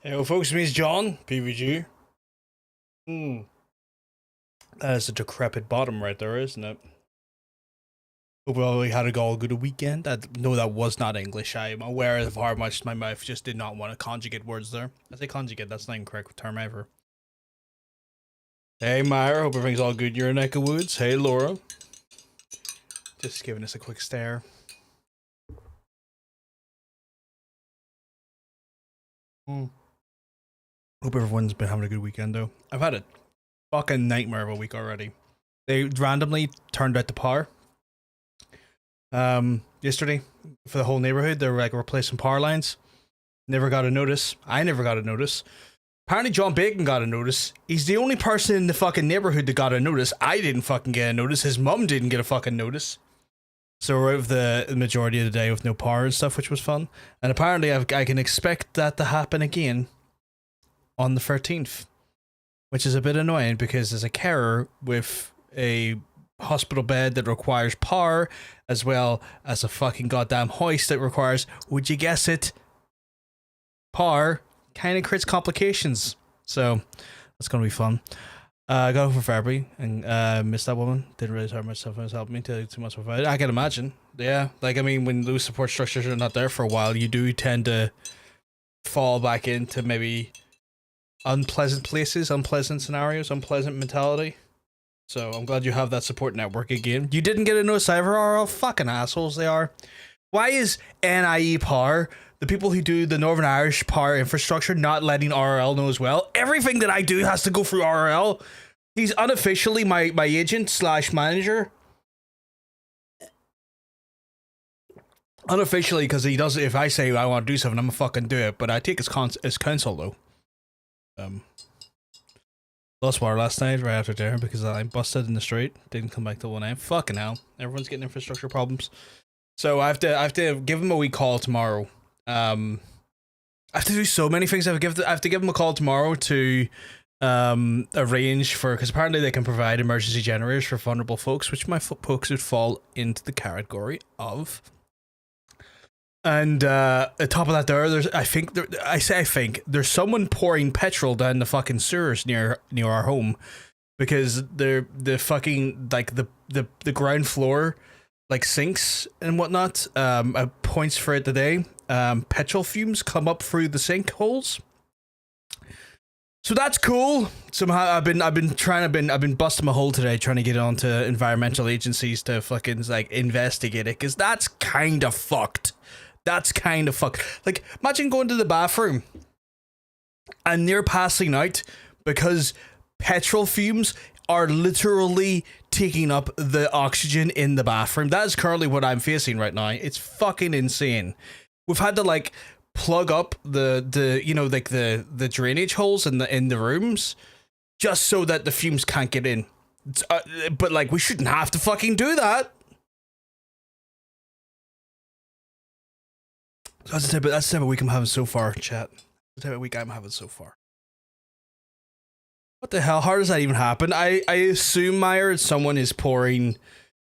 Hey, well, folks, me is John, PVG. That is a decrepit bottom right there, isn't it? Hope we had a all good weekend. No, that was not English. I am aware of how much my mouth just did not want to conjugate words there. I say conjugate, that's not the correct term ever. Hey, Myra, hope everything's all good in your neck of woods. Hey, Laura. Just giving us a quick stare. Hope everyone's been having a good weekend, though. I've had a fucking nightmare of a week already. They randomly turned out the power. Yesterday, for the whole neighborhood, they were like replacing power lines. Never got a notice. I never got a notice. Apparently John Bacon got a notice. He's the only person in the fucking neighborhood that got a notice. I didn't fucking get a notice. His mum didn't get a fucking notice. So we're out of the majority of the day with no power and stuff, which was fun. And apparently I can expect that to happen again on the 13th. Which is a bit annoying because there's a carer with a hospital bed that requires power, as well as a fucking goddamn hoist that requires, would you guess it, power. Kind of creates complications. So that's gonna be fun. I got over for February and missed that woman. Didn't realize how much stuff was helping me too much provide. I can imagine. Yeah, like I mean, when those support structures are not there for a while, you do tend to fall back into maybe unpleasant places, unpleasant scenarios, unpleasant mentality. So I'm glad you have that support network again. You didn't get a notice either, RL? Fucking assholes they are. Why is NIE Power, the people who do the Northern Irish power infrastructure, not letting RL know as well? Everything that I do has to go through RL. He's unofficially my agent slash manager. Unofficially, because he does. If I say I want to do something, I'm gonna fucking do it. But I take his counsel though. Lost water last night right after dinner because I busted in the street. Didn't come back till 1 a.m. Fucking hell. Everyone's getting infrastructure problems. So I have to give him a wee call tomorrow. I have to do so many things. I have to give him a call tomorrow to arrange for, because apparently they can provide emergency generators for vulnerable folks, which my folks would fall into the category of. And on top of that, there's someone pouring petrol down the fucking sewers near our home, because the fucking like the ground floor like sinks and whatnot. Points for it today. Petrol fumes come up through the sink holes. So that's cool. Somehow I've been busting my hole today trying to get onto environmental agencies to fucking like investigate it, because that's kind of fucked. That's kind of fucked. Like, imagine going to the bathroom and near passing out because petrol fumes are literally taking up the oxygen in the bathroom. That is currently what I'm facing right now. It's fucking insane. We've had to like plug up the you know, like the drainage holes in the rooms just so that the fumes can't get in. But like, we shouldn't have to fucking do that. That's the type of week I'm having so far, chat. The type of week I'm having so far. What the hell? How does that even happen? I assume, Meyer, someone is pouring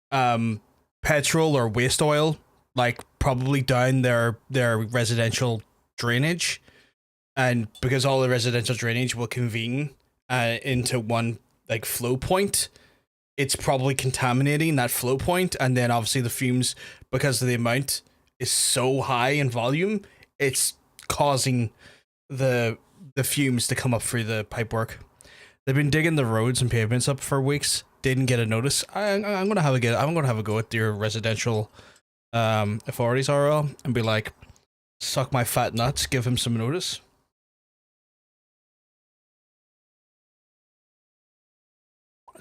petrol or waste oil, like probably down their residential drainage, and because all the residential drainage will convene into one like flow point, it's probably contaminating that flow point, and then obviously the fumes, because of the amount is so high in volume, it's causing the fumes to come up through the pipework. They've been digging the roads and pavements up for weeks. Didn't get a notice. I'm gonna have a go at your residential authorities, RL, and be like, suck my fat nuts, give him some notice.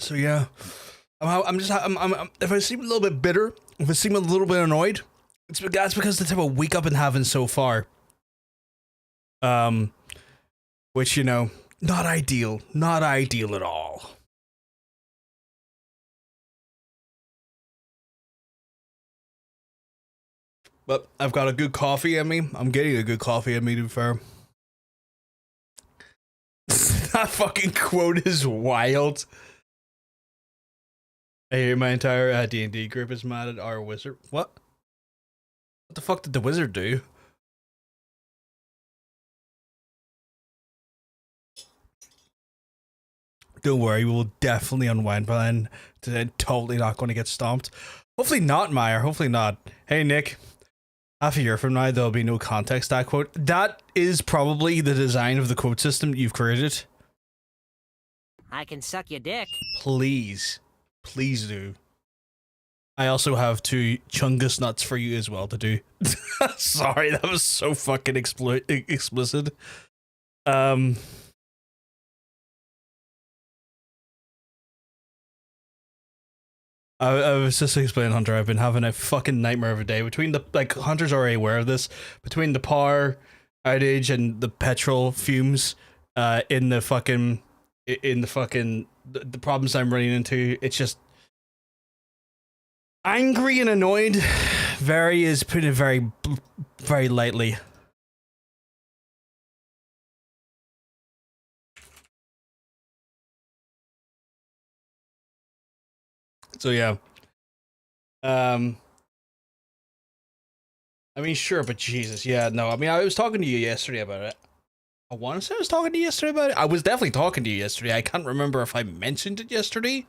So yeah, I'm if I seem a little bit bitter, if I seem a little bit annoyed, that's because the type of week I've been having so far. Which, you know, not ideal at all. But I've got a good coffee in me. I'm getting a good coffee in me, to be fair. That fucking quote is wild. I hear my entire D&D group is mad at our wizard. What? What the fuck did the wizard do? Don't worry, we will definitely unwind by then. Totally not going to get stomped. Hopefully not, Meyer. Hopefully not. Hey, Nick. Half a year from now, there'll be no context to that quote. That is probably the design of the quote system you've created. I can suck your dick. Please. Please do. I also have 2 chungus nuts for you as well to do. Sorry, that was so fucking explicit. I was just explaining, Hunter, I've been having a fucking nightmare of a day. Between the, like, Hunter's already aware of this, between the power outage and the petrol fumes, the problems I'm running into, it's just angry and annoyed. Very is putting it very, very lightly. So yeah. I mean, sure, but Jesus, yeah, no. I mean, I was talking to you yesterday about it. I want to say I was talking to you yesterday about it. I was definitely talking to you yesterday. I can't remember if I mentioned it yesterday,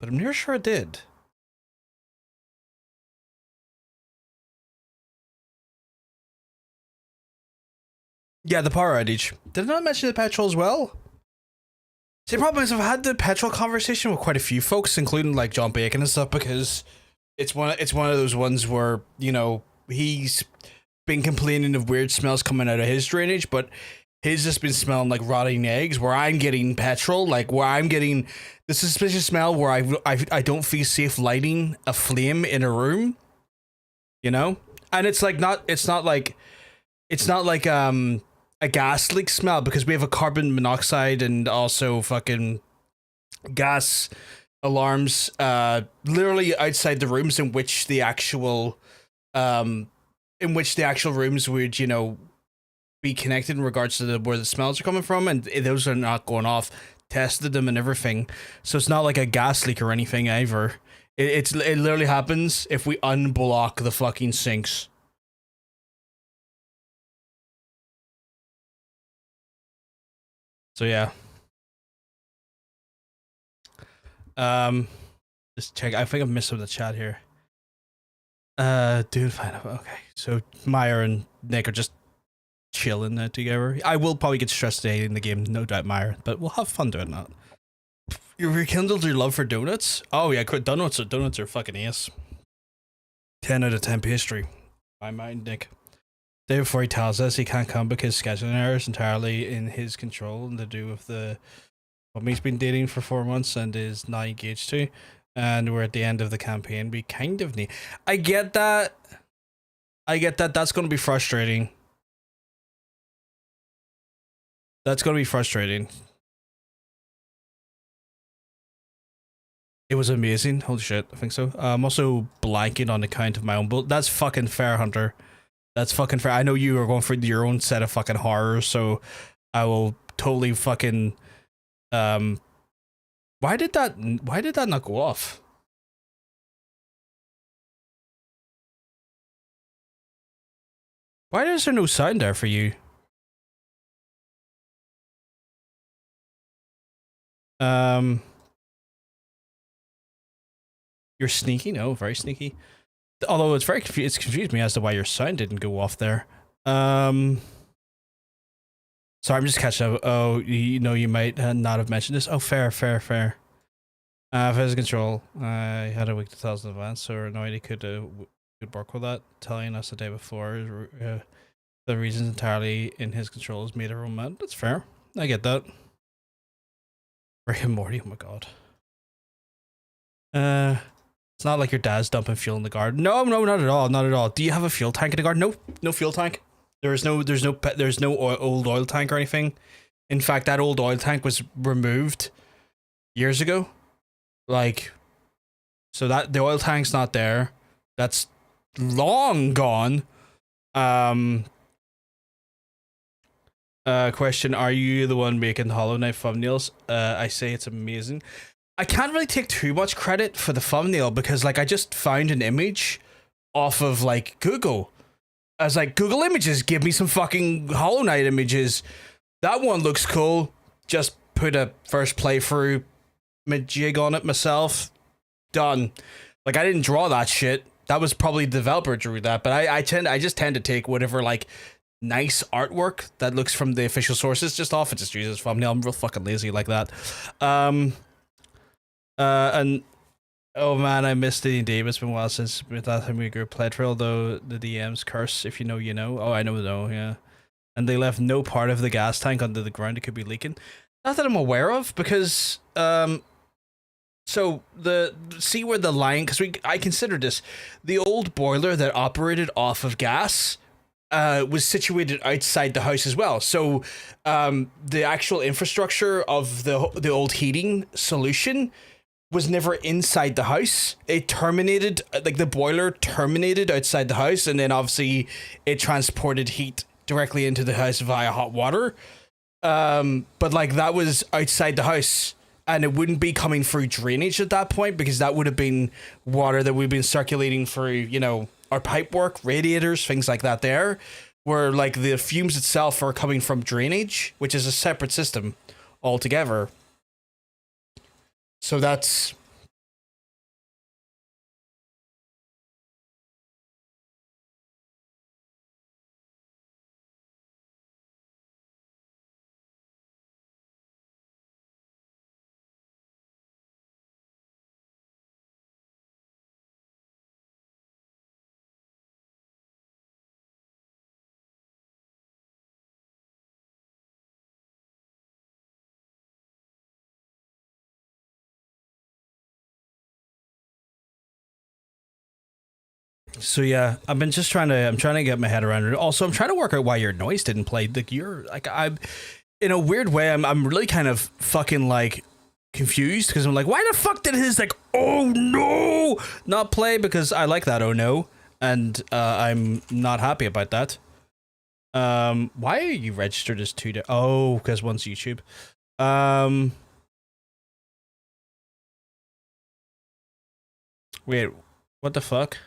but I'm near sure I did. Yeah, the power outage. Did I not mention the petrol as well? See, the problem is I've had the petrol conversation with quite a few folks, including like John Bacon and stuff, because it's one of those ones where, you know, he's been complaining of weird smells coming out of his drainage, but his just been smelling like rotting eggs, where I'm getting petrol, like where I'm getting the suspicious smell where I don't feel safe lighting a flame in a room, you know? And it's like it's not like a gas leak smell, because we have a carbon monoxide and also fucking gas alarms literally outside the rooms in which the actual rooms would, you know, be connected in regards to where the smells are coming from, and those are not going off. Tested them and everything, so it's not like a gas leak or anything either. It literally happens if we unblock the fucking sinks. So yeah. Just check. I think I've missed some of the chat here. Dude, fine. Okay, so Meyer and Nick are just chilling together. I will probably get stressed today in the game, no doubt, Meyer, but we'll have fun doing that. You rekindled your love for donuts? Oh yeah, donuts are fucking ace. 10 out of 10 pastry. My mind, Nick. Day before he tells us he can't come because scheduling errors entirely in his control and to do with the woman he's been dating for 4 months and is not engaged to, and we're at the end of the campaign. We kind of need. I get that. That's going to be frustrating. That's going to be frustrating. It was amazing. Holy shit, I think so. I'm also blanking on account of my own bullet. That's fucking fair, Hunter. That's fucking fair. I know you are going for your own set of fucking horrors, so I will totally fucking why did that not go off? Why is there no sound there for you? You're sneaky? No, very sneaky. Although it's confused me as to why your sound didn't go off there. Sorry, I'm just catching up. Oh, you know, you might not have mentioned this. Oh, fair. Physical control. I had a week to tell us in advance, so we're annoyed he could work with that. Telling us the day before the reasons entirely in his control is made everyone mad. That's fair. I get that. Rick and Morty. Oh my god. It's not like your dad's dumping fuel in the garden. No, not at all. Not at all. Do you have a fuel tank in the garden? No, no fuel tank. There's no old oil tank or anything. In fact, that old oil tank was removed years ago. Like, so that the oil tank's not there. That's long gone. Question: are you the one making Hollow Knight thumbnails? I say it's amazing. I can't really take too much credit for the thumbnail because, like, I just found an image off of, like, Google. I was like, Google Images, give me some fucking Hollow Knight images. That one looks cool. Just put a first playthrough jig on it myself. Done. Like, I didn't draw that shit. That was probably the developer drew that, but I just tend to take whatever like nice artwork that looks from the official sources just off and just use it as thumbnail. I'm real fucking lazy like that. And oh man, I missed D&D. It's been a while since with that time we group played for, although the DM's curse, if you know, you know. Oh, I know, though, yeah. And they left no part of the gas tank under the ground. It could be leaking. Not that I'm aware of, because so see where the line, because I considered this, the old boiler that operated off of gas was situated outside the house as well. So the actual infrastructure of the old heating solution was never inside the house. It terminated, like the boiler terminated outside the house, and then obviously it transported heat directly into the house via hot water. But like that was outside the house. And it wouldn't be coming through drainage at that point, because that would have been water that we've been circulating through, you know, our pipework, radiators, things like that there, where like the fumes itself are coming from drainage, which is a separate system altogether. So that's... So yeah, I'm trying to get my head around it. Also, I'm trying to work out why your noise didn't play. Like you're like, I'm in a weird way, I'm really kind of fucking like confused, because I'm like, why the fuck did his like, oh no, not play? Because I like that oh no, and I'm not happy about that. Why are you registered as two? Oh, because one's YouTube. Wait, what the fuck?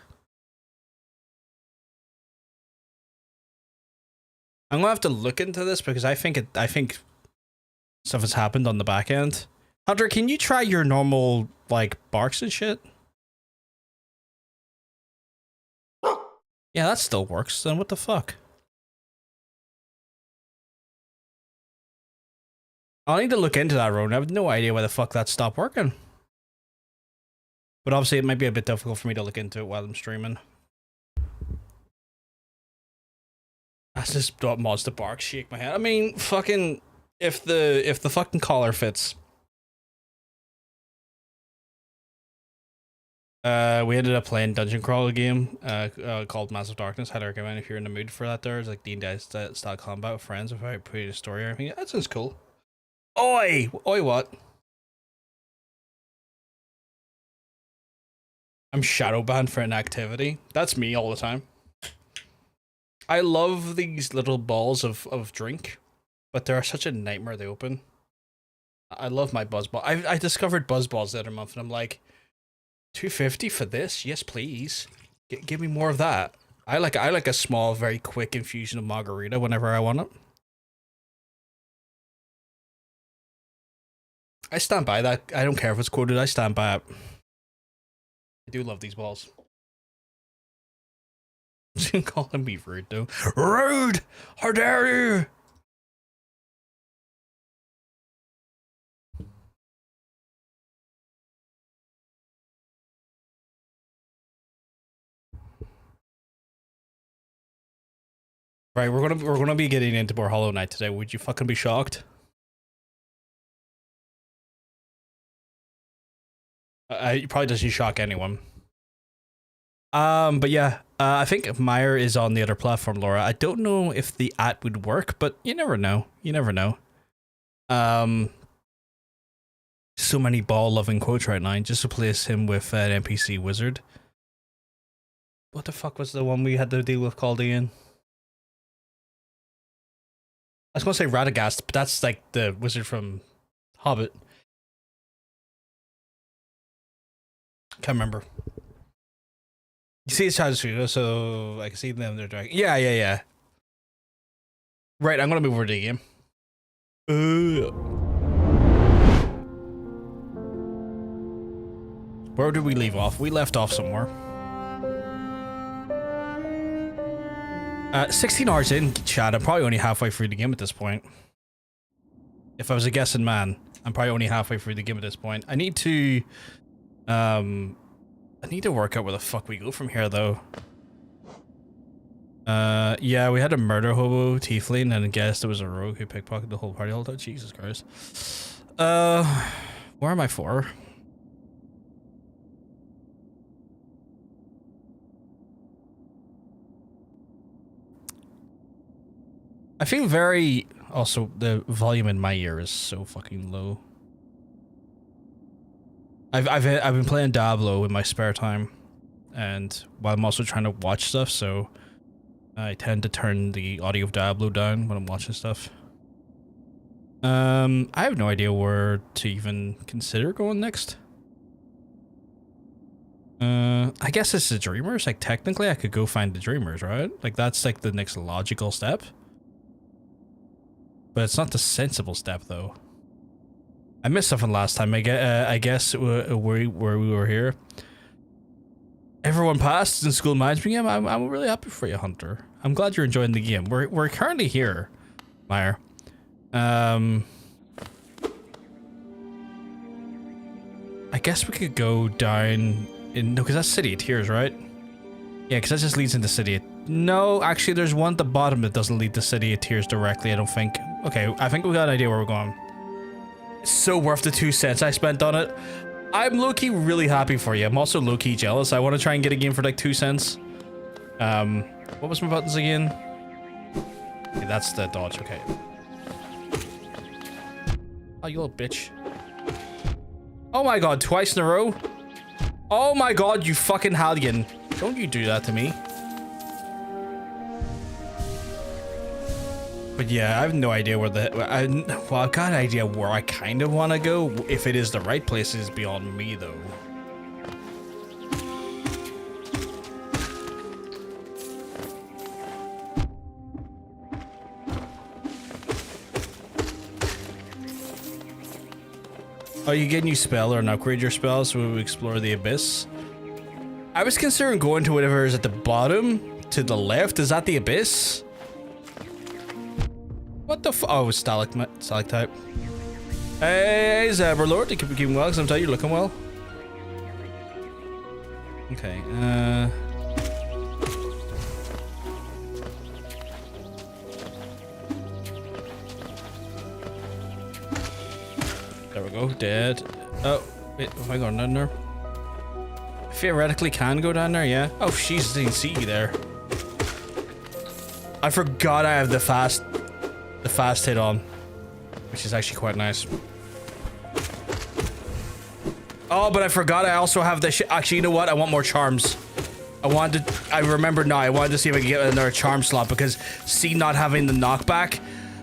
I'm gonna have to look into this, because I think stuff has happened on the back end. Hunter, can you try your normal like barks and shit? Yeah, that still works. Then what the fuck? I'll need to look into that, Ronan. I have no idea why the fuck that stopped working. But obviously it might be a bit difficult for me to look into it while I'm streaming. That's just monster bark, shake my head. I mean, fucking, if the fucking collar fits. We ended up playing dungeon crawler game called Massive Darkness. I'd recommend if you're in the mood for that. There's like D&D style combat with friends without putting a story or anything. Yeah, that sounds cool. Oi! Oi what? I'm shadow banned for inactivity. That's me all the time. I love these little balls of drink, but they're such a nightmare they open. I love my buzzball. I discovered buzzballs the other month, and I'm like, $2.50 for this? Yes, please. Give me more of that. I like a small, very quick infusion of margarita whenever I want it. I stand by that. I don't care if it's quoted. I stand by it. I do love these balls. Calling me rude though. Rude! How dare you! Right, we're gonna be getting into more Hollow Knight today. Would you fucking be shocked? It probably doesn't shock anyone. But yeah, I think Meyer is on the other platform, Laura. I don't know if the @ would work, but you never know. You never know. So many ball-loving quotes right now. Just replace him with an NPC wizard. What the fuck was the one we had to deal with called again? I was gonna say Radagast, but that's like the wizard from Hobbit. Can't remember. You see his shadows, so I can see them. They're dragging. Yeah. Right, I'm gonna move over to the game. Where did we leave off? We left off somewhere. 16 hours in, chat. I'm probably only halfway through the game at this point. If I was a guessing man, I'm probably only halfway through the game at this point. I need to work out where the fuck we go from here, though. Yeah, we had a murder hobo tiefling, and I guess there was a rogue who pickpocketed the whole party all the time. Jesus Christ. Where am I for? I feel very... Also, the volume in my ear is so fucking low. I've been playing Diablo in my spare time, and while I'm also trying to watch stuff, so I tend to turn the audio of Diablo down when I'm watching stuff. I have no idea where to even consider going next. I guess it's the Dreamers. Like, technically I could go find the Dreamers, right? Like, that's like the next logical step. But it's not the sensible step, though. I missed something last time. I guess where we were here. Everyone passed in school management game. I'm really happy for you, Hunter. I'm glad you're enjoying the game. We're currently here, Meyer. I guess we could go down in... No, because that's City of Tears, right? Yeah, because that just leads into City of... No, actually, there's one at the bottom that doesn't lead to City of Tears directly, I don't think. Okay, I think we got an idea where we're going. It's so worth the 2 cents I spent on it. I'm low-key really happy for you. I'm also low-key jealous. I want to try and get a game for like 2 cents. What was my buttons again? Okay, that's the dodge, okay. Oh, you little bitch. Oh my god, twice in a row? Oh my god, you fucking Hallion. Don't you do that to me. But yeah, I have no idea where the... well, I've got an idea where I kind of want to go. If it is the right place is beyond me, though. Oh, you get a new spell or an upgrade your spell so we explore the abyss? I was considering going to whatever is at the bottom to the left. Is that the abyss? What the f- oh, it's stalactite. Hey, Zaberlord, you keep keeping well, because I'm telling you, you're looking well. Okay, there we go, dead. Oh, wait, have I gone down there? Theoretically can go down there, yeah. Oh, Jesus, I didn't see you there. I forgot I have the fast hit on, which is actually quite nice. Oh, but I forgot I also have the actually, you know what? I want more charms. I remember now. I wanted to see if I could get another charm slot because see not having the knockback.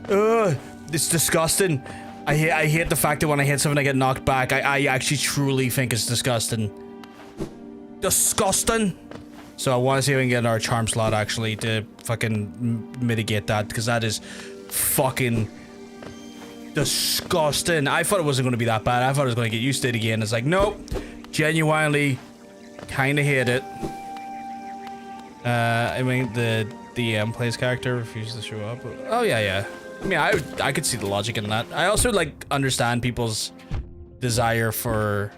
Ugh, it's disgusting. I hate the fact that when I hit something I get knocked back. I actually truly think it's disgusting. Disgusting. So I want to see if I can get another charm slot actually to fucking mitigate that because that is fucking disgusting. I thought it wasn't going to be that bad. I thought I was going to get used to it again. It's like, nope. Genuinely kind of hate it. I mean, the DM plays character refuses to show up. Oh, yeah. I mean, I could see the logic in that. I also, like, understand people's desire for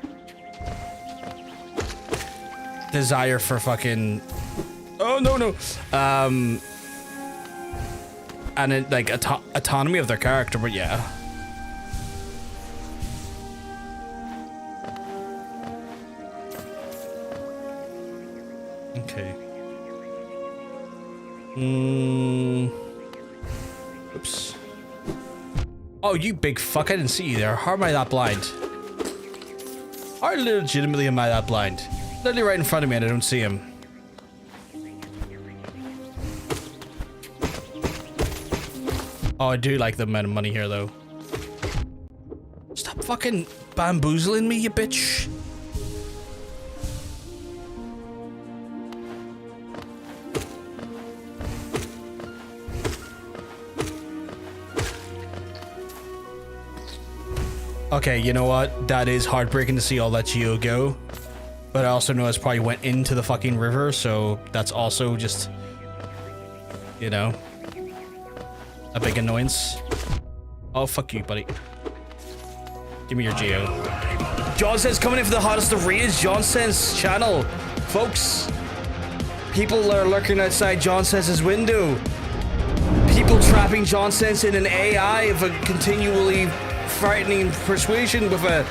fucking... Oh, no. And it, like, autonomy of their character, but yeah. Okay. Oops. Oh, you big fuck, I didn't see you there. How am I that blind? How legitimately am I that blind? Literally right in front of me and I don't see him. Oh, I do like the amount of money here, though. Stop fucking bamboozling me, you bitch. Okay, you know what? That is heartbreaking to see all that Geo go. But I also know it's probably went into the fucking river, so that's also just, you know, a big annoyance. Oh, fuck you, buddy. Give me your geo. John says coming in for the hottest of raids. John says channel. Folks, people are lurking outside John says window. People trapping John says in an AI of a continually frightening persuasion with a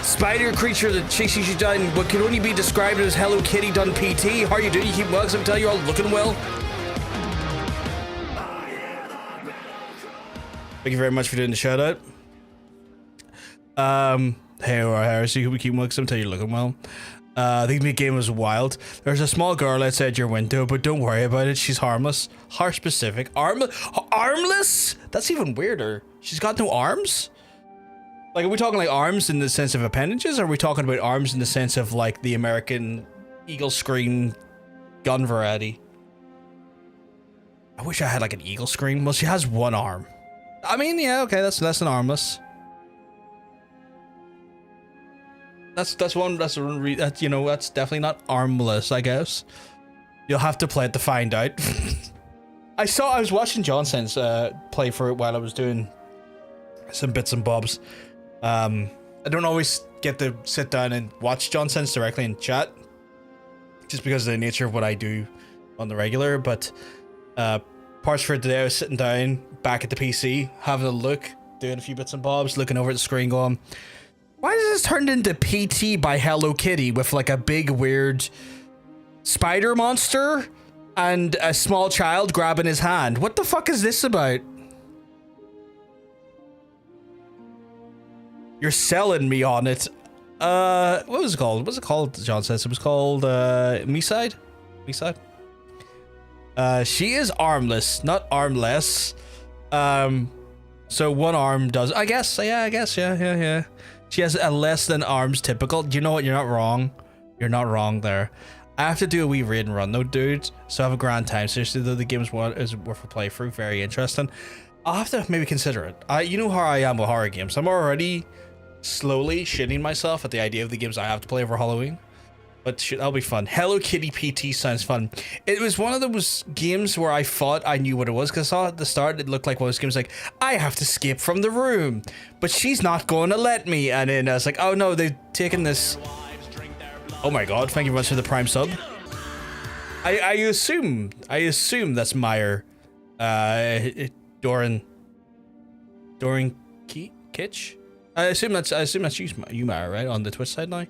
spider creature that chases you down what can only be described as Hello Kitty done PT. How are you doing? You keep well? I'm telling you all looking well. Thank you very much for doing the shout out. Hey, Harris, we keep looking. I'm telling you, looking well. I think the game was wild. There's a small girl outside your window, but don't worry about it. She's harmless. Harsh specific. Armless? That's even weirder. She's got no arms? Like, are we talking like arms in the sense of appendages, or are we talking about arms in the sense of like the American eagle screen gun variety? I wish I had like an eagle screen. Well, she has one arm. I mean, yeah, okay, that's an armless. That's one you know, that's definitely not armless, I guess. You'll have to play it to find out. I was watching Johnson's play for it while I was doing some bits and bobs. I don't always get to sit down and watch Johnson's directly in chat, just because of the nature of what I do on the regular, but parts for today I was sitting down back at the PC, having a look, doing a few bits and bobs, looking over at the screen going, why is this turned into PT by Hello Kitty with like a big weird spider monster and a small child grabbing his hand? What the fuck is this about? You're selling me on it. What was it called? What's it called? John says it was called Me-side? Me-side? She is armless, not armless. So one arm does, I guess, yeah. She has a less than arms typical. Do you know what? You're not wrong. You're not wrong there. I have to do a wee raid and run though, dude. So I have a grand time. Seriously though, the game's is worth a playthrough. Very interesting. I'll have to maybe consider it. You know how I am with horror games. I'm already slowly shitting myself at the idea of the games I have to play over Halloween. But shit, that'll be fun. Hello Kitty PT sounds fun. It was one of those games where I thought I knew what it was, because I saw at the start it looked like one of those games like, I have to escape from the room, but she's not going to let me. And then I was like, oh no, they've taken this. Oh my god, thank you very much for the Prime sub. I assume that's Meyer. Doran Kitch? I assume that's you, Meyer, right? On the Twitch side now.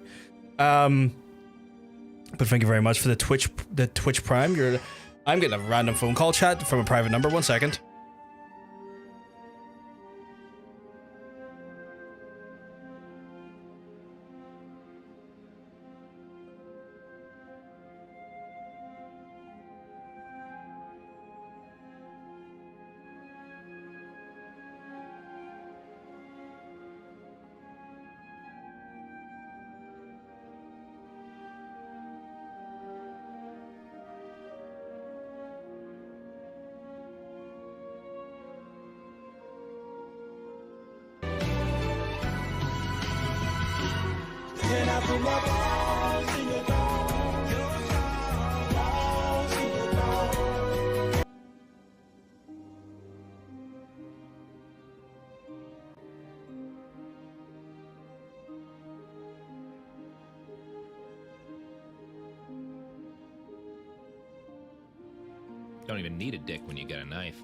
But thank you very much for the Twitch Prime. I'm getting a random phone call chat from a private number. 1 second. Don't even need a dick when you get a knife.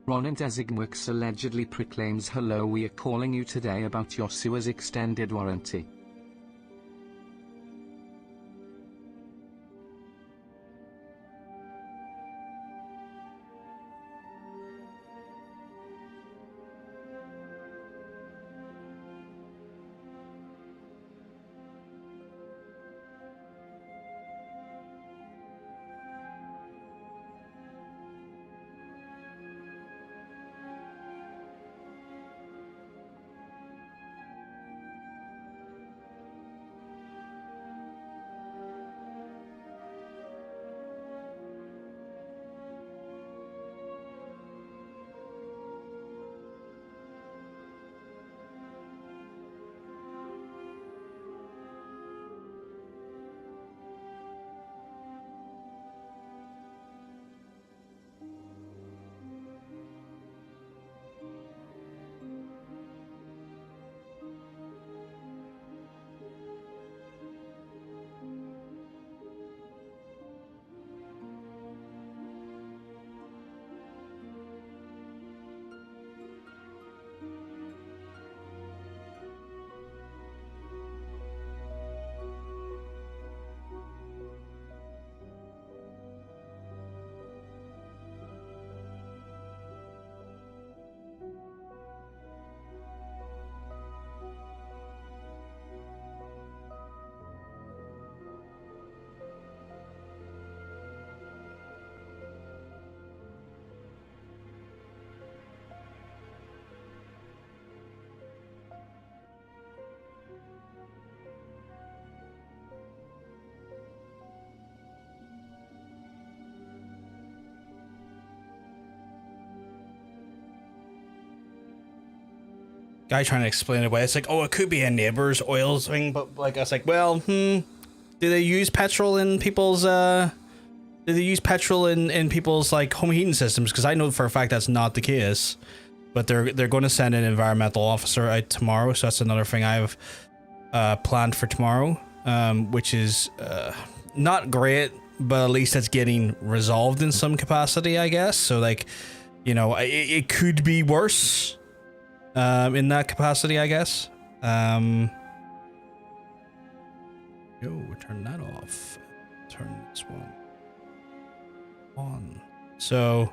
Ronan Desigwix allegedly proclaims, "Hello, we are calling you today about your sewer's extended warranty." Guy trying to explain it away. It's like, oh, it could be a neighbor's oil thing, but like I was like, well, do they use petrol in people's like home heating systems? Because I know for a fact that's not the case. But they're going to send an environmental officer out tomorrow, so that's another thing I have planned for tomorrow, which is not great, but at least it's getting resolved in some capacity, I guess. So like, you know, it could be worse. In that capacity, I guess. Yo, turn that off. Turn this one on. So,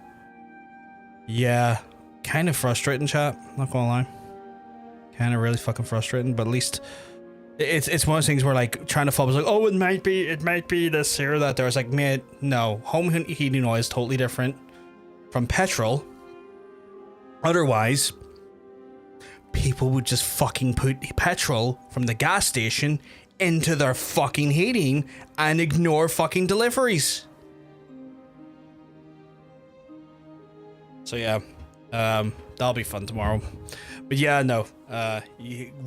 yeah, kind of frustrating, chat. Not gonna lie. Kind of really fucking frustrating, but at least it's one of those things where like trying to follow, like, oh, it might be this here or that. There was like, man, no, home heating oil is totally different from petrol. Otherwise, people would just fucking put petrol from the gas station into their fucking heating and ignore fucking deliveries. So yeah, that'll be fun tomorrow. But yeah, no,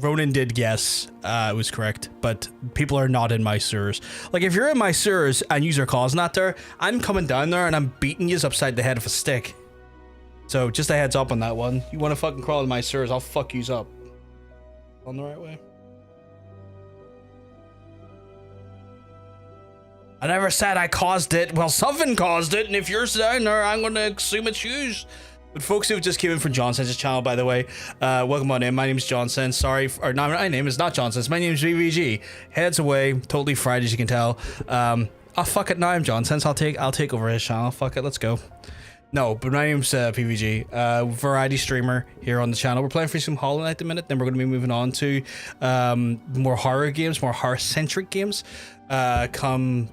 Ronan did guess it was correct, but people are not in my sewers. Like, if you're in my sewers and you're causing that there, I'm coming down there and I'm beating you upside the head with a stick. So just a heads up on that one. You want to fucking crawl in my sewers, I'll fuck yous up. On the right way. I never said I caused it. Well, something caused it, and if you're down there, I'm going to assume it's yous. But folks who just came in from Johnson's channel, by the way, welcome on in. My name's Johnson. Sorry, or no, my name is not Johnson's. My name's VVG. Heads away, totally fried as you can tell. Oh fuck it, now I'm Johnson's. I'll take over his channel. Fuck it, let's go. No, but my name's PVG, variety streamer here on the channel. We're playing for some Hallownest at the minute, then we're going to be moving on to more horror games, more horror-centric games. Come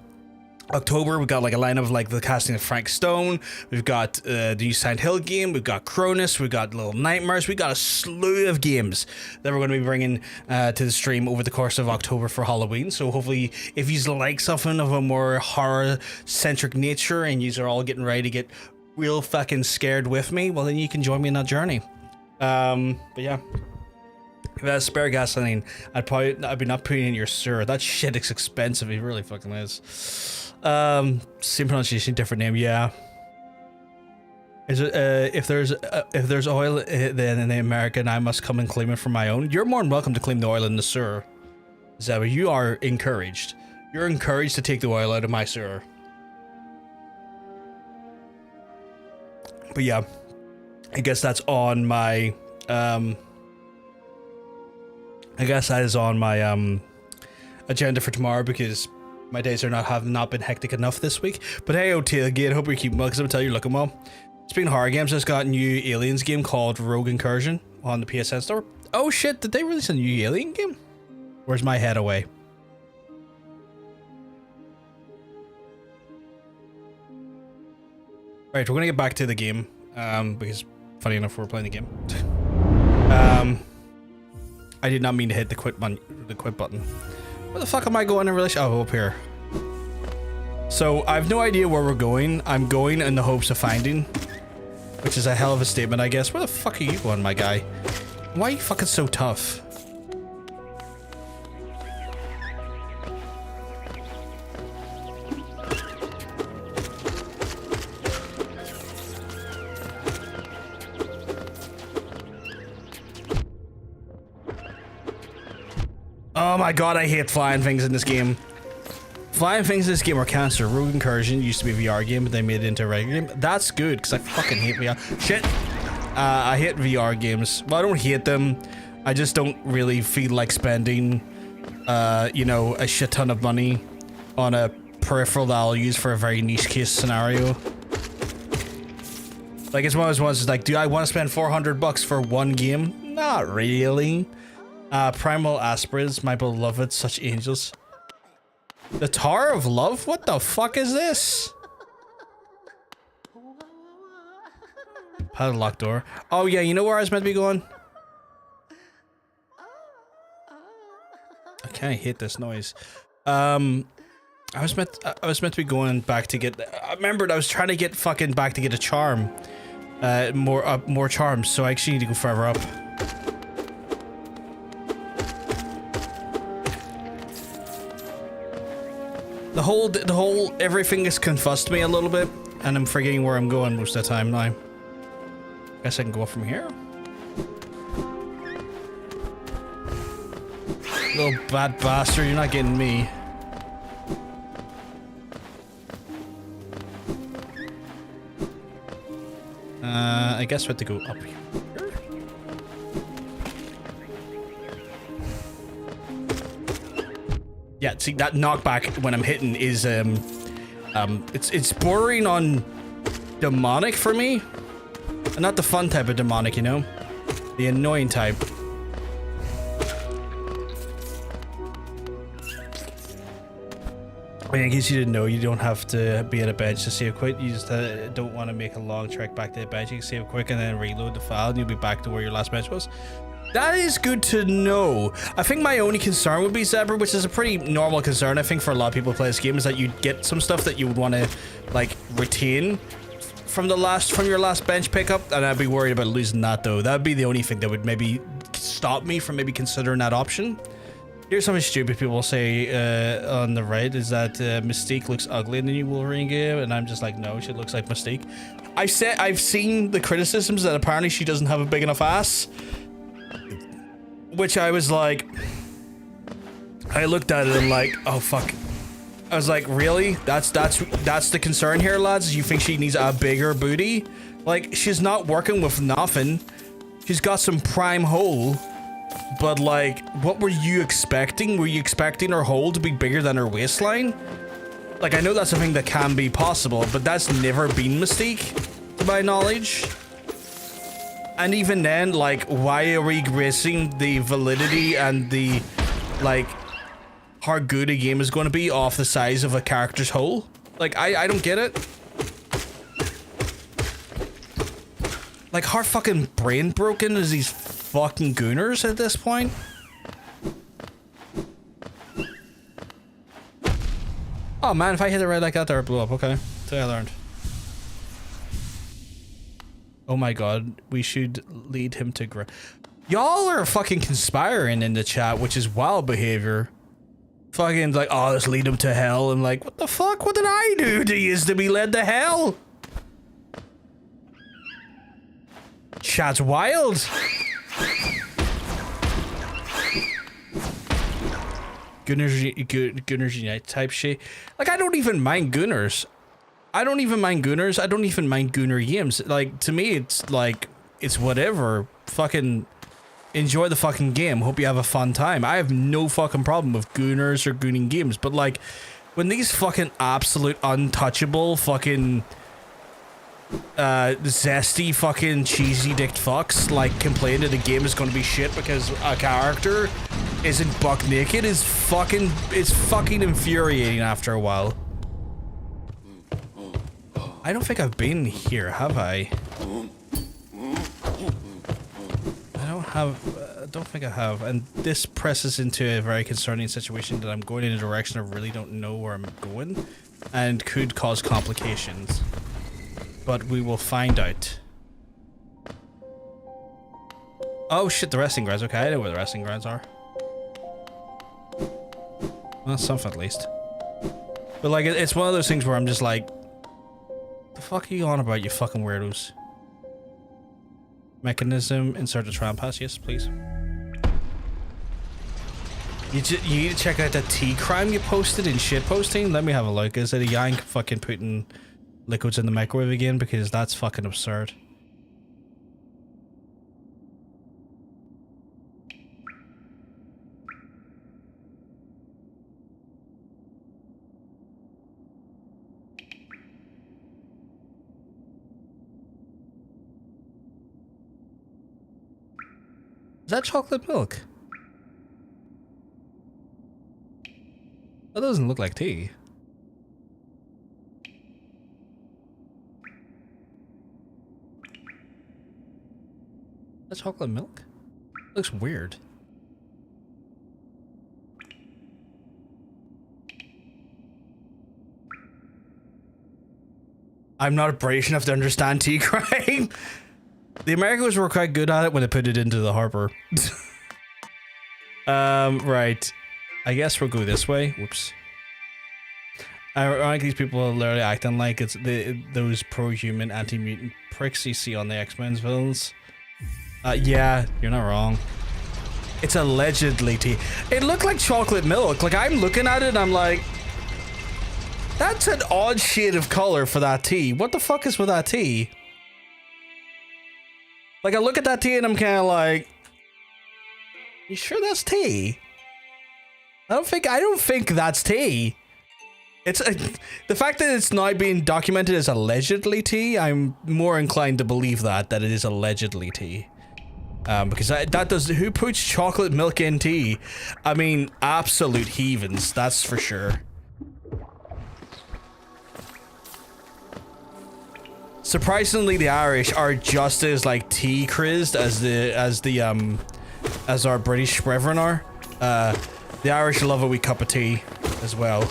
October, we've got like a lineup of like the casting of Frank Stone. We've got the new Silent Hill game. We've got Cronus. We've got Little Nightmares. We've got a slew of games that we're going to be bringing to the stream over the course of October for Halloween. So hopefully, if you like something of a more horror-centric nature and you are all getting ready to get real fucking scared with me, well then you can join me in that journey. But yeah, if I had spare gasoline, I'd be not putting in your sewer. That shit is expensive. It really fucking is. Same pronunciation, different name. Yeah. Is it if there's oil then in the American, I must come and claim it for my own? You're more than welcome to claim the oil in the sewer, Zeba. You are encouraged. You're encouraged to take the oil out of my sewer. But yeah, I guess that's on my I guess that is on my agenda for tomorrow because my days have not been hectic enough this week. But hey, OT again, hope you're keeping well because I'm gonna tell you, looking well. Speaking of horror games, I just got a new Aliens game called Rogue Incursion on the PSN store. Oh shit, did they release a new Alien game? Where's my head away? Right, we're gonna get back to the game, because funny enough, we're playing the game. I did not mean to hit the quit button. Where the fuck am I going in relation? Oh, up here. So I have no idea where we're going. I'm going in the hopes of finding, which is a hell of a statement, I guess. Where the fuck are you going, my guy? Why are you fucking so tough? Oh my god, I hate flying things in this game. Flying things in this game are cancer. Rogue Incursion used to be a VR game, but they made it into a regular game. That's good, because I fucking hate VR. Shit! I hate VR games. Well, I don't hate them. I just don't really feel like spending, you know, a shit ton of money on a peripheral that I'll use for a very niche case scenario. Like, it's one of those ones, like, do I want to spend 400 bucks for one game? Not really. Primal Aspirids, my beloved, such angels. The Tower of Love? What the fuck is this? Padlock door. Oh yeah, you know where I was meant to be going? Okay, I hate this noise. I was meant to be going back to get. I remembered I was trying to get fucking back to get a charm. More charms. So I actually need to go further up. The whole everything has confused me a little bit, and I'm forgetting where I'm going most of the time now. Guess I can go up from here. Little bad bastard, you're not getting me. I guess we have to go up here. Yeah, see, that knockback when I'm hitting is it's bordering on demonic for me. And not the fun type of demonic, you know? The annoying type. In case you didn't know, you don't have to be at a bench to save quick. You just don't want to make a long trek back to the bench. You can save quick and then reload the file and you'll be back to where your last bench was. That is good to know. I think my only concern would be Zebra, which is a pretty normal concern, I think, for a lot of people who play this game, is that you get some stuff that you would want to, like, retain from your last bench pickup, and I'd be worried about losing that, though. That would be the only thing that would maybe stop me from maybe considering that option. Here's something stupid people say on the right, is that Mystique looks ugly in the new Wolverine game, and I'm just like, no, she looks like Mystique. I've seen the criticisms that apparently she doesn't have a big enough ass. Which I was like, I looked at it and like, oh fuck. I was like, really? That's the concern here, lads? You think she needs a bigger booty? Like, she's not working with nothing. She's got some prime hole. But like, what were you expecting? Were you expecting her hole to be bigger than her waistline? Like, I know that's something that can be possible, but that's never been Mystique, to my knowledge. And even then, like, why are we basing the validity and the, like, how good a game is going to be off the size of a character's hole? Like, I don't get it. Like, how fucking brain broken is these fucking gooners at this point? Oh man, if I hit it right like that there, it blew up. Okay, so I learned. Oh my god, we should lead him to Y'all are fucking conspiring in the chat, which is wild behavior. Fucking like, oh, let's lead him to hell. I'm like, what the fuck? What did I do to you to be led to hell? Chat's wild. Gooners Unite type shit. Like, I don't even mind Gooners. I don't even mind Gooners. I don't even mind Gooner games. Like, to me, it's like it's whatever. Fucking enjoy the fucking game. Hope you have a fun time. I have no fucking problem with gooners or gooning games, but like when these fucking absolute untouchable fucking zesty fucking cheesy dicked fucks like complain that the game is gonna be shit because a character isn't buck naked is fucking infuriating after a while. I don't think I've been here, have I? I don't think I have, and this presses into a very concerning situation that I'm going in a direction I really don't know where I'm going, and could cause complications. But we will find out. Oh shit, the resting grounds. Okay, I know where the resting grounds are. Well, something at least. But like, it's one of those things where I'm just like, the fuck are you on about, you fucking weirdos? Mechanism, insert a tram pass, yes please. You need to check out that tea crime you posted in shitposting. Let me have a look. Is it a yank fucking putting liquids in the microwave again? Because that's fucking absurd. Is that chocolate milk? That doesn't look like tea. That's chocolate milk? Looks weird. I'm not British enough to understand tea crime. The Americans were quite good at it when they put it into the harbor. Right. I guess we'll go this way. Whoops. I like these people are literally acting like it's those pro-human anti-mutant pricks you see on the X-Men's villains. Yeah, you're not wrong. It's allegedly tea. It looked like chocolate milk. Like, I'm looking at it and I'm like, that's an odd shade of color for that tea. What the fuck is with that tea? Like, I look at that tea and I'm kind of like, you sure that's tea? I don't think that's tea. It's the fact that it's now being documented as allegedly tea. I'm more inclined to believe that it is allegedly tea. Because that does, who puts chocolate milk in tea? I mean, absolute heathens, that's for sure. Surprisingly, the Irish are just as like tea crazy as our British brethren are. The Irish love a wee cup of tea as well.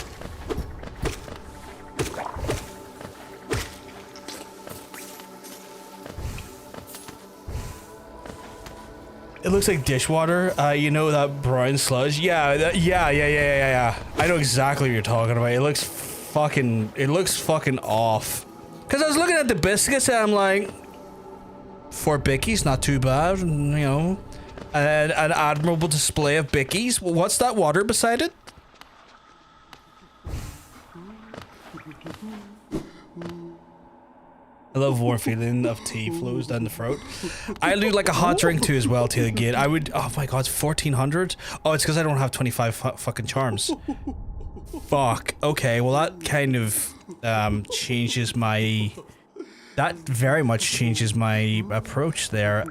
It looks like dishwater. You know that brown sludge? Yeah, yeah. I know exactly what you're talking about. It looks fucking off. Cause I was looking at the biscuits and I'm like, 4 bickies, not too bad, you know. An admirable display of bickies. What's that water beside it? I love warm feeling of tea flows down the throat. I do like a hot drink too as well to the gate. I would, oh my god, it's 1400? Oh, it's because I don't have 25 fucking charms. Fuck. Okay, well that kind of changes my... That very much changes my approach there.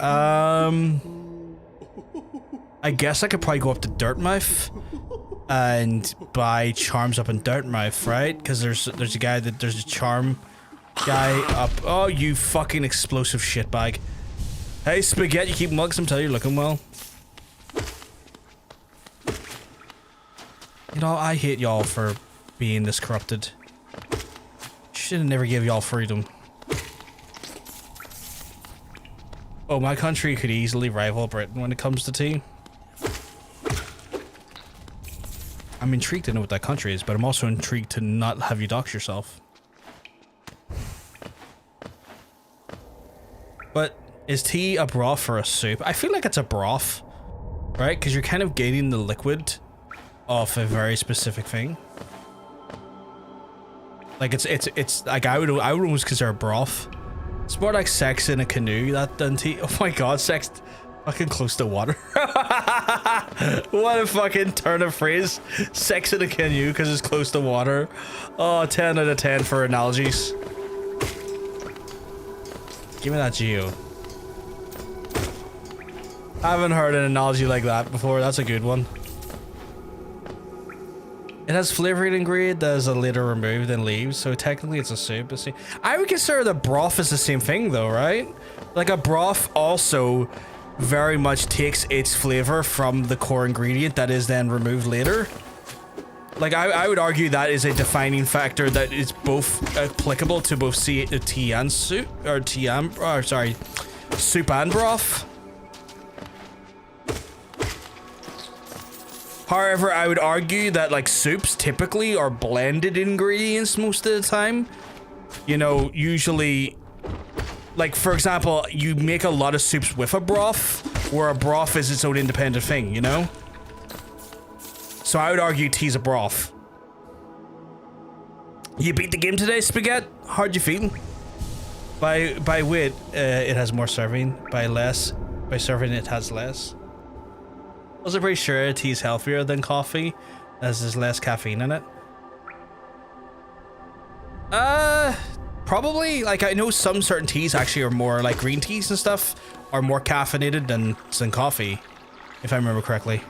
I guess I could probably go up to Dirtmouth and buy charms up in Dirtmouth, right? Because there's a guy that there's a charm guy up. Oh, you fucking explosive shitbag! Hey, Spaghetti, you keep mugs. I'm telling you, you're looking well. You know, I hate y'all for being this corrupted. Should have never gave y'all freedom. Oh, my country could easily rival Britain when it comes to tea. I'm intrigued to know what that country is, but I'm also intrigued to not have you dox yourself. But is tea a broth or a soup? I feel like it's a broth, right? Because you're kind of getting the liquid off a very specific thing. Like it's like I would almost consider a broth. It's more like sex in a canoe, that than tea. Oh my god, sex fucking close to water. What a fucking turn of phrase. Sex in a canoe because it's close to water. Oh, 10 out of 10 for analogies. Give me that geo. I haven't heard an analogy like that before. That's a good one. It has flavoring ingredient that is later removed and leaves, so technically it's a soup. See, I would consider the broth as the same thing though, right? Like a broth also very much takes its flavor from the core ingredient that is then removed later. Like I would argue that is a defining factor that is both applicable to both tea and soup, or soup and broth. However, I would argue that like soups typically are blended ingredients most of the time. You know, usually, like for example, you make a lot of soups with a broth, where a broth is its own independent thing, you know? So I would argue tea's a broth. You beat the game today, Spaghetti? How'd you feel? By weight, it has more serving. By serving, it has less. I was pretty sure tea's healthier than coffee, as there's less caffeine in it. Probably. Like, I know some certain teas actually are more, like green teas and stuff, are more caffeinated than coffee, if I remember correctly.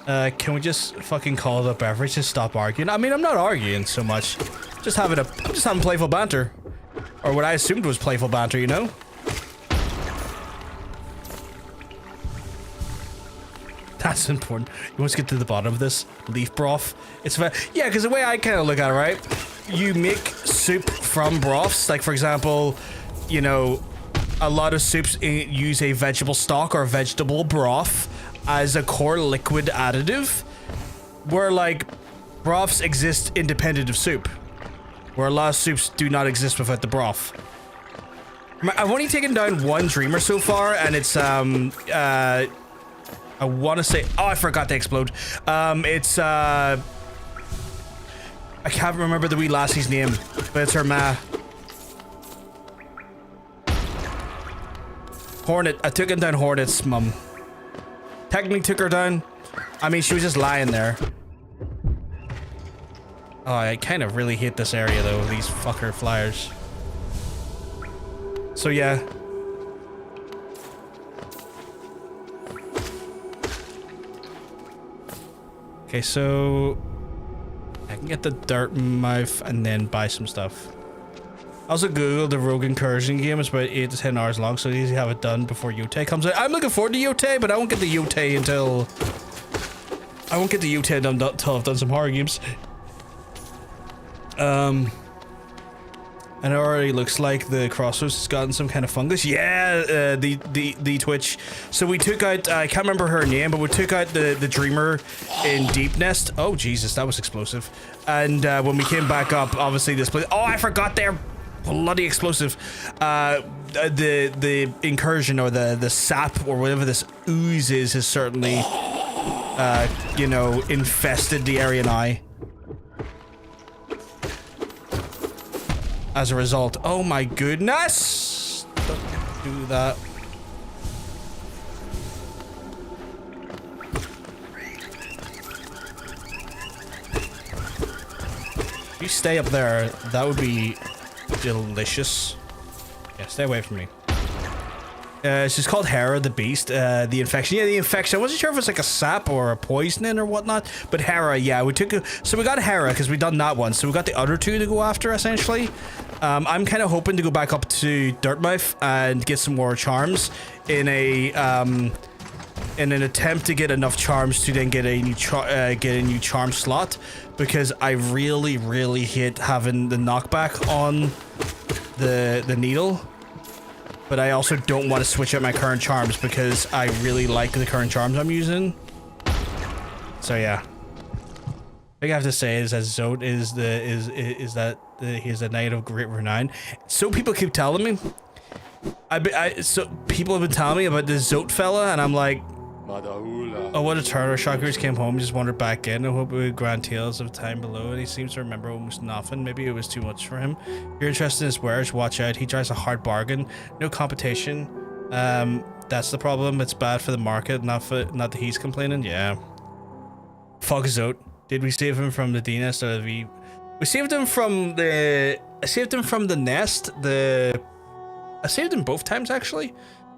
Can we just fucking call it a beverage and stop arguing? I mean, I'm not arguing so much. I'm just having playful banter. Or what I assumed was playful banter, you know? That's important. You want to get to the bottom of this leaf broth. It's yeah, because the way I kind of look at it, right? You make soup from broths. Like, for example, you know, a lot of soups use a vegetable stock or vegetable broth as a core liquid additive, where like broths exist independent of soup, where a lot of soups do not exist without the broth. I've only taken down one dreamer so far, and it's I want to say, oh, I forgot to explode. I can't remember the wee lassie's name, but it's her ma. Hornet. I took down Hornet's mum. Technically took her down. I mean, she was just lying there. Oh, I kind of really hate this area though, these fucker flyers. So yeah. Okay, so I can get the dirt mouth and then buy some stuff. I also googled the Rogue Incursion game. It's about 8 to 10 hours long, so easy to have it done before Yotei comes out. I'm looking forward to Yotei, but I won't get the Yotei until done until I've done some horror games. And it already looks like the Crossroads has gotten some kind of fungus. Yeah, the Twitch. So we took out, I can't remember her name, but we took out the Dreamer in Deep Nest. Oh, Jesus, that was explosive. And when we came back up, obviously this place, oh, I forgot they're bloody explosive. The incursion or the sap or whatever this ooze is has certainly, you know, infested the area now. As a result, oh my goodness! Don't do that. If you stay up there, that would be delicious. Yeah, stay away from me. She's called Hera the Beast. The infection. Yeah, the infection. I wasn't sure if it's like a sap or a poisoning or whatnot. But Hera, yeah, we took. So we got Hera because we done that one. So we got the other two to go after essentially. I'm kind of hoping to go back up to Dirtmouth and get some more charms in an attempt to get enough charms to then get a new charm slot, because I really hate having the knockback on the needle. But I also don't want to switch out my current charms because I really like the current charms I'm using. So yeah. Thing I have to say is that Zote is he's a knight of great renown. So people keep telling me. So people have been telling me about this Zote fella, and I'm like, Oh, what a turn. Our shockers came home, just wandered back in. I hope we would grand tales of time below, and he seems to remember almost nothing. Maybe it was too much for him. If you're interested in his wares, watch out. He drives a hard bargain. No competition. That's the problem. It's bad for the market, not that he's complaining. Yeah. Fuck Zote. Did we save him from the D-nest or the We saved him from the... I saved him from the nest. I saved him both times, actually.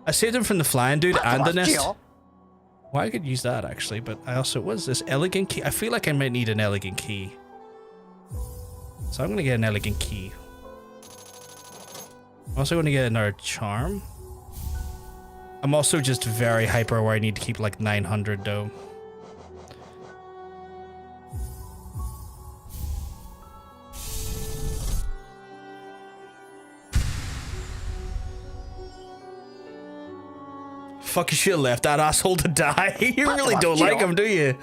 I saved him from the flying dude and the nest. Well, I could use that, actually, but I also... What is this? Elegant key? I feel like I might need an elegant key. So I'm going to get an elegant key. I'm also going to get another charm. I'm also just very hyper where I need to keep like 900, though. Fuck, you should have left that asshole to die. You really don't like him, do you?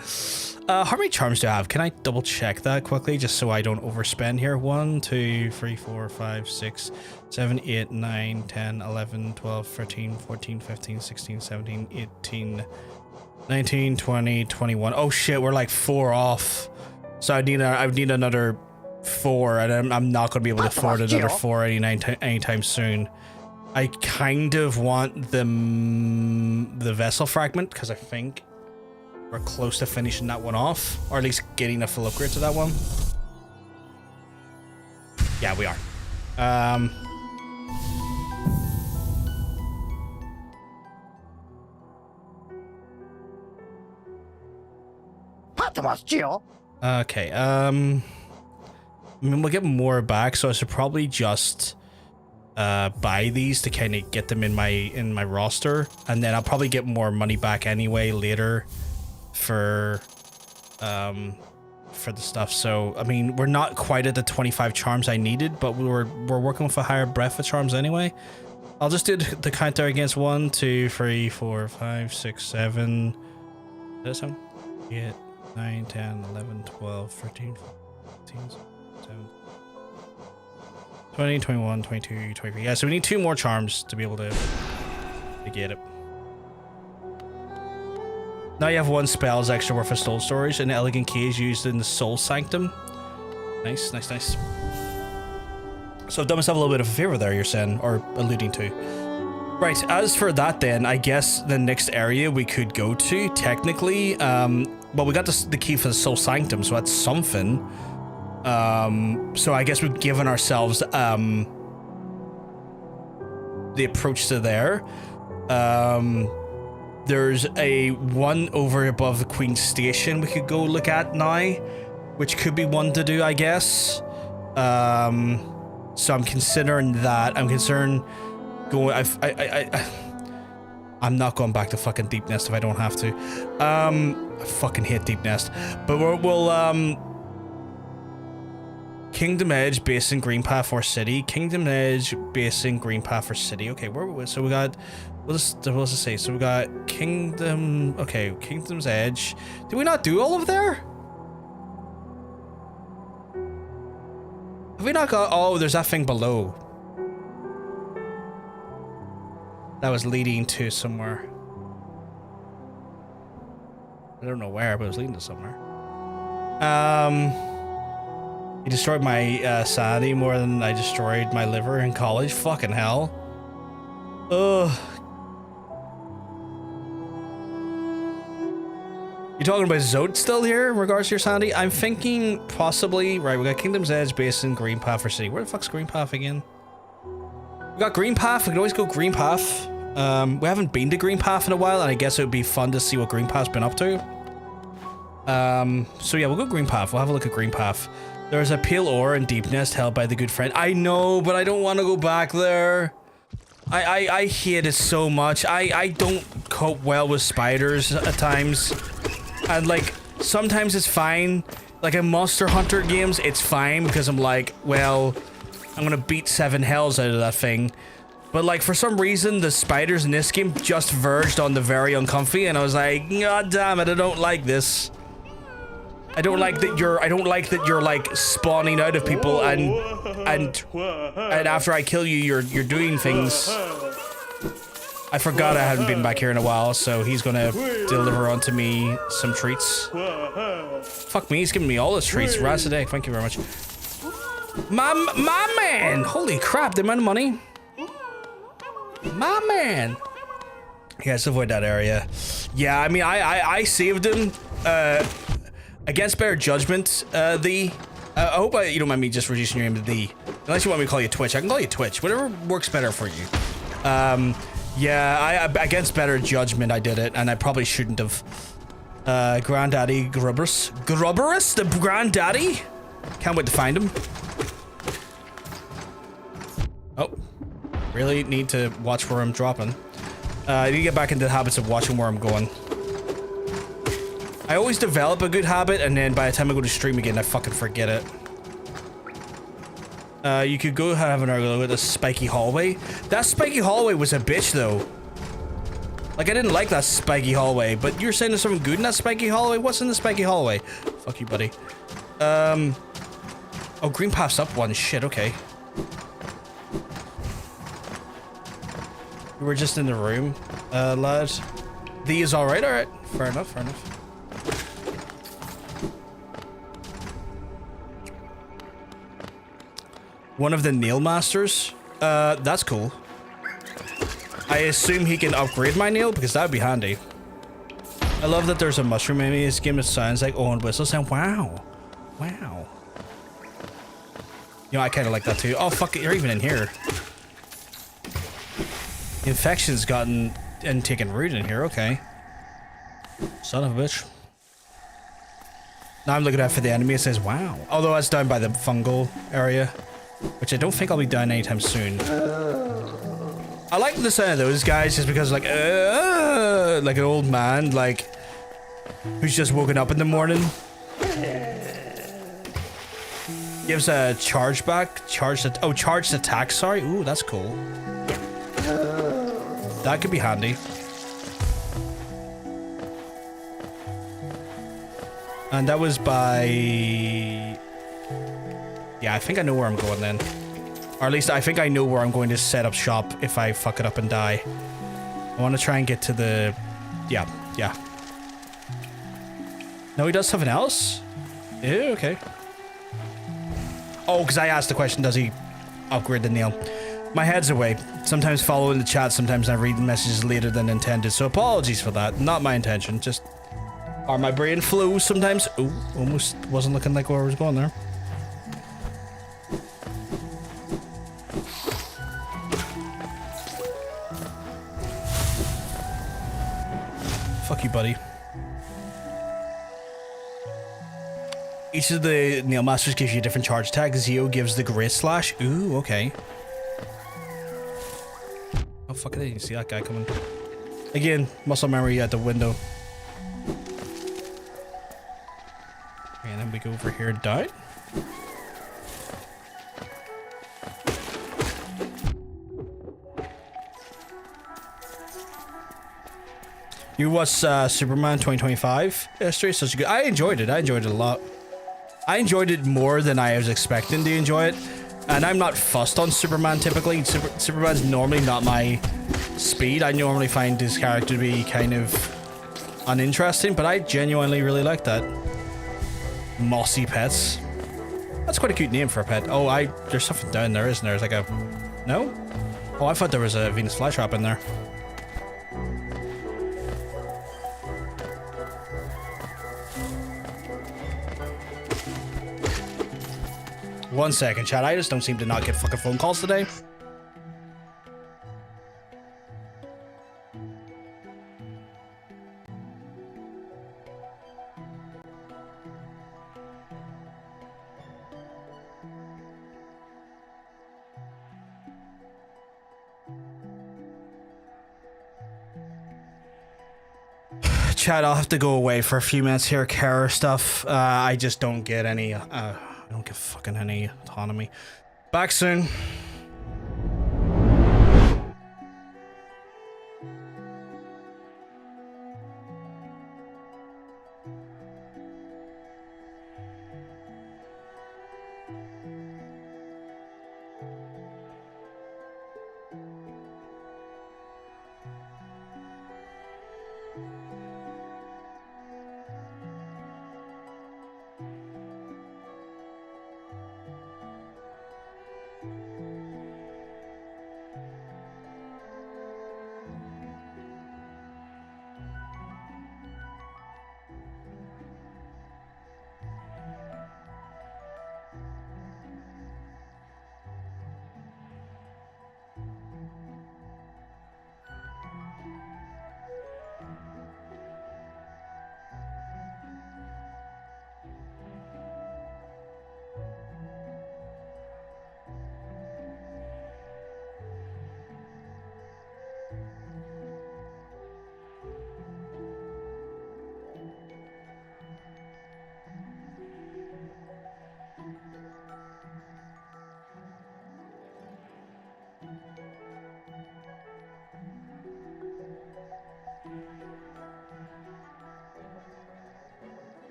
How many charms do I have? Can I double check that quickly just so I don't overspend here? 1, 2, 3, 4, 5, 6, 7, 8, 9, 10, 11, 12, 13, 14, 15, 16, 17, 18, 19, 20, 21. Oh shit, we're like 4 off. So I need another 4, and I'm not going to be able to afford another 4 anytime soon. I kind of want the vessel fragment because I think we're close to finishing that one off, or at least getting a full upgrade to that one. Yeah, we are. Okay. I mean, we'll get more back, so I should probably just buy these to kind of get them in my roster, and then I'll probably get more money back anyway later for the stuff. So I mean, we're not quite at the 25 charms I needed, but we're working with a higher breadth of charms anyway. I'll just do the counter against 1, 2, 3, 4, 5, 6, 7. This one? 8, 9, 10, 11, 12, 13, 14, 17, 20, 21, 22, 23. Yeah, so we need 2 more charms to be able to get it. Now you have 1 spell's extra worth of soul storage, and the elegant key is used in the soul sanctum. Nice, nice, nice. So I've done myself a little bit of a favor there, you're saying, or alluding to. Right, as for that then, I guess the next area we could go to, technically, well, we got the key for the soul sanctum, so that's something. So I guess we've given ourselves the approach to there. There's a one over above the Queen's Station we could go look at now, which could be one to do, I guess. So I'm considering that. I'm concerned going. I'm not going back to fucking Deep Nest if I don't have to. I fucking hate Deep Nest, but we'll Kingdom Edge, Basin, Green Path, or City. Kingdom Edge, Basin, Green Path, or City. Okay, where we? So we got. What does it say? So we got Kingdom. Okay, Kingdom's Edge. Did we not do all of there? Have we not got? Oh, there's that thing below. That was leading to somewhere. I don't know where, but it was leading to somewhere. He destroyed my sanity more than I destroyed my liver in college. Fucking hell. Ugh. You talking about Zote still here in regards to your sanity? I'm thinking possibly... Right, we got Kingdom's Edge, Basin, Green Path, or City. Where the fuck's Green Path again? We got Green Path. We can always go Green Path. We haven't been to Green Path in a while, and I guess it would be fun to see what Green Path's been up to. So yeah, we'll go Green Path. We'll have a look at Green Path. There's a pale ore in Deep Nest held by the good friend. I know, but I don't want to go back there. I hate it so much. I don't cope well with spiders at times. And like, sometimes it's fine. Like in Monster Hunter games, it's fine because I'm like, well, I'm gonna beat 7 hells out of that thing. But like, for some reason, the spiders in this game just verged on the very uncomfy, and I was like, God damn it, I don't like this. I don't like that you're like spawning out of people and after I kill you, you're doing things. I forgot I hadn't been back here in a while, so he's gonna deliver onto me some treats. Fuck me, he's giving me all his treats. Rassidic, thank you very much. My man! Holy crap, the amount of money. My man! Yeah, let's avoid that area. Yeah, I mean, I saved him, against better judgment, I hope you don't mind me just reducing your name to the. Unless you want me to call you Twitch, I can call you Twitch. Whatever works better for you. Yeah, against better judgment, I did it, and I probably shouldn't have. Granddaddy Grubberus? Grubberus? The granddaddy? Can't wait to find him. Oh. Really need to watch where I'm dropping. I need to get back into the habits of watching where I'm going. I always develop a good habit, and then by the time I go to stream again, I fucking forget it. You could go have another look at the spiky hallway. That spiky hallway was a bitch, though. Like, I didn't like that spiky hallway, but you're saying there's something good in that spiky hallway? What's in the spiky hallway? Fuck you, buddy. Oh, green path's up one. Shit, okay. We were just in the room, lad. The is alright, alright. Fair enough, fair enough. One of the nail masters? That's cool. I assume he can upgrade my nail, because that would be handy. I love that there's a mushroom in this game. It sounds like Owen Whistle sound. Wow. Wow. You know, I kind of like that too. Oh, fuck it. You're even in here. Infection's gotten and taken root in here. Okay. Son of a bitch. Now I'm looking out for the enemy. It says, wow. Although that's down by the fungal area, which I don't think I'll be down anytime soon. I like the sound of those guys just because, like an old man, like, who's just woken up in the morning. Gives a charge back. Charged attack, sorry. Ooh, that's cool. That could be handy. And that was by... Yeah, I think I know where I'm going then. Or at least I think I know where I'm going to set up shop if I fuck it up and die. I want to try and get to the... Yeah. No, he does something else? Yeah, okay. Oh, because I asked the question, does he upgrade the nail? My head's away. Sometimes following the chat, sometimes I read messages later than intended, so apologies for that. Not my intention, just... Or my brain flows sometimes. Ooh, almost wasn't looking like where I was going there. Fuck you, buddy. Each of the nail masters gives you a different charge tag. Zio gives the great slash. Ooh, okay. Oh, fuck it, I didn't see that guy coming. Again, muscle memory at the window. And then we go over here and die. You watched Superman 2025 history? Such a good. I enjoyed it. I enjoyed it a lot. I enjoyed it more than I was expecting to enjoy it. And I'm not fussed on Superman typically. Superman's normally not my speed. I normally find his character to be kind of uninteresting, but I genuinely really like that. Mossy Pets. That's quite a cute name for a pet. Oh, there's something down there, isn't there? There's like a... No? Oh, I thought there was a Venus flytrap in there. One second, chat. I just don't seem to not get fucking phone calls today. Chat, I'll have to go away for a few minutes here. Carer stuff. I just don't get any, I don't get fucking any autonomy. Back soon.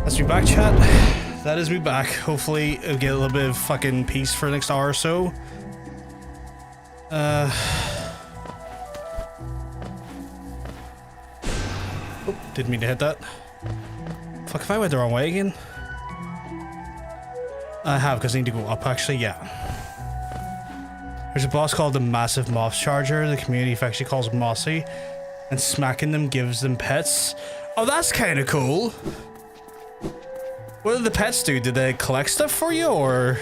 That's me back, chat. That is me back. Hopefully I'll get a little bit of fucking peace for the next hour or so. Oh, didn't mean to hit that. Fuck, if I went the wrong way again? I have, because I need to go up, actually, yeah. There's a boss called the Massive Moss Charger. The community actually calls him Mossy. And smacking them gives them pets. Oh, that's kind of cool. What did the pets do? Did they collect stuff for you, or...?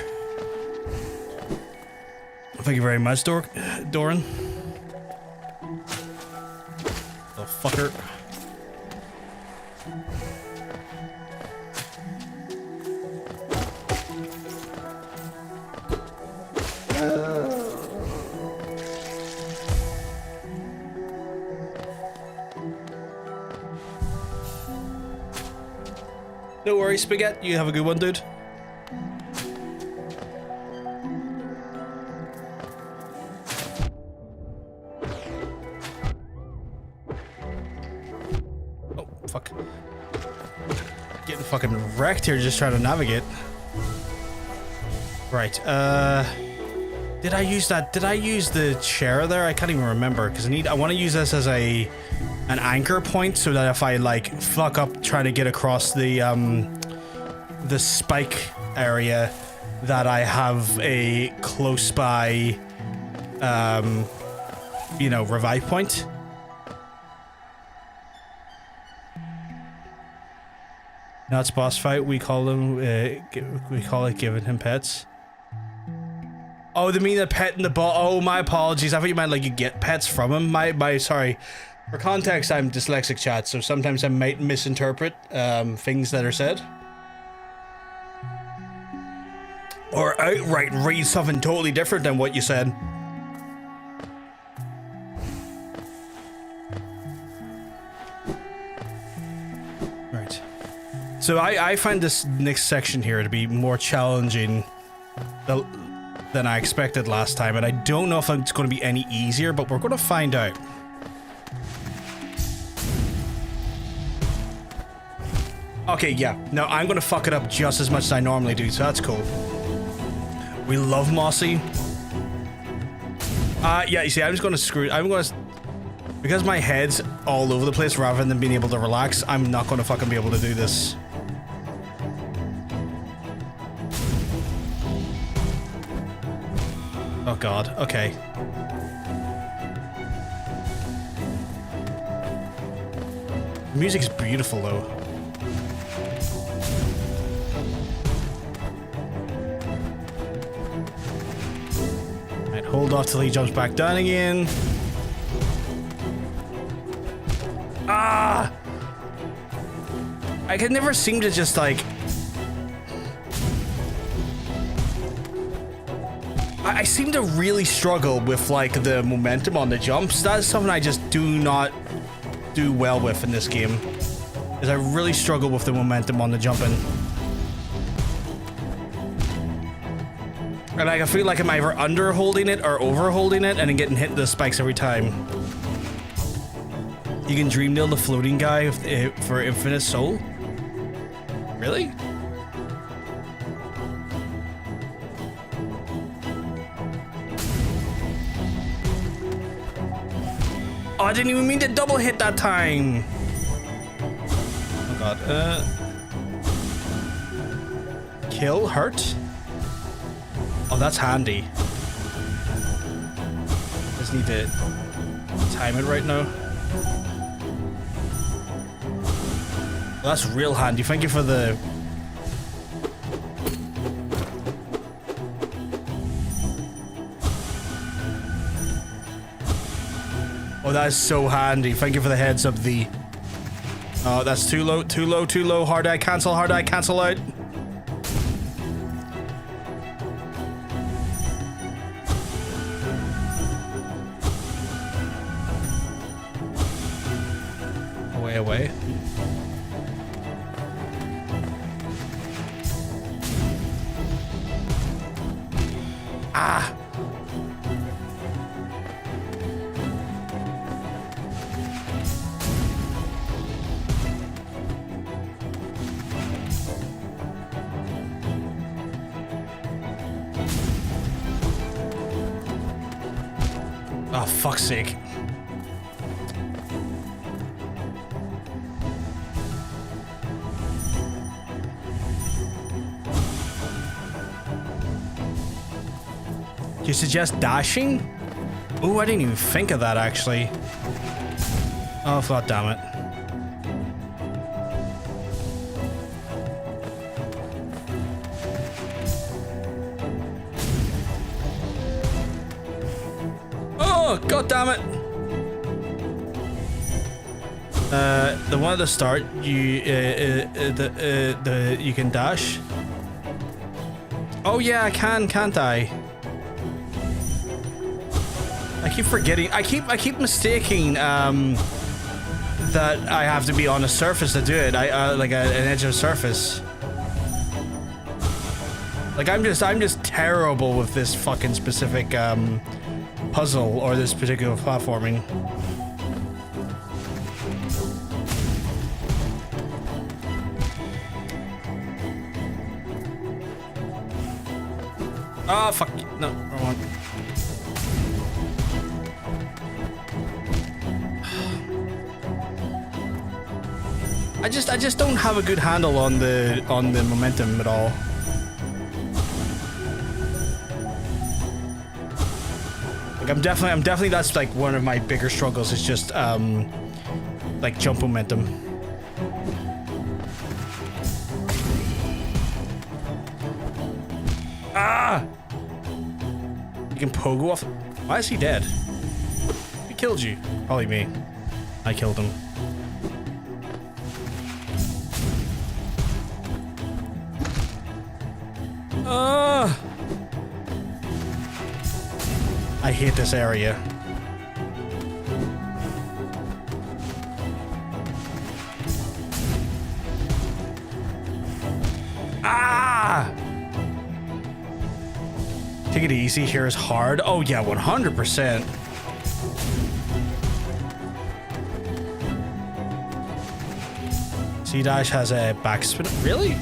Thank you very much, Doran. Oh, fucker. No worries, Spaghetti. You have a good one, dude. Oh, fuck. Getting fucking wrecked here just trying to navigate. Right, did I use that? Did I use the chair there? I can't even remember, because I want to use this as an anchor point, so that if I like fuck up trying to get across the spike area, that I have a close by you know, revive point. Now it's boss fight. We call them we call it giving him pets. Oh, they mean a pet in the ball. Oh, my apologies. I thought you meant like you get pets from him. My sorry. For context, I'm dyslexic, chat, so sometimes I might misinterpret things that are said. Or outright read something totally different than what you said. Right. So I find this next section here to be more challenging than I expected last time, and I don't know if it's going to be any easier, but we're going to find out. Okay, yeah. No, I'm going to fuck it up just as much as I normally do, so that's cool. We love Mossy. Yeah, you see, I'm just going to because my head's all over the place rather than being able to relax, I'm not going to fucking be able to do this. Oh god, okay. The music's beautiful though. Right, hold off till he jumps back down again. Ah! I can never seem to just like... I seem to really struggle with like the momentum on the jumps. That's something I just do not do well with in this game. Is I really struggle with the momentum on the jumping. And I feel like I'm either under holding it or over holding it and then getting hit in the spikes every time. You can dream nail the floating guy for Infinite Soul? Really? Oh, I didn't even mean to double hit that time. Oh god. Kill, hurt. Oh, that's handy. Just need to time it right now. Well, that's real handy. Thank you for the... Oh, that is so handy. Thank you for the heads up, the... Oh, that's too low, too low, too low. Hard eye, cancel out. Away. Ah! fuck's sake. Do you suggest dashing? Ooh, I didn't even think of that, actually. Oh, god damn it. Oh, god damn it. The one at the start, you you can dash. Oh yeah, I can, can't I? I keep forgetting. I keep mistaking that I have to be on a surface to do it. Like an edge of a surface. Like I'm just terrible with this fucking specific puzzle or this particular platforming. Oh fuck! No, wrong one. I just don't have a good handle on the momentum at all. Like I'm definitely that's like one of my bigger struggles is just like jump momentum. Ah! You can pogo off. Why is he dead? He killed you. Probably me. I killed him. I hate this area. Ah! Take it easy. Here is hard. Oh yeah, 100%. C-Dash has a backspin. Really?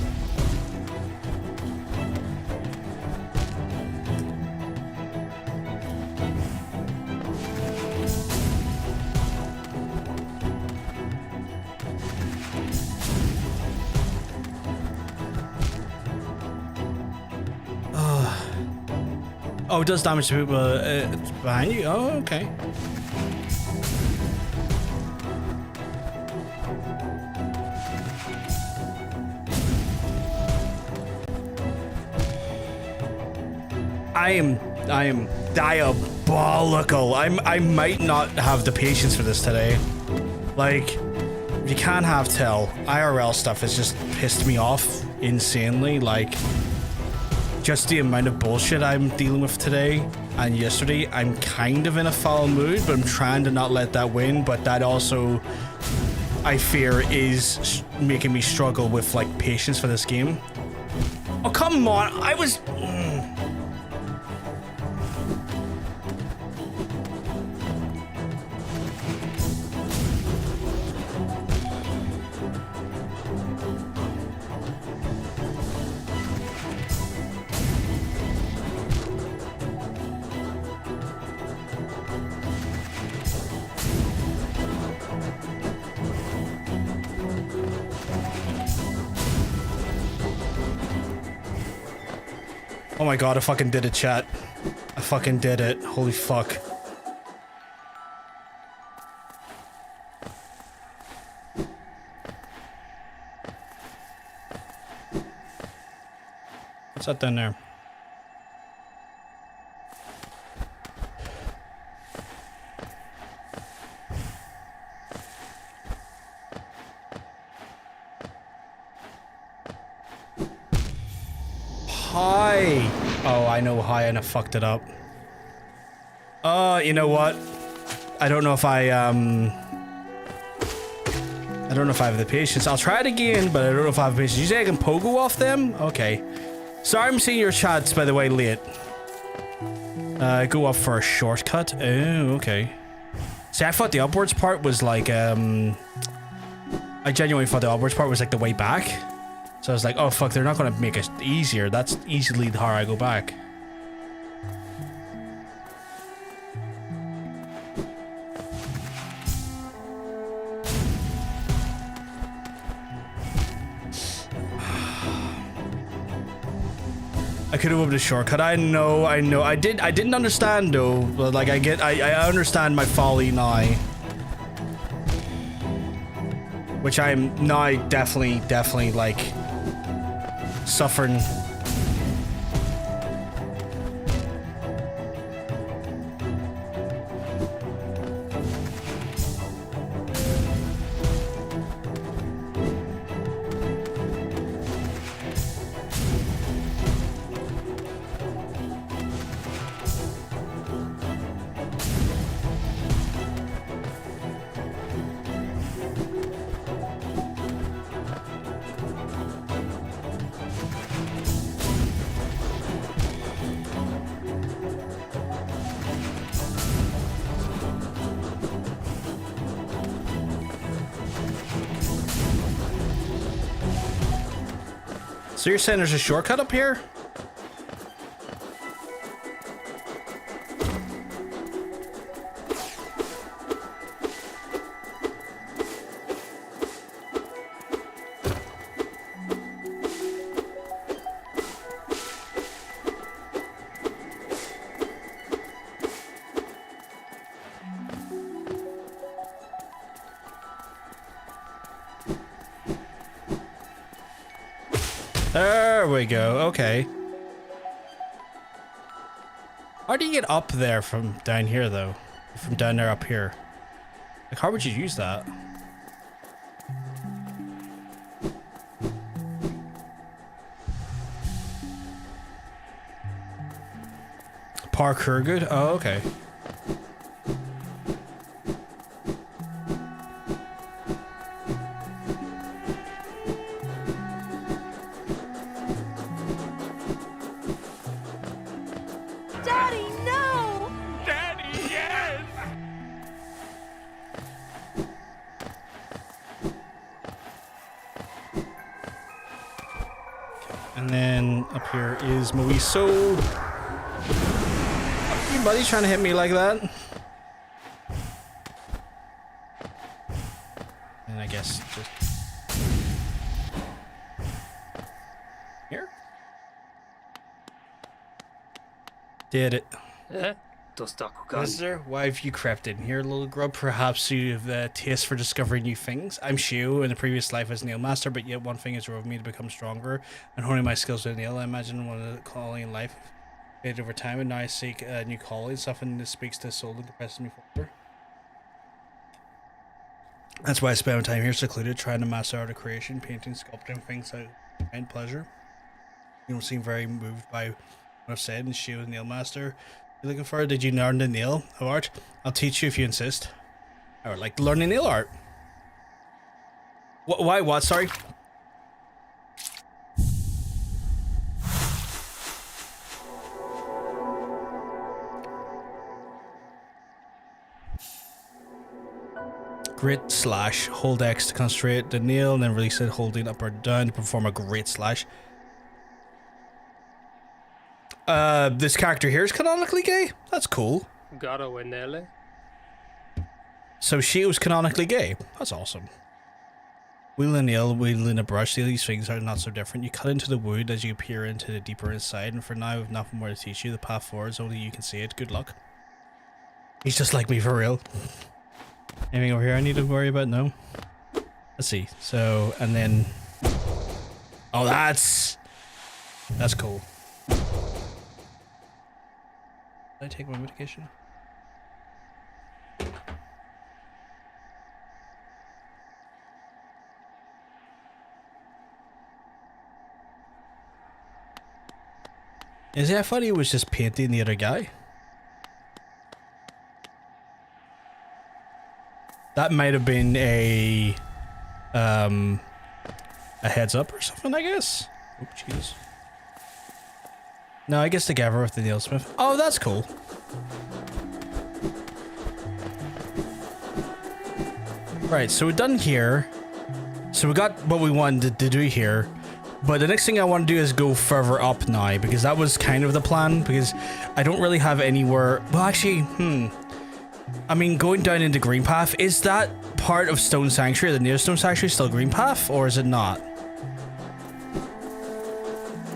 Oh, it does damage to people behind you? Oh, okay. I am diabolical. I might not have the patience for this today. Like, you can't have tell. IRL stuff has just pissed me off insanely. Like, just the amount of bullshit I'm dealing with today and yesterday. I'm kind of in a foul mood, but I'm trying to not let that win. But that also, I fear, is making me struggle with like patience for this game. Oh, come on. I was... Oh my god, I fucking did it, chat. I fucking did it. Holy fuck. What's that down there? Hi. Oh, I know hi, and I fucked it up. You know what? I don't know if I don't know if I have the patience. I'll try it again, but I don't know if I have the patience. You say I can pogo off them? Okay. Sorry I'm seeing your chats, by the way, late. Go up for a shortcut. Oh, okay. See, I thought the upwards part was like, I genuinely thought the upwards part was like the way back. So I was like, oh fuck, they're not gonna make it easier. That's easily how I go back. I could have opened a shortcut. I know. I didn't understand though, but like I understand my folly now. Which I'm now definitely like suffering. So you're saying there's a shortcut up here? There we go. Okay. How do you get up there from down here, though? From down there up here? Like, how would you use that? Parkour good? Oh, okay. And then up here is Moiso. You buddy trying to hit me like that? And I guess just here. Did it. Visitor, why have you crept in here, little grub? Perhaps you have the taste for discovering new things. I'm Shio in a previous life as Nail Master, but yet one thing has drove me to become stronger and honing my skills with nail. I imagine one of the calling in life faded over time, and now I seek a new calling, something that speaks to the soul and compresses me forward. That's why I spend my time here secluded, trying to master art of creation, painting, sculpting, things I find pleasure. You don't seem very moved by what I've said, and Shio is Nail Master. You're looking for it? Did you learn the nail art? I'll teach you if you insist. I would like to learn the nail art. Why? What? Sorry. Grit slash. Hold X to concentrate the nail, and then release it, holding up or down to perform a grit slash. This character here is canonically gay? That's cool. So she was canonically gay. That's awesome. Wheeling a nail, wheeling a brush, these things are not so different. You cut into the wood as you peer into the deeper inside, and for now, with nothing more to teach you, the path forward is only you can see it. Good luck. He's just like me for real. Anything over here I need to worry about? No? Let's see. So, and then... Oh, that's cool. Did I take my medication? Is it? I thought he was just painting the other guy. That might have been a heads up or something, I guess. Oh, jeez. No, I guess together with the nailsmith. Oh, that's cool. Right, so we're done here. So we got what we wanted to do here. But the next thing I want to do is go further up now, because that was kind of the plan, because I don't really have anywhere... Well, actually, I mean, going down into Green Path, is that part of Stone Sanctuary, the near Stone Sanctuary, still Green Path, or is it not?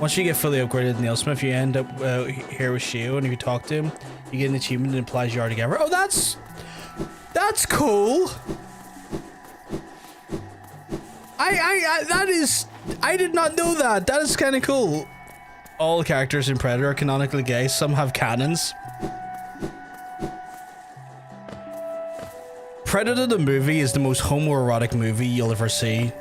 Once you get fully upgraded Nailsmith, you end up here with Shio, and if you talk to him, you get an achievement that implies you are together. Oh, that's cool. I did not know that. That is kind of cool. All the characters in Predator are canonically gay. Some have cannons. Predator the movie is the most homoerotic movie you'll ever see.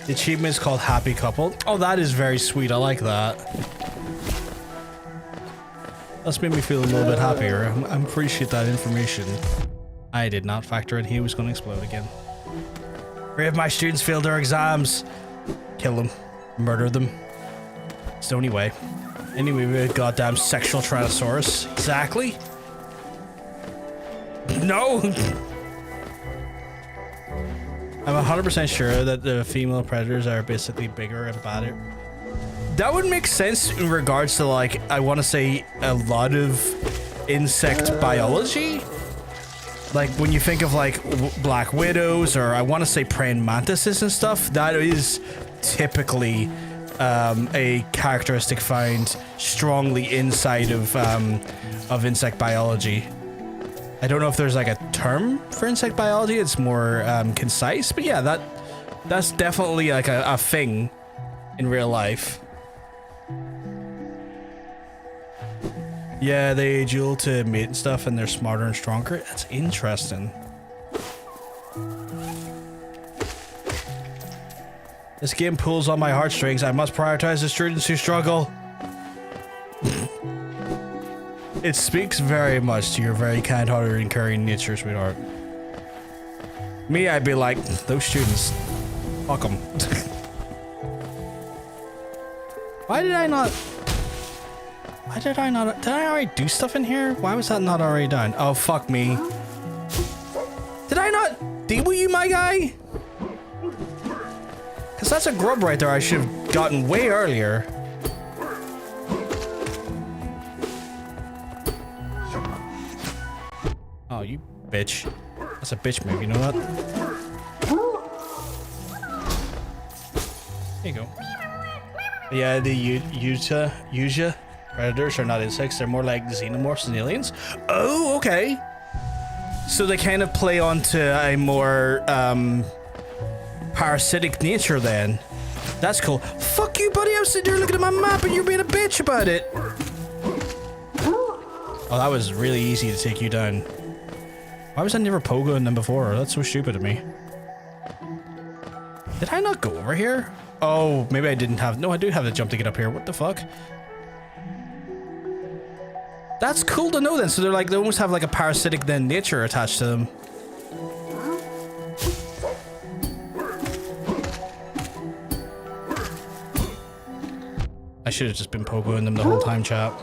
The achievement is called Happy Couple. Oh, that is very sweet. I like that. That's made me feel a little bit happier. I appreciate that information. I did not factor in he was going to explode again. 3 of my students failed their exams. Kill them. Murder them. It's the only way. Anyway, we had goddamn sexual Tyrannosaurus. Exactly. No! I'm 100% sure that the female predators are basically bigger and badder. That would make sense in regards to, like, I want to say a lot of insect biology. Like, when you think of, like, black widows, or I want to say praying mantises and stuff, that is typically a characteristic found strongly inside of insect biology. I don't know if there's like a term for insect biology. It's more concise, but yeah, that's definitely like a thing in real life. Yeah, they duel to mate and stuff, and they're smarter and stronger. That's interesting. This game pulls on my heartstrings. I must prioritize the students who struggle. It speaks very much to your very kind-hearted and caring nature, sweetheart. Me, I'd be like, those students, fuck them. Why did I not... Did I already do stuff in here? Why was that not already done? Oh, fuck me. Did I not deal with you, my guy? Because that's a grub right there I should have gotten way earlier. Oh, you bitch. That's a bitch move, you know that? There you go. Yeah, the Uja predators are not insects, they're more like xenomorphs and aliens. Oh, okay. So they kind of play onto a more parasitic nature then. That's cool. Fuck you, buddy. I was sitting there looking at my map and you're being a bitch about it. Oh, that was really easy to take you down. Why was I never pogoing them before? That's so stupid of me. Did I not go over here? Oh, maybe I didn't have... No, I do have the jump to get up here. What the fuck? That's cool to know then. So they're like... They almost have like a parasitic then nature attached to them. I should have just been pogoing them the whole time, chat.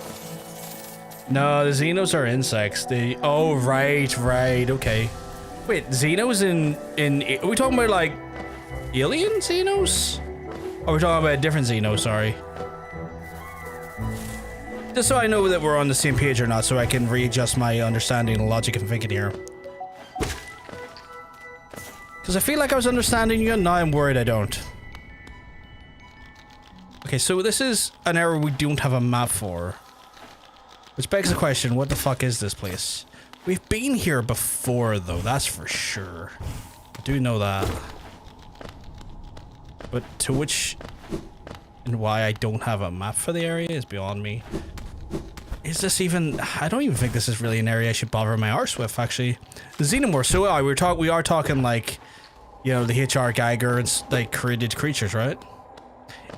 No, the Xenos are insects. They... Oh, right, okay. Wait, Xenos in... Are we talking about, like, alien Xenos? Or are we talking about a different Xeno, sorry? Just so I know that we're on the same page or not, so I can readjust my understanding and logic and thinking here. Because I feel like I was understanding you, and now I'm worried I don't. Okay, so this is an area we don't have a map for. Which begs the question, what the fuck is this place? We've been here before, though, that's for sure. I do know that. But to which and why I don't have a map for the area is beyond me. Is this even... I don't even think this is really an area I should bother my arse with, actually. The Xenomorph, so we are talking, like, you know, the H.R. Geiger and, like, created creatures, right?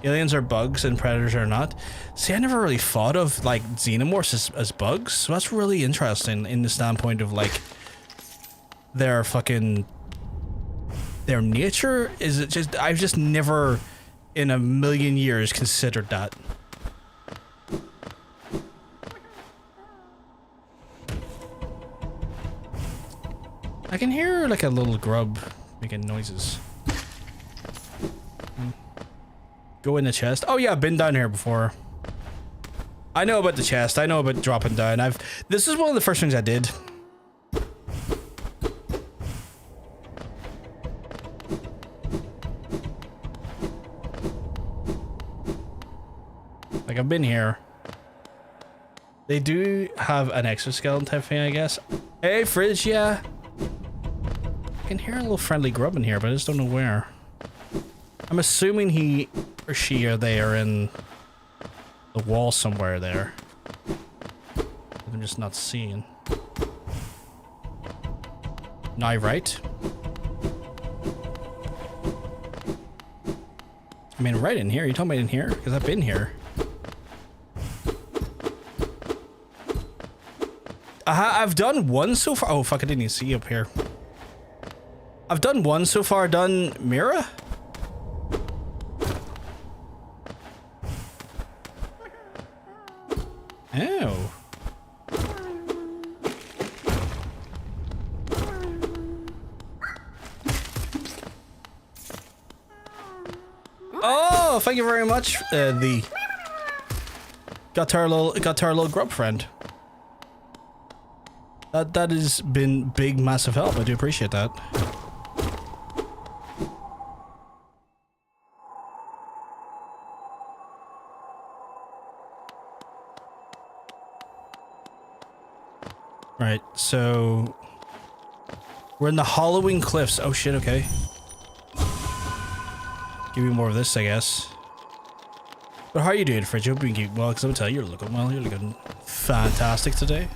Aliens are bugs and predators are not. See, I never really thought of, like, xenomorphs as bugs, so that's really interesting in the standpoint of, like, their fucking... Their nature? Is it just... I've just never in a million years considered that. I can hear, like, a little grub making noises. Go in the chest. Oh yeah, I've been down here before. I know about the chest. I know about dropping down. This is one of the first things I did. Like, I've been here. They do have an exoskeleton type thing, I guess. Hey, Fridge, yeah. I can hear a little friendly grub in here, but I just don't know where. I'm assuming he or she or they are in the wall somewhere there. I'm just not seeing. Now, right? I mean, right in here. You talking about in here? Because I've been here. I've done one so far. Oh, fuck, I didn't even see up here. I've done one so far. Done Mira? Oh. Oh, thank you very much, got our little grub friend. That has been big, massive help. I do appreciate that. Right, so we're in the Halloween Cliffs. Oh shit, okay. Give me more of this, I guess. But how are you doing, Fridge? Hope you can keep well, because I'm gonna tell you, you're looking well. You're looking fantastic today.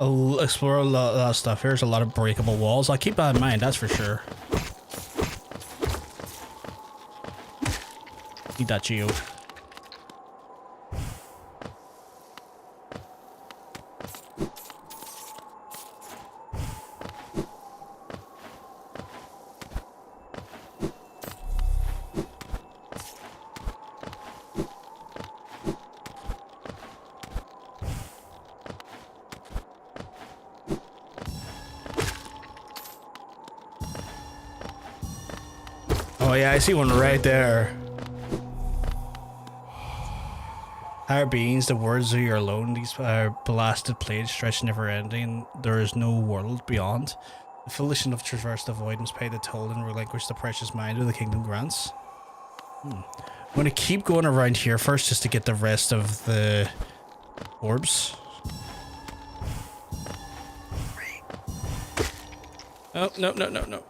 I'll explore a lot of stuff. Here's a lot of breakable walls. I'll keep that in mind, that's for sure. Need that geo. Oh yeah, I see one right there. Our beings, the words of your alone, these are blasted blades stretch never ending. There is no world beyond. The foolish enough to traverse the void must pay the toll and relinquish the precious mind of the kingdom grants. I'm gonna keep going around here first just to get the rest of the orbs. Oh, no, no, no, no.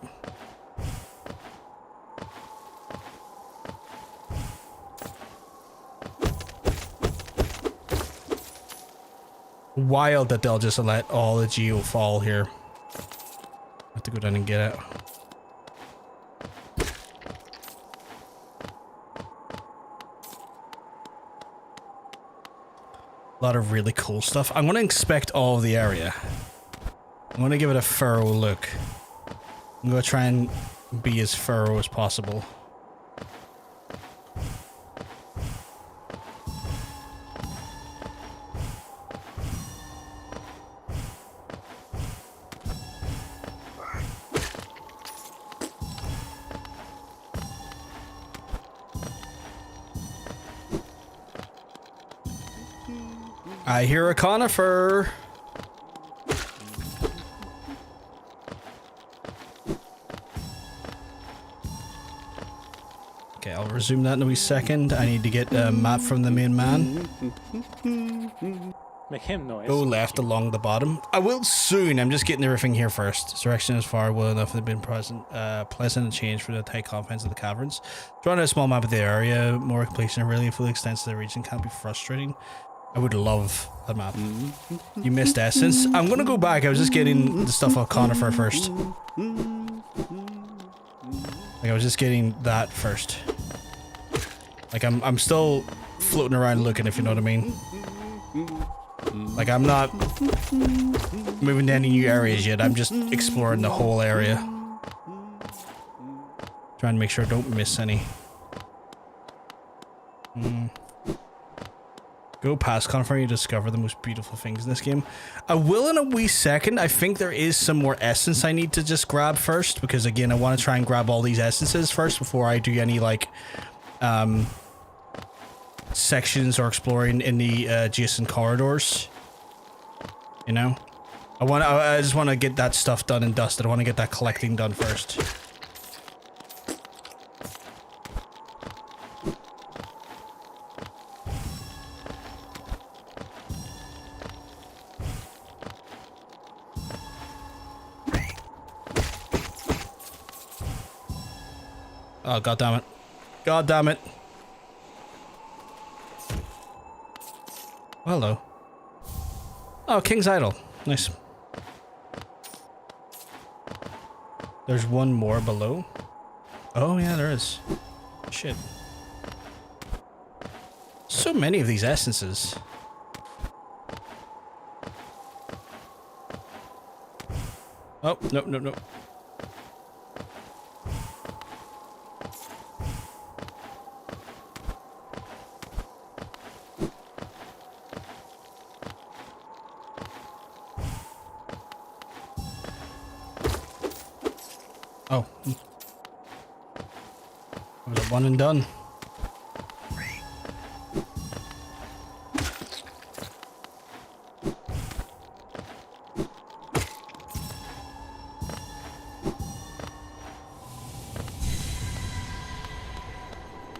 Wild that they'll just let all the geo fall here. I have to go down and get it. A lot of really cool stuff. I'm going to inspect all of the area. I'm going to give it a thorough look. I'm going to try and be as thorough as possible. I hear a conifer. Okay, I'll resume that in a wee second. I need to get a map from the main man. Make him noise. Go left along the bottom. I will soon. I'm just getting everything here first. Direction is far well enough. They've been pleasant and change for the tight confines of the caverns. Drawing a small map of the area, more completion and really full extent of the region can be frustrating. I would love that map. You missed Essence. I'm gonna go back. I was just getting the stuff off Conifer first. Like, I was just getting that first. Like, I'm still floating around looking, if you know what I mean. Like, I'm not... moving to any new areas yet. I'm just exploring the whole area. Trying to make sure I don't miss any. Go past Conifer, you discover the most beautiful things in this game. I will in a wee second. I think there is some more essence I need to just grab first, because again, I want to try and grab all these essences first before I do any like sections or exploring in the adjacent corridors. You know, I just want to get that stuff done and dusted. I want to get that collecting done first. Oh, god damn it. God damn it. Hello. Oh, King's Idol. Nice. There's one more below. Oh, yeah, there is. Shit. So many of these essences. Oh, nope, nope, nope. Oh. It was a one and done.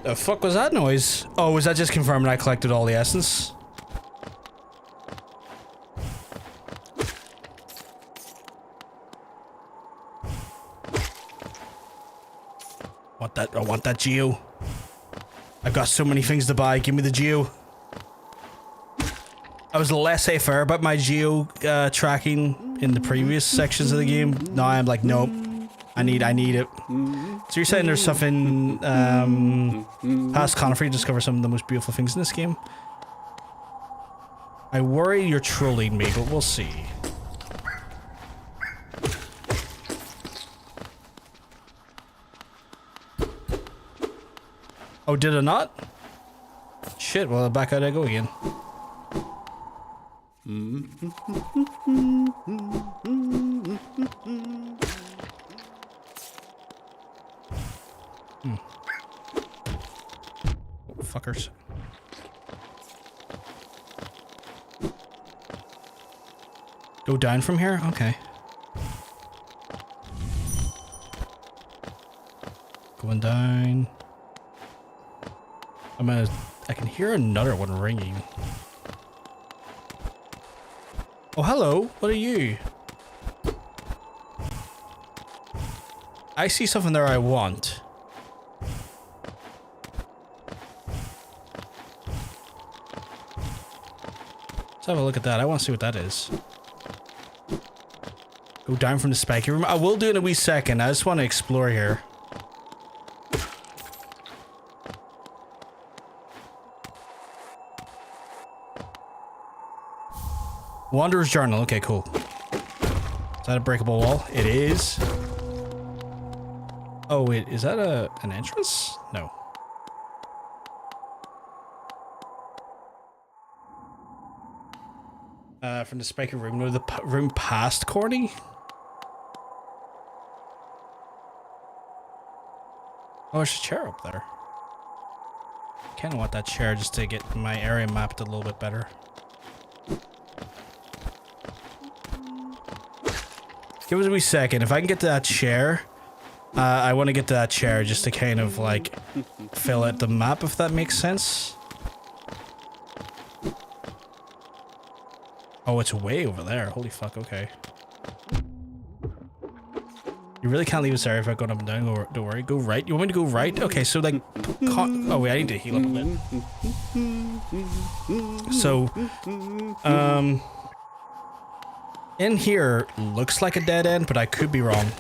The fuck was that noise? Oh, was that just confirming I collected all the essence? I want that geo. I've got so many things to buy. Give me the geo. I was laissez-faire about my geo tracking in the previous sections of the game. Now I'm like, nope. I need it. So you're saying there's something past Conifer, you discover some of the most beautiful things in this game? I worry you're trolling me, but we'll see. Oh, did it not? Shit, well, back out I go again. Oh, fuckers. Go down from here? Okay. Going down. I can hear another one ringing. Oh, hello. What are you? I see something there I want. Let's have a look at that. I want to see what that is. Go down from the spiky room. I will do it in a wee second. I just want to explore here. Wanderer's Journal. Okay, cool. Is that a breakable wall? It is. Oh, wait. Is that an entrance? No. From the spiky room. No, the room past Corny? Oh, there's a chair up there. Kinda want that chair just to get my area mapped a little bit better. Give us a wee second. If I can get to that chair, I want to get to that chair just to kind of like fill out the map, if that makes sense. Oh, it's way over there. Holy fuck, okay. You really can't leave us there if I'm going up and down. Don't worry. Go right. You want me to go right? Okay, so like... Oh, wait, I need to heal up a bit. So, in here looks like a dead end, but I could be wrong.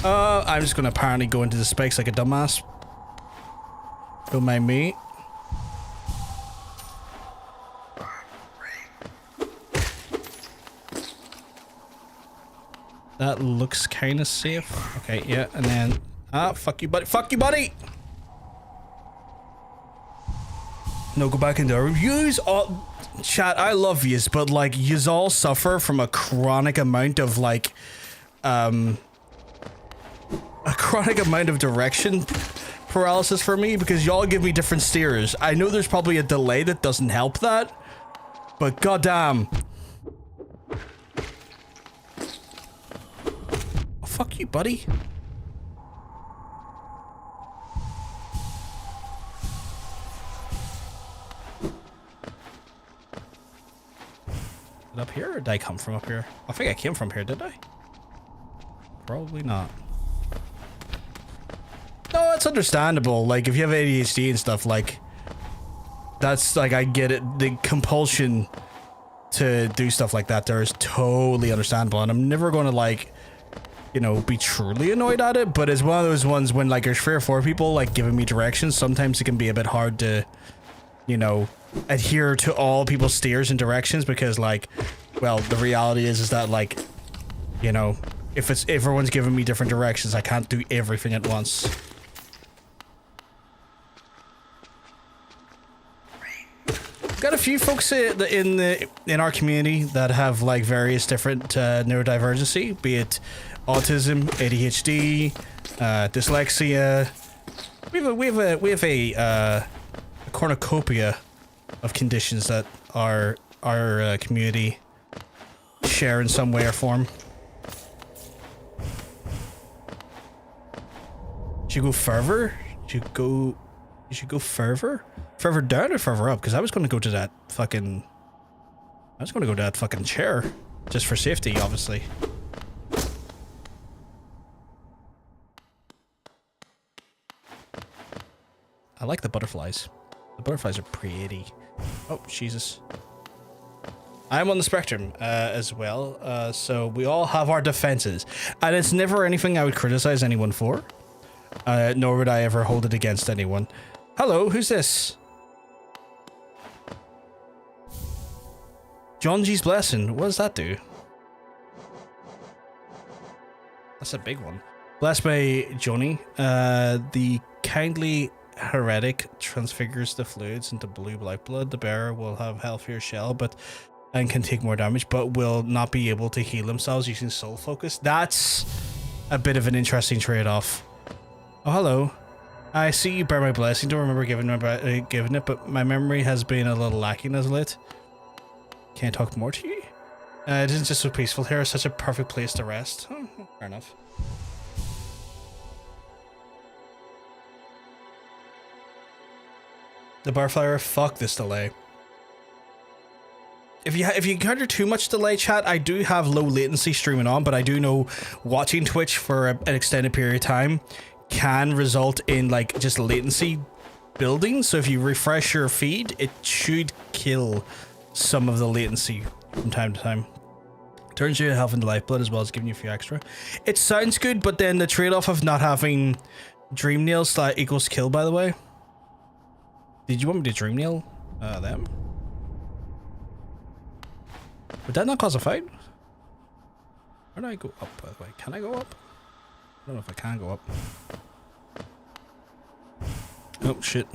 I'm just gonna apparently go into the spikes like a dumbass. Don't mind me. That looks kind of safe. Okay, yeah, and then... Ah, fuck you, buddy. Fuck you, buddy! No, go back into our reviews. Oh, chat, I love yous, but like, yous all suffer from a chronic amount of like, a chronic amount of direction paralysis for me because y'all give me different steers. I know there's probably a delay that doesn't help that, but goddamn. Oh, fuck you, buddy. Up here, or did I come from up here? I think I came from here, did I? Probably not. No, it's understandable. Like, if you have ADHD and stuff, like, that's, like, I get it. The compulsion to do stuff like that there is totally understandable. And I'm never going to, like, you know, be truly annoyed at it. But it's one of those ones when, like, there's 3 or 4 people, like, giving me directions. Sometimes it can be a bit hard to, you know, adhere to all people's steers and directions because, like, well, the reality is that, like, you know, if everyone's giving me different directions, I can't do everything at once. Got a few folks in our community that have like various different neurodivergency, be it autism, ADHD, dyslexia. We have a cornucopia of conditions that our community share in some way or form. Should you go further? You should go further? Further down or further up? Because I was going to go to that fucking... chair. Just for safety, obviously. I like the butterflies. The butterflies are pretty. Oh, Jesus. I'm on the spectrum as well, so we all have our defenses. And it's never anything I would criticize anyone for. Nor would I ever hold it against anyone. Hello, who's this? John G's Blessing. What does that do? That's a big one. Blessed by Johnny. The kindly heretic transfigures the fluids into blue black blood. The bearer will have healthier shell, and can take more damage, but will not be able to heal themselves using soul focus. That's a bit of an interesting trade-off. Oh, hello. I see you bear my blessing. Don't remember giving it, but my memory has been a little lacking as of late. Can't talk more to you? It isn't just so peaceful here. It's such a perfect place to rest. Oh, fair enough. The barflower, fuck this delay. If you encounter too much delay, chat, I do have low latency streaming on, but I do know watching Twitch for an extended period of time can result in like just latency building. So if you refresh your feed, it should kill some of the latency from time to time. Turns your health into lifeblood as well as giving you a few extra. It sounds good, but then the trade-off of not having dream nails equals kill, by the way. Did you want me to dream nail them? Would that not cause a fight? Where do I go up, by the way? Can I go up? I don't know if I can go up. Oh, shit.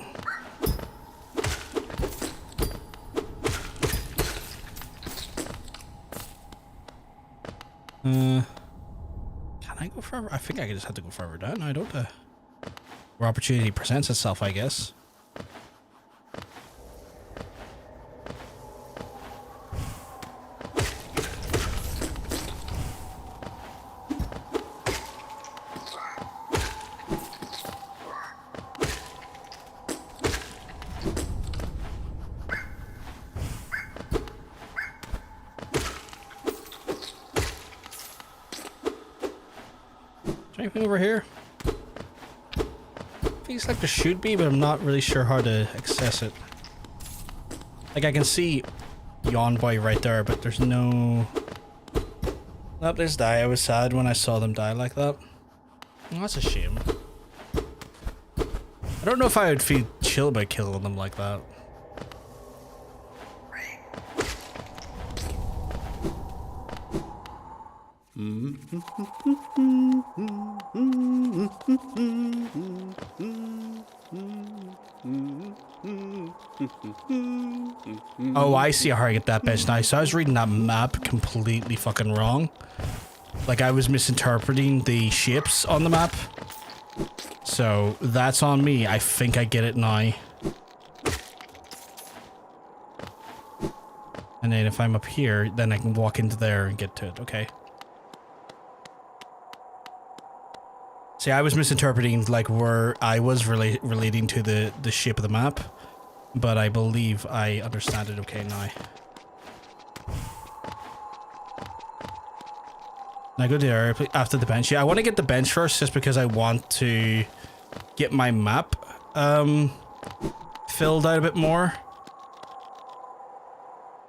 Can I go further? I think I just have to go further down. I don't. Where opportunity presents itself, I guess. Anything over here? Feels like there should be, but I'm not really sure how to access it. Like I can see Yawn Boy right there, but there's no... Nope, there's die. I was sad when I saw them die like that. Oh, that's a shame. I don't know if I would feel chill about killing them like that. Oh, I see how I get that bench now. So I was reading that map completely fucking wrong. Like I was misinterpreting the shapes on the map. So that's on me. I think I get it now. And then if I'm up here, then I can walk into there and get to it. Okay. See, I was misinterpreting like where I was relating to the shape of the map. But I believe I understand it okay now. Now go there after the bench. Yeah, I want to get the bench first just because I want to get my map filled out a bit more.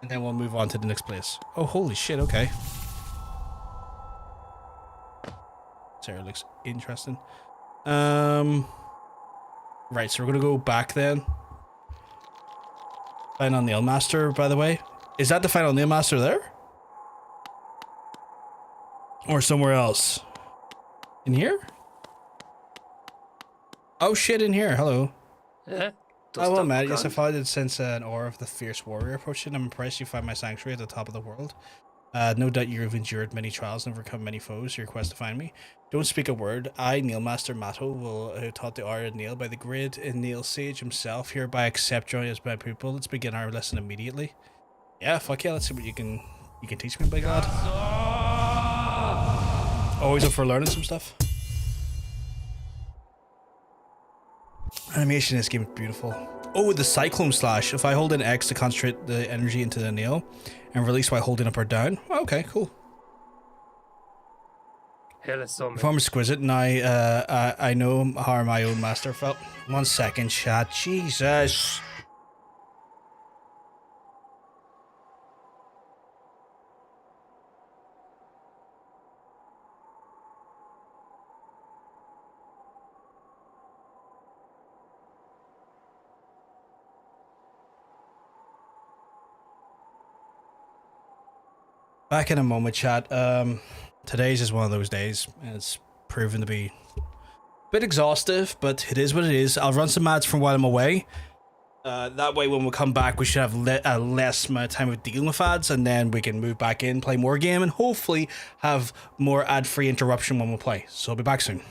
And then we'll move on to the next place. Oh, holy shit, okay. Sarah looks interesting. Right, so we're gonna go back then. Final Nail Master, by the way. Is that the Final Nail Master there? Or somewhere else? In here? Oh shit, in here. Hello. Yeah. Oh well, Matt. Yes, I followed it since an aura of the fierce warrior approached it. I'm impressed you find my sanctuary at the top of the world. No doubt you have endured many trials and overcome many foes. Your quest to find me. Don't speak a word. I, Nailmaster Matto, will taught the art of nail by the great nail sage himself. Hereby accept join as my pupil. Let's begin our lesson immediately. Yeah, fuck yeah. Let's see what you can teach me, by God. Always up for learning some stuff. Animation in this game is beautiful. Oh, the Cyclone Slash. If I hold in X to concentrate the energy into the nail and release while holding up or down. Okay, cool. Hell is so If I'm exquisite and I know how my own master felt. 1 second, chat. Jesus. Back in a moment, chat. Today's is one of those days, and it's proven to be a bit exhaustive, but it is what it is. I'll run some ads from while I'm away. That way, when we come back, we should have less amount of time of dealing with ads, and then we can move back in, play more game, and hopefully have more ad-free interruption when we play. So I'll be back soon.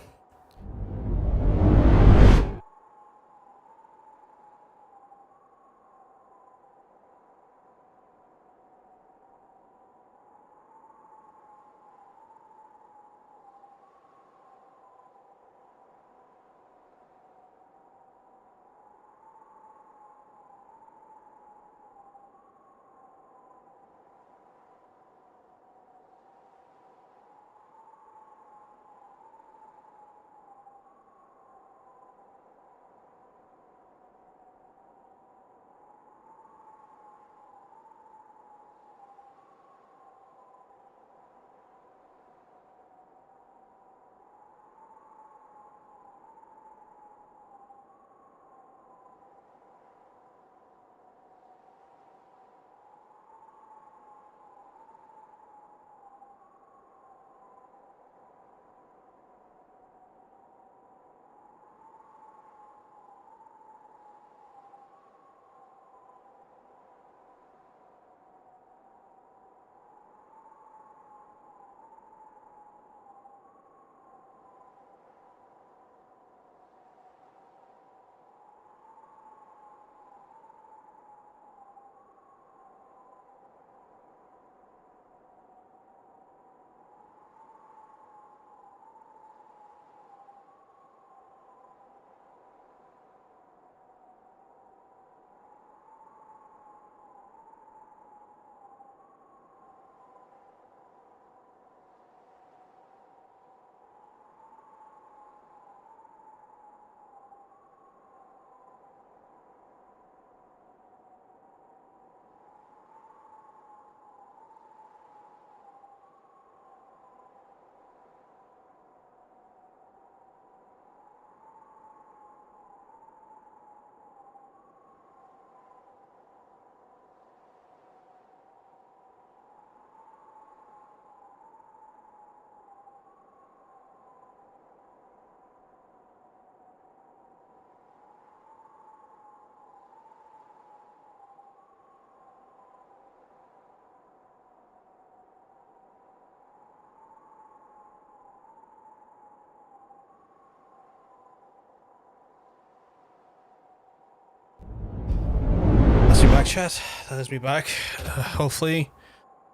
back, chat. That is me back. Hopefully.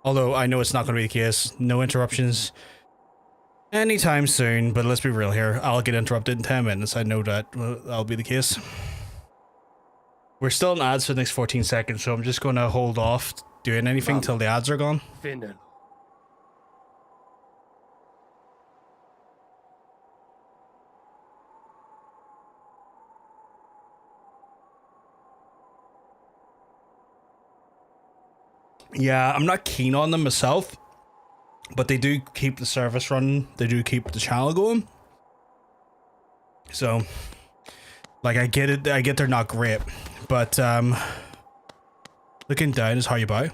Although I know it's not going to be the case. No interruptions anytime soon, but let's be real here. I'll get interrupted in 10 minutes. I know that that'll be the case. We're still in ads for the next 14 seconds, so I'm just going to hold off doing anything till the ads are gone. Yeah, I'm not keen on them myself, but they do keep the service running. They do keep the channel going. So, like, I get it. I get they're not great, but looking down is how you buy.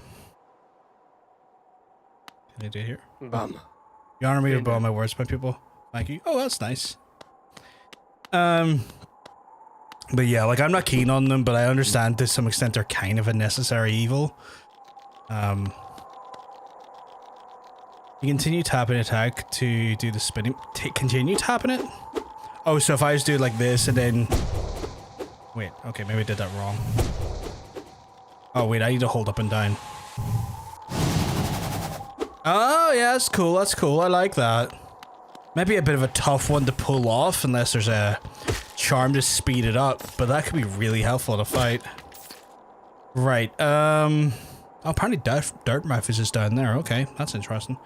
Can I do here? You honor me with all my words, my people. Thank you. Oh, that's nice. But yeah, like, I'm not keen on them, but I understand to some extent they're kind of a necessary evil. You continue tapping attack to do the spinning. Continue tapping it? Oh, so if I just do it like this and then... Wait, okay, maybe I did that wrong. Oh, wait, I need to hold up and down. Oh, yeah, that's cool, that's cool. I like that. Maybe a bit of a tough one to pull off unless there's a charm to speed it up, but that could be really helpful in a fight. Right, oh, apparently Dartmouth is just down there. Okay, that's interesting.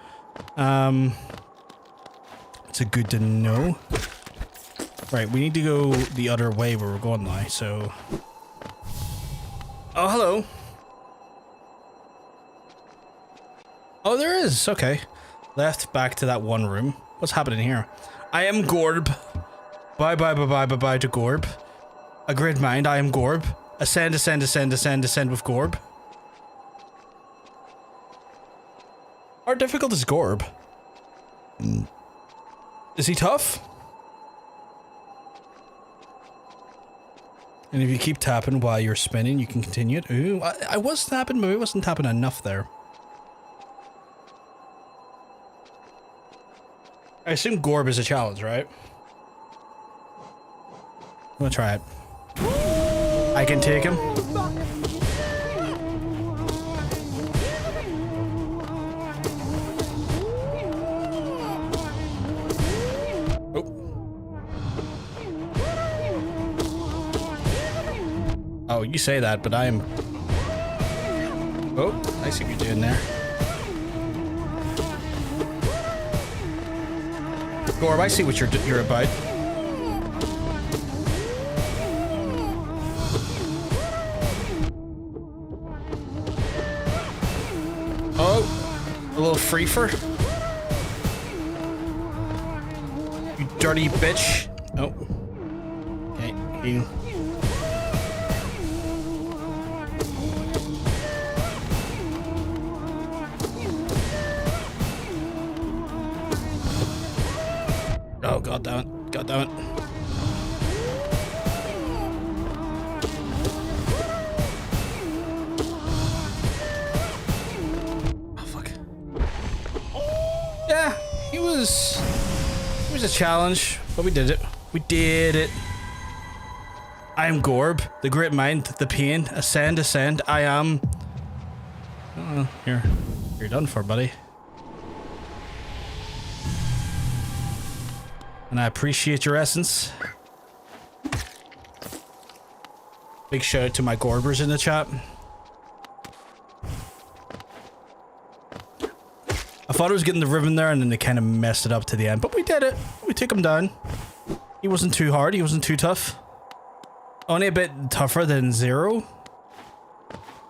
It's a good to know. Right, we need to go the other way where we're going now, so... Oh, hello. Oh, there is. Okay. Left, back to that one room. What's happening here? I am Gorb. Bye to Gorb. A grid mind, I am Gorb. Ascend with Gorb. How difficult is Gorb? Is he tough? And if you keep tapping while you're spinning, you can continue it. Ooh, I was tapping, but I wasn't tapping enough there. I assume Gorb is a challenge, right? I'm gonna try it. I can take him. Oh, you say that, but I am... Oh, I see what you're doing there. Gorb, I see what you're about. Oh, a little freefer. You dirty bitch. Oh. Okay, you... Oh, god damn it. God damn it. Oh, fuck. Yeah, it was a challenge, but we did it. We did it. I am Gorb, the great mind, the pain. Ascend. I am... Oh, you're done for, buddy. And I appreciate your essence. Big shout out to my Gorbers in the chat. I thought I was getting the ribbon there and then they kind of messed it up to the end. But we did it. We took him down. He wasn't too hard. He wasn't too tough. Only a bit tougher than Zero.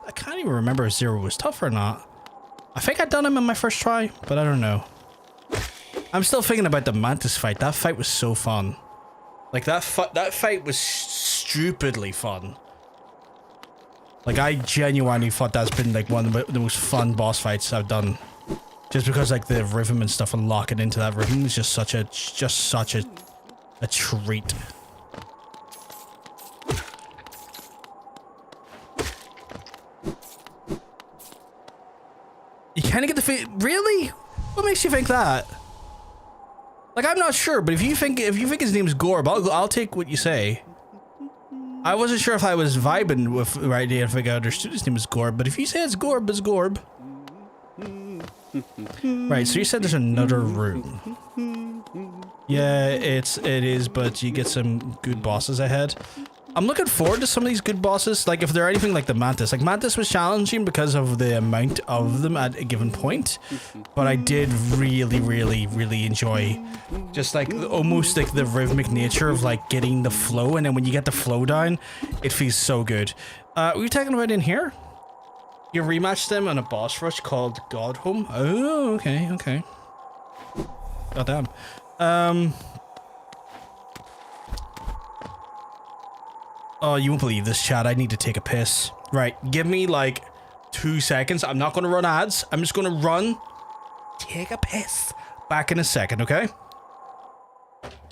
I can't even remember if Zero was tough or not. I think I'd done him in my first try, but I don't know. I'm still thinking about the Mantis fight. That fight was so fun. Like, that fight was stupidly fun. Like, I genuinely thought that's been, like, one of the most fun boss fights I've done. Just because, like, the rhythm and stuff and locking into that rhythm was just such a treat. You kind of get the feeling... Really? What makes you think that? Like, I'm not sure, but if you think his name's Gorb, I'll take what you say. I wasn't sure if I was vibing with the right idea if I understood his name was Gorb, but if you say it's Gorb, it's Gorb. Right, so you said there's another room. Yeah, it is, but you get some good bosses ahead. I'm looking forward to some of these good bosses, like if they're anything like the Mantis. Like Mantis was challenging because of the amount of them at a given point, but I did really enjoy just like almost like the rhythmic nature of like getting the flow, and then when you get the flow down, it feels so good. Were you talking about in here? You rematched them on a boss rush called God Home? Oh, okay. God damn. Oh, you won't believe this, chat. I need to take a piss. Right, give me like 2 seconds. I'm not going to run ads. I'm just going to take a piss. Back in a second, okay?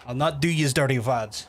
I'll not do yous dirty with ads.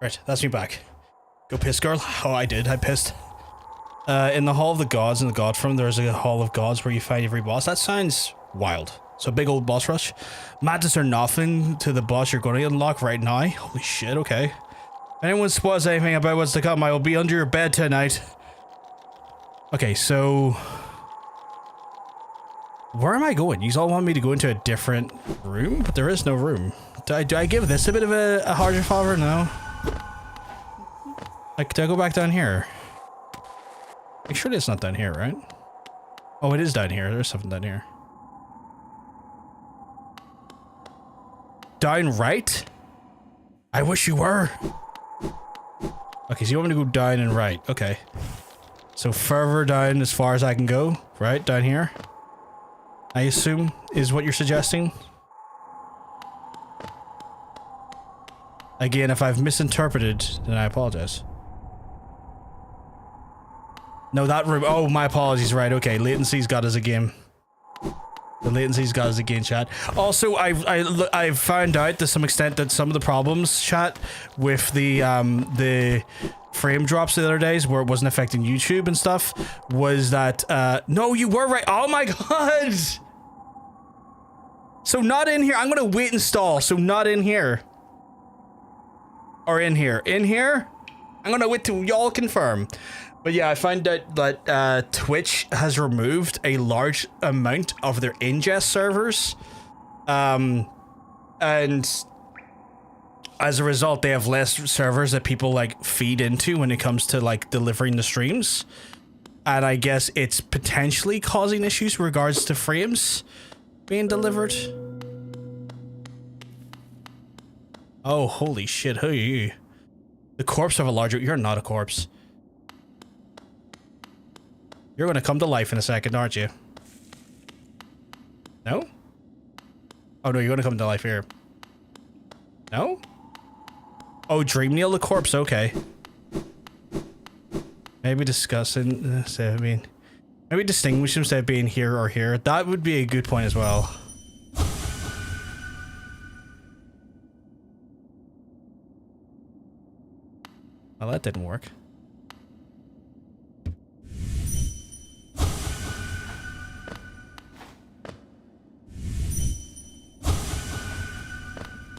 Right, that's me back. Go piss, girl. Oh, I did. I pissed. In the Hall of the Gods in the God Form, there's a Hall of Gods where you fight every boss. That sounds wild. So big old boss rush. Madness or nothing to the boss you're going to unlock right now. Holy shit, okay. If anyone spoils anything about what's to come, I will be under your bed tonight. Okay, so... where am I going? You all want me to go into a different room? But there is no room. Do I give this a bit of a harder favor? No. Like, do I go back down here? Make sure it's not down here, right? Oh, it is down here. There's something down here. Down right? I wish you were. Okay, so you want me to go down and right. Okay. So further down as far as I can go, right? Down here? I assume is what you're suggesting. Again, if I've misinterpreted, then I apologize. No, that room. Oh, my apologies. Right. Okay. Latency's got us again. The latency's got us again, chat. Also, I've found out to some extent that some of the problems, chat, with the frame drops the other days where it wasn't affecting YouTube and stuff was that, no, you were right. Oh my God. So not in here. I'm going to wait and stall. So not in here. Or in here. In here? I'm going to wait till y'all confirm. But yeah, I find out that Twitch has removed a large amount of their ingest servers. And as a result, they have less servers that people like feed into when it comes to like delivering the streams. And I guess it's potentially causing issues in regards to frames being delivered. Oh, holy shit. Who are you? The corpse of a larger... You're not a corpse. You're going to come to life in a second, aren't you? No? Oh, no, you're going to come to life here. No? Oh, Dreamneil the corpse, okay. Maybe discussing... maybe distinguish instead of being here or here. That would be a good point as well. Well, that didn't work.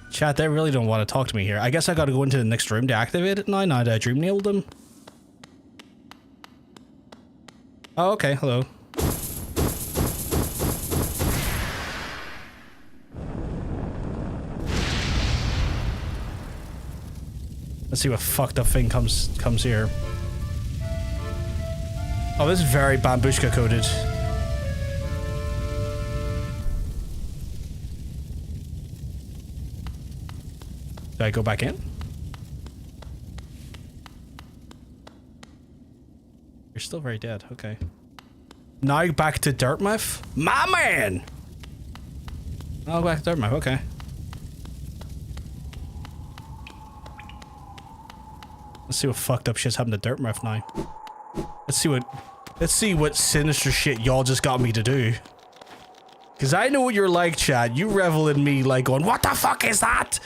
Chat, they really don't want to talk to me here. I guess I gotta go into the next room to activate it now that I Dreamnailed them. Oh, okay. Hello. Let's see what fucked up thing comes here. Oh, this is very bambushka coated. Do I go back in? You're still very dead. Okay. Now back to Dartmouth? My man! Oh, back to Dartmouth. Okay. Let's see what fucked up shit's happened to Dartmouth now. Let's see what sinister shit y'all just got me to do. Cause I know what you're like, Chad. You revel in me like going, what the fuck is that?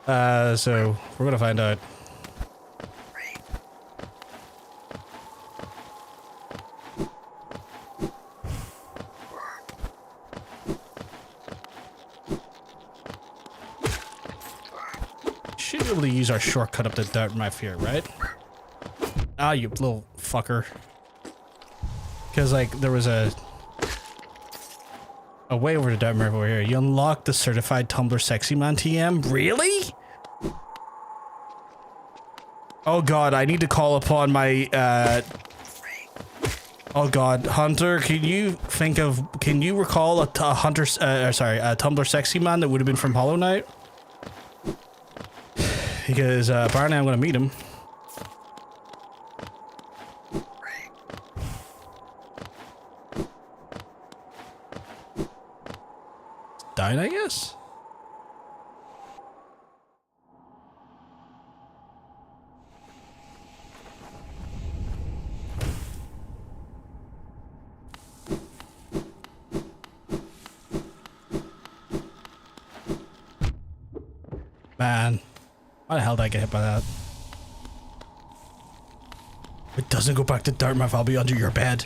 So we're gonna find out. Should be able to use our shortcut up the Dartmouth here, right? Ah, you little fucker. Because, like, there was a way over to Dartmouth over here. You unlock the certified Tumblr sexy man TM. Really? Oh god, I need to call upon my, oh god, Hunter, can you recall a Tumblr sexy man that would have been from Hollow Knight? Because, apparently I'm gonna meet him. Down, I guess? Man. Why the hell did I get hit by that? It doesn't go back to Dartmouth, I'll be under your bed.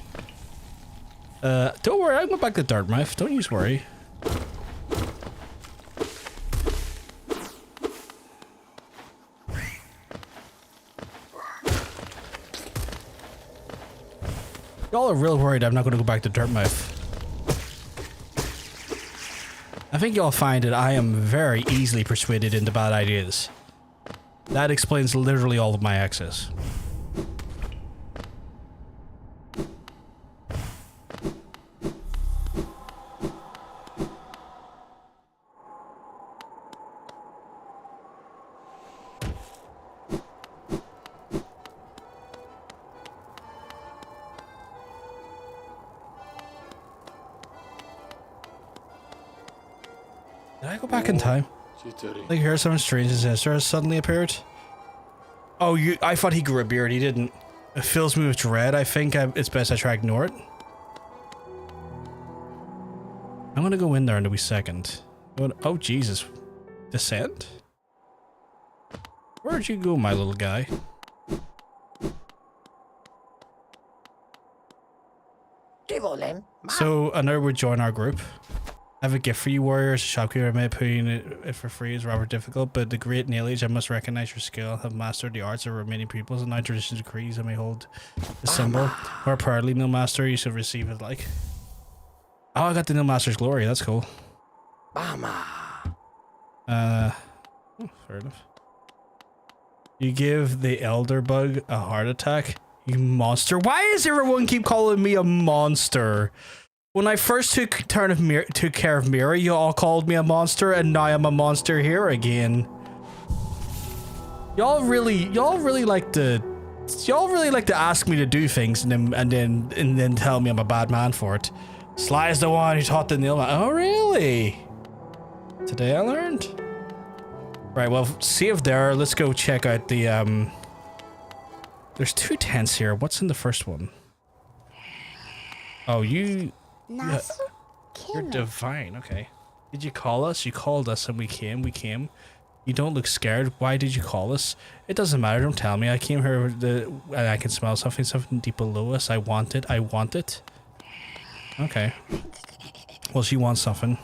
Don't worry, I'll go back to Dartmouth, don't you worry. Y'all are real worried I'm not going to go back to Dartmouth. I think y'all find that I am very easily persuaded into bad ideas. That explains literally all of my access. Did I go back in time? Like here, something strange and sinister has suddenly appeared. Oh, I thought he grew a beard. He didn't. It fills me with dread. I think it's best I try to ignore it. I'm gonna go in there in a wee second. Oh, Jesus. Descent? Where'd you go, my little guy? So, another would join our group. I have a gift for you, warriors. Shopkeeper may put it for free is rather difficult, but the great knowledge, I must recognize your skill. Have mastered the arts of remaining peoples, and now tradition decrees I may hold the symbol. Or proudly, Nil Master, you should receive it like. Oh, I got the Nil Master's glory. That's cool. Fair enough. You give the Elder Bug a heart attack? You monster. Why does everyone keep calling me a monster? When I first took care of Mira, you all called me a monster, and now I'm a monster here again. Y'all really like to ask me to do things and then tell me I'm a bad man for it. Sly is the one who taught the nail man. Oh really? Today I learned. Right, well, save there. Let's go check out the There's 2 tents here. What's in the first one? Oh, you. Yeah, you're divine, okay. Did you call us? You called us and we came. You don't look scared. Why did you call us? It doesn't matter, don't tell me. I came here and I can smell something deep below us. I want it. Okay. Well, she wants something.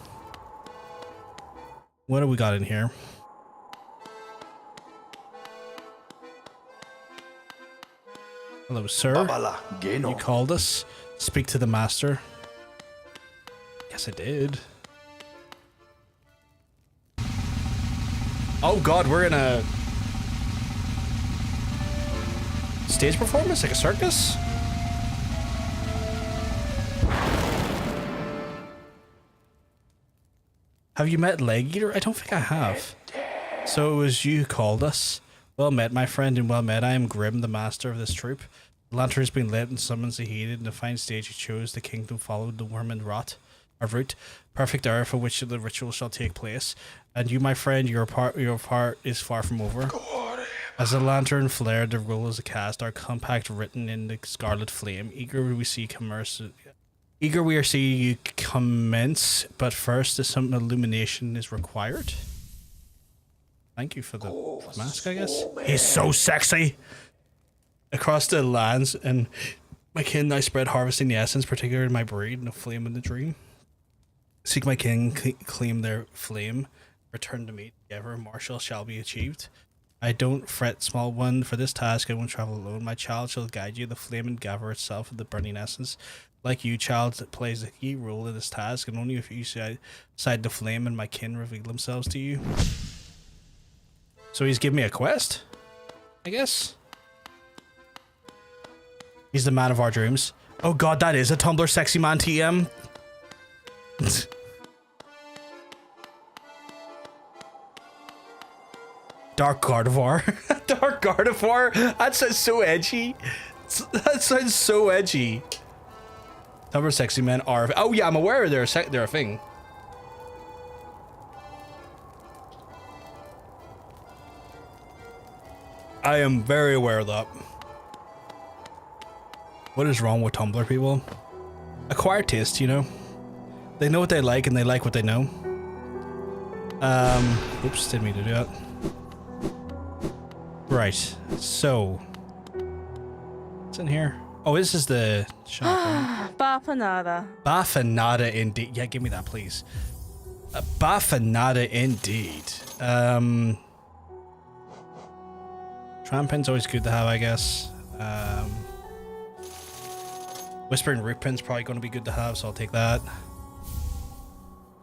What do we got in here? Hello, sir. You called us? Speak to the master. Yes, I did. Oh god, we're in a stage performance, like a circus? Have you met Leg Eater? I don't think I have. So it was you who called us. Well met, my friend, and well met. I am Grim, the master of this troop. The lantern has been lit and summons the heated. In the fine stage you chose, the kingdom followed the worm and rot. Our route, perfect hour for which the ritual shall take place. And you, my friend, your part is far from over. As the lantern flared, the rule is cast, our compact written in the scarlet flame. Eager we are seeing you commence, but first some illumination is required. Thank you for the mask, I guess. He's so sexy! Across the lands, and my kin I spread, harvesting the essence, particularly in my breed, and the flame in the dream. Seek my kin, claim their flame, return to me, together, martial shall be achieved. I don't fret, small one, for this task I won't travel alone. My child shall guide you, the flame and gather itself in the burning essence. Like you, child plays a key role in this task, and only if you side the flame and my kin reveal themselves to you. So he's giving me a quest? I guess? He's the man of our dreams. Oh god, that is a Tumblr sexy man TM. Dark Gardevoir. Dark Gardevoir? That sounds so edgy. That sounds so edgy. Tumblr sexy men are... Oh yeah, I'm aware they're a thing. I am very aware of that. What is wrong with Tumblr people? Acquired taste, you know? They know what they like and they like what they know. Oops, didn't mean to do that. Right, so... What's in here? Oh, this is the shop, right? Bafanada. Bafanada indeed. Yeah, give me that, please. Bafanada indeed. Trampin's always good to have, I guess. Whispering Root Pin's probably going to be good to have, so I'll take that.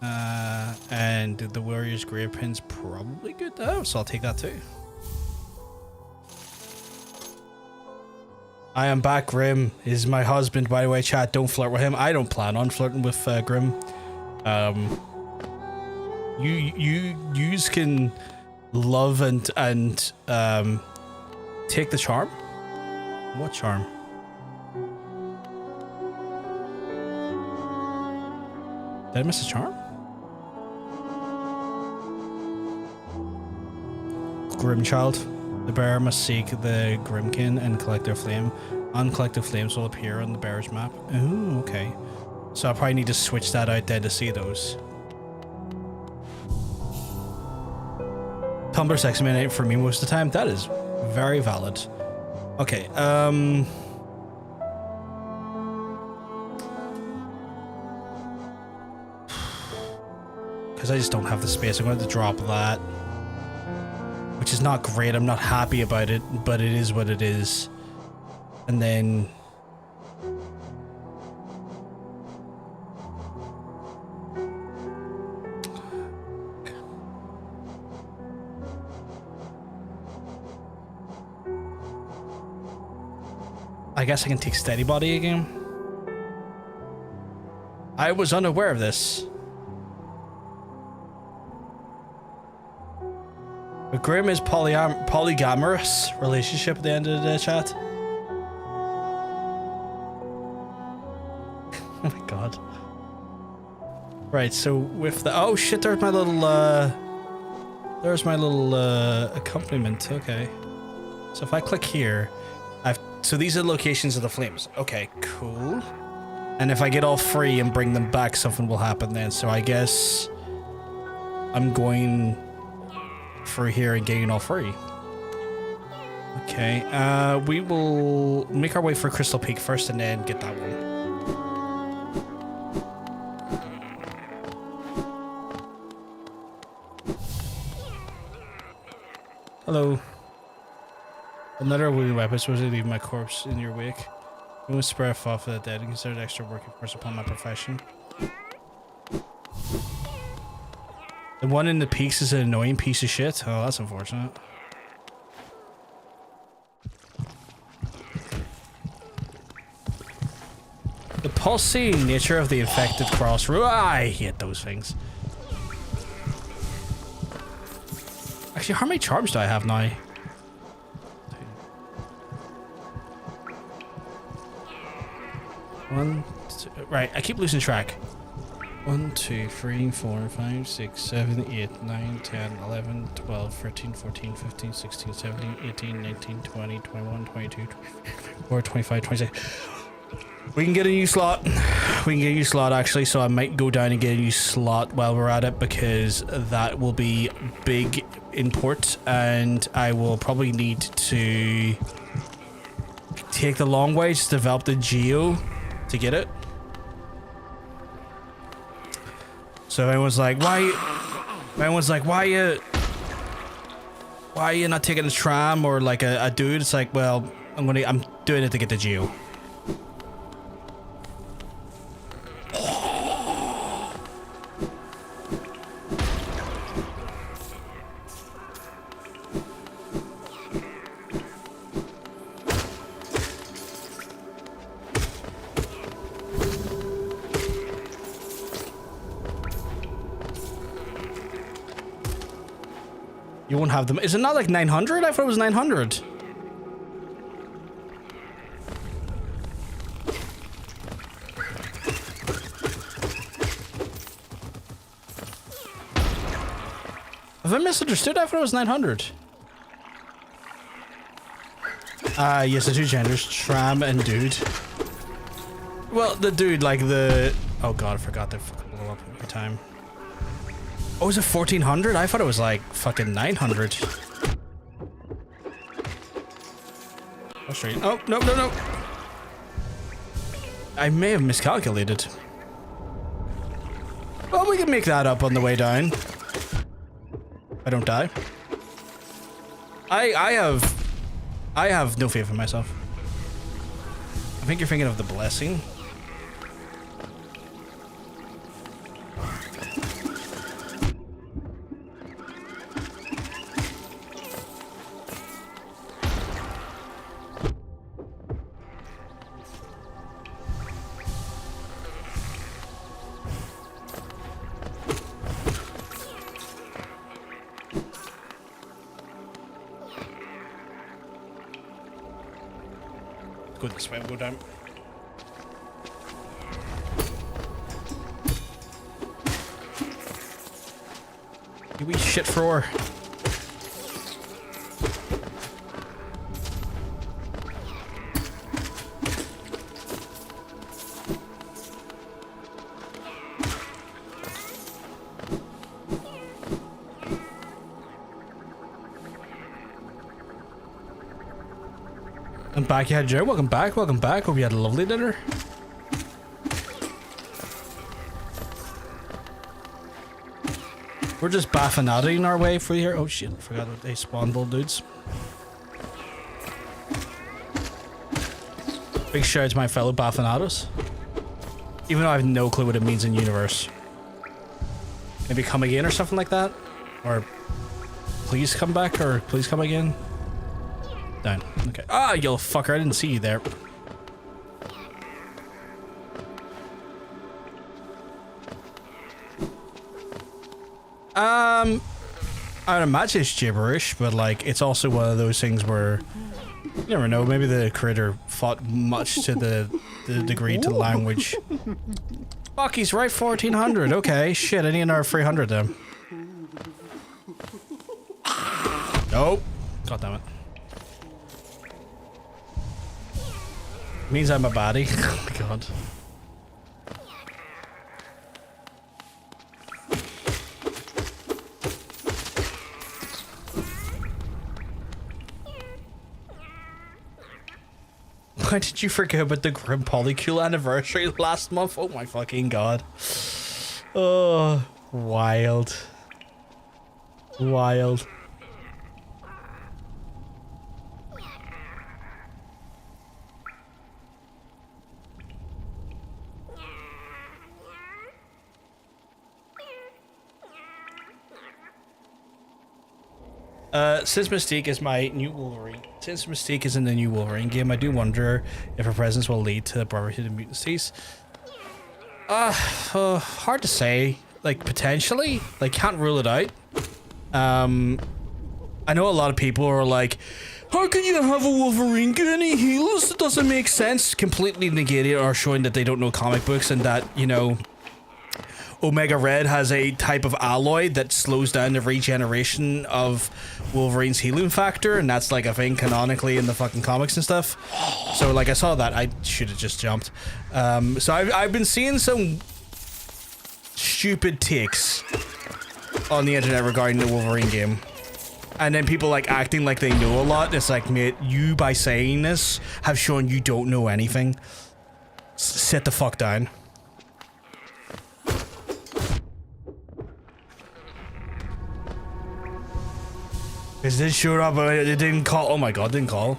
And the Warrior's Grave Pin's probably good to have, so I'll take that too. I am back, Grim. Is my husband, by the way, chat. Don't flirt with him. I don't plan on flirting with Grim. You can love and take the charm. What charm? Did I miss a charm? Grimchild. The bearer must seek the Grimkin and collect their flame. Uncollected flames will appear on the bearer's map. Ooh, okay. So I probably need to switch that out then to see those. Tumblr sexy man ain't for me most of the time. That is very valid. Okay, because I just don't have the space, I'm going to drop that. Which is not great, I'm not happy about it, but it is what it is. And then... I guess I can take Steady Body again. I was unaware of this. But Grim is polygamous relationship at the end of the chat. Oh my god. Right, so with the... Oh shit, there's my little, accompaniment, okay. So if I click here, so these are the locations of the flames. Okay, cool. And if I get all free and bring them back, something will happen then. So I guess I'm going through here and getting all free. Okay, we will make our way for Crystal Peak first and then get that one. Hello. Another wooden weapon, supposed to leave my corpse in your wake. You won't spare a thought for the dead and consider extra work, of course, upon my profession. The one in the peaks is an annoying piece of shit. Oh, that's unfortunate. The pulsating nature of the infected crossroad. I hate those things. Actually, how many charms do I have now? One, two, right, I keep losing track. 1, 2, 3, 4, 5, 6, 7, 8, 9, 10, 11, 12, 13, 14, 15, 16, 17, 18, 19, 20, 21, 22, 24, 25, 26. We can get a new slot. We can get a new slot actually, so I might go down and get a new slot while we're at it because that will be big import and I will probably need to take the long way to develop the geo to get it. So everyone's like, why are you not taking a tram or like a dude? It's like, well, I'm doing it to get the geo. You won't have them. Is it not like 900? I thought it was 900. Have I misunderstood? I thought it was 900. Yes, the two genders, tram and dude. Well, the dude, like the... Oh god, I forgot to fucking blow up every time. Oh, is it 1400? I thought it was like fucking 900. Oh, straight. Oh, no, no, no. I may have miscalculated. Well, we can make that up on the way down. I don't die. I have no faith in myself. I think you're thinking of the blessing. Go this way, we'll go down. You wee shit thrower. I'm back, yeah, Joe. Welcome back, welcome back. Hope you had a lovely dinner. We're just baffinating our way through here. Oh shit, I forgot that they spawned little dudes. Big shout out to my fellow baffinados. Even though I have no clue what it means in universe. Maybe come again or something like that? Or please come back or please come again? Down. Okay. Ah, you little fucker. I didn't see you there. I would imagine it's gibberish, but like, it's also one of those things where you never know. Maybe the creator thought much to the degree to the language. Fuck, he's right 1400. Okay, shit, I need another 300 then. Nope. God damn it. Means I'm a baddie. Oh my god. Why did you forget about the Grim Polycule anniversary last month? Oh my fucking god. Oh, wild. Wild. Since Mystique is my new Wolverine, since Mystique is in the new Wolverine game, I do wonder if her presence will lead to the Brotherhood of Mutancies. Hard to say. Like, potentially. Like, can't rule it out. I know a lot of people are like, how can you have a Wolverine get any heals? It doesn't make sense. Completely negating or showing that they don't know comic books and that, you know, Omega Red has a type of alloy that slows down the regeneration of Wolverine's healing factor, and that's like a thing canonically in the fucking comics and stuff. So like I saw that, I should have just jumped. So I've been seeing some stupid takes on the internet regarding the Wolverine game. And then people like acting like they know a lot. It's like, mate, you by saying this have shown you don't know anything. Sit the fuck down. Is this showed up? It didn't call. Oh my god, didn't call.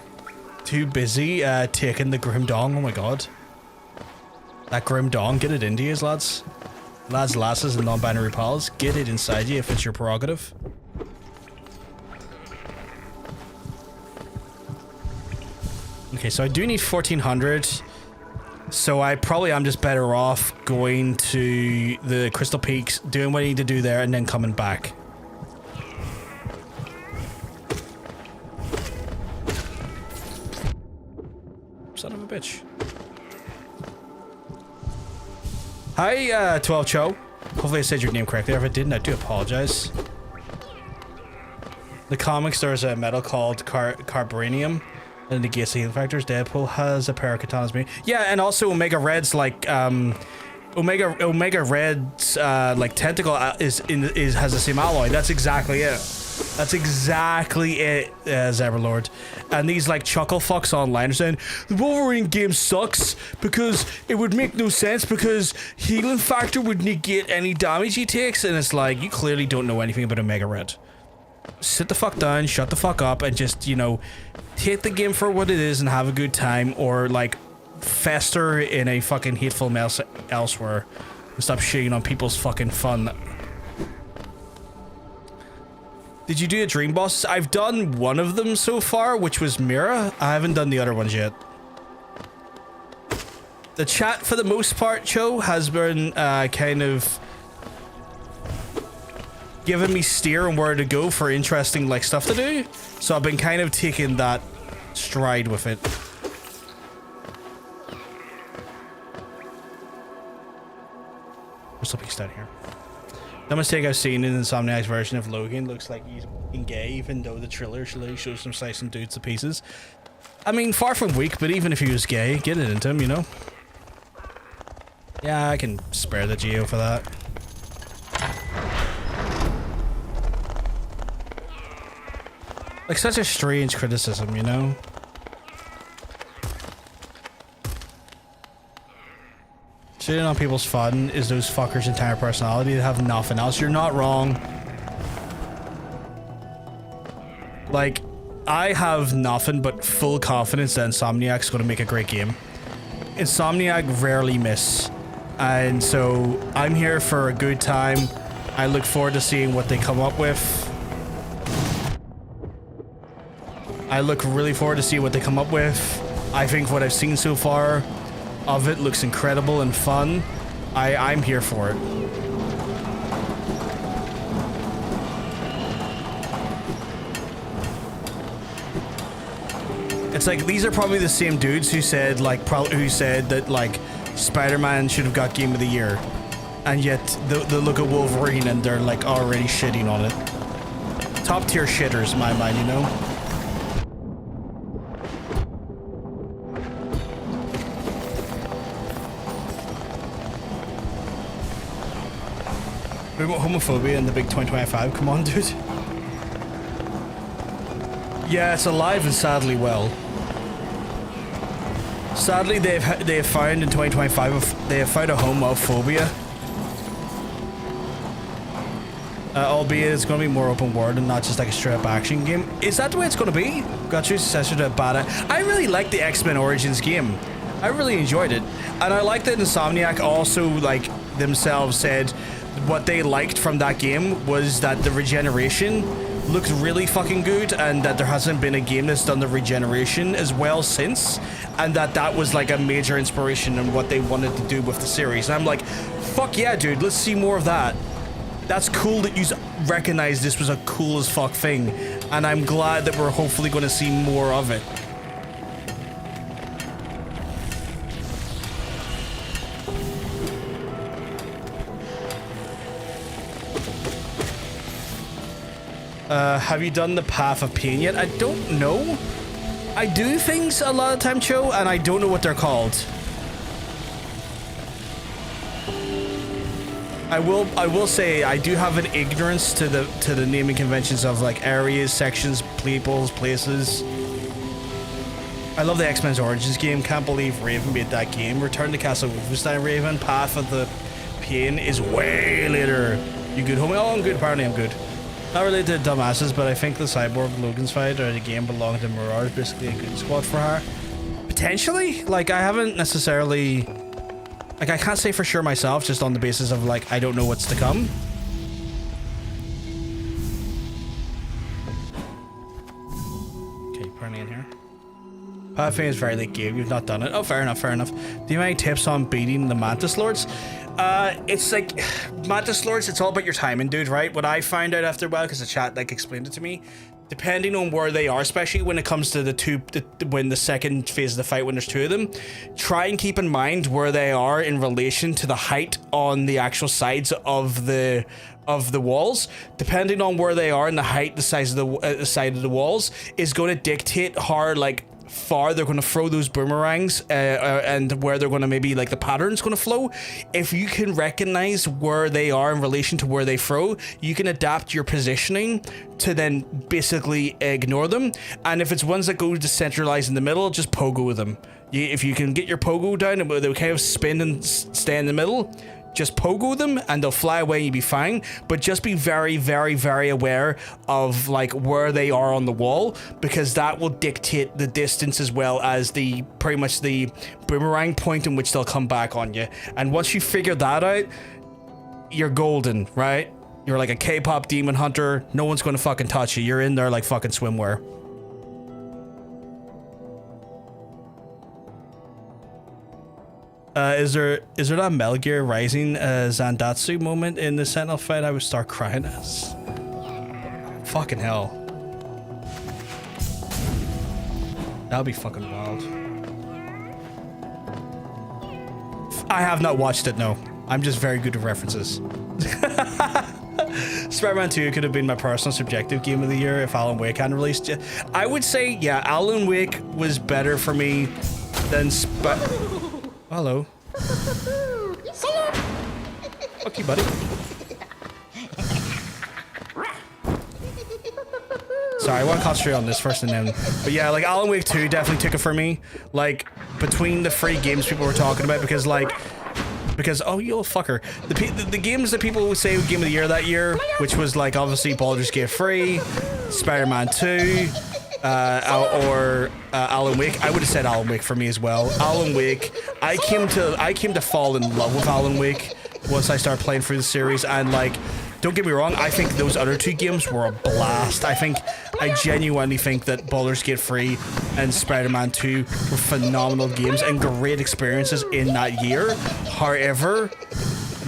Too busy taking the Grim Dong. Oh my god. That Grim Dong, get it into you, lads. Lads, lasses, and non-binary pals. Get it inside you if it's your prerogative. Okay, so I do need 1400. So I probably am just better off going to the Crystal Peaks, doing what I need to do there, and then coming back. Son of a bitch. Hi, 12 Cho. Hopefully I said your name correctly. If I didn't, I do apologize. The comics, there's a metal called Carboranium and negates the healing factors. Deadpool has a pair of katanas. Yeah, and also Omega Red's like Omega Red's like tentacle has the same alloy. That's exactly it. That's exactly it, Zeverlord. And these like chuckle fucks online are saying the Wolverine game sucks because it would make no sense because healing factor would negate any damage he takes, and it's like, you clearly don't know anything about Omega Red. Sit the fuck down, shut the fuck up, and just, you know, take the game for what it is and have a good time, or like fester in a fucking hateful mess elsewhere and stop shitting on people's fucking fun. Did you do the dream bosses? I've done one of them so far, which was Mira. I haven't done the other ones yet. The chat, for the most part, Cho, has been kind of giving me steer on where to go for interesting like stuff to do. So I've been kind of taking that stride with it. What's up, he's down here? The mistake I've seen in Insomniac's version of Logan looks like he's gay, even though the trailer shows him slicing dudes to pieces. I mean, far from weak, but even if he was gay, get it into him, you know? Yeah, I can spare the Geo for that. Like, such a strange criticism, you know? Shitting on people's fun is those fuckers' entire personality. They have nothing else. You're not wrong. Like, I have nothing but full confidence that Insomniac's going to make a great game. Insomniac rarely miss. And so, I'm here for a good time. I look forward to seeing what they come up with. I look really forward to see what they come up with. I think what I've seen so far of it looks incredible and fun. I'm here for it. It's like, these are probably the same dudes who said that like Spider-Man should have got Game of the Year, and yet they look at Wolverine and they're like already shitting on it. Top tier shitters in my mind, you know? Homophobia in the big 2025. Come on, dude. Yeah, it's alive and sadly well. Sadly, they have found in 2025 they have found a home of phobia. Albeit it's going to be more open world and not just like a straight up action game. Is that the way it's going to be? Got your successor to Bada. I really liked the X-Men Origins game. I really enjoyed it, and I like that Insomniac also like themselves said what they liked from that game was that the regeneration looked really fucking good, and that there hasn't been a game that's done the regeneration as well since, and that was like a major inspiration in what they wanted to do with the series. And I'm like, fuck yeah, dude, let's see more of that. That's cool that you recognize this was a cool as fuck thing, and I'm glad that we're hopefully going to see more of it. Have you done the Path of Pain yet? I don't know. I do things a lot of time, Cho, and I don't know what they're called. I will say I do have an ignorance to the naming conventions of like areas, sections, peoples, places. I love the X-Men's Origins game. Can't believe Raven made that game. Return to Castle Wolfenstein, Raven. Path of the Pain is way later. You good, homie? Oh, I'm good. Apparently, I'm good. Not related to dumbasses, but I think the Cyborg Logan's fight or the game belonging to Mirage, basically a good squad for her. Potentially, like I haven't necessarily, like I can't say for sure myself, just on the basis of like I don't know what's to come. Okay, apparently in here. Path is very late game. You've not done it. Oh, fair enough. Fair enough. Do you have any tips on beating the Mantis Lords? It's like Mantis Lords. It's all about your timing, dude. Right? What I find out after a while, because the chat like explained it to me, depending on where they are, especially when it comes to when the second phase of the fight, when there's two of them, try and keep in mind where they are in relation to the height on the actual sides of the walls. Depending on where they are in the height, the size of the side of the walls is going to dictate how like far they're going to throw those boomerangs and where they're going to maybe like the pattern's going to flow. If you can recognize where they are in relation to where they throw, you can adapt your positioning to then basically ignore them. And if it's ones that go decentralized in the middle, just pogo them. If you can get your pogo down and they kind of spin and stay in the middle, just pogo them and they'll fly away and you'll be fine. But just be very, very, very aware of like where they are on the wall, because that will dictate the distance as well as the pretty much the boomerang point in which they'll come back on you. And once you figure that out, you're golden, right? You're like a K-pop demon hunter. No one's going to fucking touch you. You're in there like fucking swimwear. Is there that Metal Gear Rising Zandatsu moment in the Sentinel fight I would start crying as? Fucking hell. That would be fucking wild. I have not watched it, no. I'm just very good at references. Spider-Man 2 could have been my personal subjective game of the year if Alan Wake hadn't released yet. I would say, yeah, Alan Wake was better for me than Hello. Fuck you, buddy. Sorry, I want to concentrate on this first and then... But yeah, like, Alan Wake 2 definitely took it for me. Like, between the free games people were talking about, because, like... oh, you little fucker. The games that people would say were Game of the Year that year, which was, like, obviously Baldur's Gate 3, Spider-Man 2... or Alan Wake. I would have said Alan Wake for me as well. Alan Wake. I came to fall in love with Alan Wake once I started playing through the series, and like, don't get me wrong, I think those other two games were a blast. I genuinely think that Baldur's Gate 3 and Spider-Man 2 were phenomenal games and great experiences in that year. However,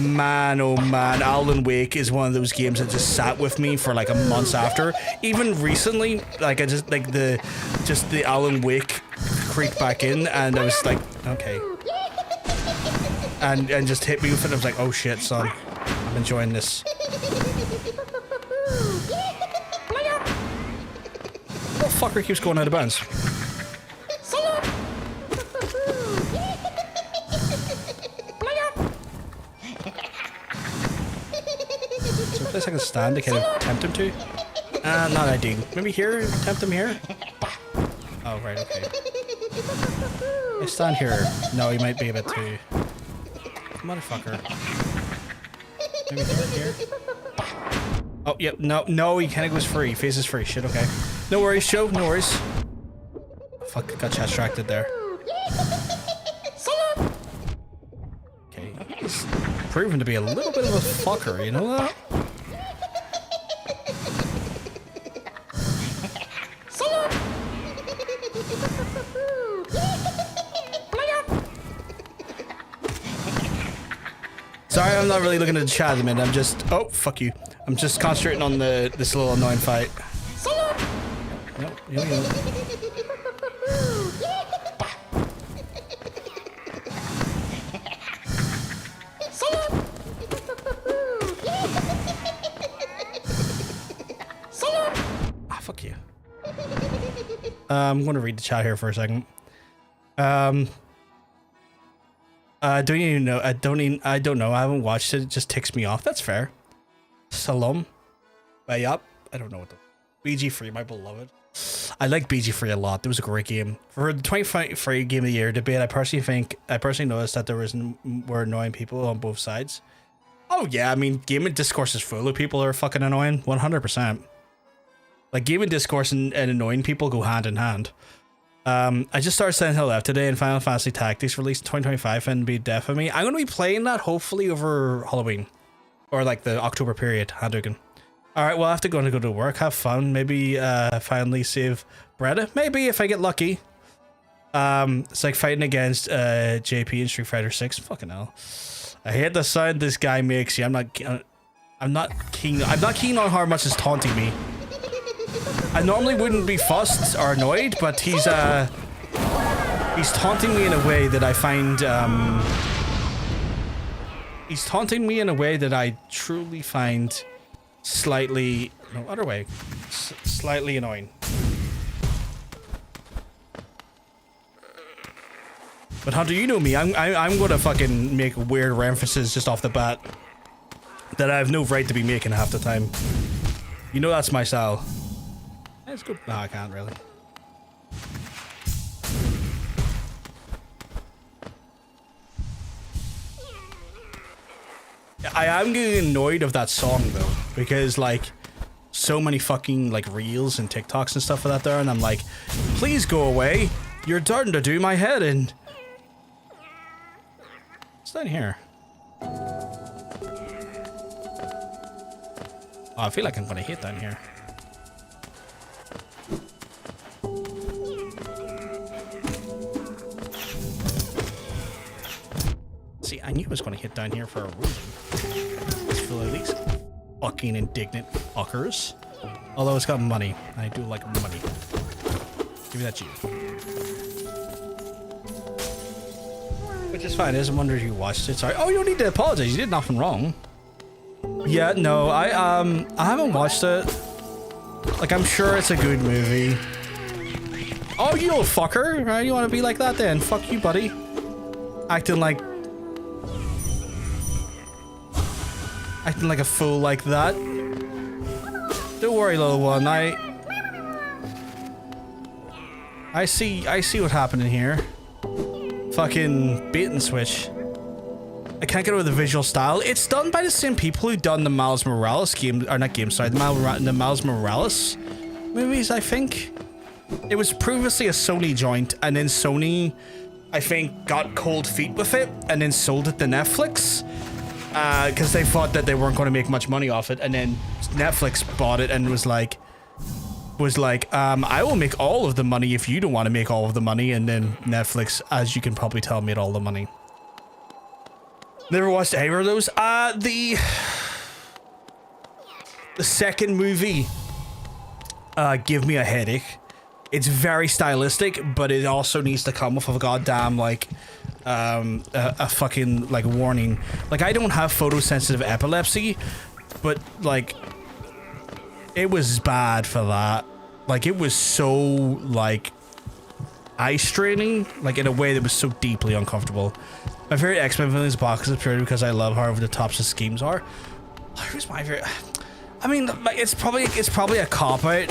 man, oh man, Alan Wake is one of those games that just sat with me for like a month after. Even recently, like I just like the Alan Wake creaked back in, and I was like, okay, and just hit me with it. I was like, oh shit, son, I'm enjoying this. What fucker keeps going out of bounds? Place I can stand to kind of tempt him to? Not ideal. Maybe here? Tempt him here? Oh, right, okay. I stand here. No, he might be a bit too... Motherfucker. Maybe here? Oh, yep, no, he kind of goes free. Faces free. Shit, okay. No worries, Joe, no worries. Fuck, got distracted there. Okay, he's proven to be a little bit of a fucker, you know that? Sorry, I'm not really looking at the chat at the minute. I'm just... Oh, fuck you. I'm just concentrating on this little annoying fight. No, fuck you. I'm going to read the chat here for a second. Don't even know. I don't know. I haven't watched it. It just ticks me off. That's fair. Salom. Way up. I don't know what the BG3, my beloved. I like BG3 a lot. It was a great game. For the 2023 Game of the Year debate, I personally noticed that there were annoying people on both sides. Oh yeah, I mean, gaming discourse is full of people who are fucking annoying. 100%. Like, gaming discourse and annoying people go hand in hand. I just started Silent Hill Left today, and Final Fantasy Tactics released in 2025 and be deaf of me. I'm going to be playing that hopefully over Halloween. Or like the October period, Hadouken. Alright, well, I have to go to work, have fun, maybe finally save Bretta. Maybe if I get lucky. It's like fighting against JP in Street Fighter 6. Fucking hell. I hate the sound this guy makes. Yeah, I'm not keen on how much it's taunting me. I normally wouldn't be fussed or annoyed, but he's taunting me in a way that I find he's taunting me in a way that I truly find slightly slightly annoying. But Hunter, you know me. I'm gonna fucking make weird references just off the bat that I have no right to be making half the time. You know that's my style. Let's go. No, I can't really. I am getting annoyed of that song though, because like so many fucking like reels and TikToks and stuff like that there, and I'm like, please go away. You're starting to do my head in. What's down here? Oh, I feel like I'm gonna hit down here. See, I knew I was going to hit down here for a reason. Let's fill out these fucking indignant fuckers. Although it's got money. I do like money. Give me that G. Which is fine. I just wondered if you watched it. Sorry. Oh, you don't need to apologize. You did nothing wrong. Yeah, no, I haven't watched it. Like, I'm sure it's a good movie. Oh, you little fucker. Right? You want to be like that then? Fuck you, buddy. Acting like a fool like that. Don't worry, little one. I see what happened in here. Fucking bait and switch. I can't get over the visual style. It's done by the same people who done the Miles Morales game, or not game, sorry, the Miles Morales movies, I think. It was previously a Sony joint, and then Sony, I think, got cold feet with it, and then sold it to Netflix. Because they thought that they weren't going to make much money off it, and then Netflix bought it and was like, I will make all of the money if you don't want to make all of the money, and then Netflix, as you can probably tell, made all the money. Never watched either of those. The second movie, Give Me a Headache. It's very stylistic, but it also needs to come with a goddamn, like, a fucking, like, warning. Like, I don't have photosensitive epilepsy, but, like, it was bad for that. Like, it was so, like, eye-straining, like, in a way that was so deeply uncomfortable. My favorite X-Men villain is Box is purely because I love how over the top his schemes are. Who's my favorite? I mean, like, it's probably a cop-out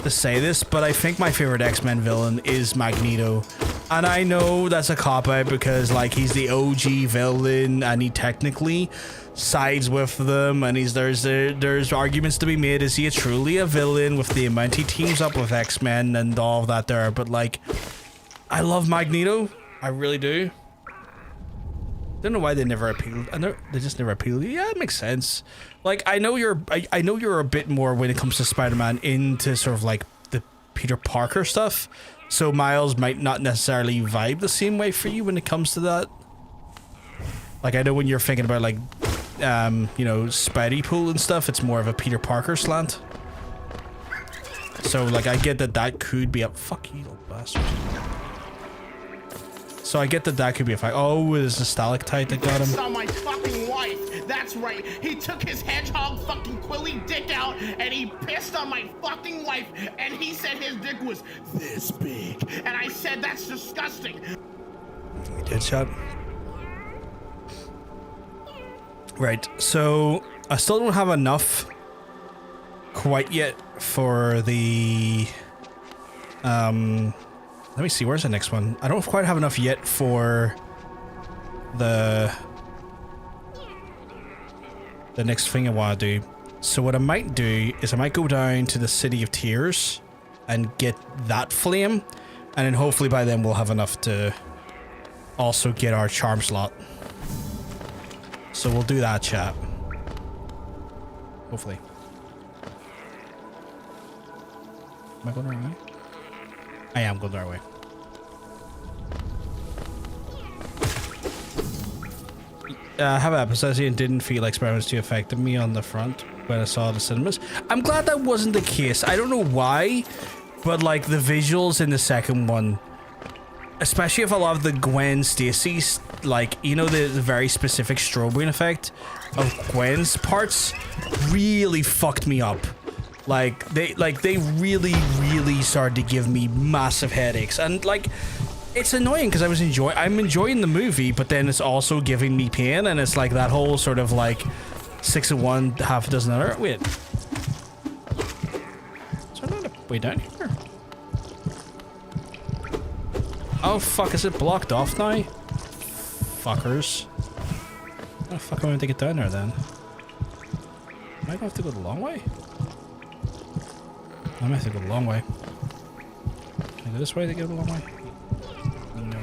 to say this, but I think my favorite X-Men villain is Magneto. And I know that's a cop-out because, like, he's the OG villain and he technically sides with them, and there's arguments to be made. Is he truly a villain with the amount he teams up with X-Men and all of that there? But, like, I love Magneto. I really do. Don't know why they never appealed. I know they just never appealed. Yeah, it makes sense. Like, I know you're a bit more when it comes to Spider-Man into sort of like the Peter Parker stuff. So Miles might not necessarily vibe the same way for you when it comes to that. Like, I know when you're thinking about, like, you know, Spidey Pool and stuff, it's more of a Peter Parker slant. So, like, I get that that could be a... Fuck you, little bastard. So I get that that could be a fact. Oh, there's a stalactite that got him. On my fucking wife. That's right. He took his hedgehog fucking quilly dick out and he pissed on my fucking wife and he said his dick was this big. And I said that's disgusting. He did, shot. Right, so I still don't have enough quite yet for the let me see, where's the next one? I don't quite have enough yet for the next thing I want to do. So what I might do is I might go down to the City of Tears and get that flame, and then hopefully by then we'll have enough to also get our charm slot. So we'll do that, chat. Hopefully. Am I going the right way? I am going the right way. Have episodes and didn't feel like Spider-Man's too affected me on the front when I saw the cinemas. I'm glad that wasn't the case. I don't know why, but like the visuals in the second one, especially if a lot of the Gwen Stacy's, like, you know, the very specific strobing effect of Gwen's parts really fucked me up. Like they really started to give me massive headaches, and like it's annoying because I'm enjoying the movie, but then it's also giving me pain, and it's like that whole sort of like 6 of one, half a dozen other. Wait, is there not a way down here? Oh fuck, is it blocked off now? Fuckers. How the fuck am I going to get down there then? Am I going to have to go the long way? I might have to go the long way. Can I go this way to go the long way? No.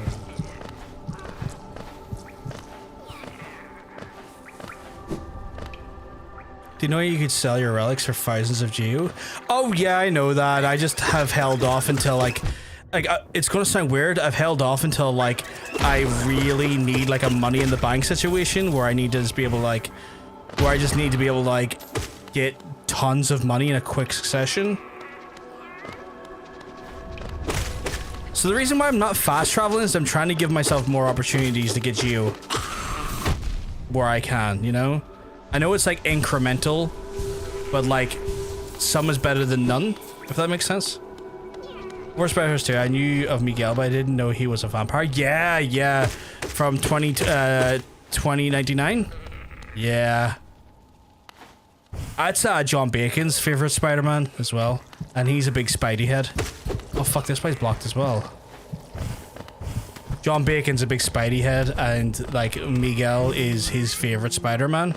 Do you know you could sell your relics for thousands of geo? Oh yeah, I know that. I just have held off until like it's gonna sound weird. I've held off until like I really need like a money in the bank situation where I need to just be able to like, where I just need to be able to like get tons of money in a quick succession. So the reason why I'm not fast traveling is I'm trying to give myself more opportunities to get geo where I can, you know? I know it's like incremental, but like some is better than none, if that makes sense. Worst Spiders too. I knew of Miguel, but I didn't know he was a vampire. Yeah. From 2099. Yeah. That's John Bacon's favorite Spider-Man as well. And he's a big Spidey head. Oh fuck, this place blocked as well. John Bacon's a big Spidey head, and like Miguel is his favorite Spider-Man.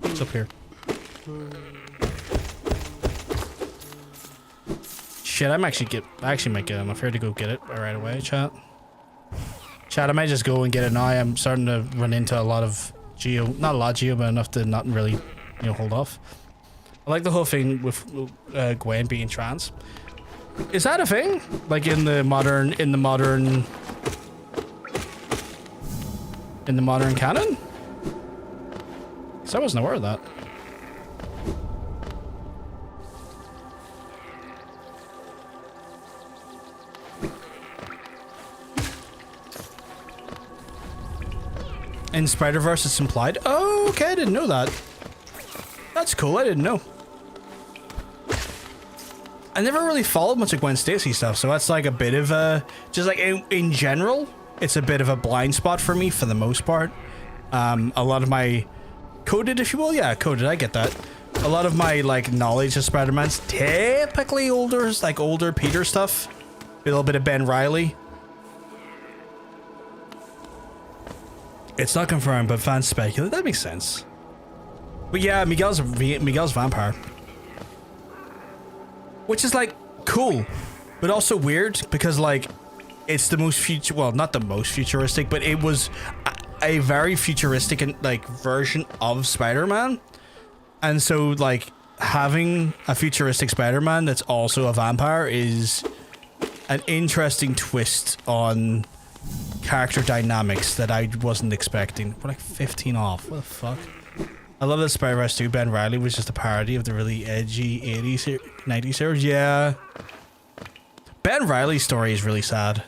What's up here? Shit, I actually might get it. I'm afraid to go get it right away, chat. Chat, I might just go and get it now. I'm starting to run into a lot of geo, not a lot of geo, but enough to not really, you know, hold off. I like the whole thing with Gwen being trans. Is that a thing? Like in the modern canon? So I wasn't aware of that. In Spider-Verse it's implied. Oh, okay, I didn't know that. That's cool, I didn't know. I never really followed much of Gwen Stacy stuff, so that's like a bit of a... Just like in general, it's a bit of a blind spot for me for the most part. A lot of my... Coded, if you will? Yeah, coded, I get that. A lot of my like knowledge of Spider-Man's typically older, like older Peter stuff. A little bit of Ben Reilly. It's not confirmed, but fans speculate. That makes sense. But yeah, Miguel's vampire. Which is like cool, but also weird because like it's the most well, not the most futuristic, but it was a very futuristic and like version of Spider-Man, and so like having a futuristic Spider-Man that's also a vampire is an interesting twist on character dynamics that I wasn't expecting. We're like 15 off. What the fuck? I love that Spider-Verse 2 Ben Reilly was just a parody of the really edgy 80s, 90s series. Yeah. Ben Reilly's story is really sad.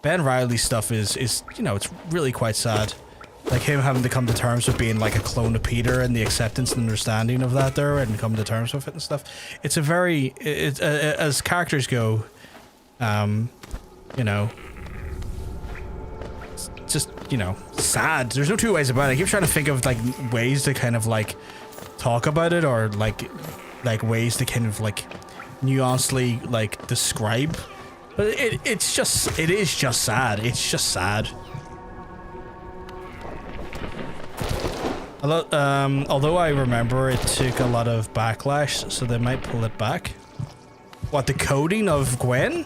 Ben Reilly's stuff is, you know, it's really quite sad. Like him having to come to terms with being like a clone of Peter and the acceptance and understanding of that there and come to terms with it and stuff. It's a very, as characters go, you know, it's just, you know, sad. There's no two ways about it. I keep trying to think of like ways to kind of like talk about it or like ways to kind of like nuancedly like describe. But it is just sad. It's just sad. Although I remember it took a lot of backlash, so they might pull it back. What, the coding of Gwen?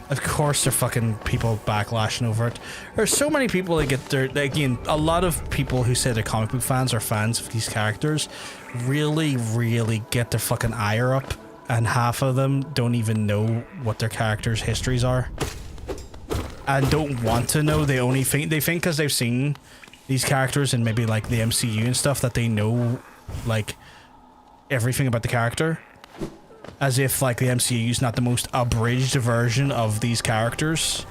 Of course they're fucking people backlashing over it. There's so many people that get their, again, a lot of people who say they're comic book fans or fans of these characters really, really get their fucking ire up, and half of them don't even know what their characters' histories are. And don't want to know. They think because they've seen these characters in maybe like the MCU and stuff that they know like everything about the character, as if like the MCU is not the most abridged version of these characters.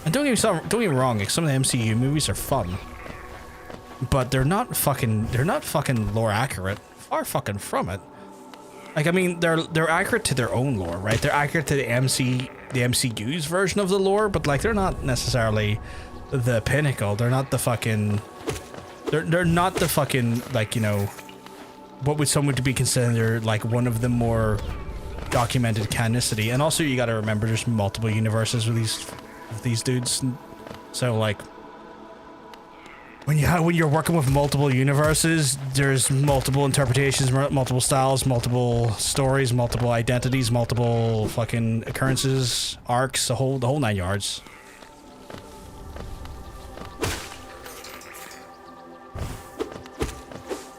And don't get me wrong, like some of the MCU movies are fun, but they're not fucking lore accurate. Far fucking from it. Like, I mean, they're accurate to their own lore, right? They're accurate to the MCU's version of the lore, but like they're not necessarily the pinnacle. They're not the fucking like, you know, what would someone to be considered like one of the more documented canonicity. And also you got to remember there's multiple universes with these dudes, so like when you're working with multiple universes, there's multiple interpretations, multiple styles, multiple stories, multiple identities, multiple fucking occurrences, arcs, the whole 9 yards.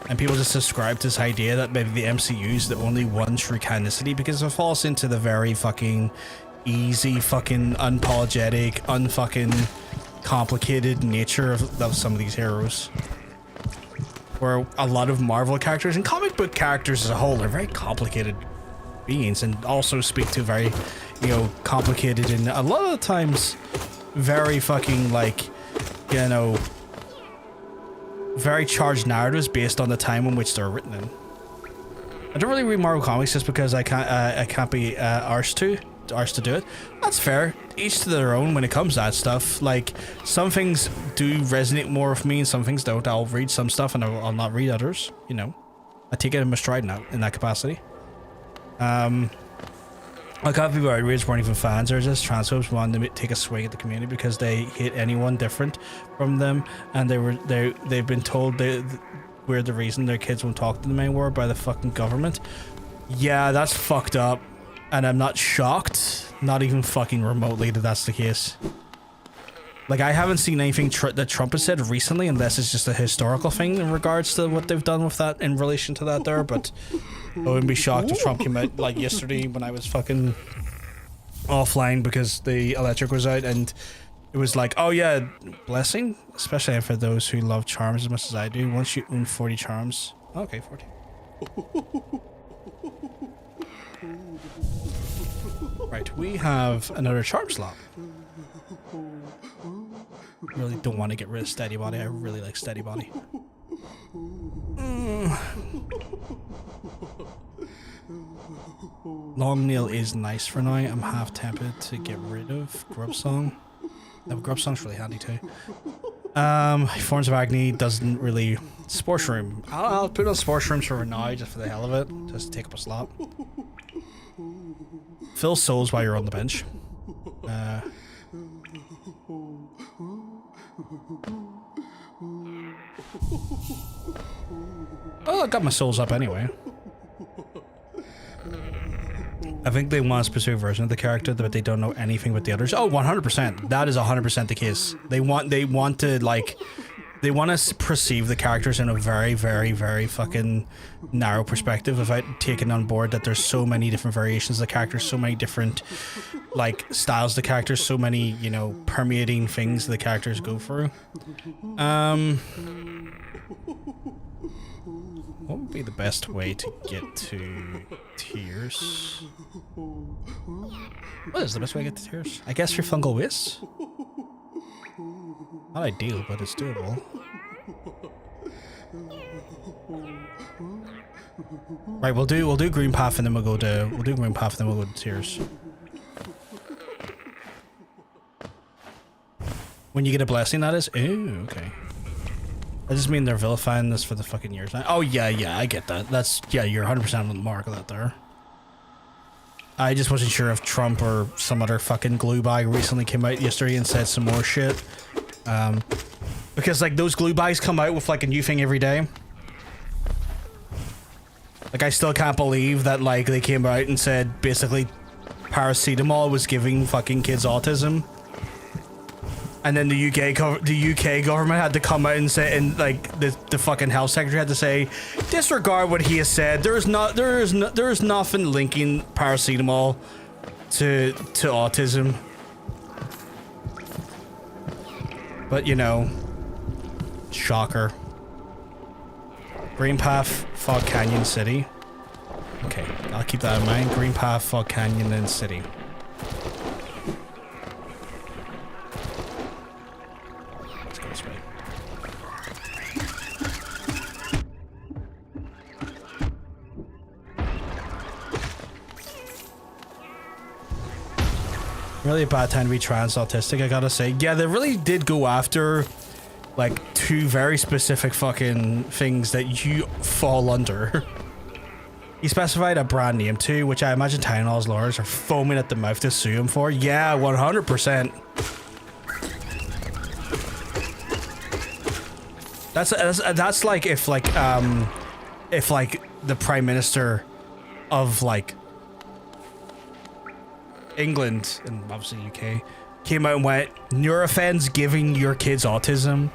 And people just subscribe to this idea that maybe the MCU is the only one true canonicity because it falls into the very fucking easy, fucking unapologetic, unfucking complicated nature of some of these heroes, where a lot of Marvel characters and comic book characters as a whole are very complicated beings and also speak to very, you know, complicated and a lot of the times very fucking like, you know, very charged narratives based on the time in which they're written in. I don't really read Marvel comics just because I can't be arsed to do it. That's fair. Each to their own when it comes to that stuff. Like, some things do resonate more with me and some things don't. I'll read some stuff and I'll not read others, you know. I take it in my stride now in that capacity. A couple of people I read weren't even fans, or just transphobes wanting to take a swing at the community because they hate anyone different from them, and they've been told we're the reason their kids won't talk to them anymore by the fucking government. Yeah, that's fucked up. And I'm not shocked, not even fucking remotely, that that's the case. Like, I haven't seen anything that Trump has said recently, unless it's just a historical thing in regards to what they've done with that in relation to that there, but I wouldn't be shocked if Trump came out, like, yesterday when I was fucking offline because the electric was out, and it was like, oh yeah, blessing, especially for those who love charms as much as I do. Once you own 40 charms. Okay, 40. Right, we have another charm slot. Really don't want to get rid of Steady Body. I really like Steady Body. Long Nail is nice for now. I'm half tempted to get rid of Grub Song. No, Grub Song's really handy too. Forms of Agony doesn't really... Sports Room. I'll put on Sports Rooms for now, just for the hell of it. Just to take up a slot. Fill souls while you're on the bench. Oh, I got my souls up anyway. I think they want a specific version of the character, but they don't know anything about the others. Oh, 100%. That is 100% the case. They want to like, they want to perceive the characters in a very, very, very fucking narrow perspective without taking on board that there's so many different variations of the characters, so many different like styles of the characters, so many, you know, permeating things the characters go through. What would be the best way to get to tears? What is the best way to get to tears? I guess your fungal waste? Not ideal, but it's doable. Right, we'll do green path and then we'll do green path and then we'll go to tears. When you get a blessing, that is? Ooh, okay. I just mean they're vilifying this for the fucking years. Oh yeah, I get that. That's, yeah, you're 100% on the mark of that there. I just wasn't sure if Trump or some other fucking glue bag recently came out yesterday and said some more shit. Because like those glue bags come out with like a new thing every day. Like I still can't believe that like they came out and said basically paracetamol was giving fucking kids autism. And then the UK government had to come out and say, and like the fucking health secretary had to say, disregard what he has said. There is nothing linking paracetamol to autism. But you know, shocker. Green Path, Fog Canyon City. Okay, I'll keep that in mind. Green Path, Fog Canyon, then City. Really a bad time to be trans autistic, I gotta say. Yeah, they really did go after like two very specific fucking things that you fall under. He specified a brand name too, which I imagine Tynol's lawyers are foaming at the mouth to sue him for. Yeah, 100%. That's like if like the Prime Minister of like England and obviously UK came out and went, Nurofen giving your kids autism.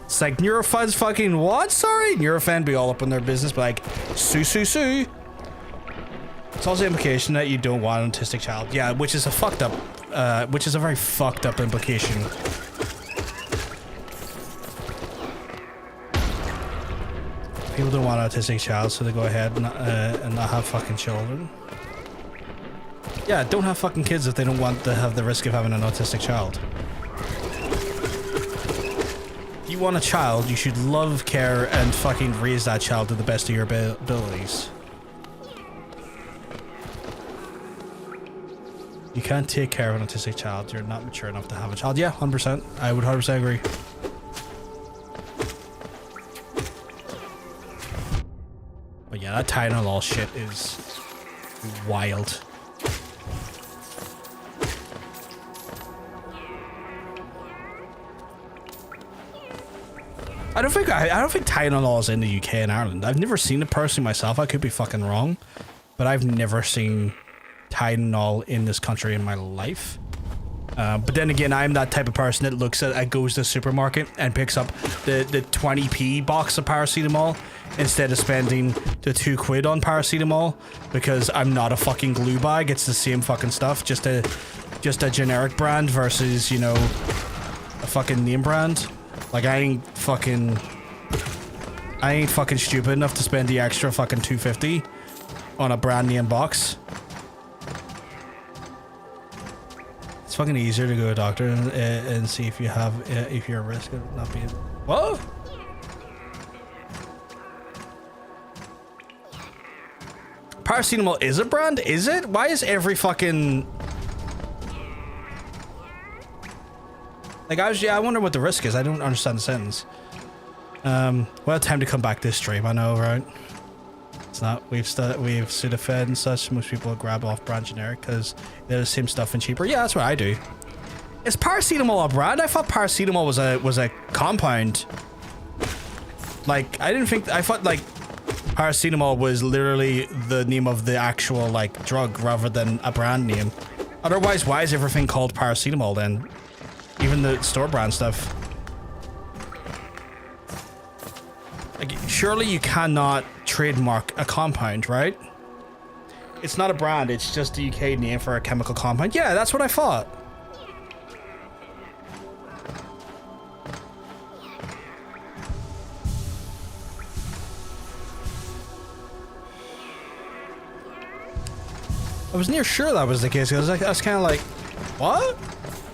It's like, Nurofen fucking what? Sorry? Nurofen be all up in their business, but like, sue. It's also the implication that you don't want an autistic child. Yeah, which is a very fucked up implication. People don't want an autistic child, so they go ahead and not have fucking children. Yeah, don't have fucking kids if they don't want to have the risk of having an autistic child. If you want a child, you should love, care, and fucking raise that child to the best of your abilities. You can't take care of an autistic child. You're not mature enough to have a child. Yeah, 100%. I would 100% agree. But yeah, that Tylenol shit is wild. I don't think Tylenol is in the UK and Ireland. I've never seen it personally myself. I could be fucking wrong, but I've never seen Tylenol in this country in my life. But then again, I'm that type of person that goes to the supermarket and picks up the 20p box of paracetamol instead of spending the £2 on paracetamol, because I'm not a fucking glue bag. It's the same fucking stuff, just a generic brand versus, you know, a fucking name brand. Like I ain't fucking stupid enough to spend the extra fucking $2.50 on a brand name box. It's fucking easier to go to a doctor and see if you're at risk of not being. Whoa! Paracetamol is a brand, is it? Why is every fucking like I wonder what the risk is. I don't understand the sentence. Well, time to come back this stream. I know, right? It's not. We've Sudafed and such. Most people grab off-brand generic because they're the same stuff and cheaper. Yeah, that's what I do. Is paracetamol a brand? I thought paracetamol was a compound. Like I thought like paracetamol was literally the name of the actual like drug rather than a brand name. Otherwise, why is everything called paracetamol then? Even the store brand stuff. Like, surely you cannot trademark a compound, right? It's not a brand, it's just a UK name for a chemical compound. Yeah, that's what I thought. I was near sure that was the case. I was kind of like, what?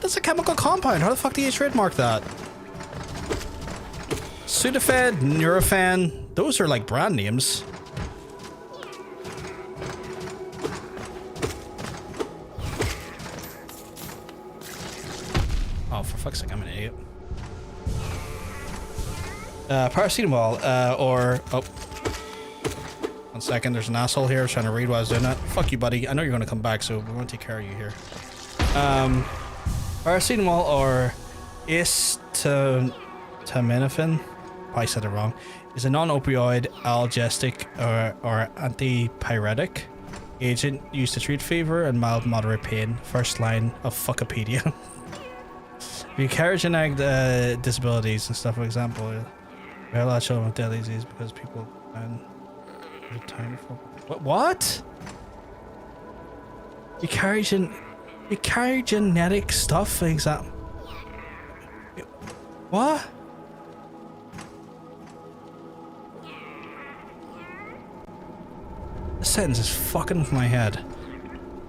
That's a chemical compound. How the fuck do you trademark that? Sudafed, Nurofen, those are like brand names. Oh, for fuck's sake, I'm an idiot. Paracetamol, or... Oh. 1 second, there's an asshole here trying to read while I was doing that. Fuck you, buddy. I know you're going to come back, so we're going to take care of you here. Paracetamol, or acetaminophen, probably said it wrong, is a non-opioid analgesic or antipyretic agent used to treat fever and mild moderate pain. First line of Fuckopedia. Carcinogenic disabilities and stuff, for example. We have a lot of children with deadly disease because people what? You carry genetic stuff, for example. What? This sentence is fucking with my head.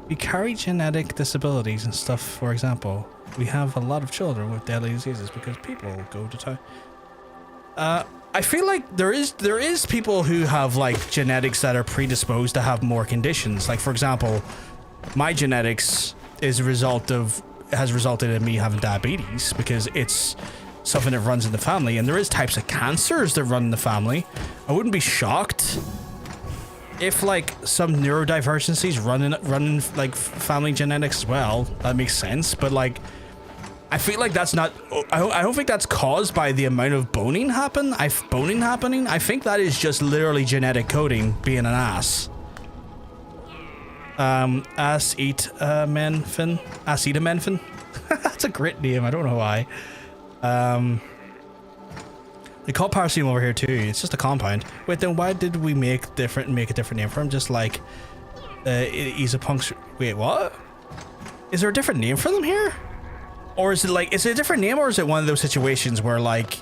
We carry genetic disabilities and stuff, for example. We have a lot of children with deadly diseases because people go to town. I feel like there is people who have like genetics that are predisposed to have more conditions. Like, for example, my genetics has resulted in me having diabetes because it's something that runs in the family, and there is types of cancers that run in the family. I wouldn't be shocked if like some neurodivergencies run in like family genetics as well. That makes sense, but like I feel like that's not. I don't think that's caused by the amount of boning happening. I think that is just literally genetic coding being an ass. Acetaminophen. That's a great name. I don't know why. They call paracetamol over here too. It's just a compound. Wait, then why did we make a different name for him? Just like Wait, what? Is there a different name for them here? Or is it a different name, or is it one of those situations where like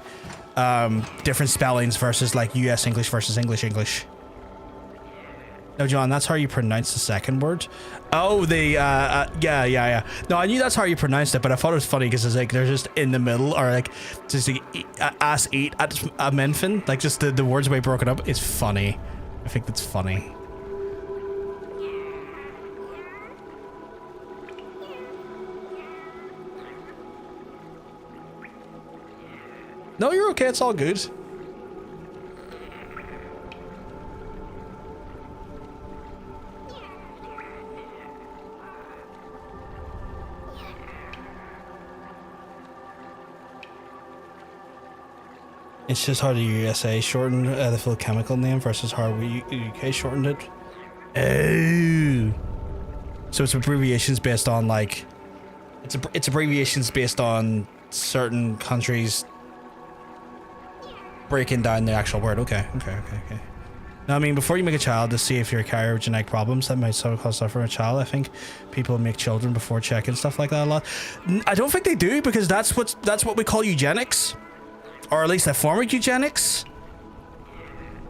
different spellings versus like US English versus English? No, John, that's how you pronounce the second word. Oh, yeah. No, I knew that's how you pronounced it, but I thought it was funny because it's like they're just in the middle, or like just like acetaminophen, like just the words way broken up. It's funny. I think that's funny. No, you're okay. It's all good. It's just how the USA shortened the full chemical name versus how we UK shortened it. Oh, so it's abbreviations based on like it's abbreviations based on certain countries breaking down the actual word. Okay. Now, I mean, before you make a child to see if you're a carrier of genetic problems that might cause suffering a child, I think people make children before checking stuff like that a lot. I don't think they do, because that's what we call eugenics, or at least a form of eugenics.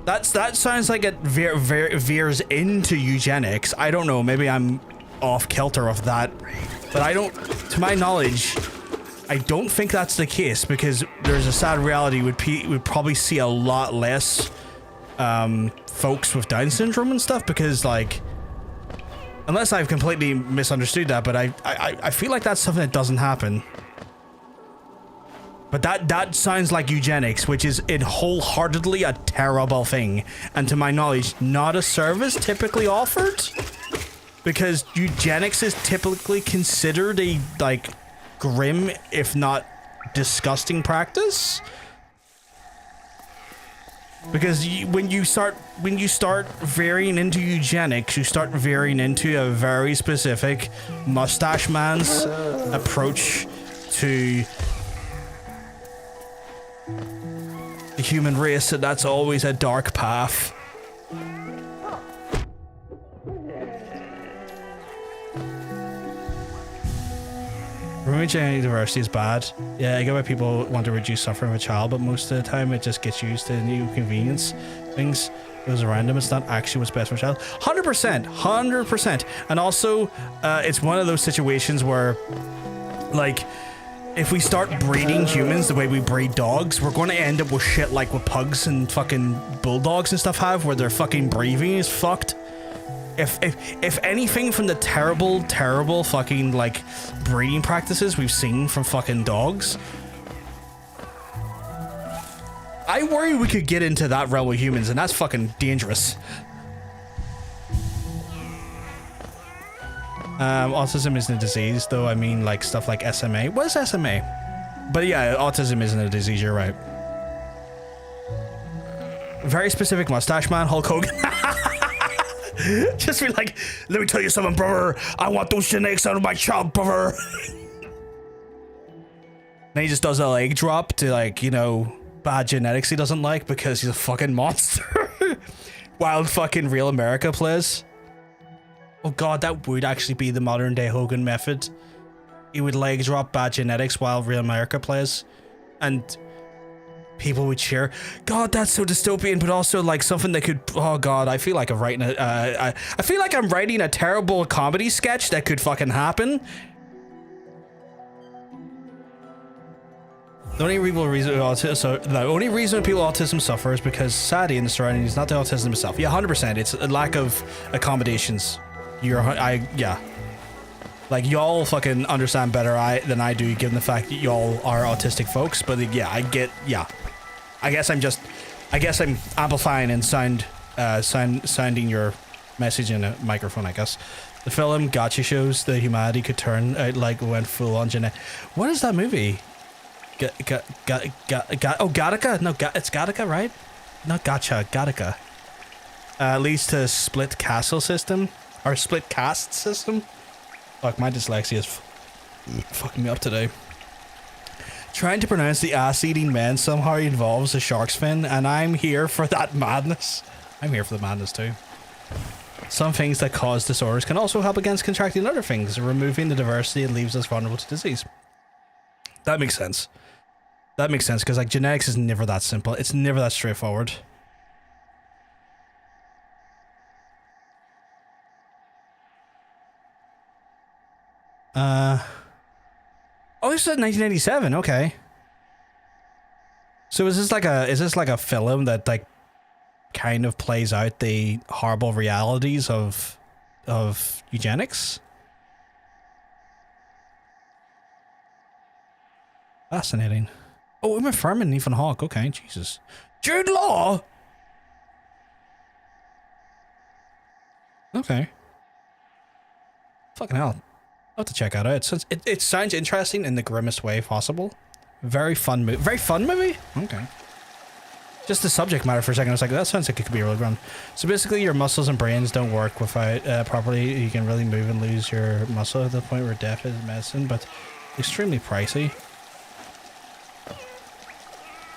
That sounds like it veers into eugenics. I don't know. Maybe I'm off kilter of that, but I don't. To my knowledge, I don't think that's the case, because there's a sad reality. We'd probably see a lot less folks with Down syndrome and stuff, because like, unless I've completely misunderstood that, but I feel like that's something that doesn't happen. But that sounds like eugenics, which is wholeheartely a terrible thing, and to my knowledge, not a service typically offered, because eugenics is typically considered a like grim, if not disgusting, practice. Because when you start varying into eugenics, you start varying into a very specific mustache man's approach to the human race, and that's always a dark path. Removing genetic diversity is bad. Yeah, I get why people want to reduce suffering of a child, but most of the time it just gets used to new convenience things. It goes around them. It's not actually what's best for a child. 100%, 100%. And also, it's one of those situations where, like, if we start breeding humans the way we breed dogs, we're going to end up with shit like what pugs and fucking bulldogs and stuff have, where their fucking breathing is fucked. If anything from the terrible fucking, like, breeding practices we've seen from fucking dogs, I worry we could get into that realm with humans, and that's fucking dangerous. Autism isn't a disease, though. I mean, like, stuff like SMA. What is SMA? But yeah, autism isn't a disease, you're right. Very specific mustache man, Hulk Hogan. Just be like, let me tell you something, brother. I want those genetics out of my child, brother. Then he just does a leg drop to, like, you know, bad genetics he doesn't like because he's a fucking monster. While fucking Real America plays. Oh god, that would actually be the modern day Hogan method. He would leg drop bad genetics while Real America plays. And people would cheer. God, that's so dystopian, but also like something that could. Oh god, I feel like I'm writing I feel like I'm writing a terrible comedy sketch that could fucking happen. The only reason people with autism suffer is because society and the surroundings, not the autism itself. Yeah, 100%. It's a lack of accommodations. Yeah. Like, y'all fucking understand better than I do, given the fact that y'all are autistic folks. But yeah, I guess I'm amplifying and sounding your message in a microphone, I guess. The film gotcha shows that humanity could turn out, like, went full on genetic. What is that movie? Oh, Gattaca? No, it's Gattaca, right? Not Gotcha, Gattaca. Leads to split castle system, or split caste system. Fuck, my dyslexia is fucking me up today. Trying to pronounce the ass-eating men somehow involves a shark's fin, and I'm here for that madness. I'm here for the madness too. Some things that cause disorders can also help against contracting other things. Removing the diversity leaves us vulnerable to disease. That makes sense. That makes sense, because like genetics is never that simple. It's never that straightforward. Oh, this is 1987. Okay. So is this like a film that like kind of plays out the horrible realities of eugenics? Fascinating. Oh, Uma Thurman, Ethan Hawke. Okay, Jesus. Jude Law. Okay. Fucking hell. I'll have to check that out. It sounds interesting in the grimmest way possible. Very fun movie. Very fun movie? Okay. Just the subject matter for a second. I was like, that sounds like it could be really fun. So basically, your muscles and brains don't work without properly. You can really move and lose your muscle at the point where death is medicine, but extremely pricey.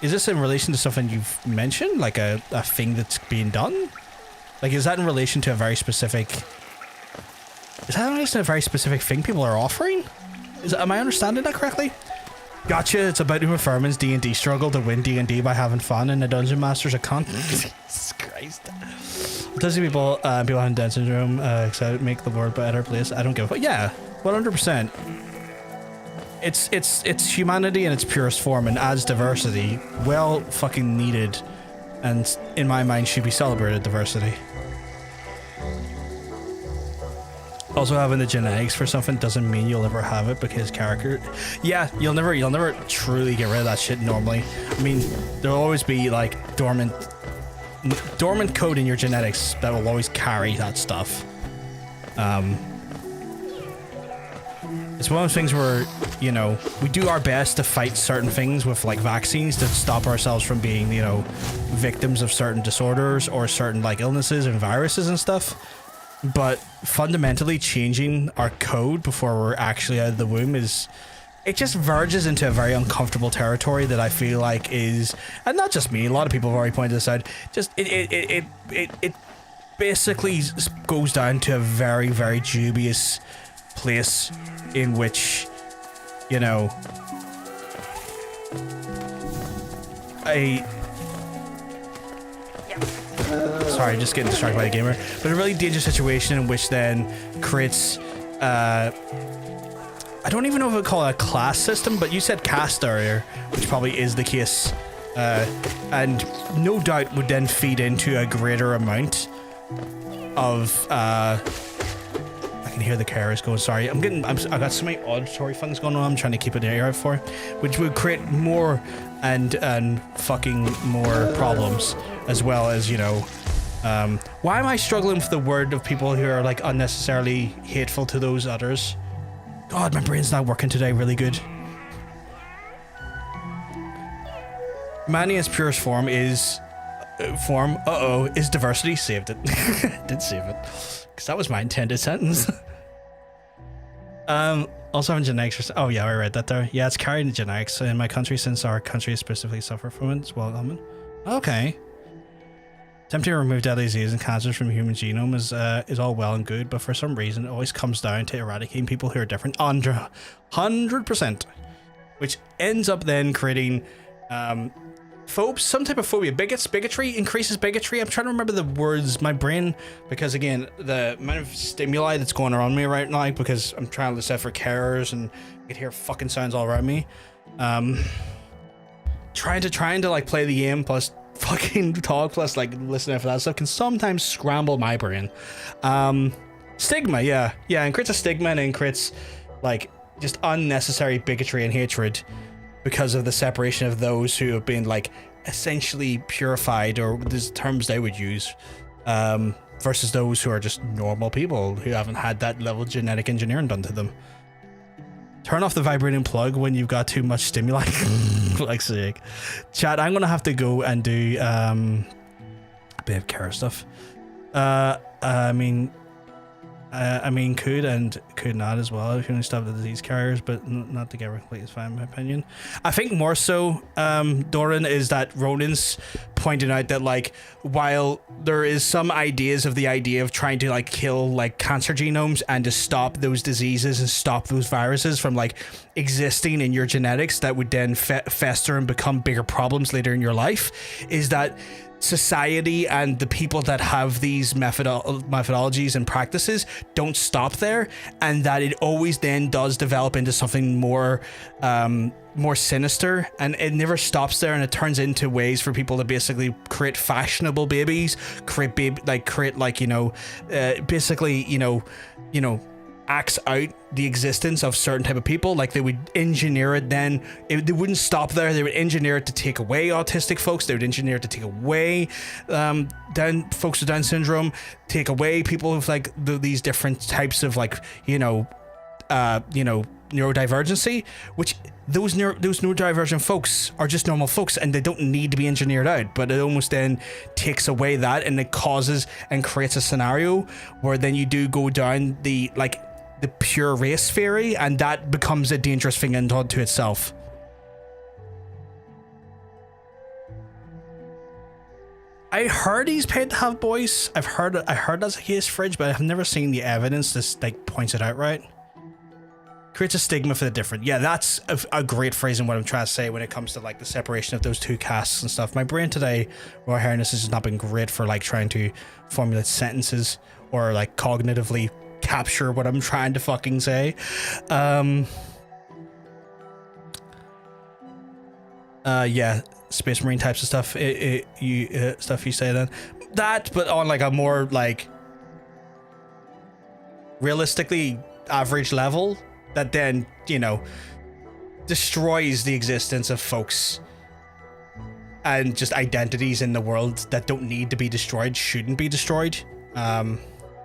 Is this in relation to something you've mentioned? Like a thing that's being done? Like, is that in relation to a very specific... Is that in relation to a very specific thing people are offering? Am I understanding that correctly? Gotcha, it's about Uma Thurman's D&D struggle to win D&D by having fun, and the Dungeon Master's a cunt. Jesus Christ. Does people having Down syndrome excited make the world a better place? I don't give a fuck. Yeah, 100%. It's humanity in its purest form and adds diversity. Well fucking needed, and in my mind should be celebrated diversity. Also, having the genetics for something doesn't mean you'll ever have it, because character... Yeah, you'll never truly get rid of that shit normally. I mean, there'll always be like dormant code in your genetics that will always carry that stuff. It's one of those things where, you know, we do our best to fight certain things with like vaccines to stop ourselves from being, you know, victims of certain disorders or certain like illnesses and viruses and stuff. But fundamentally changing our code before we're actually out of the womb it just verges into a very uncomfortable territory that I feel like is, and not just me, a lot of people have already pointed this out, just it basically goes down to a very, very dubious place in which, you know, sorry, just getting distracted by the gamer, but a really dangerous situation in which then creates, I don't even know if I would call it a class system, but you said caste earlier, which probably is the case, and no doubt would then feed into a greater amount of, I can hear the carers going, sorry, I got so many auditory things going on, I'm trying to keep an ear out for, which would create more and fucking more problems, as well as, you know, why am I struggling with the word of people who are like unnecessarily hateful to those others? God, my brain's not working today really good. Man in its purest form is is diversity. Saved it. Did save it, because that was my intended sentence. Also having genetics. Oh yeah, I read that there. Yeah, it's carrying genetics in my country since our country specifically suffer from it. It's well common. Okay. Attempting to remove deadly diseases and cancers from the human genome is all well and good, but for some reason it always comes down to eradicating people who are different 100%, which ends up then creating some type of phobia. Bigotry increases bigotry. I'm trying to remember the words. My brain, because again, the amount of stimuli that's going around me right now, because I'm trying to listen for carers and I can hear fucking sounds all around me. Trying to like play the game plus fucking talk plus like listening for that stuff can sometimes scramble my brain. Stigma, yeah, and creates a stigma and creates like just unnecessary bigotry and hatred because of the separation of those who have been like essentially purified, or these terms they would use, versus those who are just normal people who haven't had that level of genetic engineering done to them. Turn off the vibrating plug when you've got too much stimuli. Like sick. Chat, I'm gonna have to go and do a bit of care stuff. I mean could and could not as well. You can only stop the disease carriers, but not to get complete is fine in my opinion. I think more so, Doran, is that Ronan's pointing out that like while there is some ideas of the idea of trying to like kill like cancer genomes and to stop those diseases and stop those viruses from like existing in your genetics that would then fester and become bigger problems later in your life, is that society and the people that have these methodologies and practices don't stop there, and that it always then does develop into something more sinister, and it never stops there, and it turns into ways for people to basically create fashionable babies, acts out the existence of certain type of people. Like they would engineer it then, they wouldn't stop there, they would engineer it to take away autistic folks, they would engineer it to take away folks with Down syndrome, take away people with like these different types of like neurodivergency, which those neurodivergent folks are just normal folks and they don't need to be engineered out, but it almost then takes away that, and it causes and creates a scenario where then you do go down the pure race theory, and that becomes a dangerous thing unto itself. I heard he's paid to have boys. I heard that's a case, Fridge, but I've never seen the evidence that like points it out right. Creates a stigma for the different. Yeah, that's a great phrase in what I'm trying to say when it comes to like the separation of those two castes and stuff. My brain today, while hearing this, has not been great for like trying to formulate sentences or like cognitively capture what I'm trying to fucking say. Yeah, Space Marine types of stuff. Stuff you say then. That, but on like a more like realistically average level, that then, you know, destroys the existence of folks and just identities in the world that don't need to be destroyed, shouldn't be destroyed.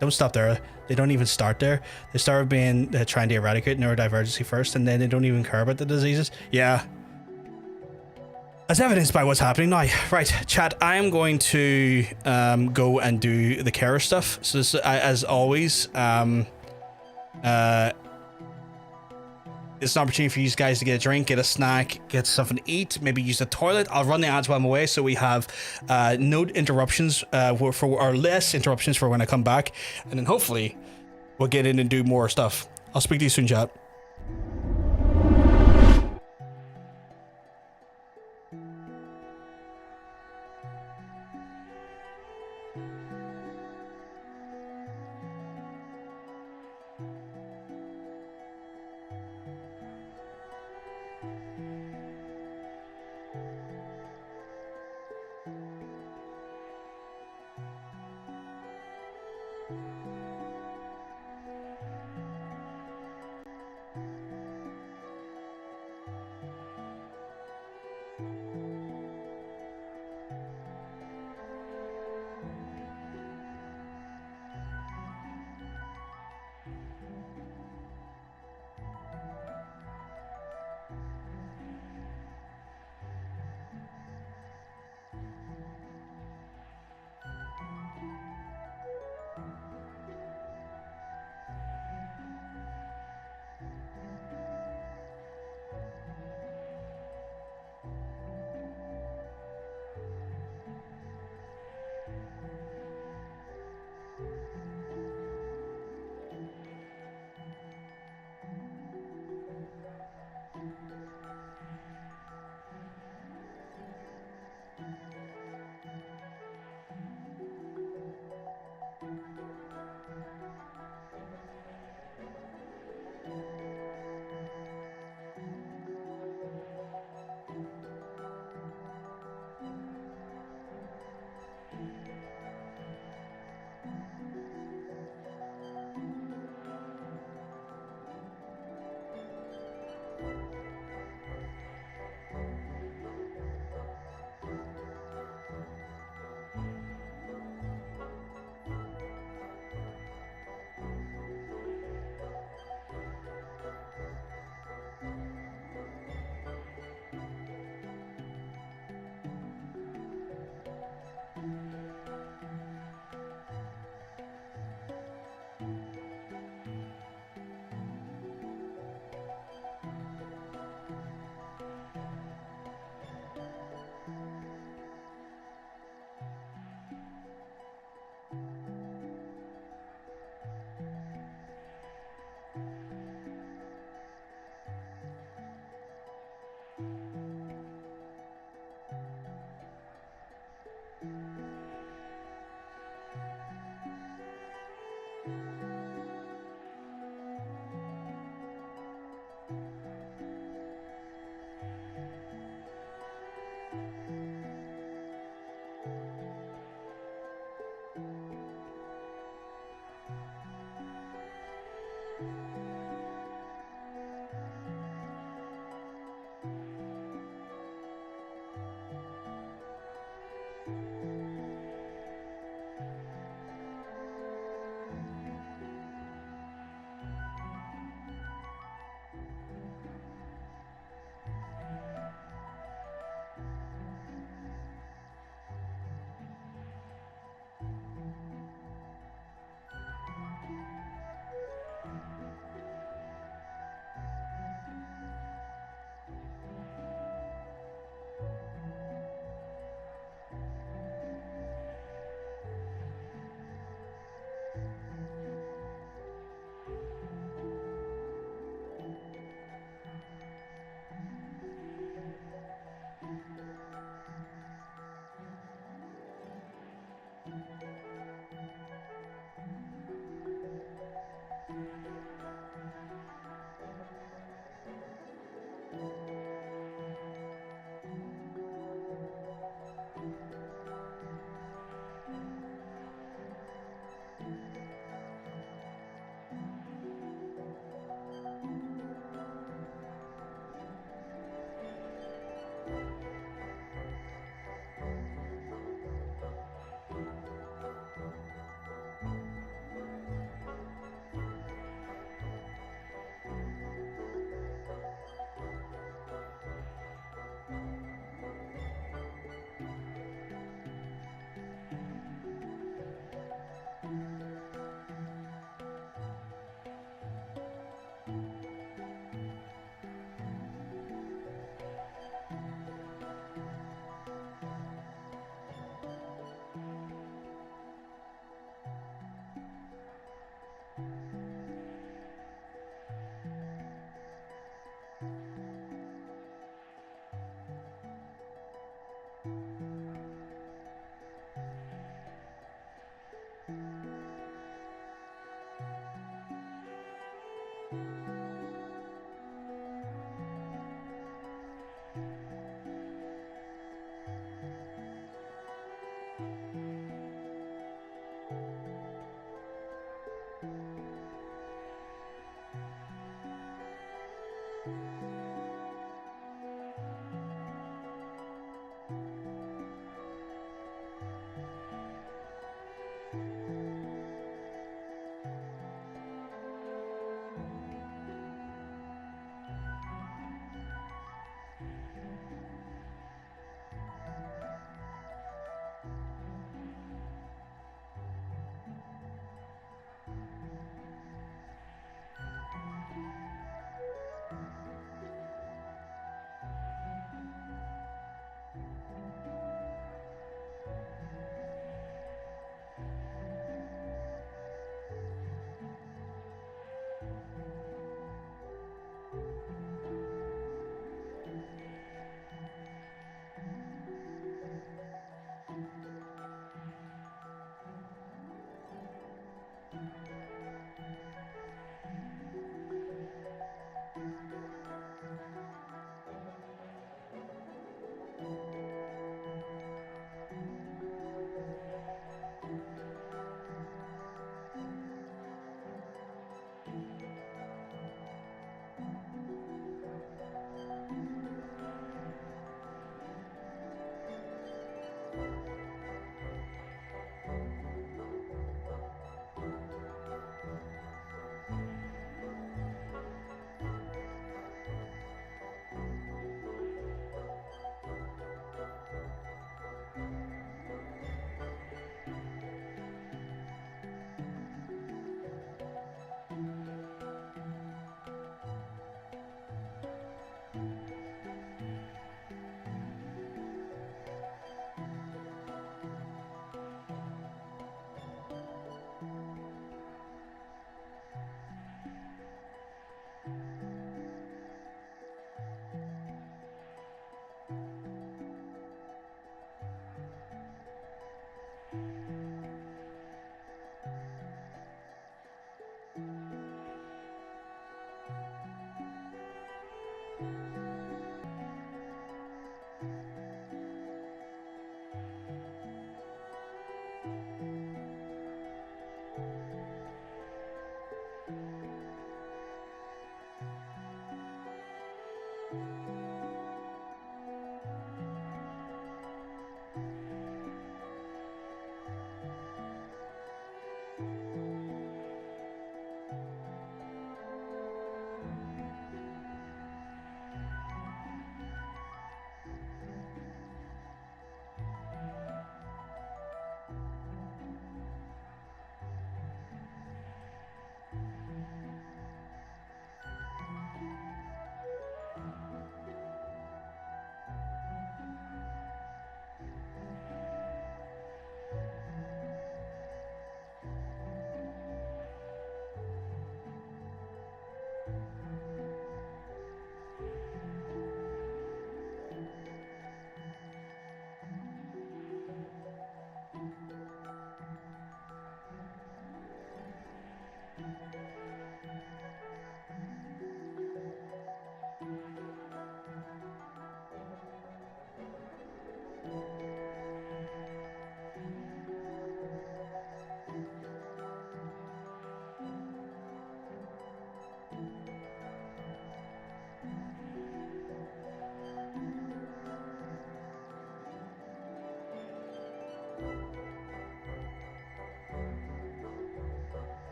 Don't stop there. They don't even start there. They start with being trying to eradicate neurodivergency first, and then they don't even care about the diseases. Yeah. As evidenced by what's happening now. Right, chat, I am going to go and do the carer stuff. So this, as always, it's an opportunity for you guys to get a drink, get a snack, get something to eat, maybe use the toilet. I'll run the ads while I'm away, so we have no interruptions or less interruptions for when I come back, and then hopefully we'll get in and do more stuff. I'll speak to you soon, chat.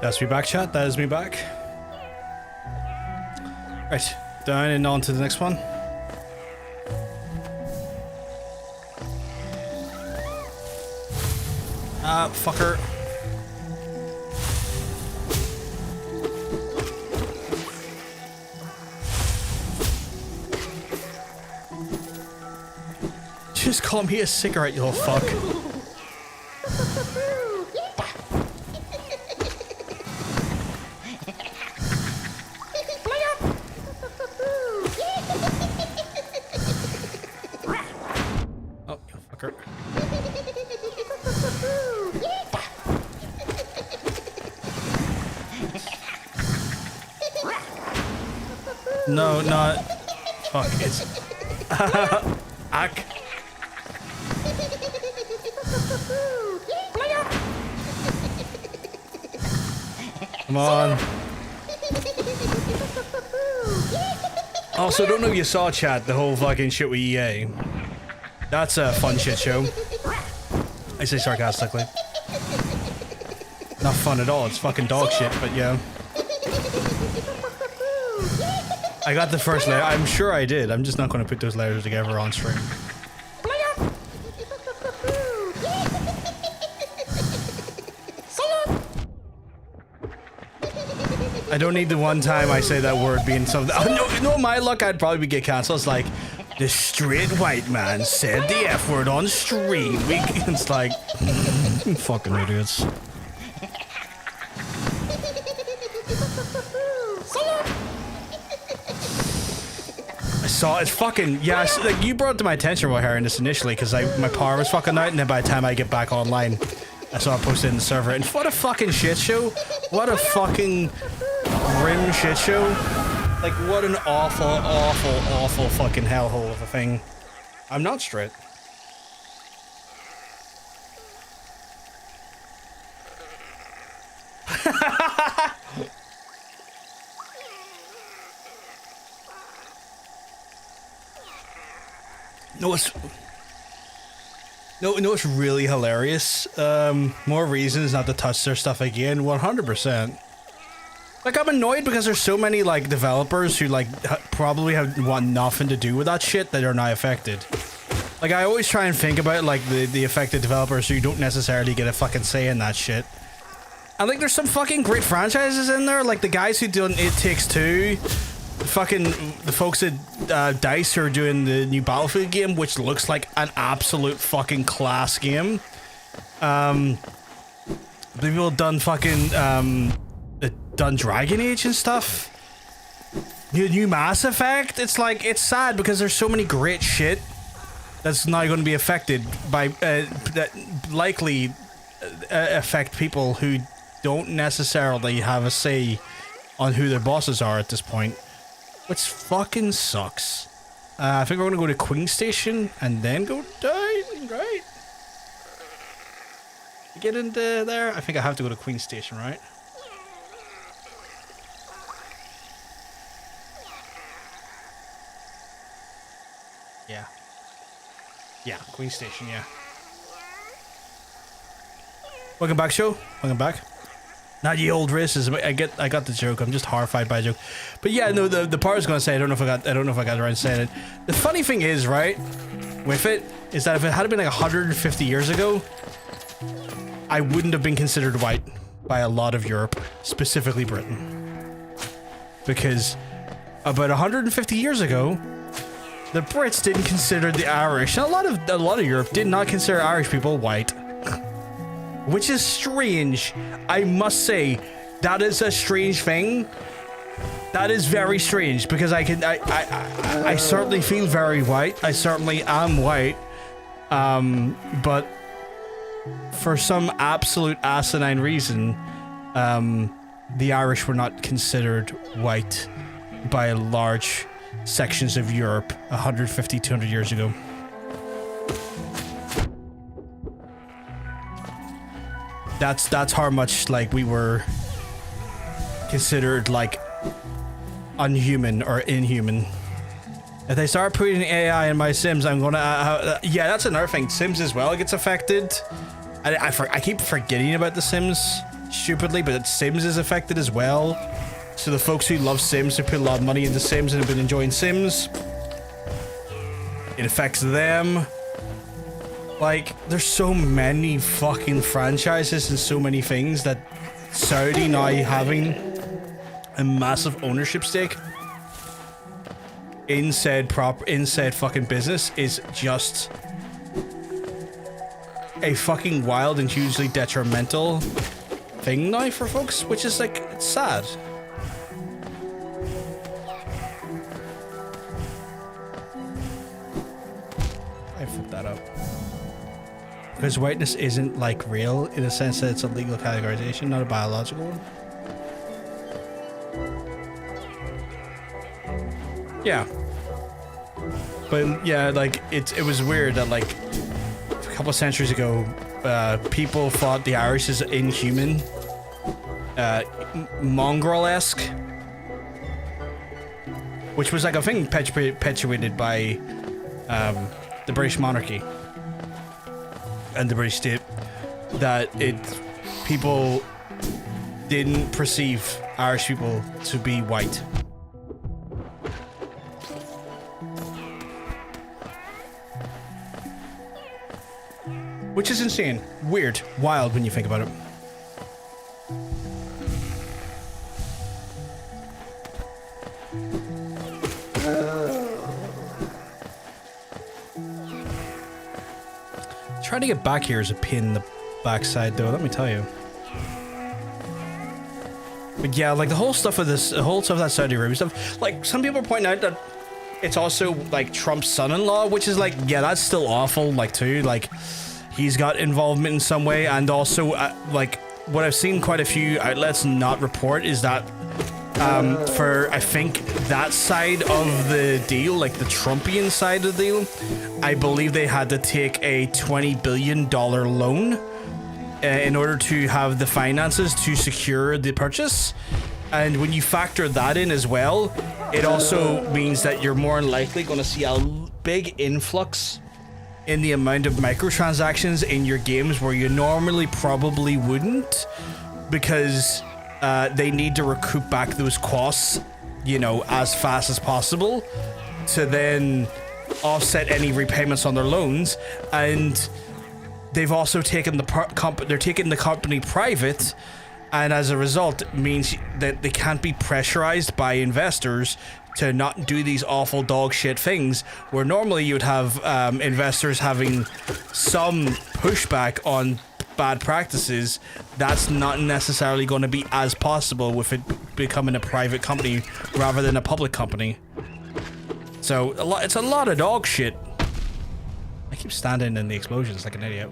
That's me back, chat. That is me back. Right, down and on to the next one. Ah, fucker. Just call me a cigarette, you little fuck. Oh, you fucker. No, not. Fuck, it's. Ack. Come on. Also, don't know if you saw, chat, the whole fucking shit with EA. That's a fun shit show. I say sarcastically. Not fun at all, it's fucking dog shit, but yeah. I got the first layer. I'm sure I did. I'm just not going to put those layers together on stream. I don't need the one time I say that word being something. Oh, no, my luck, I'd probably get cancelled. It's like, the straight white man said the F word on stream. It's like, fucking idiots. I saw it's fucking, yeah, like you brought it to my attention while hearing this initially because my power was fucking out, and then by the time I get back online, I saw it posted in the server, and what a fucking shit show. What a fucking grim shit show. Like, what an awful, awful, awful fucking hellhole of a thing. I'm not straight. No, it's really hilarious. More reasons not to touch their stuff again. 100%. Like, I'm annoyed because there's so many, like, developers who, like, probably want nothing to do with that shit that are now affected. Like, I always try and think about, like, the affected developers who don't necessarily get a fucking say in that shit. And, like, there's some fucking great franchises in there. Like, the guys who done It Takes Two. The folks at DICE who are doing the new Battlefield game, which looks like an absolute fucking class game. The people have done fucking, done Dragon Age and stuff. New Mass Effect. It's like, it's sad because there's so many great shit that's now going to be affected by, that likely affect people who don't necessarily have a say on who their bosses are at this point. Which fucking sucks. I think we're gonna go to Queen Station and then go down, right? You get into there? I think I have to go to Queen Station, right? Yeah. Yeah, Queen Station, yeah. Welcome back, show. Welcome back. Not ye old racism. I got the joke. I'm just horrified by the joke. But yeah, no, the part I was gonna say, I don't know if I got around to saying it. The funny thing is, right, with it, is that if it had been like 150 years ago, I wouldn't have been considered white by a lot of Europe, specifically Britain. Because about 150 years ago, the Brits didn't consider the Irish, and a lot of Europe did not consider Irish people white. Which is strange. I must say, that is a strange thing. That is very strange because I certainly feel very white. I certainly am white. But for some absolute asinine reason, the Irish were not considered white by large sections of Europe 150, 200 years ago. That's how much, like, we were considered, like, unhuman or inhuman. If they start putting AI in my Sims, I'm gonna yeah, that's another thing. Sims as well gets affected. I keep forgetting about the Sims stupidly, but Sims is affected as well. So the folks who love Sims, who put a lot of money into Sims and have been enjoying Sims, it affects them. Like, there's so many fucking franchises and so many things that Saudi now having a massive ownership stake in said fucking business is just a fucking wild and hugely detrimental thing now for folks, which is, like, it's sad. I fucked that up. Because whiteness isn't, like, real in the sense that it's a legal categorization, not a biological one. Yeah. But yeah, like it was weird that like a couple of centuries ago, people thought the Irish is inhuman, mongrel-esque, which was like a thing perpetuated by the British monarchy and the British state, that people didn't perceive Irish people to be white. Which is insane. Weird. Wild when you think about it. Trying to get back here is a pain in the backside, though, let me tell you. But yeah, like the whole stuff of this, the whole stuff of that Saudi Arabia stuff, like some people point out that it's also like Trump's son-in-law, which is like, yeah, that's still awful, like too, like he's got involvement in some way. And also like what I've seen quite a few outlets not report is that for I think that side of the deal, like the Trumpian side of the deal, I believe they had to take a $20 billion loan in order to have the finances to secure the purchase. And when you factor that in as well, it also means that you're more than likely going to see a big influx in the amount of microtransactions in your games where you normally probably wouldn't, because they need to recoup back those costs, you know, as fast as possible to then offset any repayments on their loans. And they've also taken they're taking the company private, and as a result it means that they can't be pressurized by investors to not do these awful dog shit things, where normally you would have investors having some pushback on bad practices. That's not necessarily going to be as possible with it becoming a private company rather than a public company. So it's a lot of dog shit. I keep standing in the explosions like an idiot.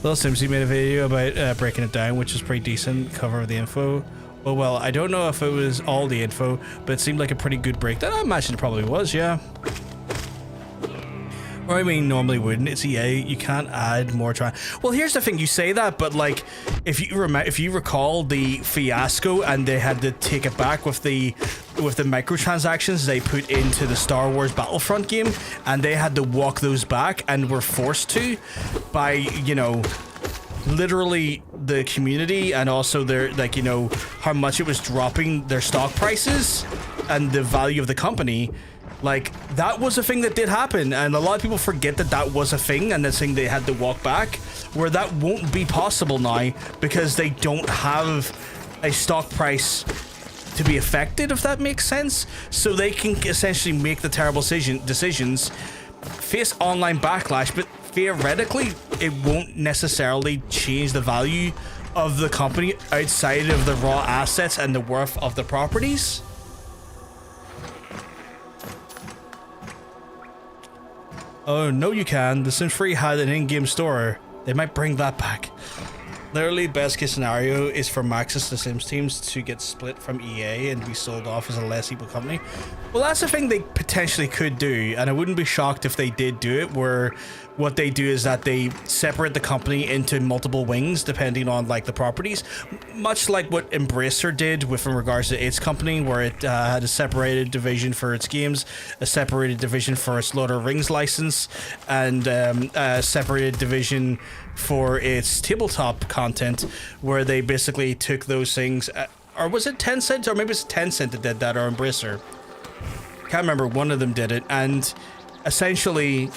Little Simsy made a video about breaking it down, which is pretty decent cover of the info. Oh well, I don't know if it was all the info, but it seemed like a pretty good breakdown. I imagine it probably was, yeah. Or I mean, normally wouldn't. It's EA. You can't add more Well, here's the thing. You say that, but like, if you recall the fiasco, and they had to take it back with the microtransactions they put into the Star Wars Battlefront game, and they had to walk those back, and were forced to by, you know, literally the community, and also their, like, you know, how much it was dropping their stock prices and the value of the company. Like, that was a thing that did happen, and a lot of people forget that that was a thing, and the thing they had to walk back, where that won't be possible now because they don't have a stock price to be affected, if that makes sense. So they can essentially make the terrible decisions, face online backlash, but theoretically it won't necessarily change the value of the company outside of the raw assets and the worth of the properties. Oh, no you can. The Sims 3 had an in-game store. They might bring that back. Literally, best case scenario is for Maxis the Sims teams to get split from EA and be sold off as a less equal company. Well, that's the thing they potentially could do, and I wouldn't be shocked if they did do it, where what they do is that they separate the company into multiple wings depending on like the properties, much like what Embracer did with in regards to its company, where it had a separated division for its games, a separated division for its Lord of the Rings license, and a separated division for its tabletop content, where they basically took those things, or was it Tencent, or maybe it's Tencent that did that, or Embracer, can't remember, one of them did it, and essentially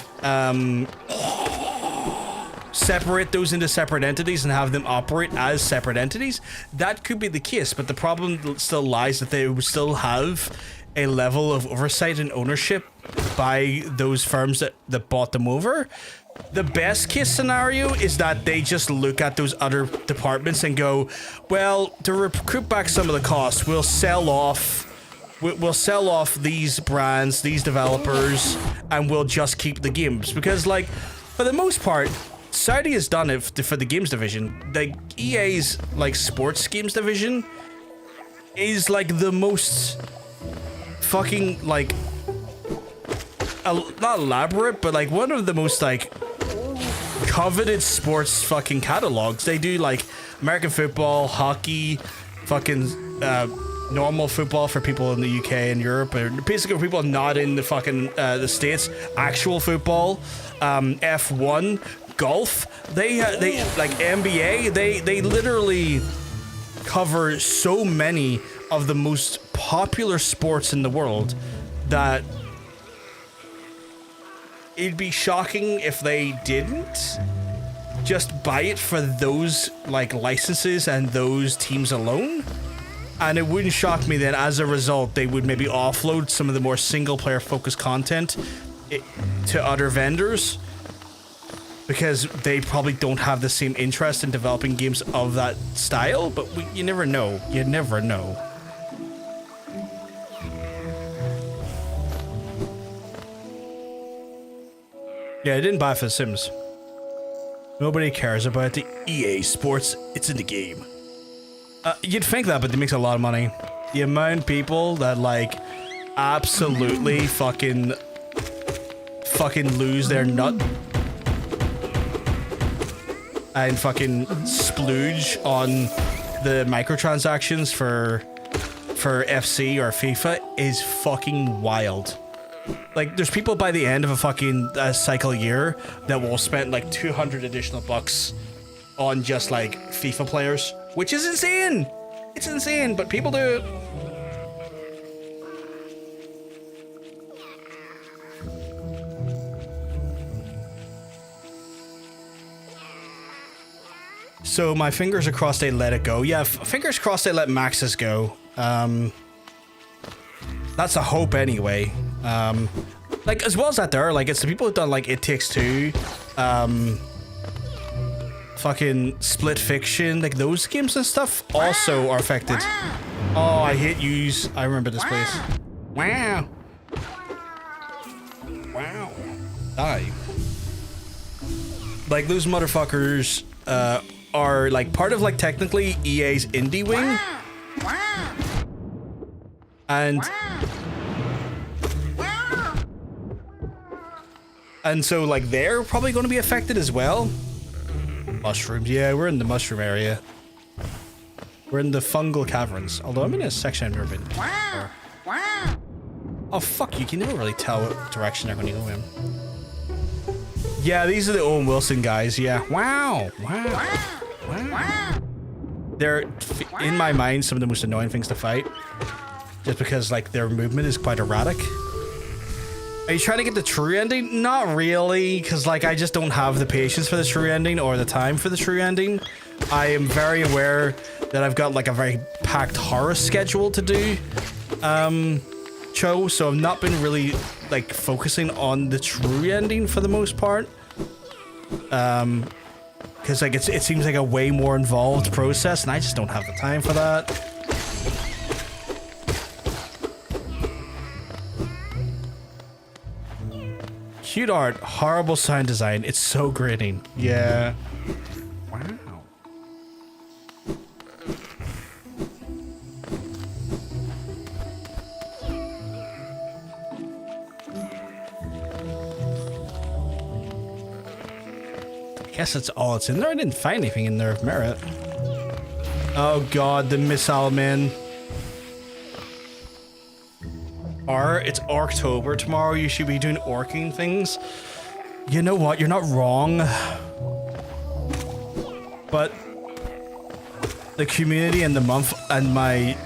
separate those into separate entities and have them operate as separate entities. That could be the case, but the problem still lies that they would still have a level of oversight and ownership by those firms that bought them over. The best case scenario is that they just look at those other departments and go, well, to recoup back some of the costs, we'll sell off these brands, these developers, and we'll just keep the games. Because, like, for the most part, Saudi has done it for the games division. Like, EA's, like, sports games division is, like, the most fucking like not elaborate, but like one of the most like coveted sports fucking catalogs. They do like American football, hockey, fucking normal football for people in the UK and Europe, or basically people not in the fucking the States, actual football, F1, golf. They like NBA. They literally cover so many of the most popular sports in the world that it'd be shocking if they didn't just buy it for those like licenses and those teams alone. And it wouldn't shock me that as a result they would maybe offload some of the more single player focused content to other vendors, because they probably don't have the same interest in developing games of that style. But you never know. You never know. Yeah, I didn't buy it for The Sims. Nobody cares about the EA Sports. It's in the game. You'd think that, but it makes a lot of money. The amount of people that like absolutely fucking lose their nut and fucking splooge on the microtransactions for FC or FIFA is fucking wild. Like, there's people by the end of a fucking cycle year that will spend like 200 additional bucks on just like FIFA players, which is insane. It's insane, but people do it. So my fingers are crossed they let it go. Yeah, fingers crossed they let Max's go. That's a hope anyway. Like, as well as that there, like, it's the people who've done like It Takes Two, fucking Split Fiction, like those games and stuff also are affected. Oh, I hate yous. I remember this place. Wow. Wow. Die. Like, those motherfuckers are like part of like technically EA's indie wing. And so like they're probably going to be affected as well. Mushrooms, yeah, we're in the mushroom area. We're in the fungal caverns. Although I'm in a section I've never been before. Oh fuck, you can never really tell what direction they're going to go in. Yeah, these are the Owen Wilson guys. Yeah. Wow. They're in my mind some of the most annoying things to fight, just because like their movement is quite erratic. Are you trying to get the true ending? Not really, because like I just don't have the patience for the true ending or the time for the true ending. I am very aware that I've got like a very packed horror schedule to do, so I've not been really like focusing on the true ending for the most part, because like it seems like a way more involved process, and I just don't have the time for that. Cute art, horrible sound design. It's so grating. Yeah. Wow. I guess that's all it's in there. I didn't find anything in there of merit. Oh god, the missile man. It's October tomorrow. You should be doing orking things. You know what? You're not wrong. But the community and the month and my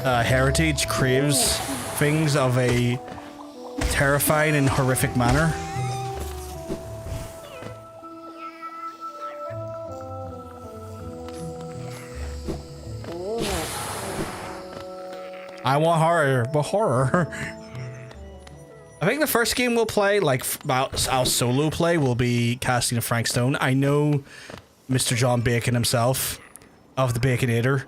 heritage craves things of a terrifying and horrific manner. I want horror, but horror. I think the first game we'll play, like our solo play, will be casting of Frank Stone. I know Mr. John Bacon himself, of the Baconator,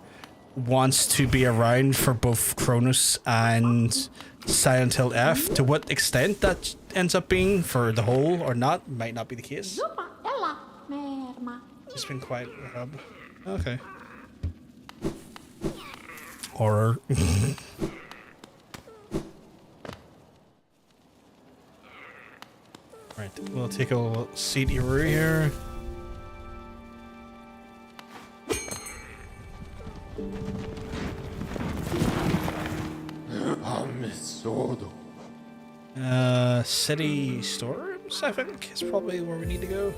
wants to be around for both Kronos and Silent Hill F. To what extent that ends up being for the whole or not, might not be the case. It's been quite a hub. Okay. Horror. we'll take a seat here. City storerooms, I think, is probably where we need to go.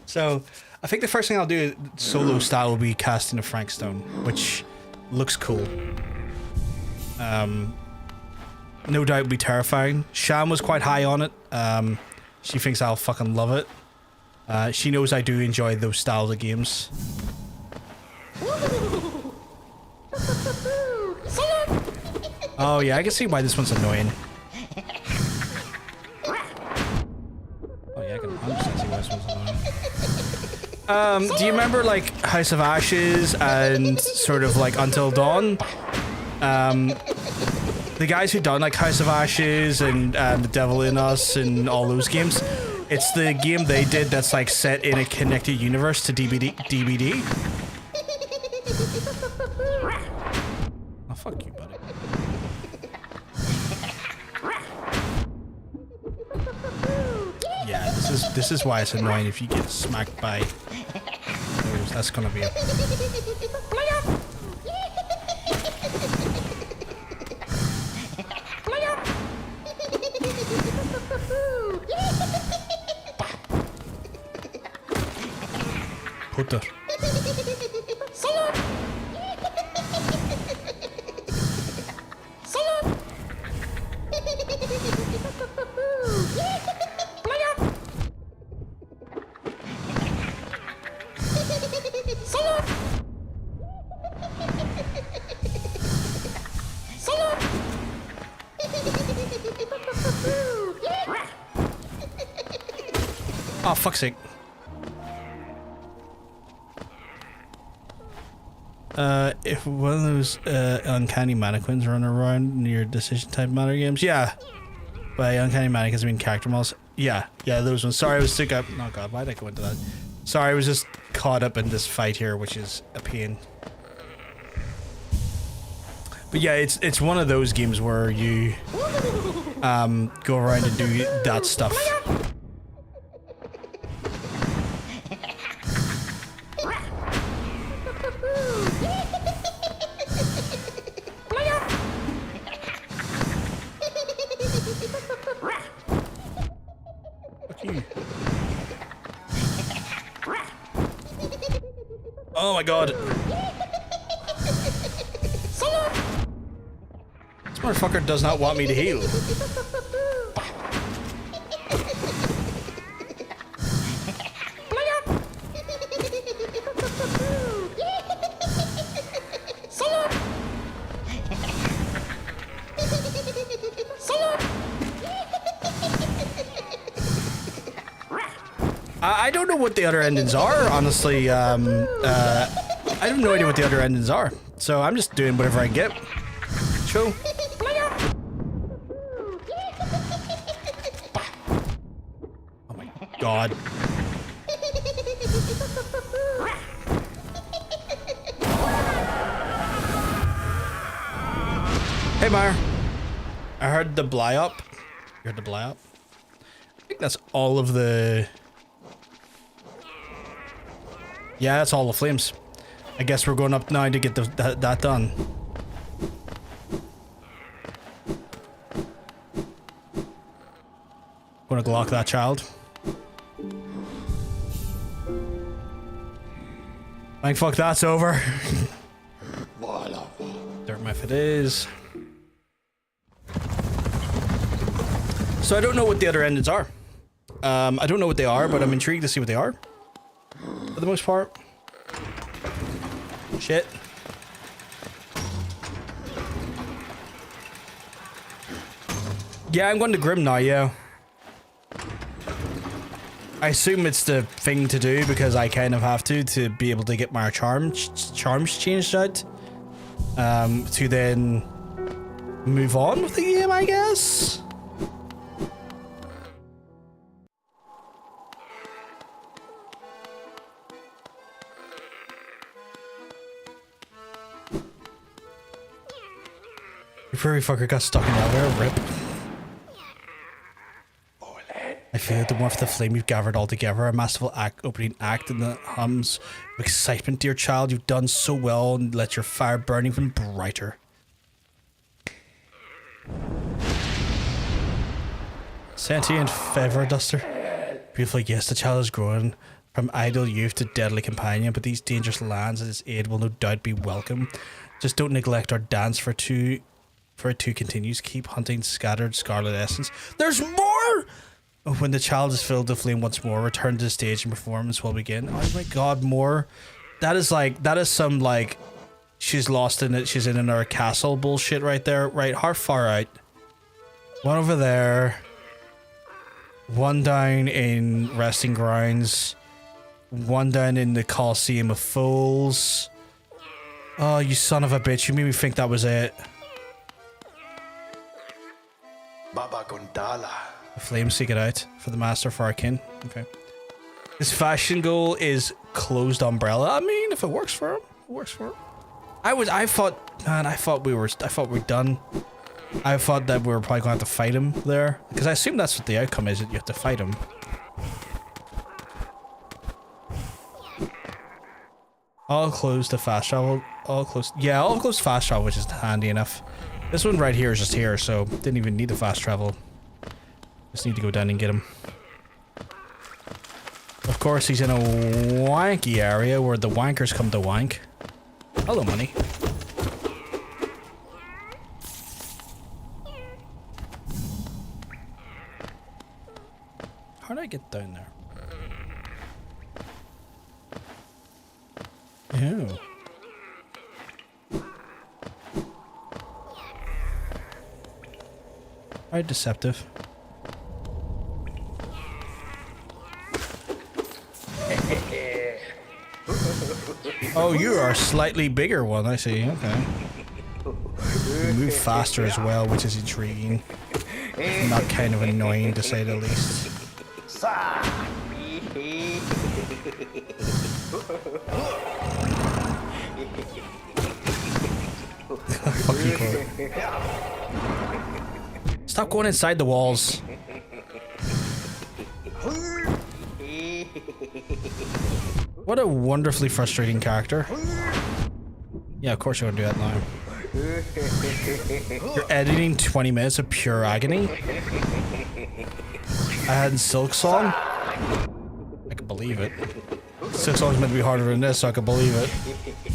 So, I think the first thing I'll do solo style will be casting a Frankstone, which looks cool. No doubt will be terrifying. Sham was quite high on it. She thinks I'll fucking love it. She knows I do enjoy those styles of games. Oh yeah, I can see why this one's annoying. Oh yeah, I can 100% see why this one's annoying. Do you remember like House of Ashes and sort of like Until Dawn? The guys who done like House of Ashes and The Devil in Us and all those games, it's the game they did that's like set in a connected universe to DVD. Oh fuck you, buddy. Yeah, this is why it's annoying if you get smacked by those. That's gonna be a putter. Oh, fuck's sake. If one of those uncanny mannequins run around near decision type matter games, yeah. By uncanny mannequins I mean character models. Yeah, those ones. Sorry, I was sick up. Oh god, why did I go into that? Sorry, I was just caught up in this fight here, which is a pain. But yeah, it's one of those games where you go around and do that stuff. Oh my god. This motherfucker does not want me to heal. I don't know what the other endings are, honestly. I have no idea what the other endings are. So I'm just doing whatever I get. Chill. Oh my god. Hey, Meyer. I heard the Blyop. You heard the Blyop? I think that's all of the... Yeah, that's all the flames. I guess we're going up now to get that done. Gonna Glock that child. Thank fuck that's over. Dirt meth it is. So I don't know what the other endings are. I don't know what they are, but I'm intrigued to see what they are. For the most part. Shit. Yeah, I'm going to Grim now, yeah. I assume it's the thing to do because I kind of have to be able to get my charms changed out. To then move on with the game, I guess. Your furry fucker got stuck in elevator. Rip. I feel like the warmth of the flame you've gathered all together, a masterful opening act in the hums of excitement, dear child. You've done so well, and let your fire burn even brighter. Sentient feather duster. Beautiful, yes, the child is growing from idle youth to deadly companion, but these dangerous lands and its aid will no doubt be welcome. Just don't neglect our dance for it too continues. Keep hunting scattered scarlet essence. There's more! When the child is filled with flame once more, return to the stage and performance will begin. Oh my god, more. That is some like she's lost in it, she's in another castle bullshit right there. Right, how far out? One over there. One down in Resting Grounds. One down in the Coliseum of Fools. Oh, you son of a bitch, you made me think that was it. Baba Gondala. The flames seek it out for the master for our kin. Okay. His fashion goal is closed umbrella. I mean, if it works for him, it works for him. I thought we were done. I thought that we were probably going to have to fight him there. Because I assume that's what the outcome is, that you have to fight him. All close to fast travel. All close. Yeah, all close to fast travel, which is handy enough. This one right here is just here, so didn't even need the fast travel. Just need to go down and get him. Of course, he's in a wanky area where the wankers come to wank. Hello, money. How do I get down there? Ew. Very deceptive. Oh, you are a slightly bigger one, I see. Okay. You move faster as well, which is intriguing. Not kind of annoying, to say the least. Fucking cool. Stop going inside the walls. What a wonderfully frustrating character. Yeah, of course you're gonna do that now. You're editing 20 minutes of pure agony? I had Silk Song? I can believe it. Silk Song's meant to be harder than this, so I can believe it.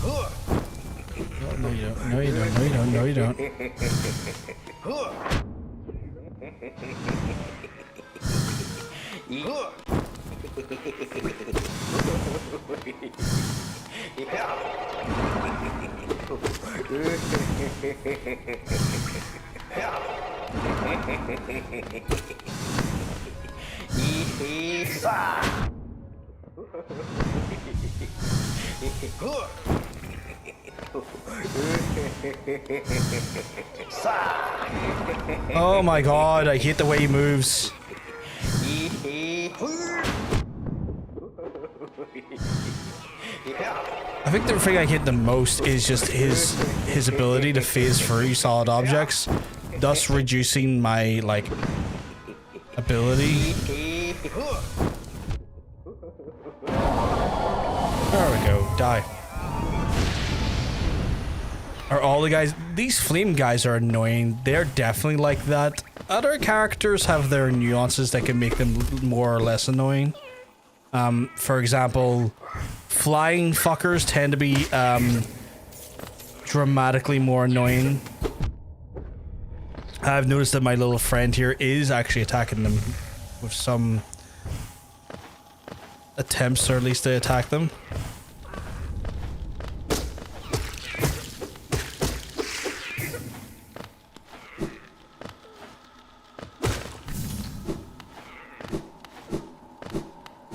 Oh, no, you don't. No, you don't. No, you don't. No, you don't. Oh my god, I hate the way he moves. I think the thing I hate the most is just his ability to phase through solid objects, thus reducing my, like, ability. There we go, die. Are all the guys... These flame guys are annoying. They're definitely like that. Other characters have their nuances that can make them more or less annoying. For example, flying fuckers tend to be dramatically more annoying. I've noticed that my little friend here is actually attacking them with some attempts, or at least to attack them.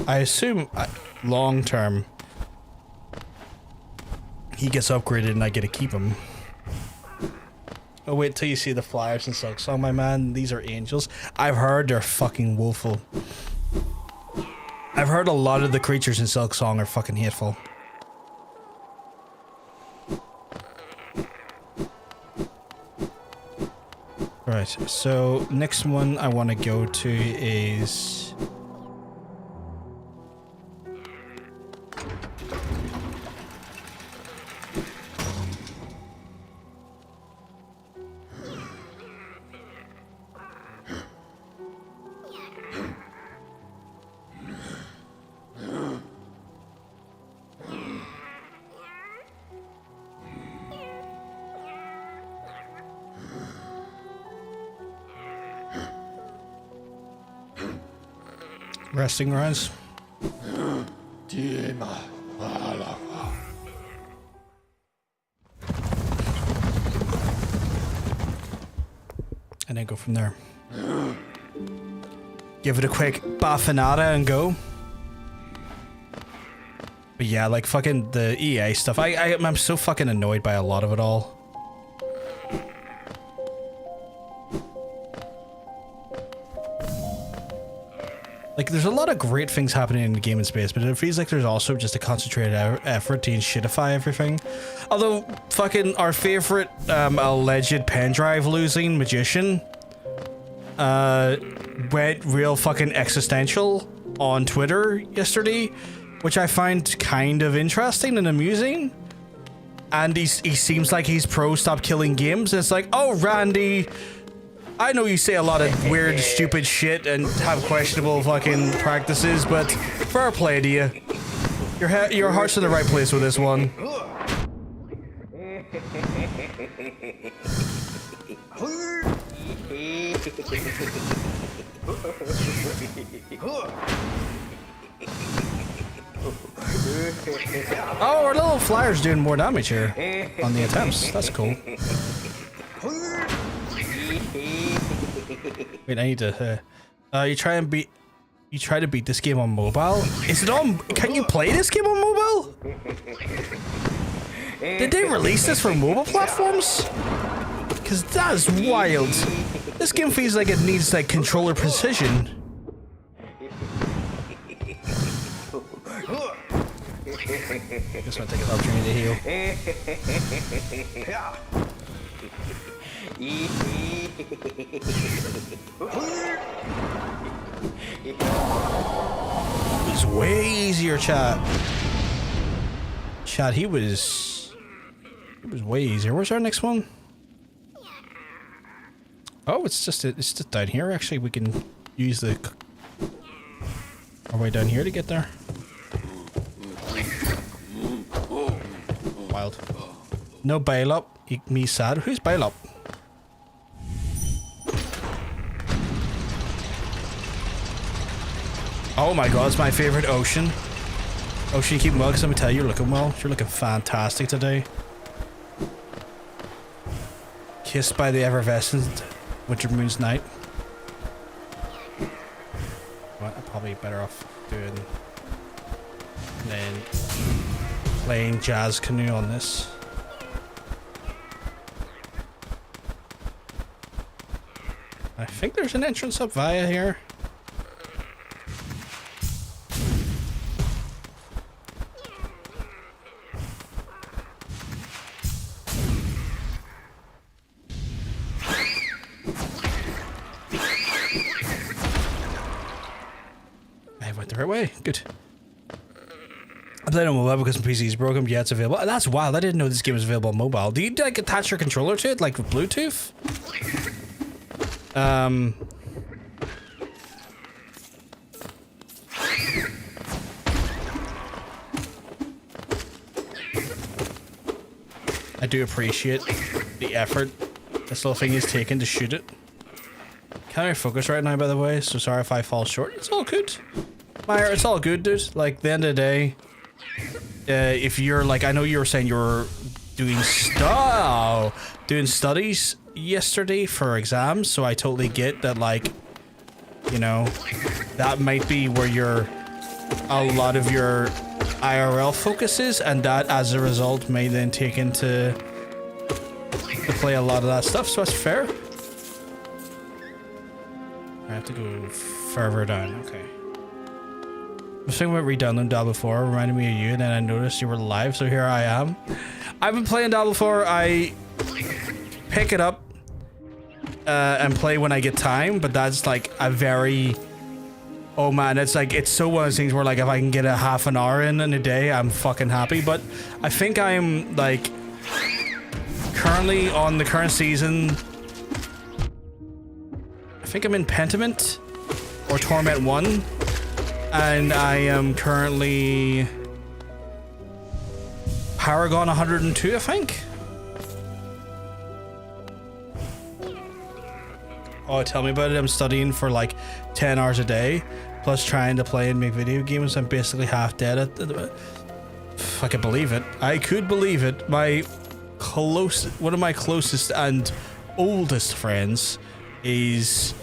I assume long term he gets upgraded and I get to keep him. Oh, wait till you see the flyers and Silk Song, my man. These are angels. I've heard they're fucking woeful. I've heard a lot of the creatures in Silk Song are fucking hateful. Right, so next one I want to go to is... resting grounds. And then go from there. Give it a quick baffinata and go. But yeah, like fucking the EA stuff. I'm so fucking annoyed by a lot of it all. Like, there's a lot of great things happening in the gaming space, but it feels like there's also just a concentrated effort to shitify everything. Although, fucking our favorite alleged pen drive losing magician went real fucking existential on Twitter yesterday, which I find kind of interesting and amusing. And he seems like he's pro stop killing games. And it's like, oh, Randy, I know you say a lot of weird, stupid shit and have questionable fucking practices, but fair play to you. Your heart's in the right place with this one. Oh, our little flyer's doing more damage here on the attempts. That's cool. Wait, I need to. You try to beat this game on mobile. Is it on? Can you play this game on mobile? Did they release this for mobile platforms? Because that is wild. This game feels like it needs like controller precision. Just want to take an opportunity to heal. It's way easier, chat. Chat, it was way easier. Where's our next one? Oh, it's just down here. Actually, we can use our way down here to get there. Wild. No bail up. Me sad. Who's bail up? Oh my god, it's my favorite Ocean. Ocean, you keep well, because let me tell you, you're looking well. You're looking fantastic today. Kissed by the effervescent winter moon's night. What? I'm probably better off doing than playing jazz canoe on this. I think there's an entrance up via here. Way. Good. I'm playing on mobile because my PC is broken. Yeah, it's available. That's wild. I didn't know this game was available on mobile. Do you like attach your controller to it, like with Bluetooth? I do appreciate the effort this little thing is taking to shoot it. Can't really focus right now, by the way, so sorry if I fall short. It's all good. Meyer, it's all good, dude. Like, at the end of the day, if you're like, I know you were saying you were doing studies yesterday for exams, so I totally get that, like, you know, that might be where a lot of your IRL focus is, and that, as a result, may then take into play a lot of that stuff, so that's fair. I have to go further down, okay. I was thinking about re-downloading Diablo 4, reminded me of you, and then I noticed you were live, so here I am. I've been playing Diablo 4, I pick it up, and play when I get time, but that's like a very... Oh man, it's like, it's so one of those things where like if I can get a half an hour in a day, I'm fucking happy. But I think I'm like currently on the current season. I think I'm in Pentiment or Torment 1, and I am currently Paragon 102, I think. Oh, tell me about it. I'm studying for like 10 hours a day, plus trying to play and make video games. I'm basically half dead at the... If I could believe it. I could believe it. One of my closest and oldest friends is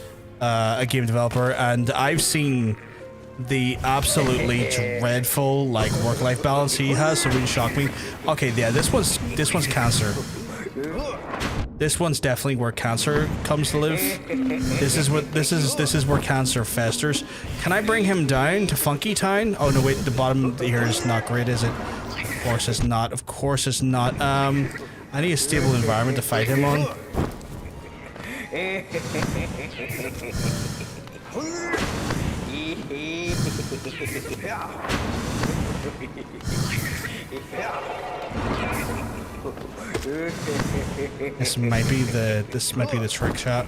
a game developer, and I've seen the absolutely dreadful like work-life balance he has, so it wouldn't shock me. Okay, yeah, this one's cancer. This one's definitely where cancer comes to live. This is where cancer festers. Can I bring him down to Funky Town? Oh no, wait, the bottom here is not great, is it? Of course it's not. Of course it's not. I need a stable environment to fight him on. This might be the trick shot.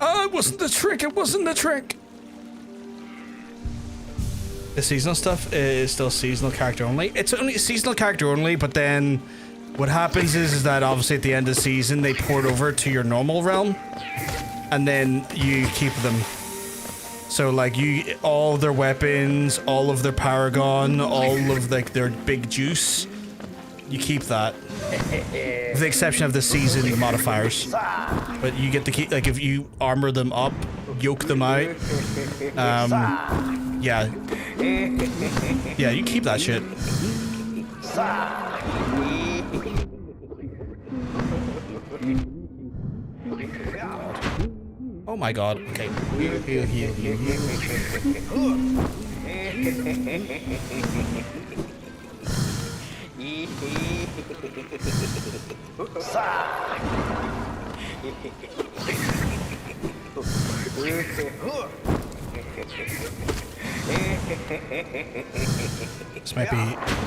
Oh, it wasn't the trick. It wasn't the trick. The seasonal stuff is still seasonal character only. It's only seasonal character only, but then what happens is that obviously at the end of the season they port over to your normal realm, and then you keep them. So like all their weapons, all of their Paragon, all of like their big juice, you keep that. With the exception of the season modifiers. But you get to keep, like if you armor them up, yoke them out, yeah, you keep that shit. Oh my god, okay. Heal.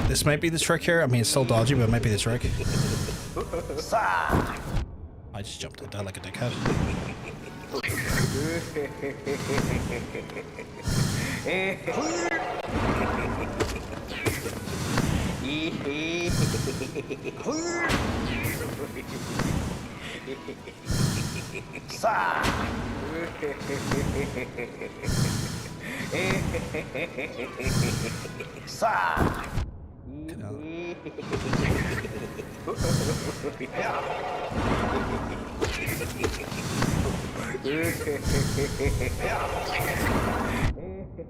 This might be the trick here. I mean, it's still dodgy, but it might be the trick. I just jumped at that like a dickhead.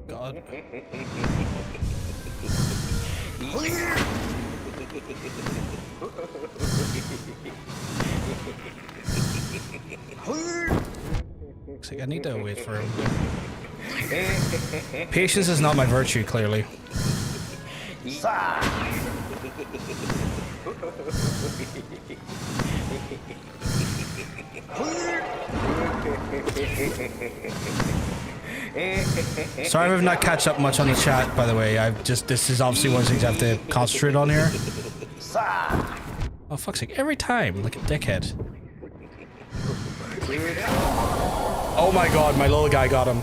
God. Looks like I need to wait for him. Patience is not my virtue, clearly. Sorry if I've not catch up much on the chat, by the way. This is obviously one of the things I have to concentrate on here. Oh, fuck's sake. Every time, like a dickhead. Oh my god, my little guy got him.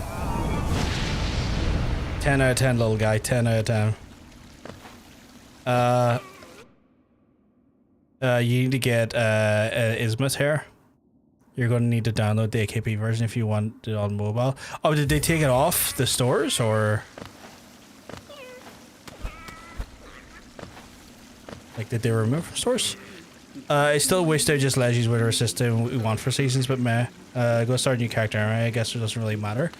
10 out of 10, little guy. 10 out of 10. You need to get Ismuth here. You're going to need to download the AKP version if you want it on mobile. Oh, did they take it off the stores, or... Like, did they remove from stores? I still wish they just let you with our system we want for seasons, but meh. Go start a new character, right? I guess it doesn't really matter.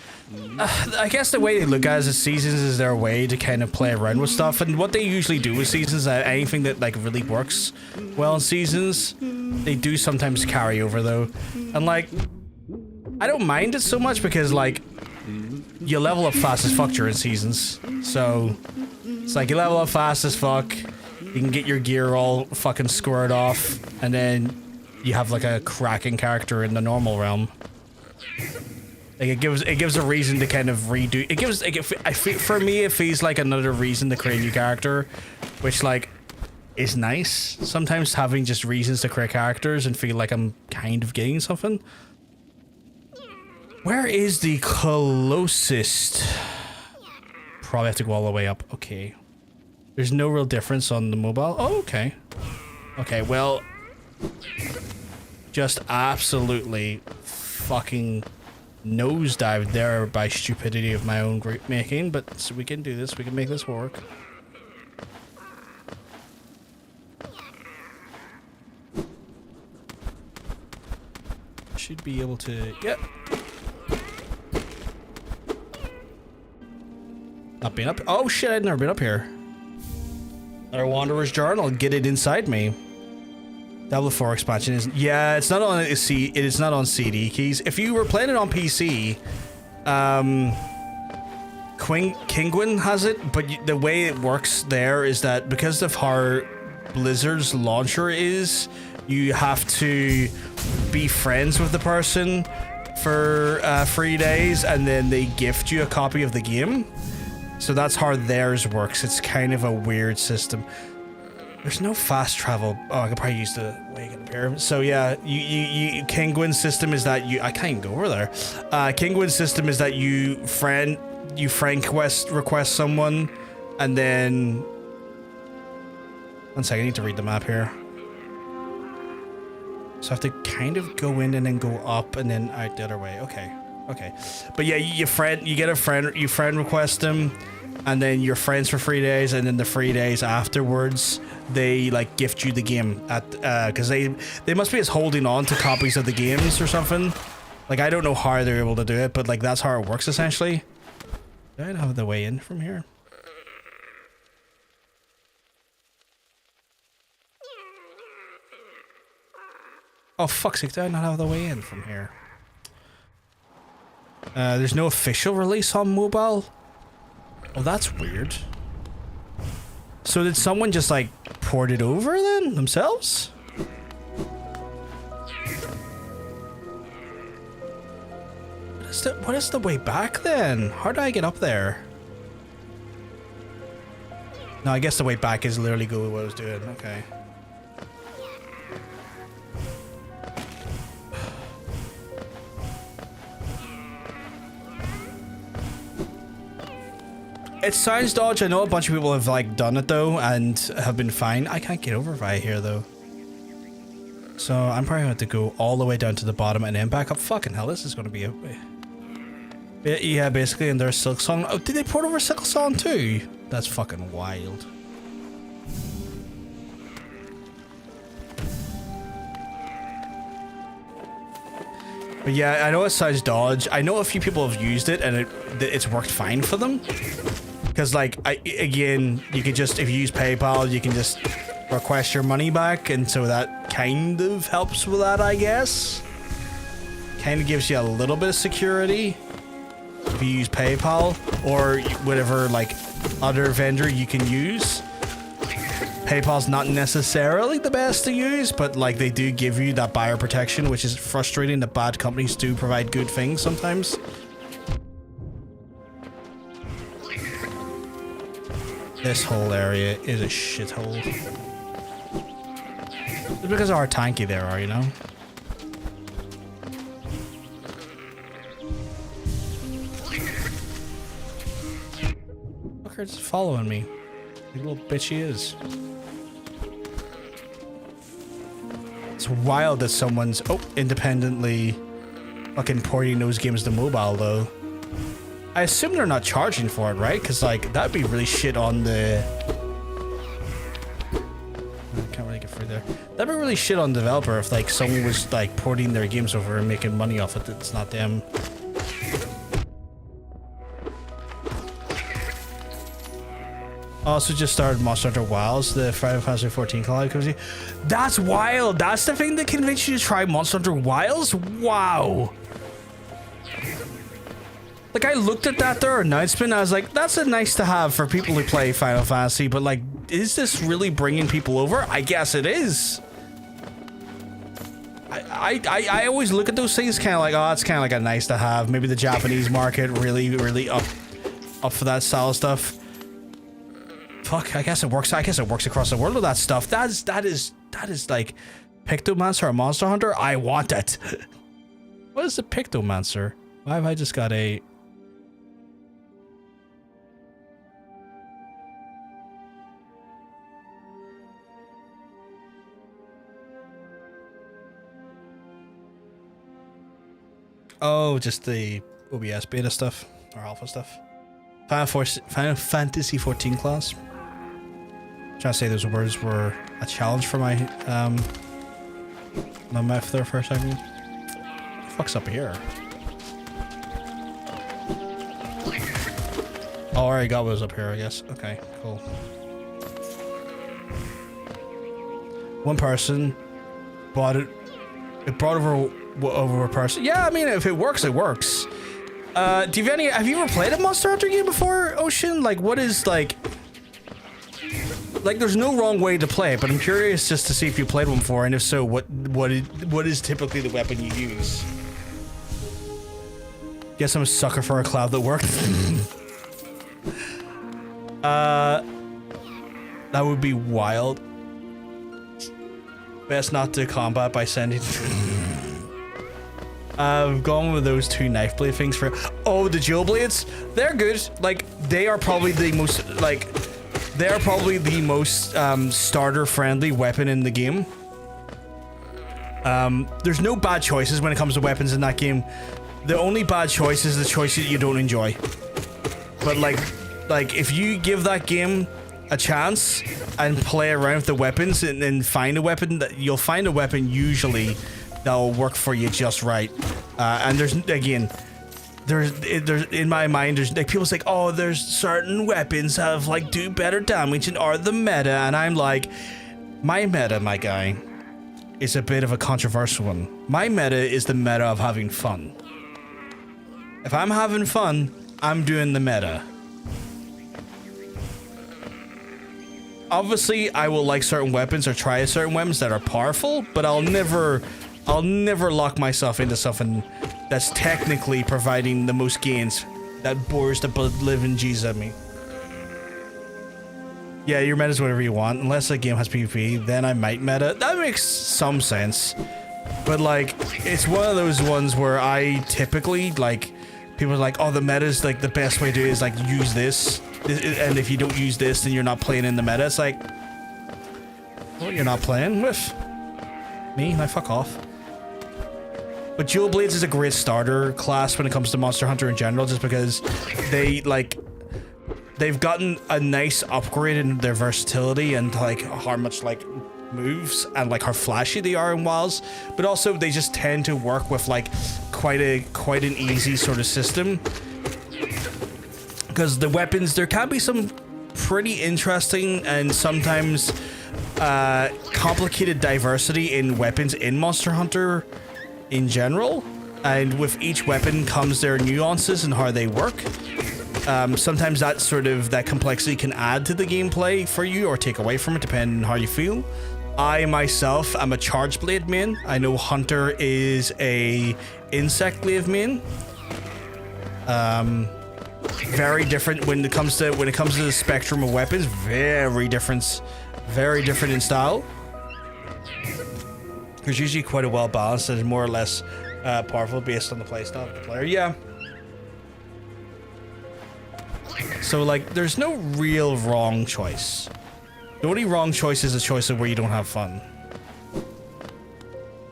I guess the way they look at it is seasons is their way to kind of play around with stuff, and what they usually do with seasons is anything that like really works well in seasons, they do sometimes carry over though. And like, I don't mind it so much because like, you level up fast as fuck during seasons. So, it's like you level up fast as fuck, you can get your gear all fucking squared off, and then you have like a cracking character in the normal realm. Like it gives a reason to kind of redo. It gives like for me it feels like another reason to create a new character, which like is nice. Sometimes having just reasons to create characters and feel like I'm kind of getting something. Where is the closest? Probably have to go all the way up. Okay. There's no real difference on the mobile. Oh, okay. Okay, well, just absolutely fucking nosedive there by stupidity of my own group making, but so we can do this. We can make this work. Should be able to. Yep. Not been up. Oh shit! I'd never been up here. Our Wanderer's Journal. Get it inside me. Diablo 4 expansion is yeah. It's not on a C. It is not on CD keys. If you were playing it on PC, Kinguin has it. But the way it works there is that because of how Blizzard's launcher is, you have to be friends with the person for 3 days, and then they gift you a copy of the game. So that's how theirs works. It's kind of a weird system. There's no fast travel. Oh, I could probably use the wagon up here. So yeah, you Kinguin's system is that you. I can't even go over there. Kinguin's system is that you friend request someone, and then 1 second. I need to read the map here. So I have to kind of go in and then go up and then out the other way. Okay. Okay. But yeah, you get a friend, you friend request them, and then you're friends for 3 days, and then the 3 days afterwards, they like gift you the game at, cause they must be as holding on to copies of the games or something. Like, I don't know how they're able to do it, but like, that's how it works essentially. Do I have the way in from here? Oh, fuck's sake, do I not have the way in from here? There's no official release on mobile? Oh, that's weird. So did someone just, like, port it over then, themselves? What is the way back then? How do I get up there? No, I guess the way back is literally go what I was doing. Okay. It sounds dodge. I know a bunch of people have like done it though and have been fine. I can't get over via here though. So I'm probably going to have to go all the way down to the bottom and then back up. Fucking hell, this is going to be a... Yeah, basically, and there's Silk Song. Oh, did they port over Silk Song too? That's fucking wild. But yeah, I know it sounds dodge. I know a few people have used it and it's worked fine for them. Because like, again, you could just, if you use PayPal, you can just request your money back. And so that kind of helps with that, I guess. Kind of gives you a little bit of security if you use PayPal or whatever like other vendor you can use. PayPal's not necessarily the best to use, but like they do give you that buyer protection, which is frustrating that bad companies do provide good things sometimes. This whole area is a shithole. It's because of how tanky they are, you know? Fucker's following me. Like a little bitch he is. It's wild that someone's independently fucking porting those games to mobile though. I assume they're not charging for it, right? Because like that'd be really shit on the... I can't really get through there. That'd be really shit on the developer if like someone was like porting their games over and making money off it. It's not them. Also just started Monster Hunter Wilds, the Final Fantasy 14 collab community. That's wild. That's the thing that convinced you to try Monster Hunter Wilds? Wow. Like, I looked at that their announcement, I was like, that's a nice to have for people who play Final Fantasy, but like, is this really bringing people over? I guess it is. I always look at those things kind of like, oh, it's kind of like a nice to have. Maybe the Japanese market really up for that style of stuff. Fuck, I guess it works. I guess it works across the world with that stuff. That is like Pictomancer or Monster Hunter. I want it. What is a Pictomancer? Why have I just got a? Oh, just the OBS beta stuff or alpha stuff. Final Fantasy 14 class. Trying to say those words were a challenge for my my mouth there for a second. What the fuck's up here? Oh, I already got what was up here, I guess. Okay, cool. One person bought it. It brought over a person. Yeah, I mean, if it works, it works. Have you ever played a Monster Hunter game before, Ocean? Like, what is like, there's no wrong way to play it, but I'm curious just to see if you played one before, and if so, what is typically the weapon you use? Guess I'm a sucker for a cloud that worked. That would be wild. Best not to combat by sending. I've gone with those two knife blade things for. Oh, the dual blades. They're good. Like, they are probably the most starter friendly weapon in the game. There's no bad choices when it comes to weapons in that game. The only bad choice is the choice that you don't enjoy. But like if you give that game a chance and play around with the weapons and find a weapon, that you'll find a weapon usually that'll work for you just right. And there's in my mind, there's like people say, oh, there's certain weapons have like do better damage and are the meta, and I'm like, my meta, my guy, is a bit of a controversial one. My meta is the meta of having fun. If I'm having fun, I'm doing the meta. Obviously, I will like certain weapons or try certain weapons that are powerful, but I'll never lock myself into something that's technically providing the most gains that bores the living Jesus at me. Yeah, your meta's whatever you want, unless the game has PvP, then I might meta. That makes some sense. But like, it's one of those ones where I typically, like, people are like, oh, the meta's like the best way to do it is like use this. And if you don't use this, then you're not playing in the meta. It's like, well, you're not playing with me. I fuck off. But Dual Blades is a great starter class when it comes to Monster Hunter in general, just because they've gotten a nice upgrade in their versatility and like how much like moves and like how flashy they are in WoWs, but also they just tend to work with like quite an easy sort of system. Because the weapons, there can be some pretty interesting and sometimes complicated diversity in weapons in Monster Hunter in general, and with each weapon comes their nuances and how they work. Sometimes that complexity can add to the gameplay for you or take away from it, depending on how you feel. I myself am a charge blade main. I know Hunter is a insect glaive main. Very different when it comes to the spectrum of weapons. Very different in style. There's usually quite a well balanced and more or less powerful based on the playstyle of the player. Yeah. So like, there's no real wrong choice. The only wrong choice is a choice of where you don't have fun.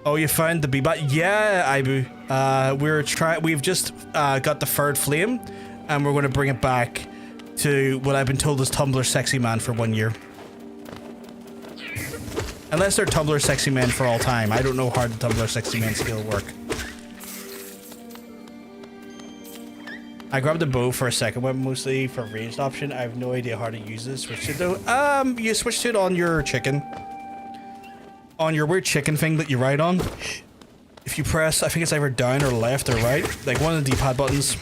Oh, you found the bee-bat? Yeah, Ibu. We've just got the third flame, and we're going to bring it back to what I've been told is Tumblr Sexy Man for 1 year. Unless they're Tumblr Sexy Man for all time. I don't know how the Tumblr Sexy Man skill work. I grabbed the bow for a second weapon, mostly for ranged option. I have no idea how to use this. Switch it though. You switched it on your chicken. On your weird chicken thing that you ride on. If you press, I think it's either down or left or right, like one of the D-pad buttons,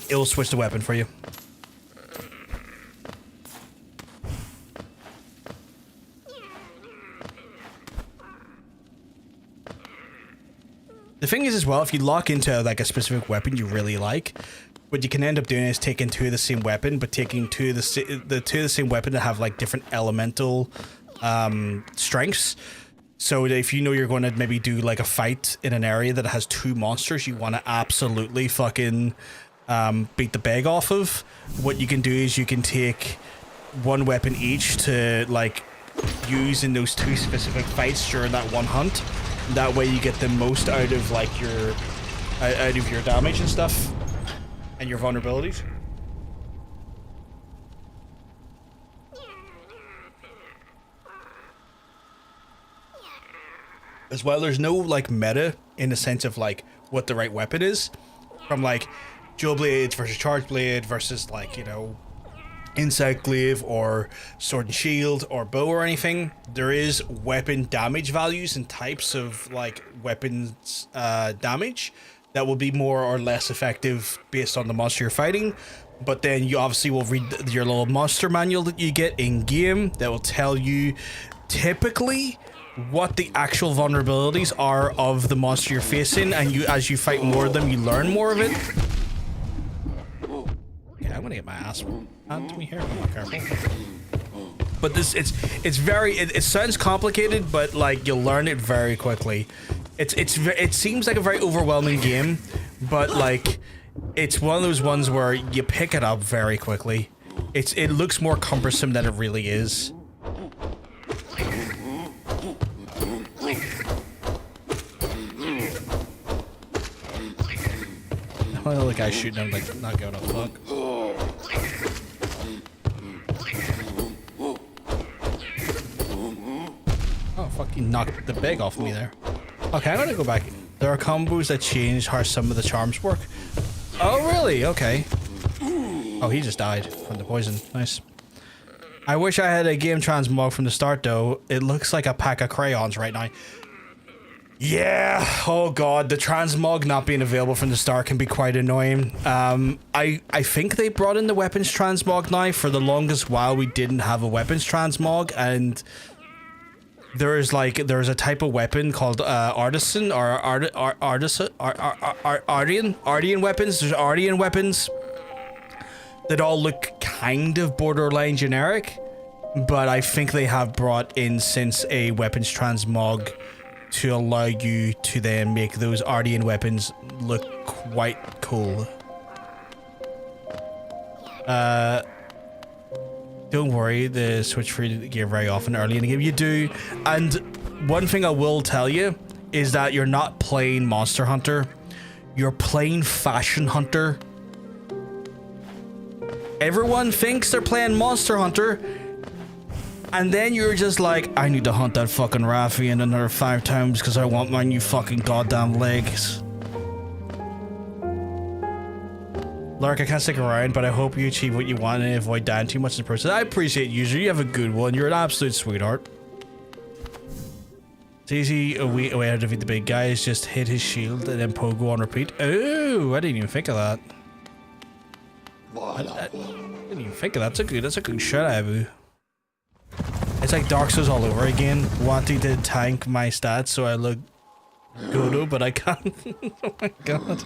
it'll switch the weapon for you. The thing is as well, if you lock into like a specific weapon you really like, what you can end up doing is taking two of the same weapon, but taking two of the same weapon that have like different elemental strengths. So if you know you're going to maybe do like a fight in an area that has two monsters you want to absolutely fucking beat the bag off of, what you can do is you can take one weapon each to like use in those two specific fights during that one hunt. That way you get the most out of like your out of your damage and stuff and your vulnerabilities. As well, there's no like meta in the sense of like what the right weapon is, from like dual blades versus charge blade versus like, you know, insect glaive or sword and shield or bow or anything. There is weapon damage values and types of like weapons damage that will be more or less effective based on the monster you're fighting. But then you obviously will read your little monster manual that you get in game that will tell you typically what the actual vulnerabilities are of the monster you're facing, and you, as you fight more of them, you learn more of it. Okay, I'm gonna get my ass handed to me here. I'm not careful. But this, it's very, it sounds complicated, but like you'll learn it very quickly. It seems like a very overwhelming game, but like it's one of those ones where you pick it up very quickly. It looks more cumbersome than it really is. Oh, the guy's shooting him, like, not giving a fuck. Oh, fuck, he knocked the bag off me there. Okay, I'm gonna go back. There are combos that change how some of the charms work. Oh, really? Okay. Oh, he just died from the poison. Nice. I wish I had a game transmog from the start, though. It looks like a pack of crayons right now. Yeah, oh god, the transmog not being available from the start can be quite annoying. I think they brought in the weapons transmog now. For the longest while we didn't have a weapons transmog, and there's a type of weapon called artisan or Ardian weapons. There's Ardian weapons that all look kind of borderline generic, but I think they have brought in since a weapons transmog to allow you to then make those Ardian weapons look quite cool. Don't worry, the switch free to gear very often early in the game. You do, and one thing I will tell you is that you're not playing Monster Hunter, you're playing Fashion Hunter. Everyone thinks they're playing Monster Hunter, and then you're just like, I need to hunt that fucking Raffian another 5 times because I want my new fucking goddamn legs. Lark, I can't stick around, but I hope you achieve what you want and avoid dying too much in the process. I appreciate you. You have a good one. You're an absolute sweetheart. It's easy a way to defeat the big guys. Just hit his shield and then pogo on repeat. Oh, I didn't even think of that. I didn't even think of that. That's a good shot, Abu. It's like Dark Souls all over again, wanting to tank my stats so I look good, but I can't. Oh my god.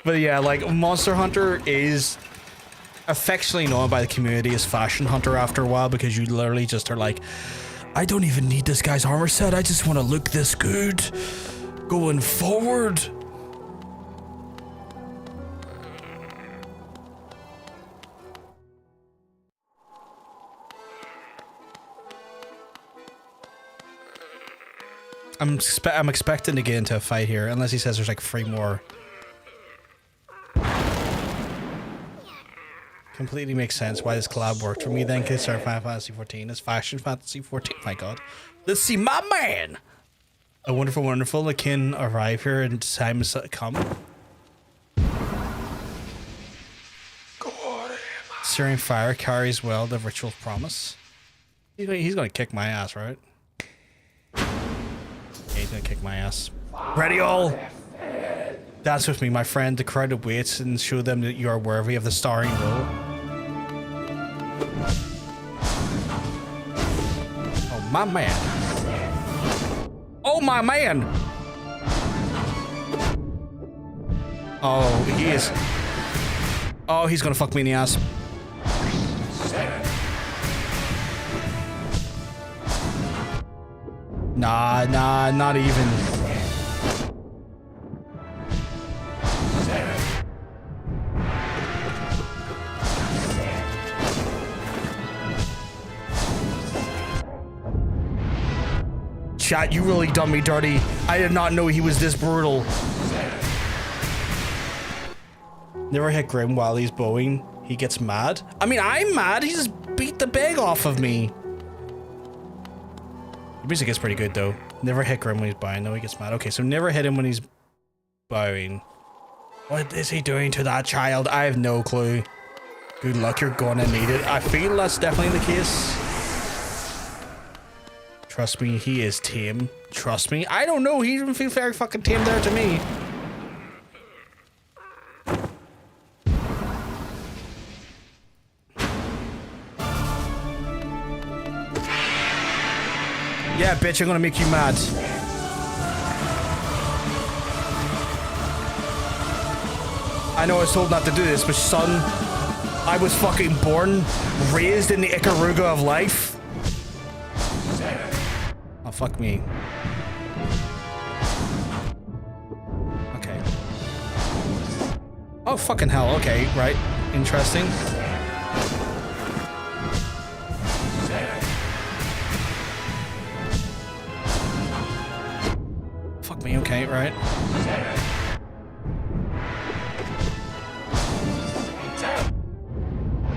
But yeah, like, Monster Hunter is affectionately known by the community as Fashion Hunter after a while, because you literally just are like, I don't even need this guy's armor set, I just want to look this good going forward. I'm expecting to get into a fight here, unless he says there's like 3 more. Completely makes sense why this collab worked for me then, because our Final Fantasy 14 is Fashion Fantasy 14. My god. Let's see my man! A wonderful, wonderful can arrive here and time has come. Searing fire carries well the ritual promise. He's gonna kick my ass, right? He's gonna kick my ass. Ready all! Dance with me, my friend. The crowd awaits, and show them that you are worthy of the starring role. Oh, my man. Oh, my man! Oh, he is. Oh, he's gonna fuck me in the ass. Nah, not even. Chat, you really done me dirty. I did not know he was this brutal. Never hit Grim while he's bowing. He gets mad. I mean, I'm mad. He just beat the bag off of me. The music is pretty good, though. Never hit Grim when he's bowing. No, he gets mad. Okay, so never hit him when he's bowing. What is he doing to that child? I have no clue. Good luck. You're gonna need it. I feel that's definitely the case. Trust me, he is tame. Trust me. I don't know. He doesn't feel very fucking tame there to me. Yeah, bitch, I'm gonna make you mad. I know I was told not to do this, but son, I was fucking born, raised in the Ikaruga of life. Oh, fuck me. Okay. Oh, fucking hell. Okay, right. Interesting. Fuck me. Okay, right.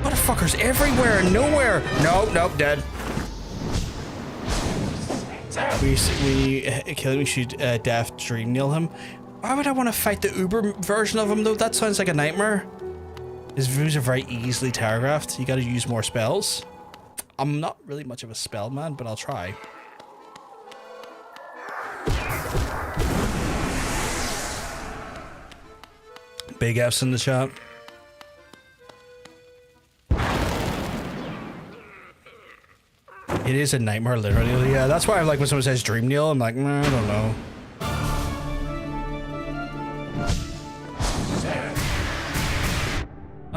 Motherfuckers everywhere and nowhere. Nope, dead. We kill him. We should death dream nail him. Why would I want to fight the Uber version of him though? That sounds like a nightmare. His views are very easily telegraphed. You got to use more spells. I'm not really much of a spell man, but I'll try. Big F's in the chat. It is a nightmare, literally. Yeah, that's why I like when someone says dream nail. I'm like, nah, I don't know.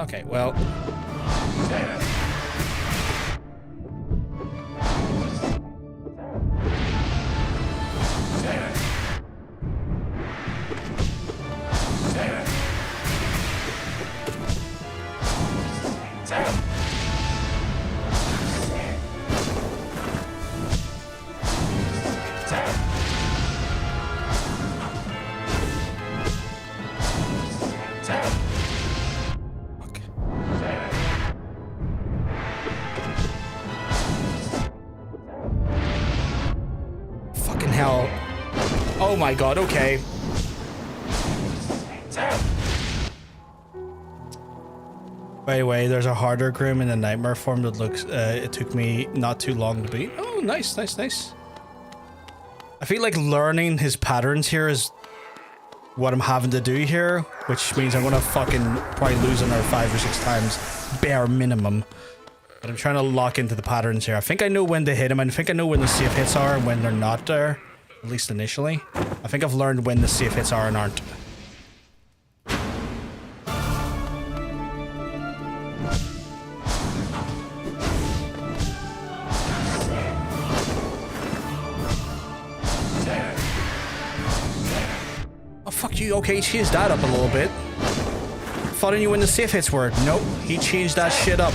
Okay, well. Oh my god, okay. By the way, there's a harder Grim in the nightmare form that looks, it took me not too long to beat. Oh, nice. I feel like learning his patterns here is what I'm having to do here, which means I'm gonna fucking probably lose another 5 or 6 times, bare minimum. But I'm trying to lock into the patterns here. I think I know when to hit him, and I think I know when the safe hits are and when they're not there. At least initially. I think I've learned when the safe hits are and aren't. Oh, fuck you. Okay, change that up a little bit. Thought I knew when the safe hits were. Nope, he changed that shit up.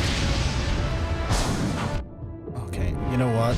Okay, you know what?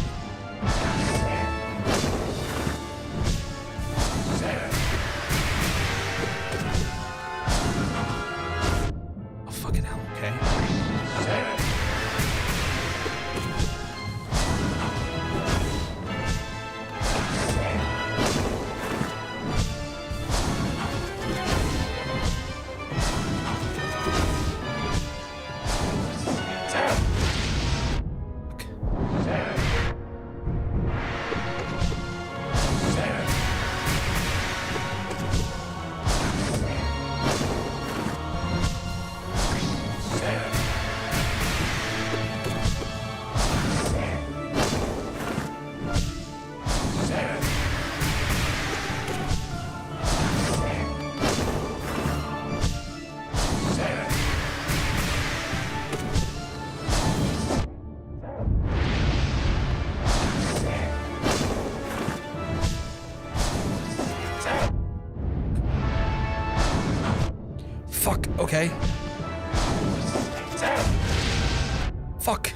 Fuck, okay. Fuck.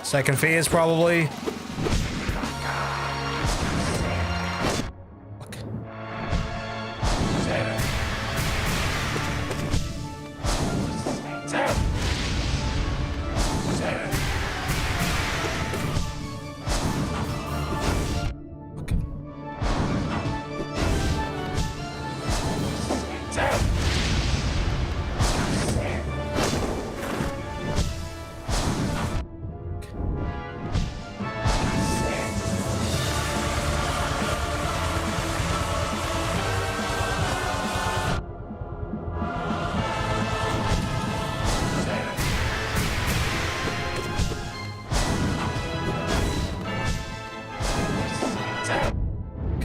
Second phase, probably. Fuck. Okay.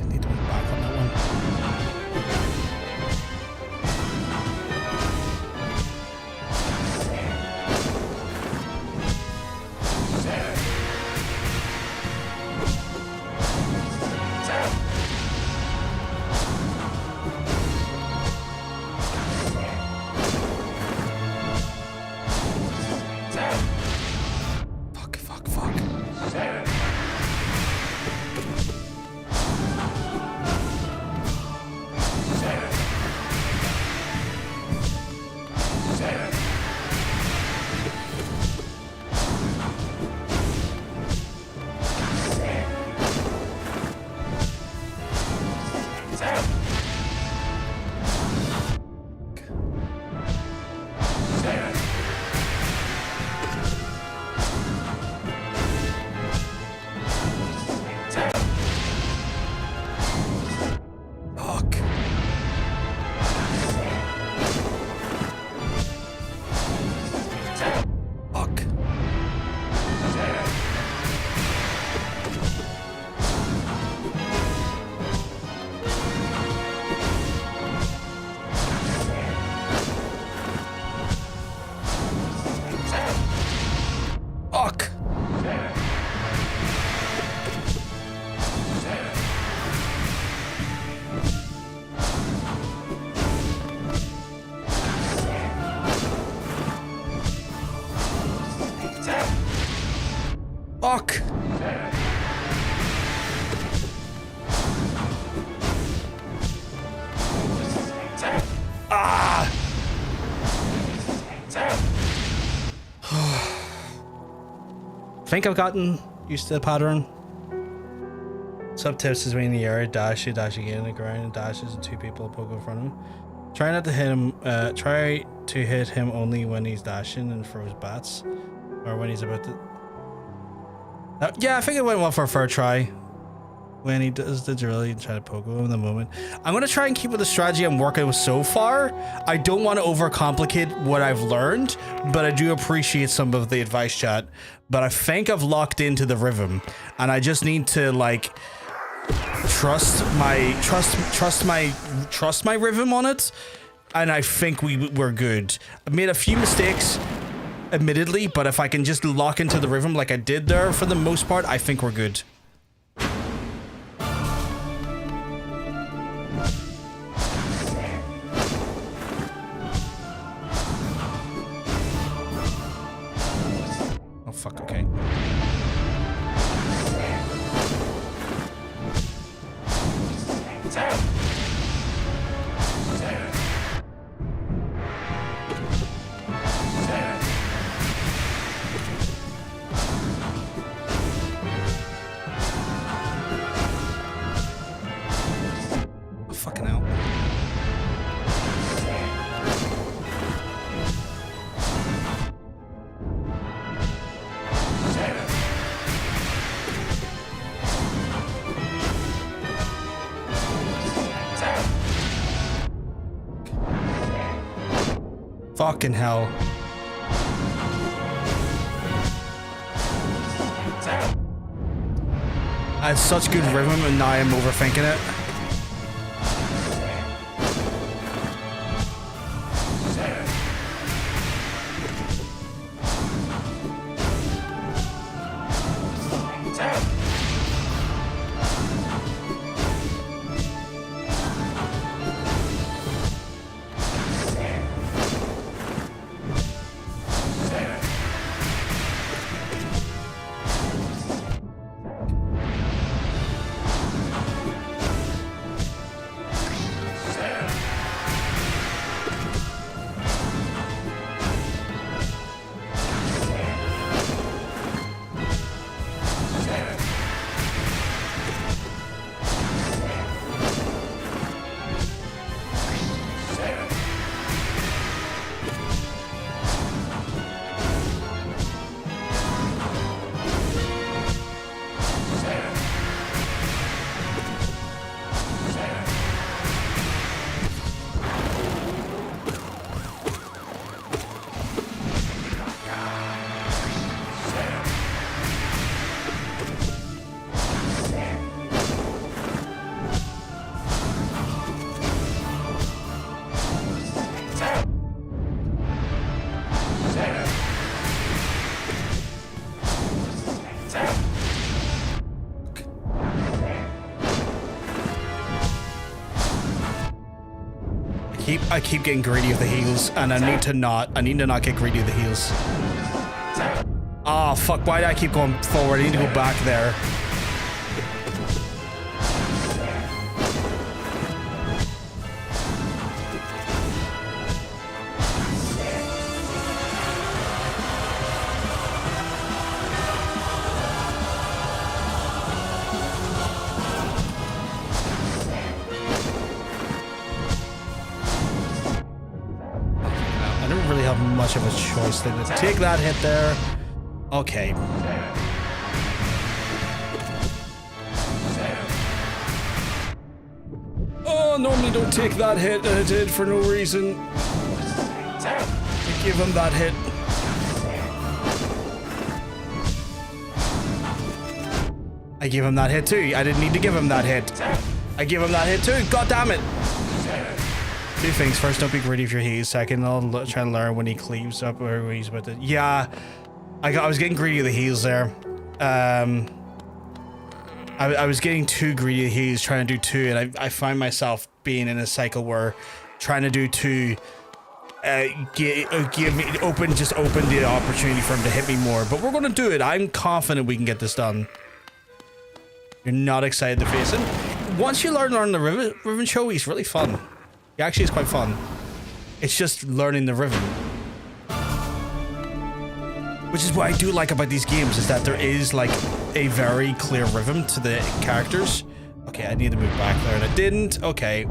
Need to be back on that one. Fuck, fuck, fuck. Fuck. Fuck. Fuck. Fuck. Ah. Think I've gotten used to the pattern. Subtips is when in the air, dash, you dash again, and grind, and dashes, and two people poke in front of him. Try not to hit him. Try to hit him only when he's dashing and throws bats, or when he's about to. Yeah, I think it went well for a fair try. When he does the drill, you try to poke him in the moment. I'm gonna try and keep with the strategy I'm working with so far. I don't want to overcomplicate what I've learned, but I do appreciate some of the advice, chat. But I think I've locked into the rhythm, and I just need to like trust my rhythm on it, and I think we're good. I've made a few mistakes, admittedly, but if I can just lock into the rhythm like I did there for the most part, I think we're good. Oh fuck, okay. Fucking hell. Fucking hell. I had such good rhythm and now I'm overthinking it. I keep getting greedy with the heals, and I need to not get greedy with the heals. Oh fuck, why do I keep going forward? I need to go back there. Much of a choice than to take that hit there. Okay. Oh, normally don't take that hit, and I did for no reason. Give him that hit. I gave him that hit too. I didn't need to give him that hit. I gave him that hit too. God damn it. Two things. First, don't be greedy if you're he's. Second, I'll try to learn when he cleaves up or when he's with it. Yeah, I was getting greedy of the heals there. I was getting too greedy of heals, trying to do two, and I find myself being in a cycle where trying to do two give me open the opportunity for him to hit me more. But we're gonna do it. I'm confident we can get this done. You're not excited to face him. Once you learn the Riven show, he's really fun. He actually is quite fun. It's just learning the rhythm. Which is what I do like about these games, is that there is like a very clear rhythm to the characters. Okay, I need to move back there and I didn't. Okay.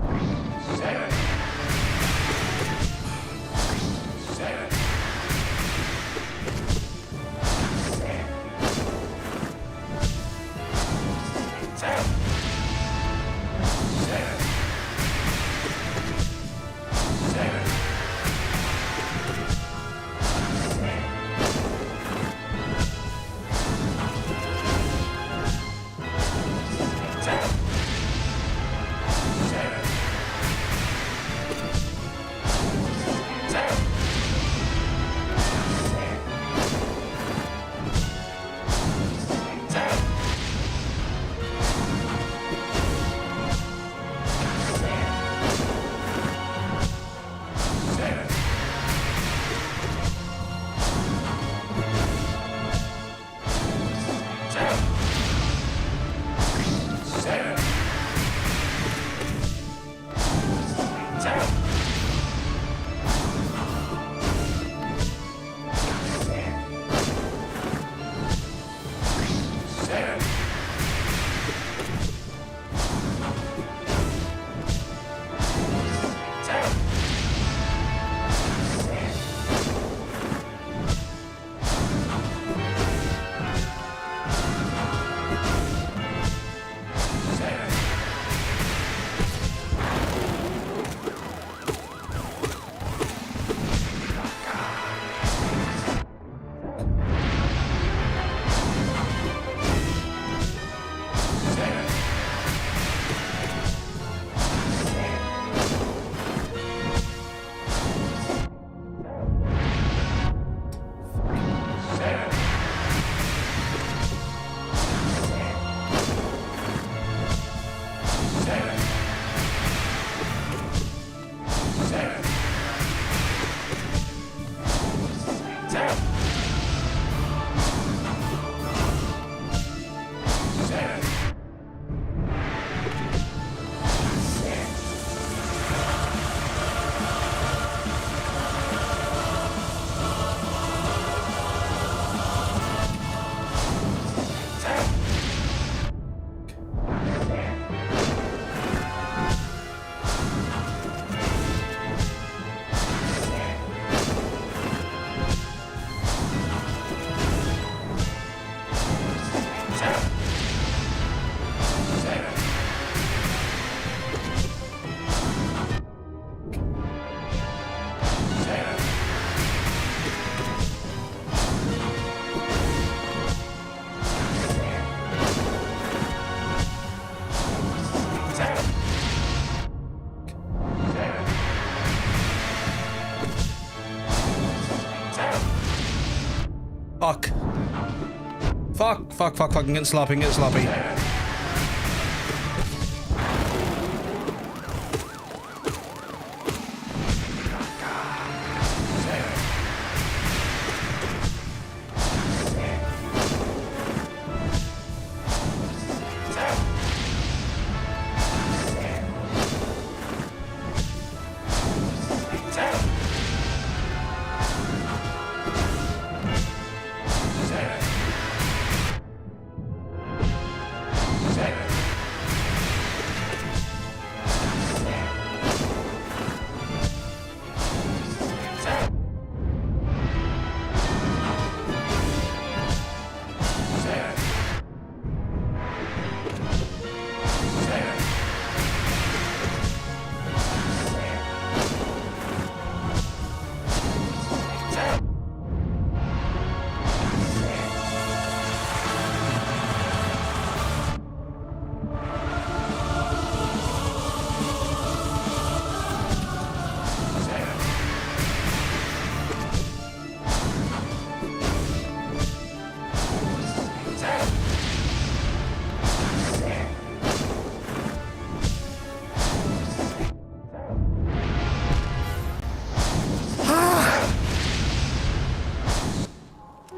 Fuck, fuck, fuck, fucking getting sloppy, getting sloppy.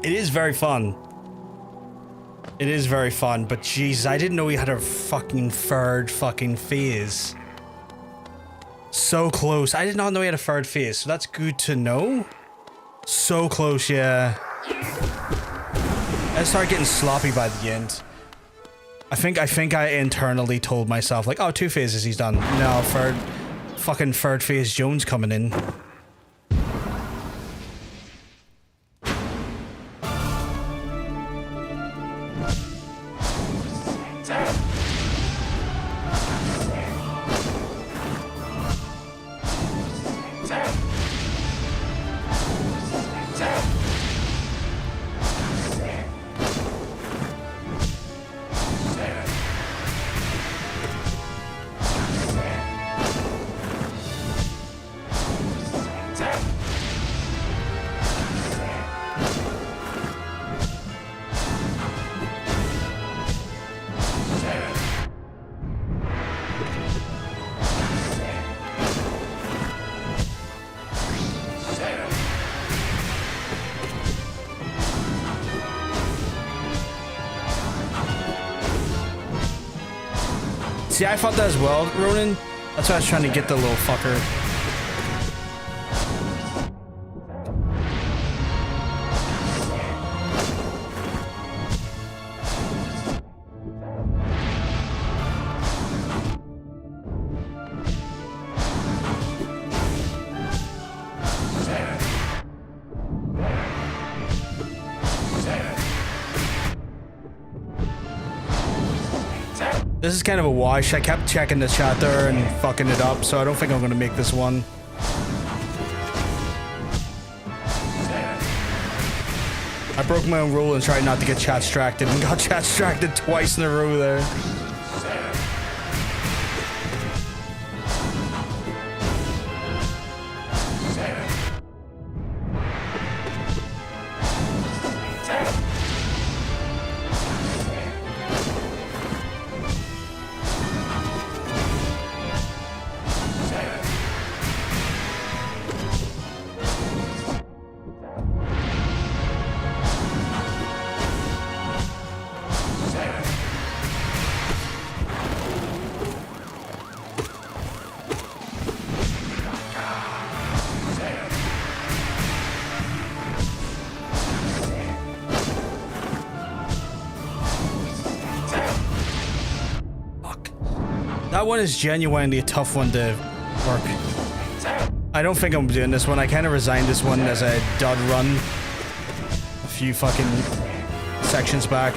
It is very fun. It is very fun, but jeez, I didn't know he had a fucking third fucking phase. So close. I did not know he had a third phase, so that's good to know. So close, yeah. I started getting sloppy by the end. I think I internally told myself, like, oh, 2 phases, he's done. No, fucking third phase Jones coming in. See, I thought that as well, Ronan. That's why I was trying to get the little fucker. This is kind of a wash. I kept checking the chat there and fucking it up, so I don't think I'm gonna make this one. I broke my own rule and tried not to get chat distracted and got chat distracted twice in a row there. That one is genuinely a tough one to work. I don't think I'm doing this one. I kind of resigned this one as a dud run a few fucking sections back.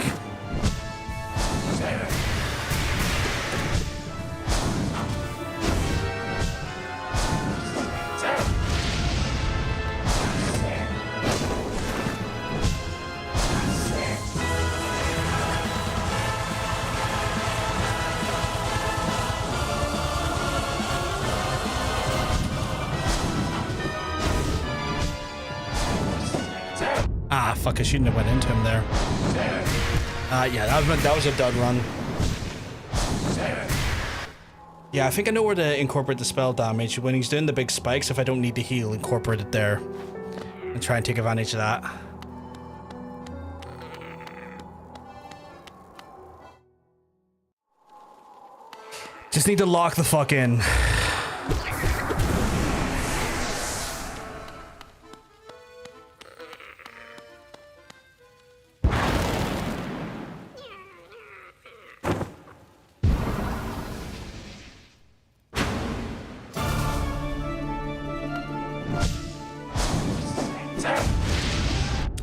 Ah, fuck, I shouldn't have went into him there. Yeah, that was a dud run. Yeah, I think I know where to incorporate the spell damage. When he's doing the big spikes, if I don't need to heal, incorporate it there. And try and take advantage of that. Just need to lock the fuck in.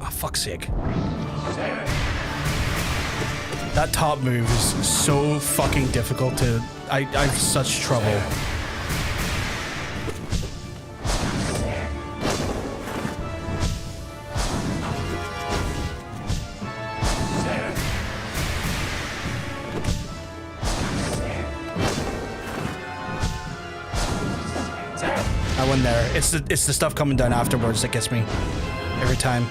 Oh, fuck's sake. That top move is so fucking difficult to... I have such trouble. I win there. It's the stuff coming down afterwards that gets me every time.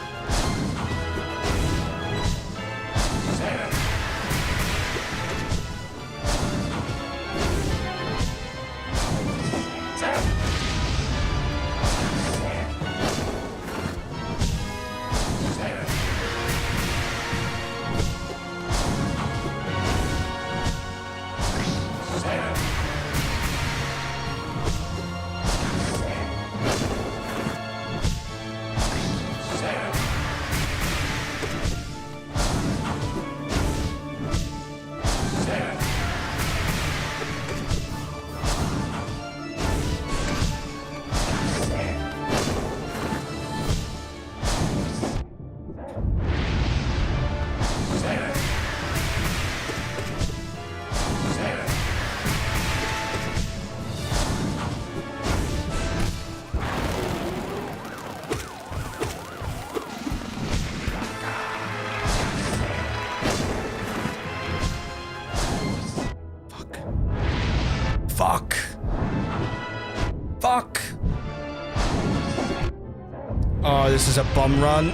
Fuck. Fuck. Oh, this is a bum run.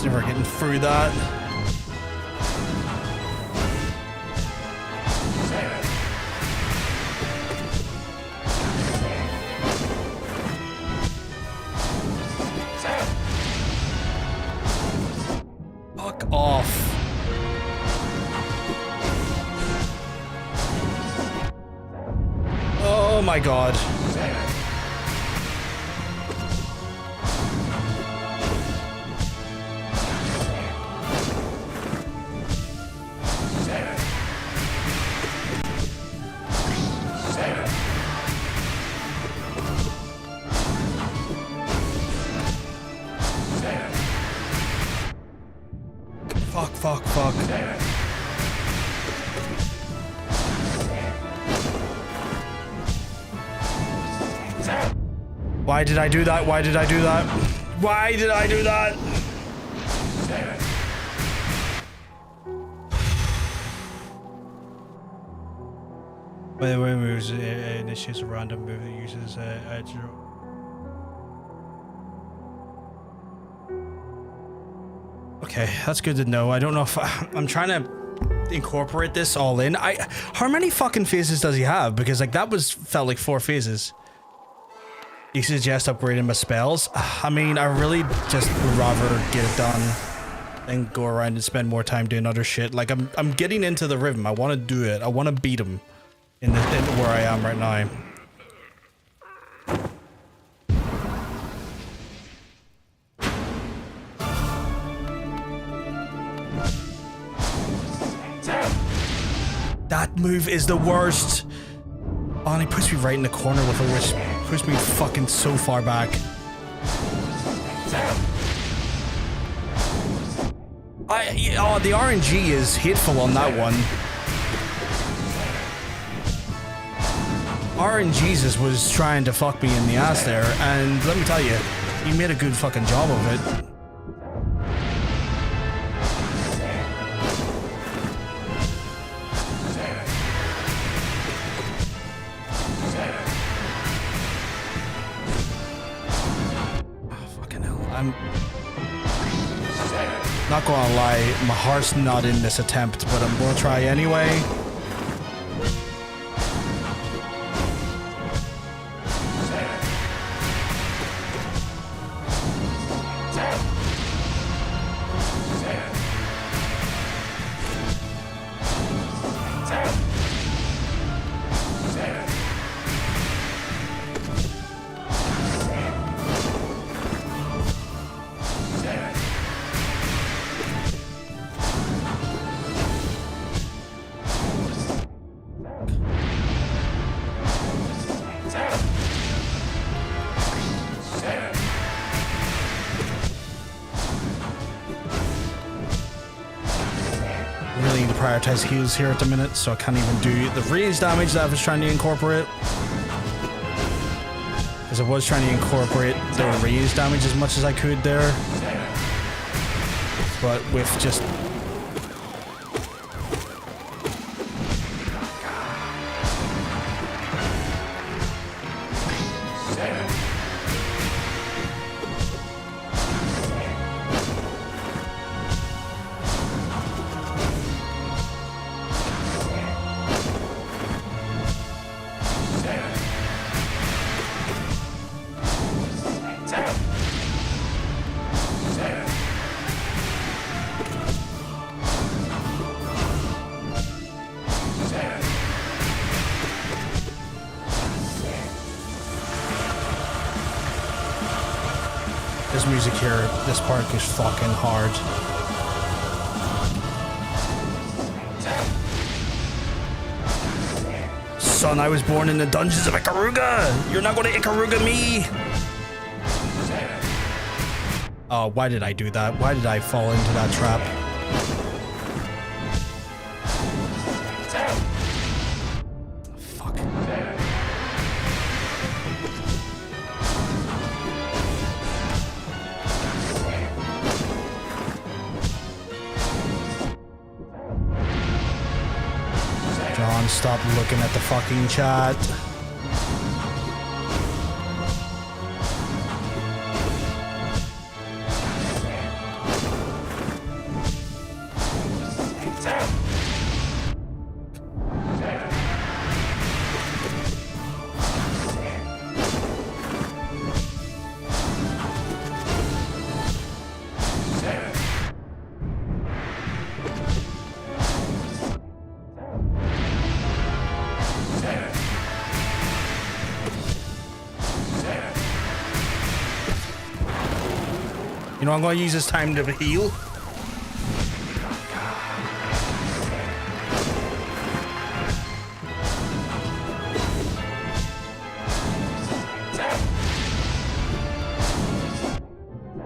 was never getting through that. Fuck off. Oh my god. Fuck. Why did I do that? Why did I do that? Why did I do that? By the way, moves initiates a random move that uses edge. Okay, that's good to know. I don't know if I'm trying to incorporate this all in. How many fucking phases does he have? Because like that felt like 4 phases. You suggest upgrading my spells? I mean, I really just would rather get it done than go around and spend more time doing other shit. Like I'm getting into the rhythm. I want to do it. I want to beat him in where I am right now. That move is the worst. Oh, and he puts me right in the corner with a which puts me fucking so far back. The RNG is hateful on that one. RNGesus was trying to fuck me in the ass there, and let me tell you, he made a good fucking job of it. I'm not gonna lie, my heart's not in this attempt, but I'm gonna try anyway. Prioritize heals here at the minute, so I can't even do the raise damage that I was trying to incorporate. Because I was trying to incorporate the raise damage as much as I could there. But with just... This music here, this part is fucking hard. Son, I was born in the dungeons of Ikaruga! You're not gonna Ikaruga me! Oh, why did I do that? Why did I fall into that trap? Fuck. John, stop looking at the fucking chat. You know, I'm gonna use this time to heal.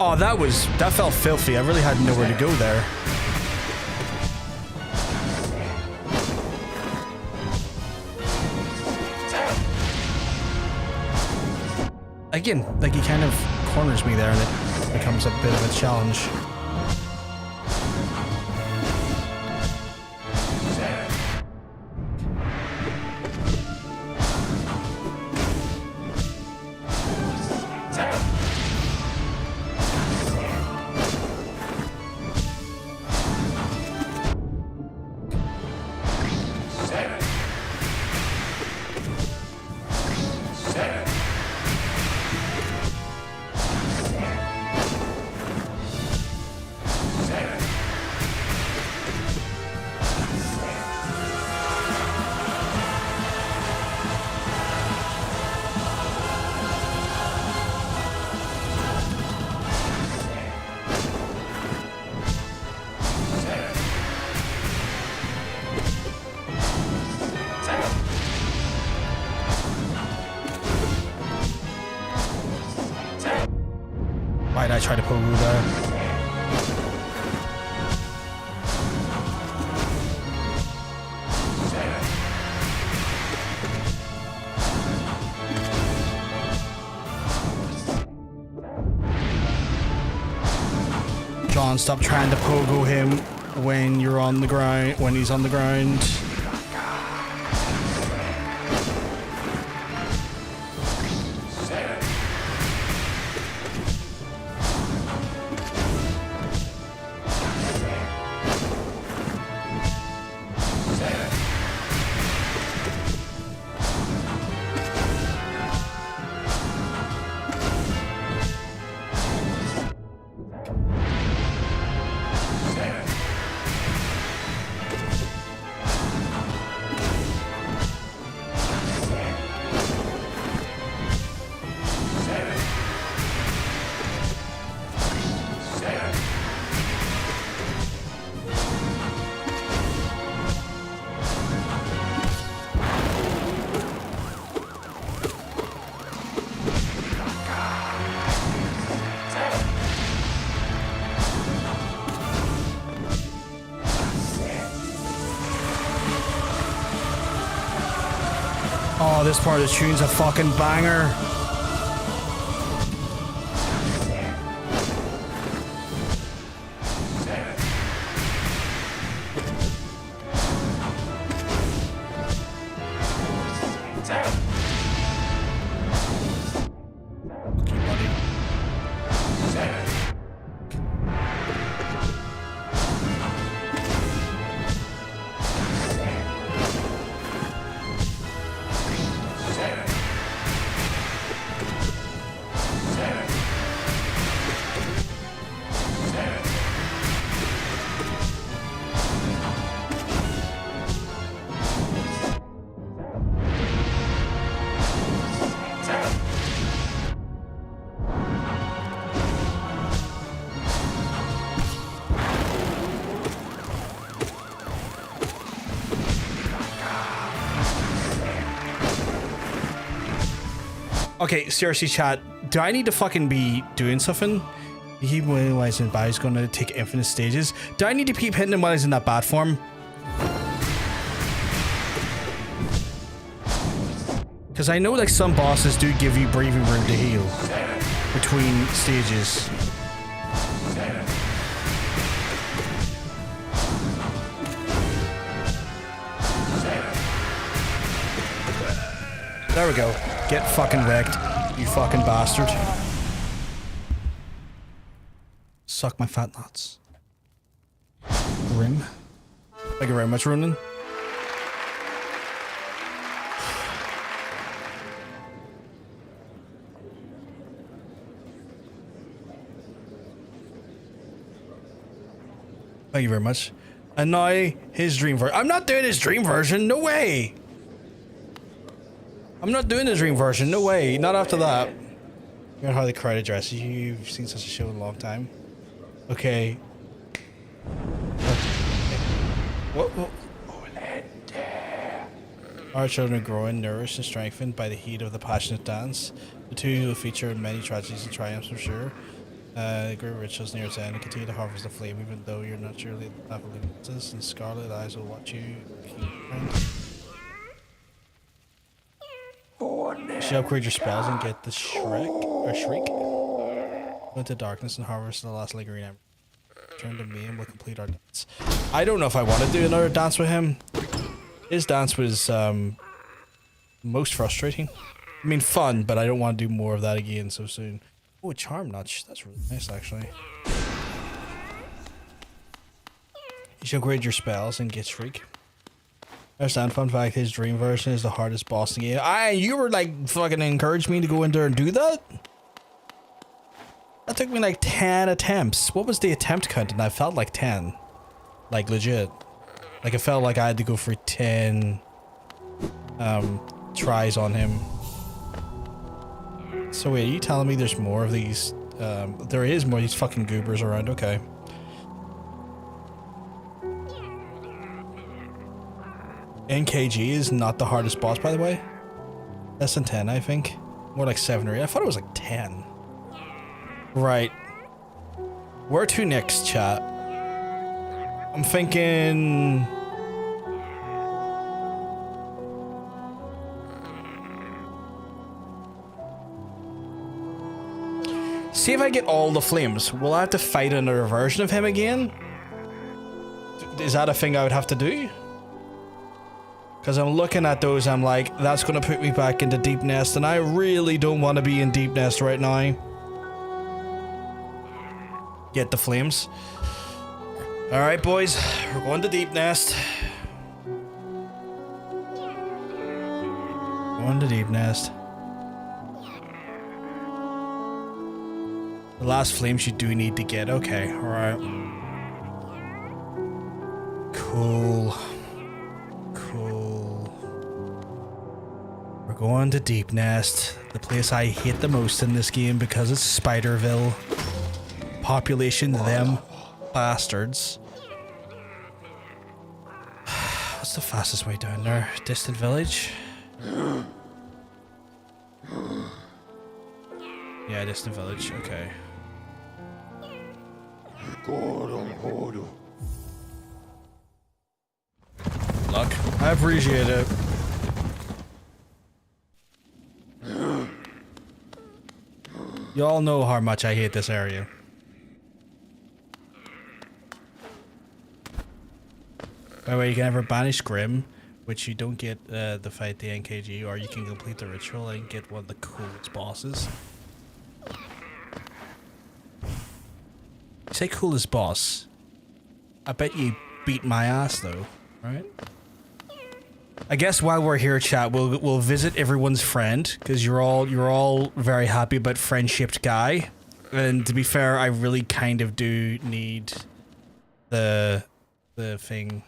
Oh, that felt filthy. I really had nowhere to go there. Again, like he kind of corners me there and it becomes a bit of a challenge. Why did I try to pull Rue there? John, stop trying to pogo him when you're on the ground, when he's on the ground. Oh, this part of the tune's a fucking banger. Okay, buddy. Okay, seriously, chat. Do I need to fucking be doing something? He while he's in bad, he's gonna take infinite stages. Do I need to keep hitting him while he's in that bad form? Because I know like some bosses do give you breathing room to heal between stages. There we go. Get fucking wrecked, you fucking bastard. Suck my fat nuts. Rim. Thank you very much, Ronan. Thank you very much. And now his dream version. I'm not doing his dream version. No way. I'm not doing the dream version. No way. Not after that. You know how the crowd addresses you. You've seen such a show in a long time. Okay. What? Our children are growing, nourished, and strengthened by the heat of the passionate dance. The two will feature in many tragedies and triumphs, for sure. Great rituals near its end and continue to harvest the flame, even though you're not surely the apple princess, and scarlet eyes will watch you. You should upgrade your spells and get the shriek. Go into darkness and harvest the last lingering ember. Turn to me and we'll complete our dance. I don't know if I want to do another dance with him. His dance was most frustrating. I mean, fun, but I don't want to do more of that again so soon. Oh, a charm notch. That's really nice, actually. You should upgrade your spells and get shriek. Understand, fun fact, his dream version is the hardest boss in the game. You were like fucking encouraged me to go in there and do that? That took me like 10 attempts. What was the attempt count? And I felt like 10. Like legit. Like it felt like I had to go for 10 tries on him. So wait, are you telling me there's more of these? There is more of these fucking goobers around, okay. NKG is not the hardest boss, by the way. Less than 10, I think. More like 7 or 8. I thought it was like 10. Right. Where to next, chat? I'm thinking... See if I get all the flames. Will I have to fight another version of him again? Is that a thing I would have to do? Because I'm looking at those, I'm like, that's going to put me back into Deep Nest, and I really don't want to be in Deep Nest right now. Get the flames. Alright, boys. We're going to Deep Nest. Going to Deep Nest. The last flames you do need to get. Okay, alright. Cool. Cool. We're going to Deep Nest, the place I hate the most in this game because it's Spiderville. Population, them bastards. What's the fastest way down there? Distant village? Yeah, distant village, okay. Luck. I appreciate it. Y'all know how much I hate this area. By the way, you can ever banish Grim, which you don't get to fight the NKG, or you can complete the ritual and get one of the coolest bosses. Say coolest boss. I bet you beat my ass though, right? I guess while we're here, chat, we'll visit everyone's friend because you're all very happy about friend-shaped guy, and to be fair, I really kind of do need the thing.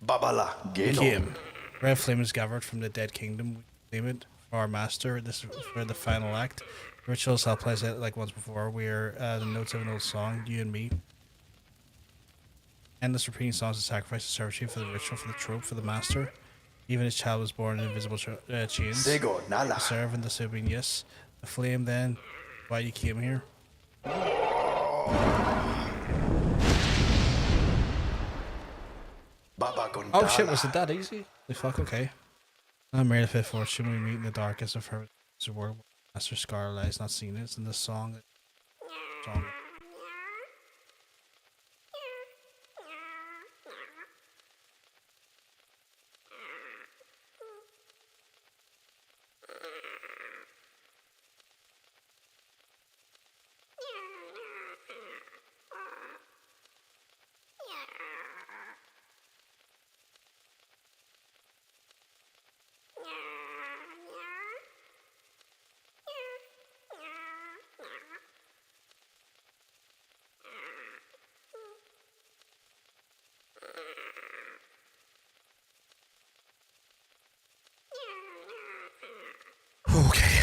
Babala, Game. Red flame is gathered from the dead kingdom. We claim it for our master. This is for the final act. Rituals I'll play it like once before. We're the notes of an old song, you and me. Endless repeating songs of sacrifice and servitude for the ritual, for the trope, for the master. Even his child was born in invisible chains. Sego, Nala. To serve and the serving, yes. The flame then. Why you came here? Baba Gondala. Oh shit, was it that easy? The fuck, okay. I'm ready to fit fortune. We meet in the darkest of her world. Master Scarlet has not seen it. It's in the song.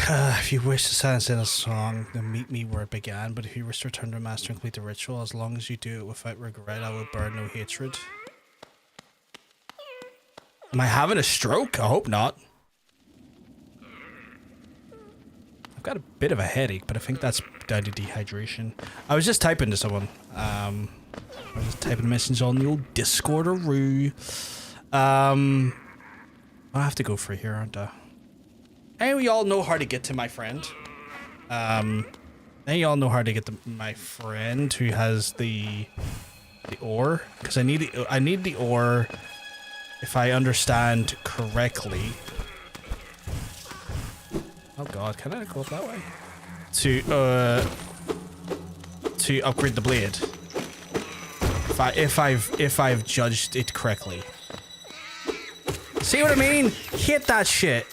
If you wish to silence in a song, then meet me where it began. But if you wish to return to master and complete the ritual, as long as you do it without regret, I will burn no hatred. Am I having a stroke? I hope not. I've got a bit of a headache, but I think that's down to dehydration. I was just typing to someone. I was just typing a message on the old Discord-a-roo. I have to go for here, aren't I? And we all know how to get to my friend. And you all know how to get to my friend who has the ore, because I need the ore, if I understand correctly. Oh god, can I go up that way? To upgrade the blade. If I've judged it correctly. See what I mean? Hit that shit.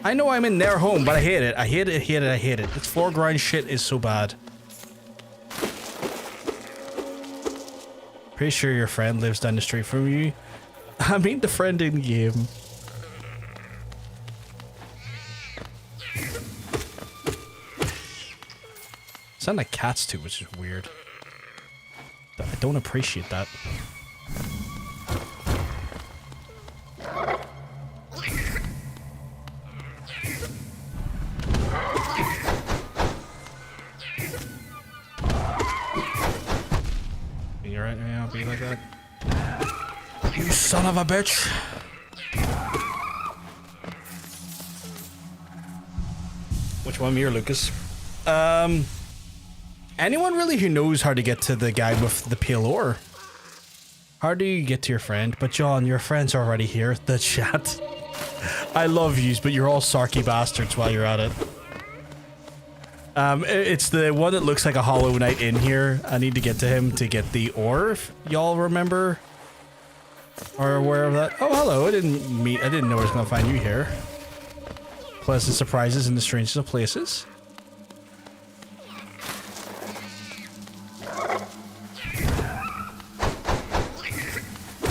I know I'm in their home, but I hate it. I hate it, I hate it, I hate it. This foreground shit is so bad. Pretty sure your friend lives down the street from you. I mean the friend in game. Sound like cats too, which is weird. I don't appreciate that. You're right, yeah, I'll be like that. You son of a bitch! Which one, me or Lucas? Anyone really who knows how to get to the guy with the pale ore? How do you get to your friend? But John, your friend's already here. The chat. I love yous, but you're all sarky bastards while you're at it. It's the one that looks like a Hollow Knight in here. I need to get to him to get the ore, if y'all remember. Or aware of that. Oh, hello. I didn't know I was gonna find you here. Pleasant surprises in the strangest of places.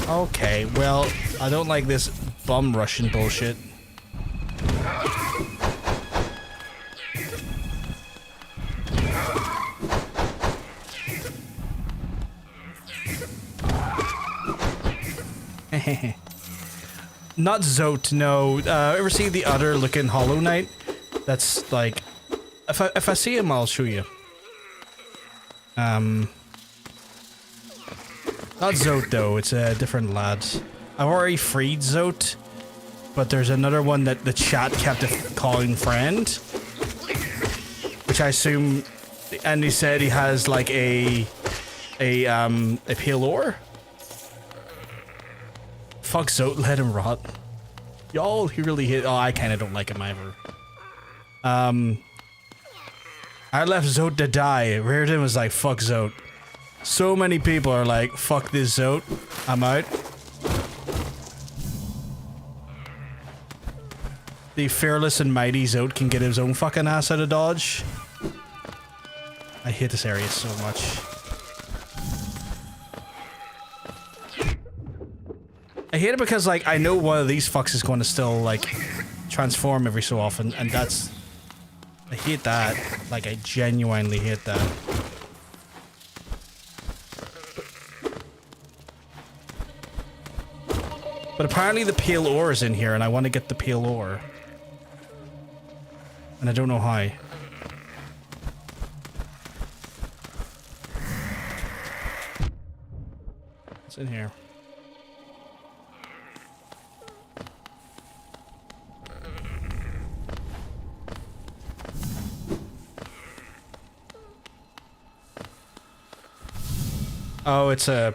Okay, well, I don't like this bum rushing bullshit. Not Zote, no. Ever see the other looking Hollow Knight? That's like, if I see him, I'll show you. Not Zote though, it's a different lad. I've already freed Zote, but there's another one that the chat kept calling friend. Which I assume, and he said he has like a pale ore. Fuck Zote, let him rot. Y'all he really hit. Oh, I kinda don't like him either. I left Zote to die. Reardon was like, fuck Zote. So many people are like, fuck this Zote. I'm out. The fearless and mighty Zote can get his own fucking ass out of Dodge. I hate this area so much. I hate it because, like, I know one of these fucks is going to still, like, transform every so often, and that's... I hate that. Like, I genuinely hate that. But apparently the pale ore is in here, and I want to get the pale ore. And I don't know how. What's in here? Oh, it's a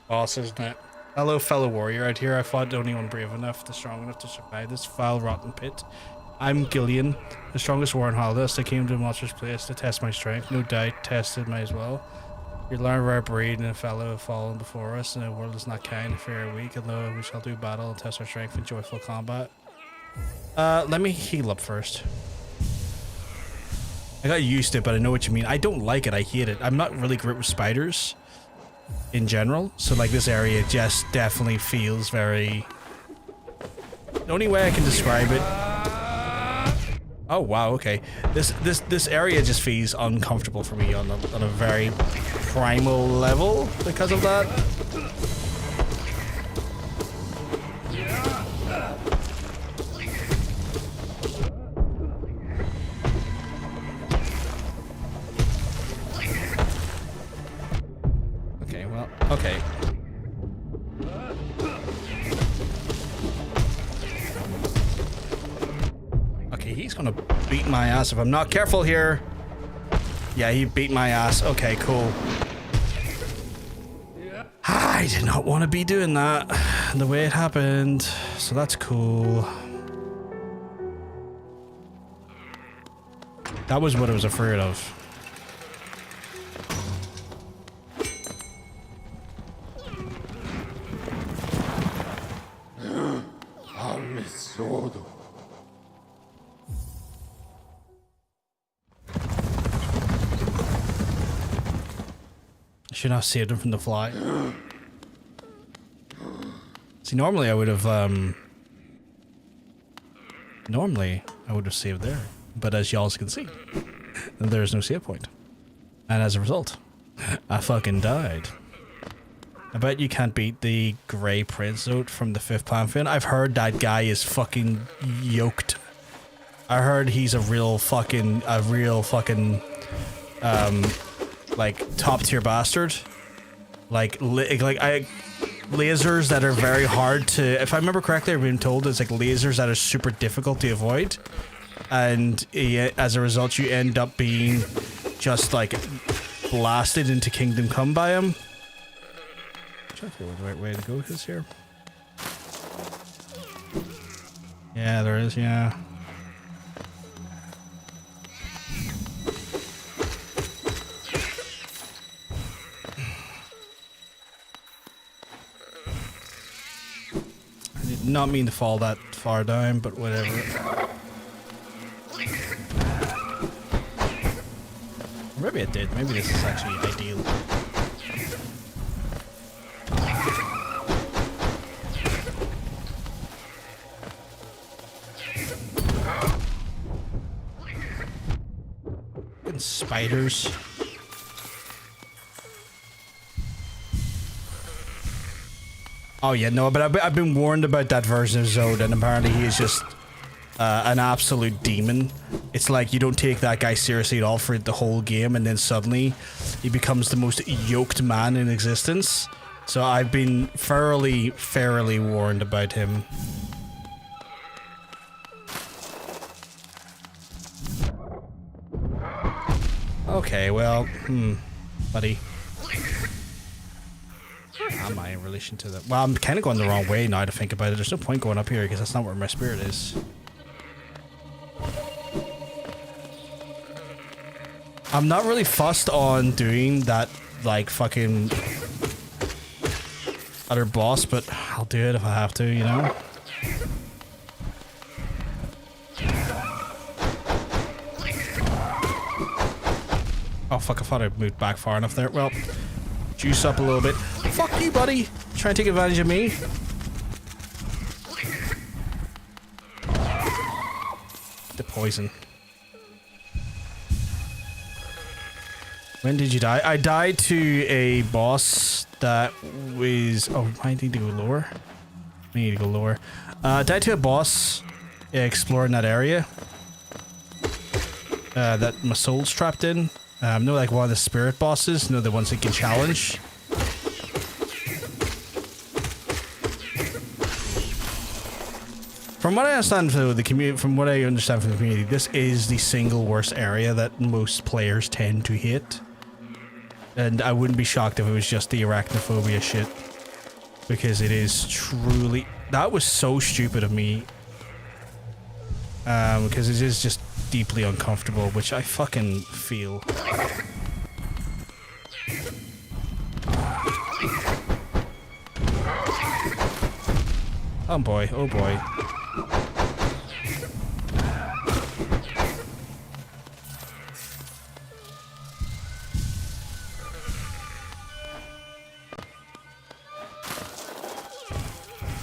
boss, isn't it? Hello, fellow warrior. Out here, I fought only one brave enough, the strong enough to survive this foul, rotten pit. I'm Gillian, the strongest warrior in Hallownest. I came to a monster's place to test my strength. No doubt, tested might as well. We learn of our breed and a fellow have fallen before us, and the world is not kind, fair or weak, although we shall do battle and test our strength in joyful combat. Let me heal up first. I got used to it, but I know what you mean. I don't like it. I hate it. I'm not really great with spiders. in general. So like this area just definitely feels very... The only way I can describe it... Oh wow, okay. This area just feels uncomfortable for me on a very primal level because of that. Okay, well, okay. He's gonna beat my ass if I'm not careful here. Yeah, he beat my ass. Okay, cool. I did not want to be doing that the way it happened. So that's cool. That was what I was afraid of. Should not have saved him from the fly. See, normally I would have saved there, but as y'all can see, there's no save point, and as a result, I fucking died. I bet you can't beat the Grey Prince out from the 5th Pantheon. I've heard that guy is fucking yoked. I heard he's a real fucking like top tier bastard, lasers that are very hard to, if I remember correctly, I've been told it's like lasers that are super difficult to avoid, and as a result you end up being just like blasted into Kingdom Come by him. I'm trying to figure out what the right way to go is here. Yeah, there is, yeah. Not mean to fall that far down, but whatever. Maybe it did. Maybe this is actually ideal. Fucking spiders. Oh yeah, no, but I've been warned about that version of Zod, and apparently he is just an absolute demon. It's like you don't take that guy seriously at all for the whole game, and then suddenly he becomes the most yoked man in existence. So I've been fairly warned about him. Okay, well, buddy. Am I in relation to that? Well, I'm kind of going the wrong way now to think about it. There's no point going up here because that's not where my spirit is. I'm not really fussed on doing that, like, fucking other boss, but I'll do it if I have to, you know? Oh, fuck, I thought I moved back far enough there. Well, juice up a little bit. Fuck you, buddy! Trying to take advantage of me. The poison. When did you die? I died to a boss that was... Oh, I need to go lower. I need to go lower. Died to a boss exploring that area. That my soul's trapped in. No, like one of the spirit bosses. No, the ones that can challenge. From what I understand from the community, from the community, this is the single worst area that most players tend to hit. And I wouldn't be shocked if it was just the arachnophobia shit. Because it is truly... That was so stupid of me. Because it is just deeply uncomfortable, which I fucking feel. Oh boy, oh boy.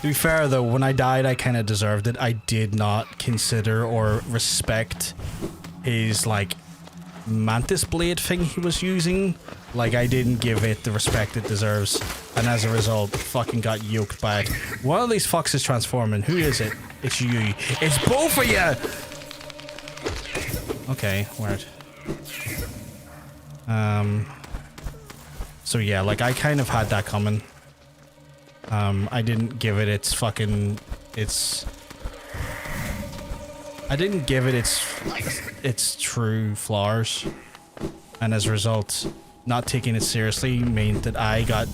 To be fair though, when I died, I kind of deserved it. I did not consider or respect his like mantis blade thing he was using. Like I didn't give it the respect it deserves, and as a result, fucking got yoked by it. One of these fucks is transforming. Who is it? It's you. It's both of you. Okay, weird. So yeah, like I kind of had that coming. I didn't give it its fucking I didn't give it its true flaws, and as a result, not taking it seriously meant that I got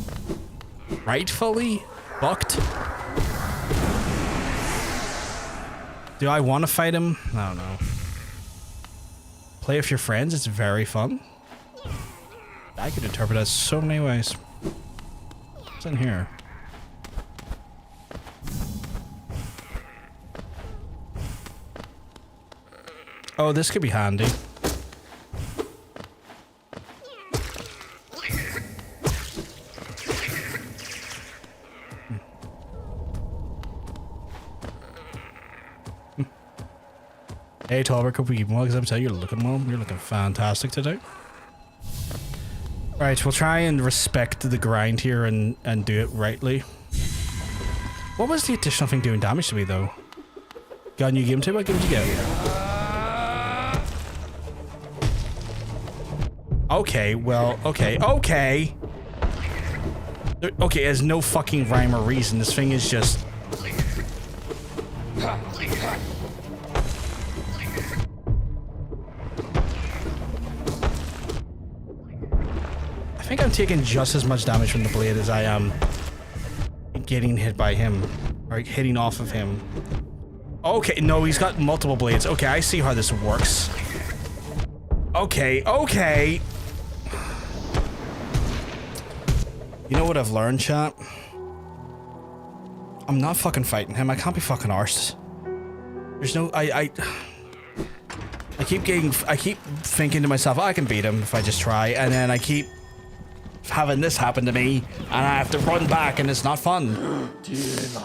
rightfully fucked. Do I want to fight him? I don't know. Play with your friends, it's very fun. I could interpret that so many ways. What's in here? Oh, this could be handy. Hey, Talbert, hope we keep well, because I'm telling you, you're looking well. You're looking fantastic today. Right, we'll try and respect the grind here and do it rightly. What was the additional thing doing damage to me, though? Got a new game too? What game did you get? Okay, well, okay. Okay, there's no fucking rhyme or reason. This thing is just... I think I'm taking just as much damage from the blade as I am getting hit by him, or hitting off of him. Okay, no, he's got multiple blades. Okay, I see how this works. Okay, okay. You know what I've learned, chat? I'm not fucking fighting him. I can't be fucking arsed. There's no... I keep thinking to myself, oh, I can beat him if I just try, and then I keep having this happen to me, and I have to run back, and it's not fun.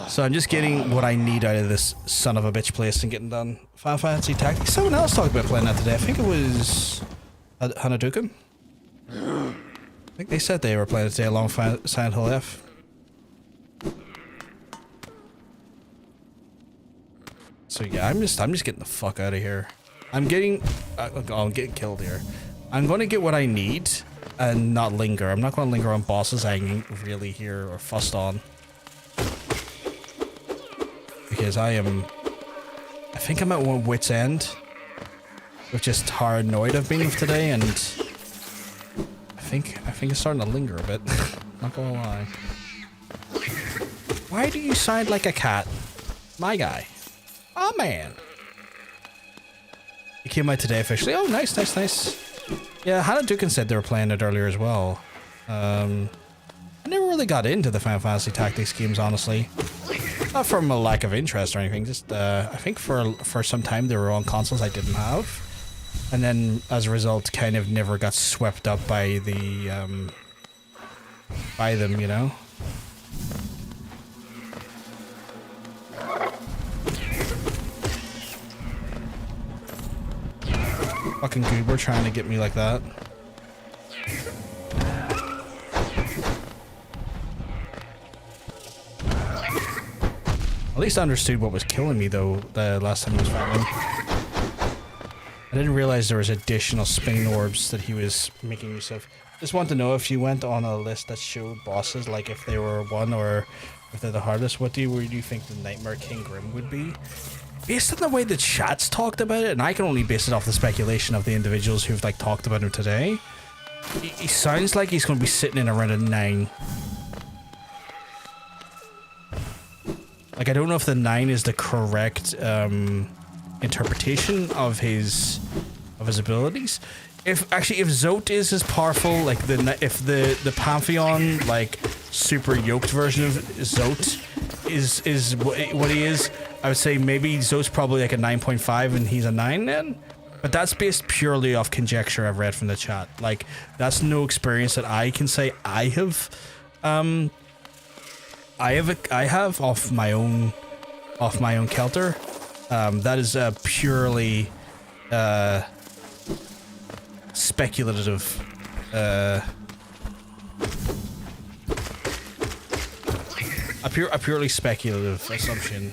So I'm just getting what I need out of this son of a bitch place and getting done. Final Fantasy Tactics. Someone else talked about playing that today. I think it was Hanadukan. I think they said they were playing it today along Silent Hill F. So yeah, I'm just getting the fuck out of here. I'm getting killed here. I'm going to get what I need and not linger. I'm not going to linger on bosses I ain't really here or fussed on. Because I think I'm at one wit's end. With just how annoyed I've been with today, and I think it's starting to linger a bit. Not gonna lie. Why do you sound like a cat? My guy. Oh man. You came out today officially. Oh nice, nice, nice. Yeah, Hannah Dukin said they were playing it earlier as well. I never really got into the Final Fantasy Tactics games, honestly. Not from a lack of interest or anything, just I think for some time they were on consoles I didn't have. And then, as a result, kind of never got swept up by the, by them, you know? Fucking goober trying to get me like that. At least I understood what was killing me, though, the last time I was fighting him. I didn't realize there was additional spinning orbs that he was making use of. Just want to know if you went on a list that showed bosses, like if they were one or if they're the hardest, where do you think the Nightmare King Grim would be? Based on the way the chat's talked about it, and I can only base it off the speculation of the individuals who've like talked about him today, he sounds like he's going to be sitting in around a 9. Like, I don't know if the 9 is the correct interpretation of his abilities. If Zote is as powerful, like if the Pantheon like super yoked version of Zote is what he is, I would say maybe Zote's probably like a 9.5 and he's a 9 then. But that's based purely off conjecture I've read from the chat. Like, that's no experience that I can say I have I have off my own Kelter. That is a purely speculative. A purely speculative assumption.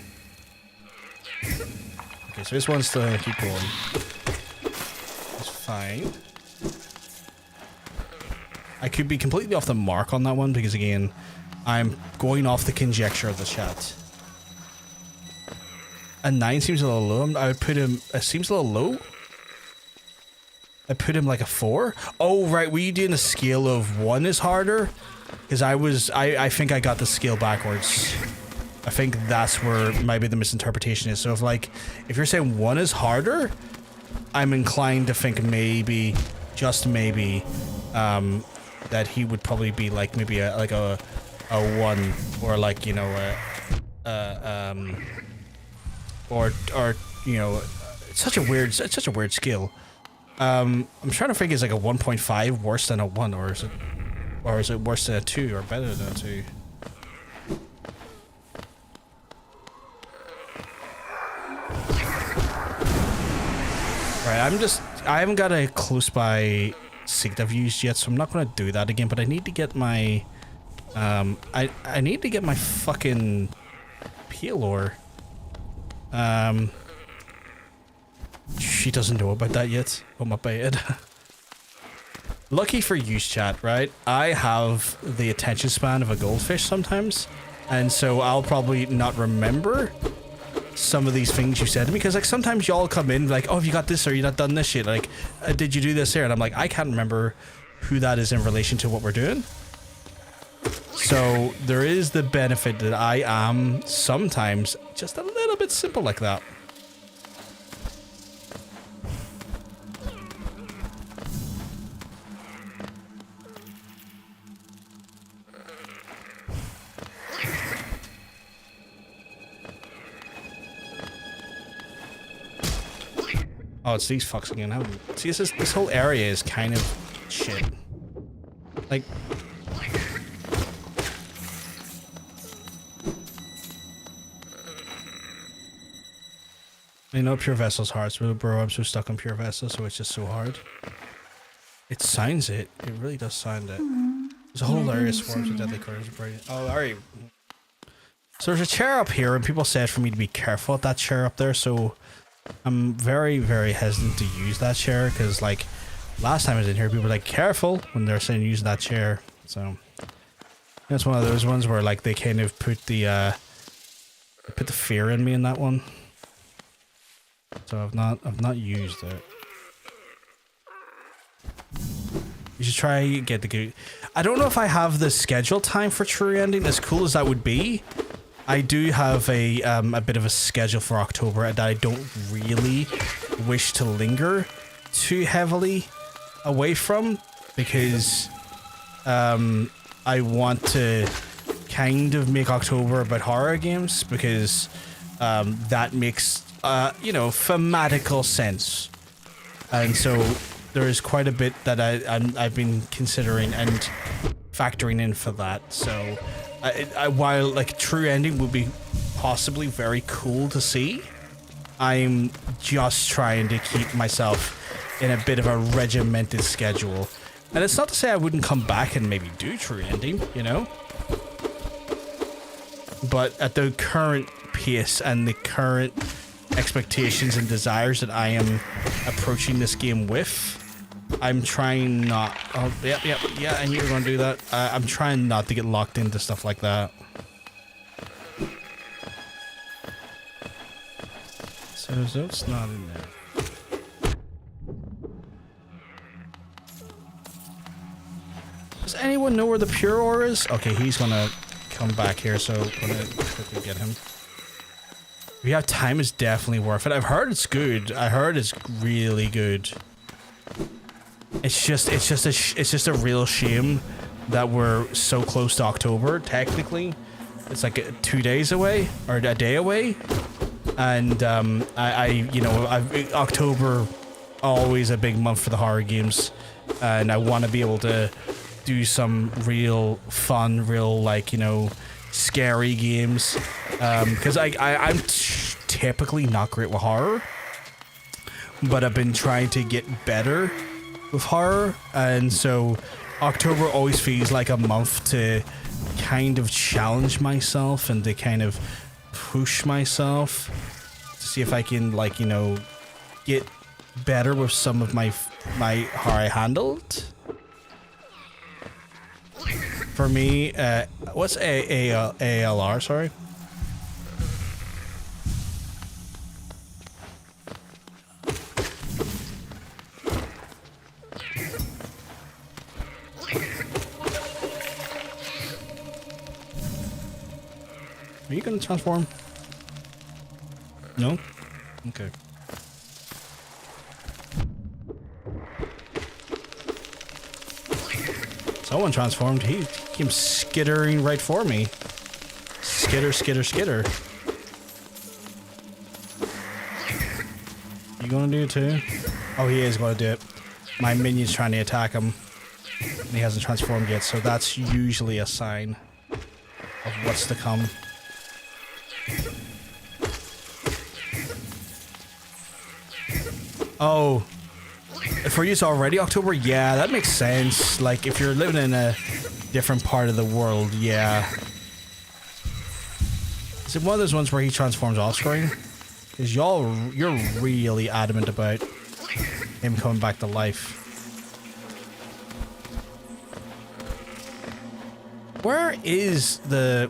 Okay, so this one's still gonna keep going. It's fine. I could be completely off the mark on that one because again, I'm going off the conjecture of the chat. A 9 seems a little low. I would put him. It seems a little low. I put him like a 4. Oh right, were you doing a scale of 1 is harder? Because I think I got the scale backwards. I think that's where maybe the misinterpretation is. So if you're saying 1 is harder, I'm inclined to think maybe, just maybe, that he would probably be like maybe a 1 or like, you know, or you know, it's such a weird skill. I'm trying to think, is like a 1.5 worse than a 1, or is it worse than a 2 or better than a 2? Right, I haven't got a close by seek I've used yet, so I'm not gonna do that again, but I need to get my I need to get my fucking peel ore. She doesn't know about that yet. Oh my bad. Lucky for you, chat, right? I have the attention span of a goldfish sometimes, and so I'll probably not remember some of these things you said to me, because like sometimes y'all come in like, oh, have you got this, or you not done this shit, like did you do this here, and I'm like, I can't remember who that is in relation to what we're doing. So there is the benefit that I am sometimes just a little bit simple like that. Oh, it's these fucks again. See, this whole area is kind of shit. Like, I know pure vessel's hard, so bro, I'm so stuck on pure vessel, so it's just so hard. It sounds it. It really does sound it. There's a whole area of swarms of deadly critters. Oh, alright. So there's a chair up here, and people said for me to be careful at that chair up there, so I'm very, very hesitant to use that chair, because like last time I was in here, people were like, careful when they're saying use that chair. So it's one of those ones where like they kind of put the fear in me in that one. So I've not used it. You should try get the good. I don't know if I have the schedule time for True Ending, as cool as that would be. I do have a bit of a schedule for October that I don't really wish to linger too heavily away from, because I want to kind of make October about horror games, because that makes you know, thematical sense, and so there is quite a bit that I've been considering and factoring in for that. So while like True Ending would be possibly very cool to see, I'm just trying to keep myself in a bit of a regimented schedule. And it's not to say I wouldn't come back and maybe do True Ending, you know? But at the current pace and the current expectations and desires that I am approaching this game with, I'm trying not... Oh, yeah, I knew you were going to do that. I'm trying not to get locked into stuff like that. So it's not in there. Does anyone know where the pure ore is? Okay, he's gonna come back here, so I'm gonna quickly get him. If you have time, it's definitely worth it. I've heard it's good. I heard it's really good. It's just a real shame that we're so close to October. Technically, it's like 2 days away or a day away, and you know, October always a big month for the horror games, and I want to be able to do some real fun, real like, you know, scary games, because I'm typically not great with horror, but I've been trying to get better with horror, and so October always feels like a month to kind of challenge myself and to kind of push myself to see if I can, like, you know, get better with some of my horror I handled. For me, what's ALR? Sorry. Are you gonna transform? No? Okay. Someone transformed. He came skittering right for me. Skitter, skitter, skitter. You gonna do it too? Oh, he is gonna do it. My minion's trying to attack him. And he hasn't transformed yet, so that's usually a sign of what's to come. Oh. For you, it's already October? Yeah, that makes sense. Like, if you're living in a different part of the world, yeah. Is it one of those ones where he transforms off screen? Because you're really adamant about him coming back to life. Where is the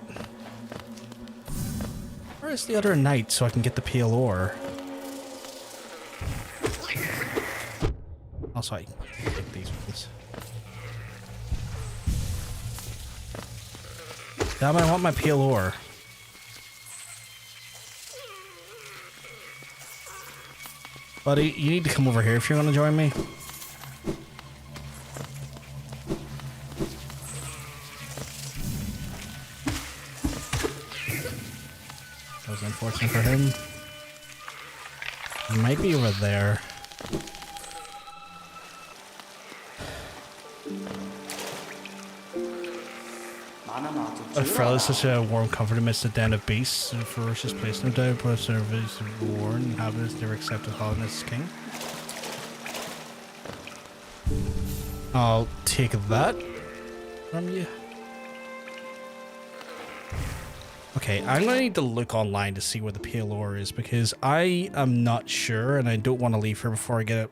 other knight so I can get the pale ore? Also, I take these ones. Damn it, I want my pale ore. Buddy, you need to come over here if you're gonna join me. That was unfortunate for him. He might be over there. A fellow such a warm comfort amidst the den of beasts and ferocious place, no doubt, but service of war and inhabitants never accepted Hallownest as king. I'll take that from you. Okay, I'm gonna need to look online to see where the pale ore is because I am not sure and I don't want to leave here before I get it.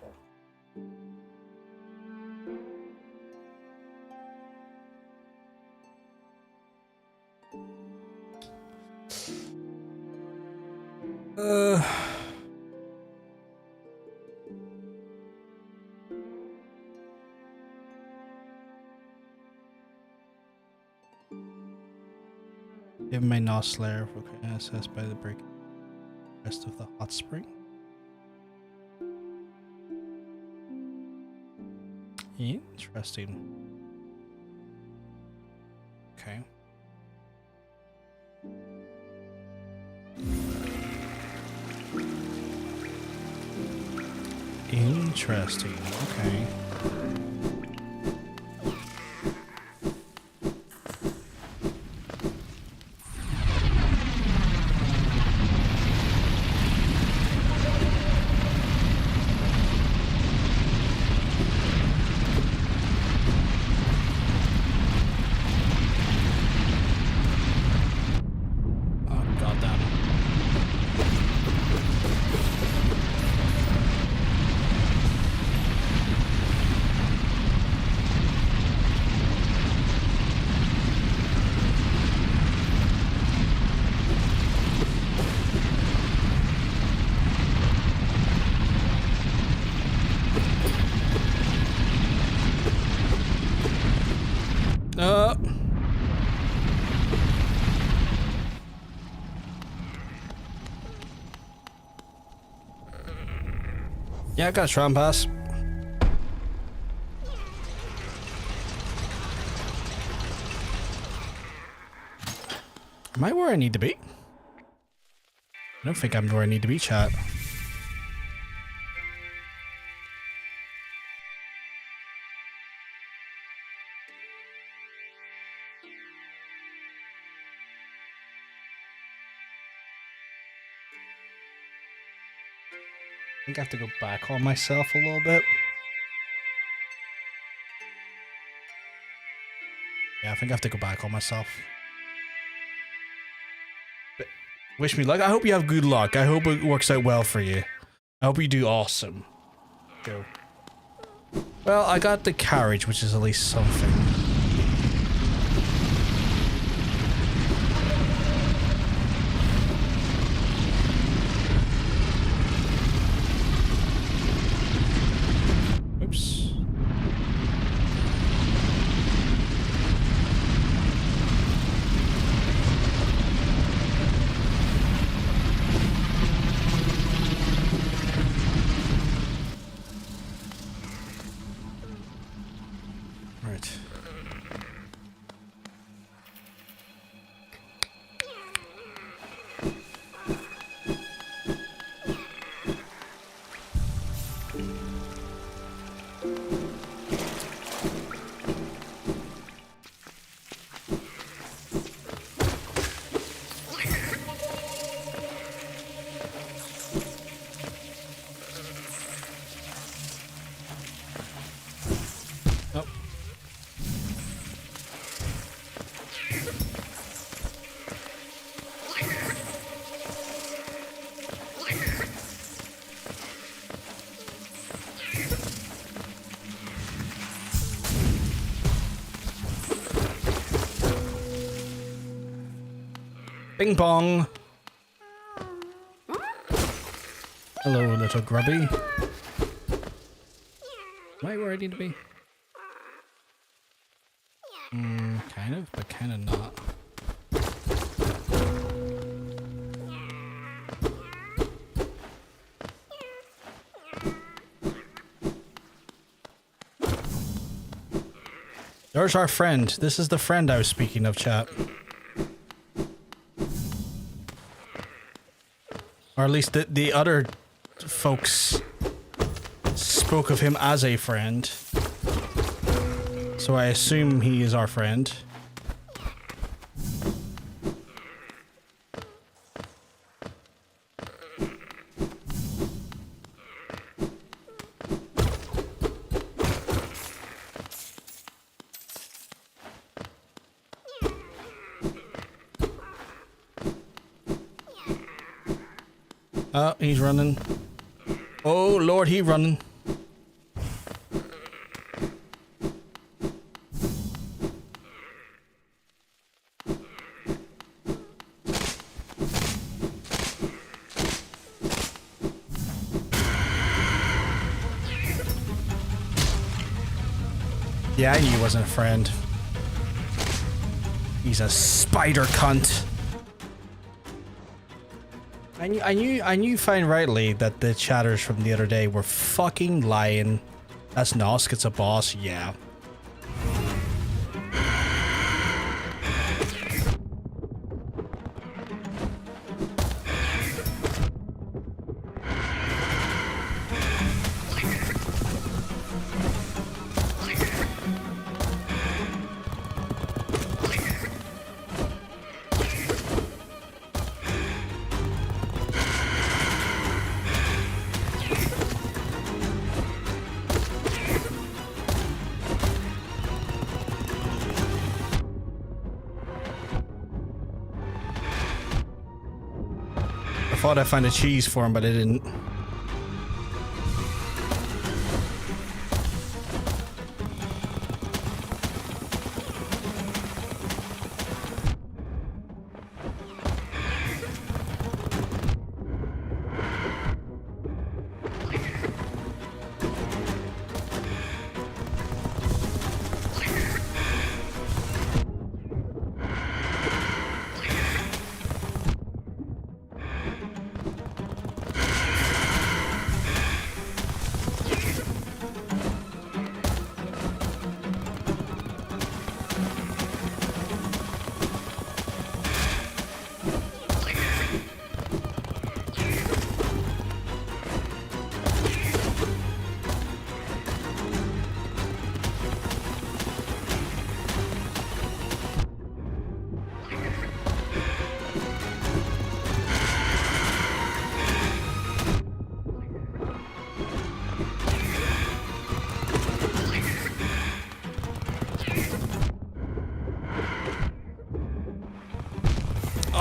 Give my Nosslayer for assessed by the break rest of the hot spring. Interesting. Okay. Interesting. Okay. Yeah, I got a strong pass. Am I where I need to be? I don't think I'm where I need to be, chat. I think I have to go back on myself a little bit. Yeah, I think I have to go back on myself. But wish me luck. I hope you have good luck. I hope it works out well for you. I hope you do awesome. Go. Well, I got the carriage, which is at least something. Oops. Right. Oh. Bing bong. Hello, little grubby. Am I where I need to be? Kind of, but kind of not. There's our friend. This is the friend I was speaking of, chat. Or at least the other folks spoke of him as a friend. So I assume he is our friend. Oh, he's running. Oh, Lord, he running. Yeah, I knew he wasn't a friend. He's a spider cunt. I knew fine rightly that the chatters from the other day were fucking lying. That's Nosk, it's a boss, yeah. I thought I'd find a cheese for him, but I didn't.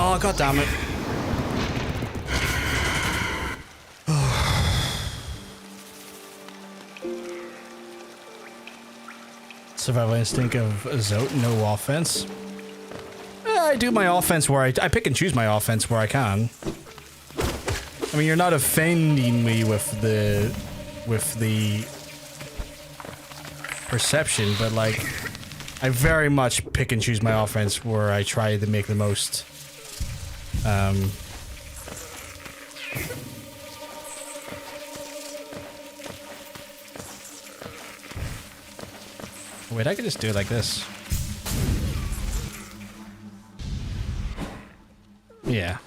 Oh, god damn it. Survival instinct of Zote, no offense. I do my offense where I pick and choose my offense where I can. I mean, you're not offending me with the perception, but like, I very much pick and choose my offense where I try to make the most. Wait, I could just do it like this. Yeah.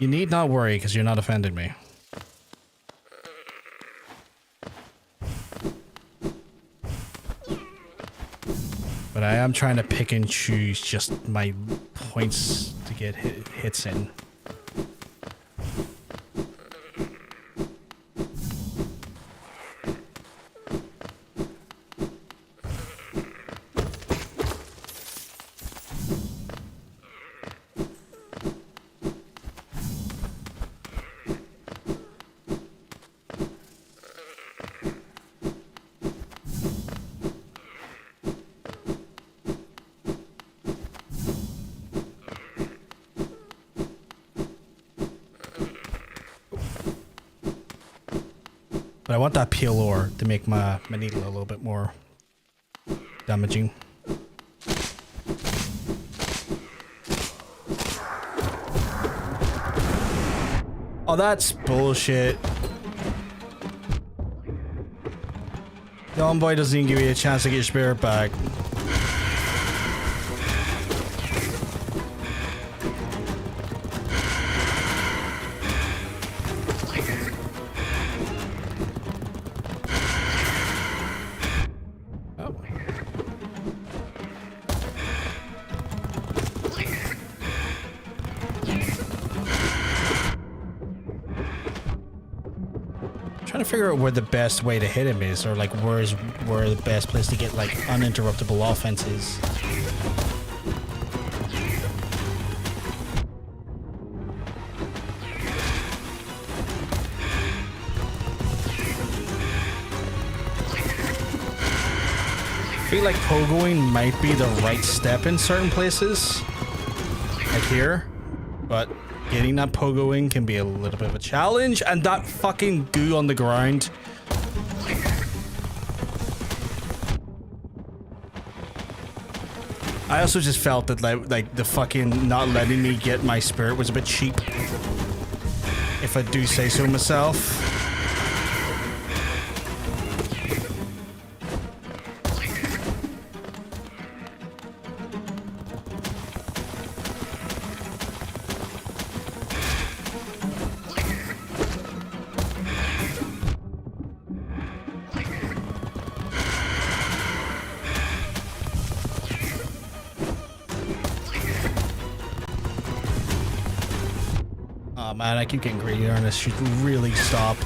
You need not worry, because you're not offending me. But I am trying to pick and choose just my points to get hits in. But I want that peel ore to make my needle a little bit more damaging. Oh, that's bullshit. The envoy doesn't even give you a chance to get your spirit back. Trying to figure out where the best way to hit him is, or like where the best place to get like uninterruptible offense is. I feel like pogoing might be the right step in certain places, like here, but getting that pogoing can be a little bit of a challenge, and that fucking goo on the ground. I also just felt that like the fucking not letting me get my spirit was a bit cheap, if I do say so myself. Oh man, I keep getting greedy on this. Should really stop.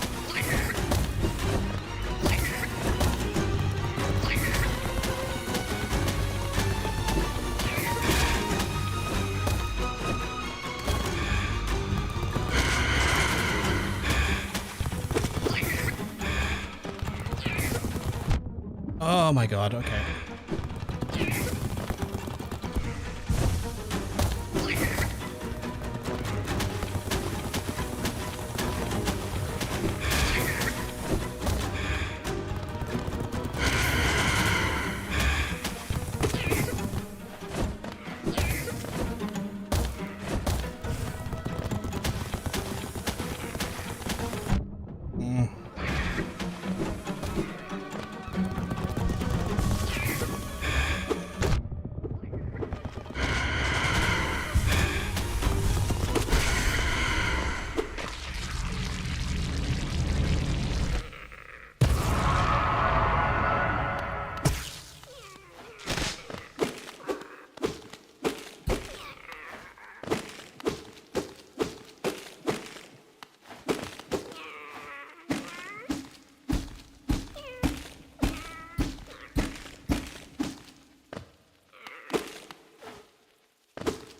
Oh my god, okay.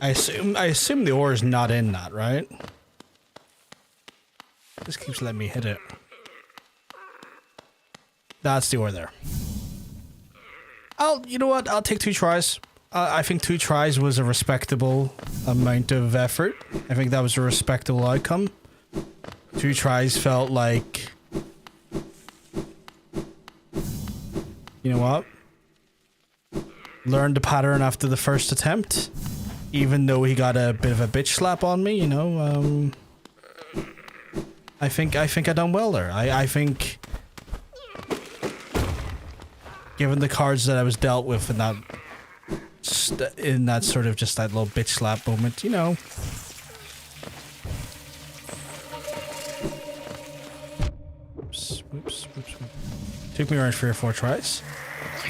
I assume the ore is not in that, right? This keeps letting me hit it. That's the ore there. You know what? I'll take 2 tries. I think 2 tries was a respectable amount of effort. I think that was a respectable outcome. 2 tries felt like... You know what? Learned the pattern after the first attempt. Even though he got a bit of a bitch slap on me, you know, I think I done well there. I think... Given the cards that I was dealt with in that sort of just that little bitch slap moment, you know. Oops. Took me around 3 or 4 tries.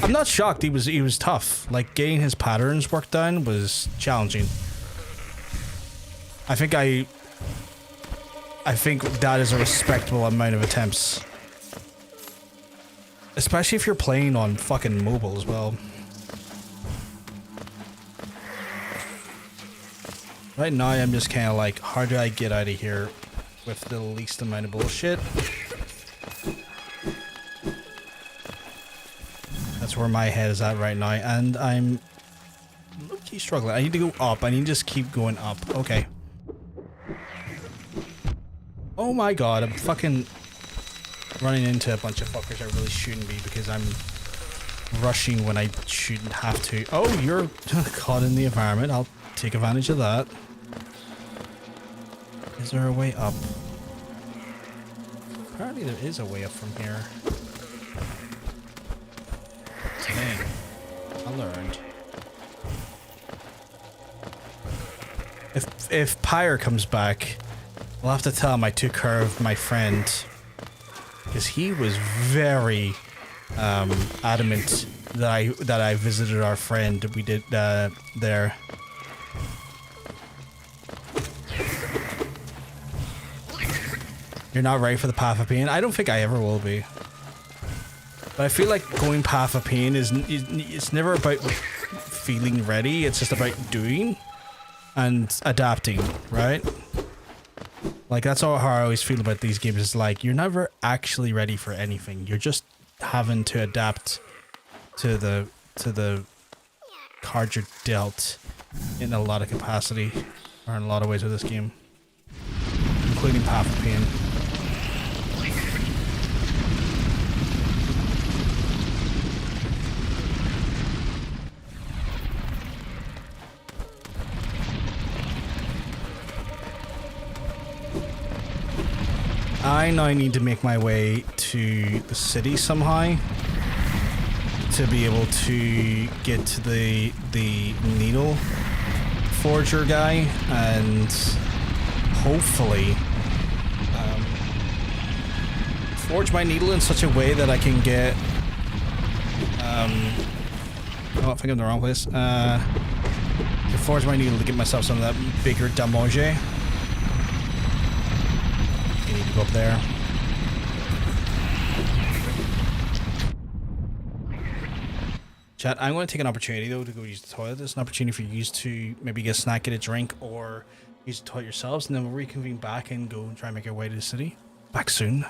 I'm not shocked. He was tough. Like, getting his patterns worked down was challenging. I think that is a respectable amount of attempts. Especially if you're playing on fucking mobile as well. Right now, I'm just kind of like, how do I get out of here with the least amount of bullshit? That's where my head is at right now, and I'm low-key struggling. I need to go up. I need to just keep going up. Okay. Oh my god, I'm fucking running into a bunch of fuckers I really shouldn't be because I'm rushing when I shouldn't have to. Oh, you're caught in the environment. I'll take advantage of that. Is there a way up? Apparently there is a way up from here. Dang. I learned. If Pyre comes back, I'll have to tell him I took care of my friend. Because he was very adamant that I visited our friend we did there. You're not ready for the path of pain? I don't think I ever will be. But I feel like going path of pain it's never about feeling ready, it's just about doing and adapting, right? Like, that's how I always feel about these games. It's like, you're never actually ready for anything. You're just having to adapt to the cards you're dealt in a lot of capacity, or in a lot of ways with this game. Including Path of Pain. I now need to make my way to the city somehow to be able to get to the needle forger guy and hopefully forge my needle in such a way that I can get oh, I think I'm in the wrong place. To forge my needle to get myself some of that bigger damage. You need to go up there. Chat, I'm going to take an opportunity though to go use the toilet. There's an opportunity for you to maybe get a snack, get a drink, or use the toilet yourselves, and then we'll reconvene back and go and try and make our way to the city. Back soon.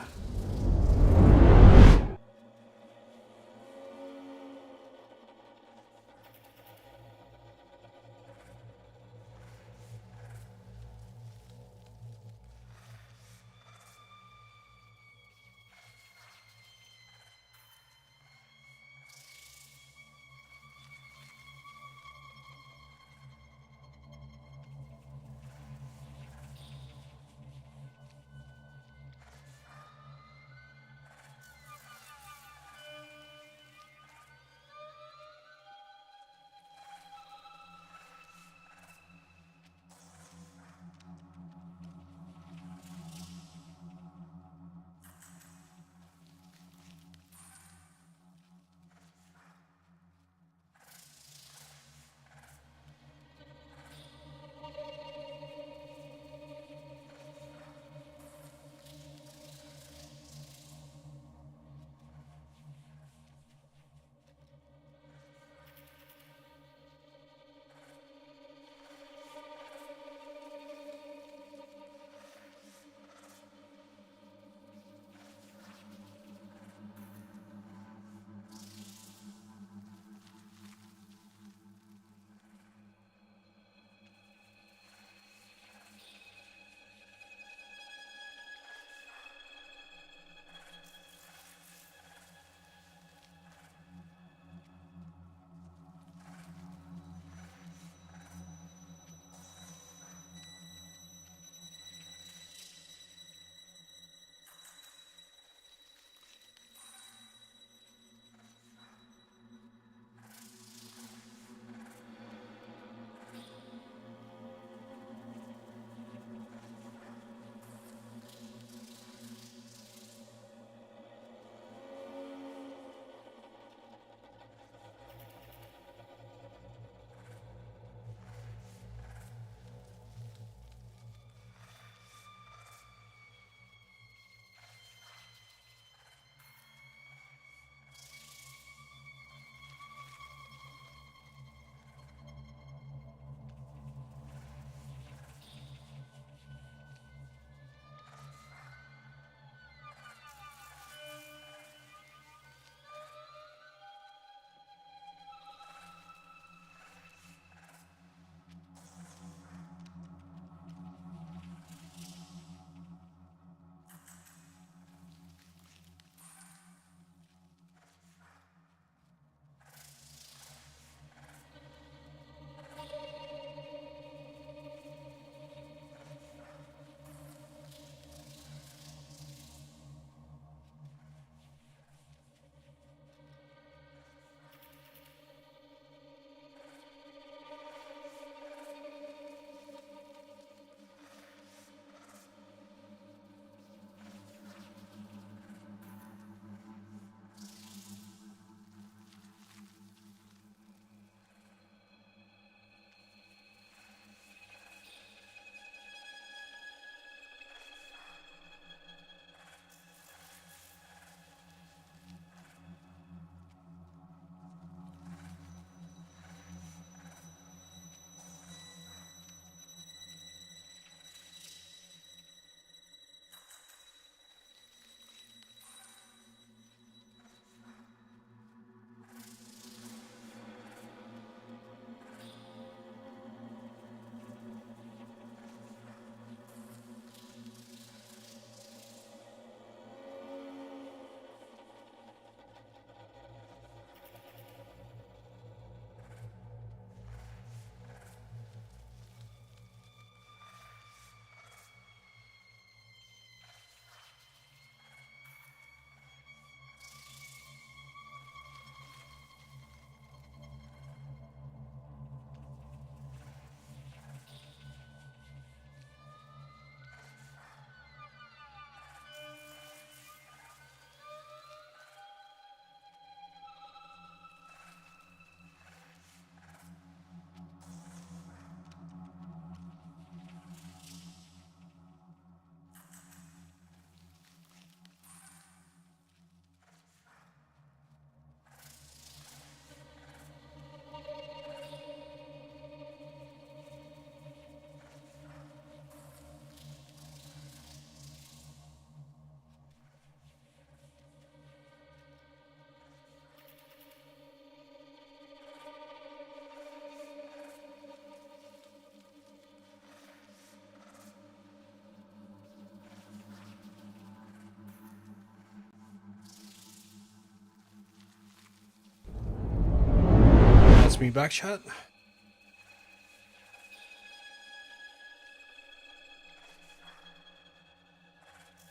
me back, chat.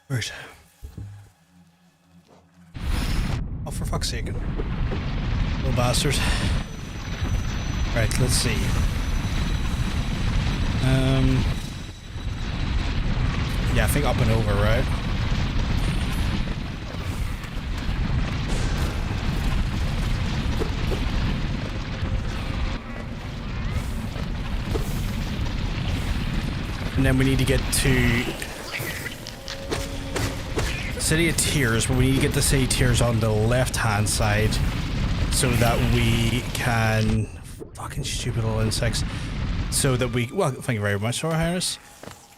Right. Oh, for fuck's sake. Little bastards. Right, let's see. Yeah, I think up and over, right? And then we need to get to City of Tears, but we need to get the City of Tears on the left-hand side so that we can... Fucking stupid little insects. So that we... Well, thank you very much, Sora Harris.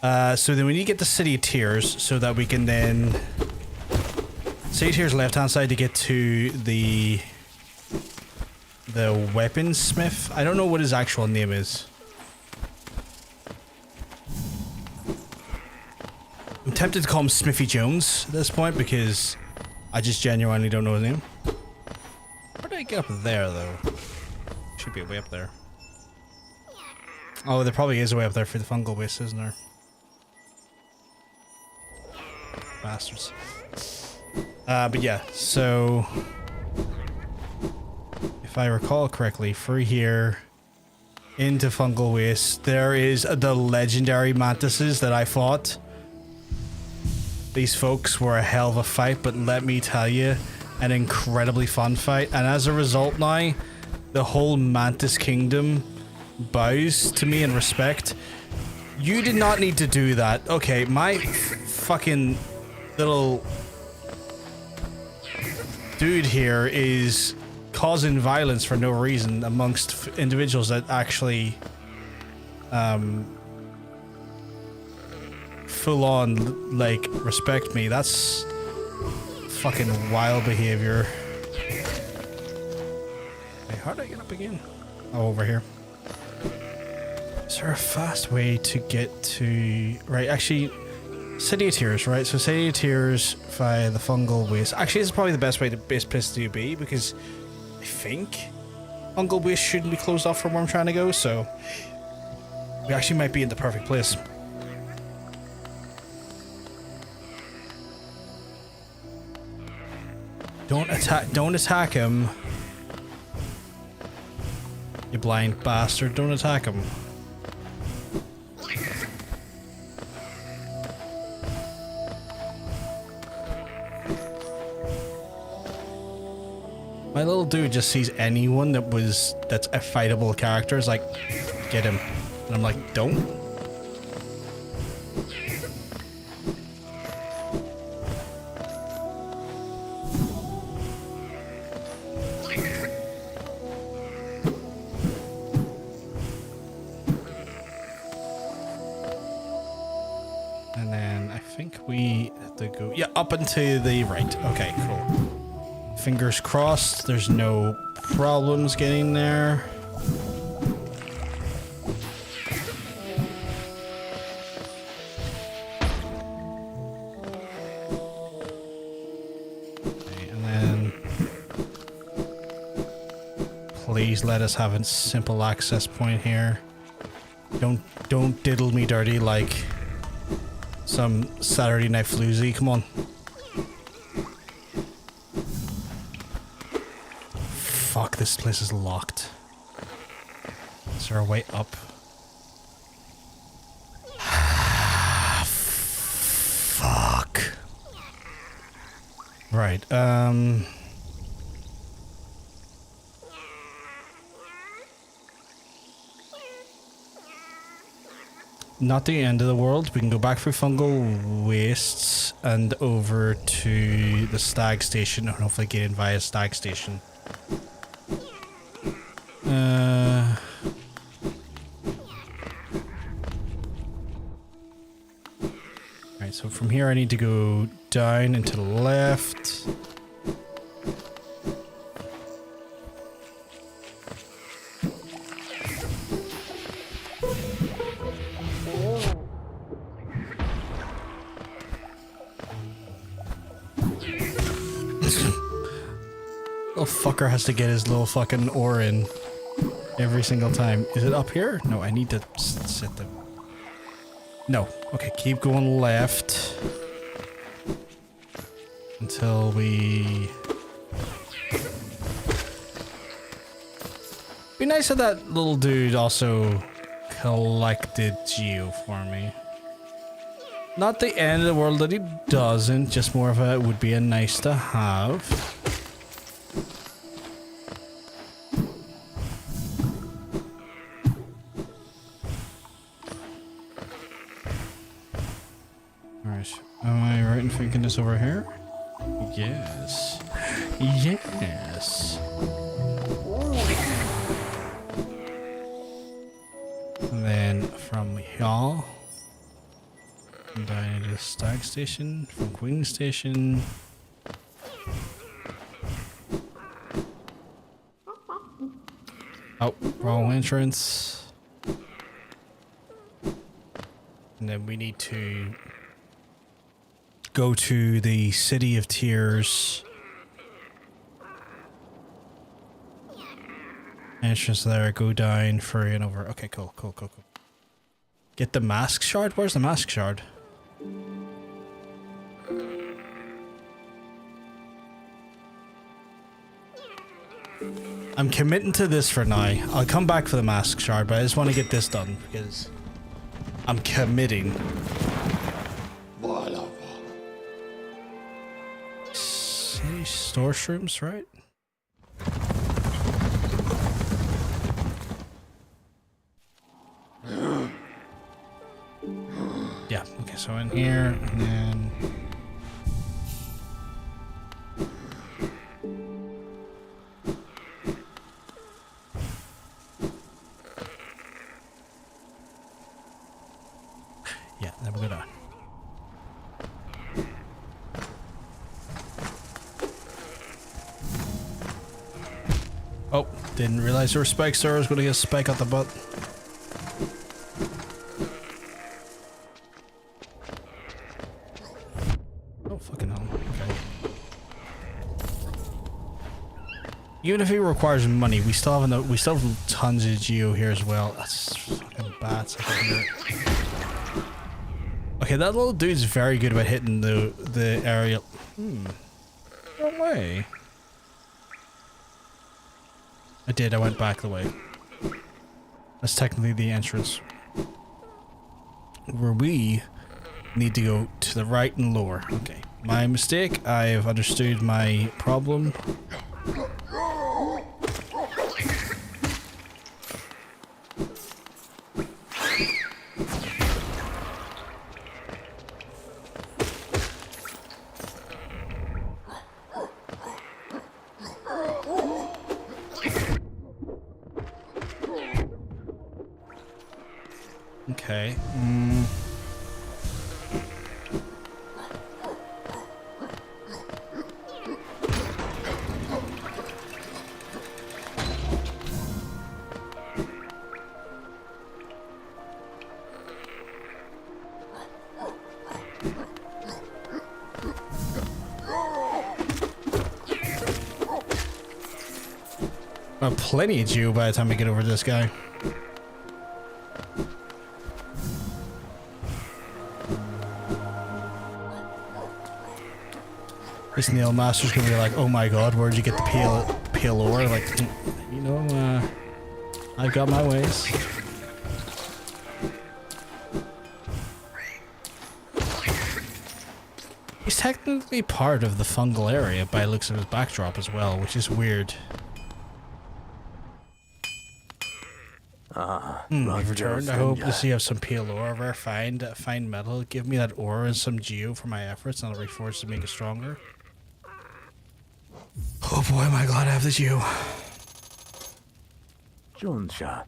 So then we need to get the City of Tears so that we can then... City of Tears left-hand side to get to the weaponsmith. I don't know what his actual name is. I'm tempted to call him Smithy Jones at this point because I just genuinely don't know his name. Where did I get up there, though? Should be a way up there. Oh, there probably is a way up there for the fungal waste, isn't there? Bastards. But yeah, so... If I recall correctly, through here into fungal waste, there is the legendary mantises that I fought. These folks were a hell of a fight, but let me tell you, an incredibly fun fight. And as a result now, the whole Mantis Kingdom bows to me in respect. You did not need to do that. Okay, my fucking little dude here is causing violence for no reason amongst individuals that actually full on like respect me. That's fucking wild behavior. Hey, how did I get up again? Oh, over here. Is there a fast way to get to... Right, actually, City of Tears, right? So City of Tears via the fungal waste. Actually, this is probably the best place to be because I think fungal waste shouldn't be closed off from where I'm trying to go, so we actually might be in the perfect place. Don't attack him. You blind bastard, don't attack him. My little dude just sees anyone that's a fightable character is like, get him. And I'm like, don't. And then I think we have to go, yeah, up and to the right. Okay, cool. Fingers crossed, there's no problems getting there. Okay, and then please let us have a simple access point here. Don't diddle me dirty like some Saturday Night Floozy. Come on. Fuck, this place is locked. Is there a way up? Fuck. Right, not the end of the world. We can go back through fungal wastes and over to the stag station and hopefully get in via stag station. Right, so from here I need to go down and to the left. Little fucker has to get his little fucking ore in. Every single time. Is it up here? No, I need to set them. No. Okay, keep going left. Until we... Be nice if that little dude also collected Geo for me. Not the end of the world that he doesn't, just more of a would be a nice to have. Alright, am I right in thinking this over here? Yes. Yes. And then from y'all. Down to the Stag Station, from Queen Station. Oh, wrong entrance. And then we need to go to the City of Tears. Entrance there, go down, furry and over. Okay, cool. Get the mask shard? Where's the mask shard? I'm committing to this for now. I'll come back for the mask shard, but I just want to get this done because I'm committing. City store shrooms, right? Yeah, okay, so in here, and then... Yeah, then we'll go down. Oh, didn't realize there were spikes there. I was going to get a spike out the butt. Even if it requires money, we still have tons of geo here as well. That's fucking bats. I can hear it. Okay, that little dude's very good about hitting the area. No way. I did. I went back the way. That's technically the entrance. Where we need to go to the right and lower. Okay, my mistake. I've understood my problem. Okay. Well, plenty of Jew by the time we get over to this guy. This nail master's gonna be like, oh my god, where'd you get the pale ore? Like, you know, I've got my ways. He's technically part of the fungal area by the looks of his backdrop as well, which is weird. You've returned. I hope to see you have some pale ore. Rare find metal. Give me that ore and some geo for my efforts, and I'll reforge to make it stronger. Oh boy, am I glad I have the geo.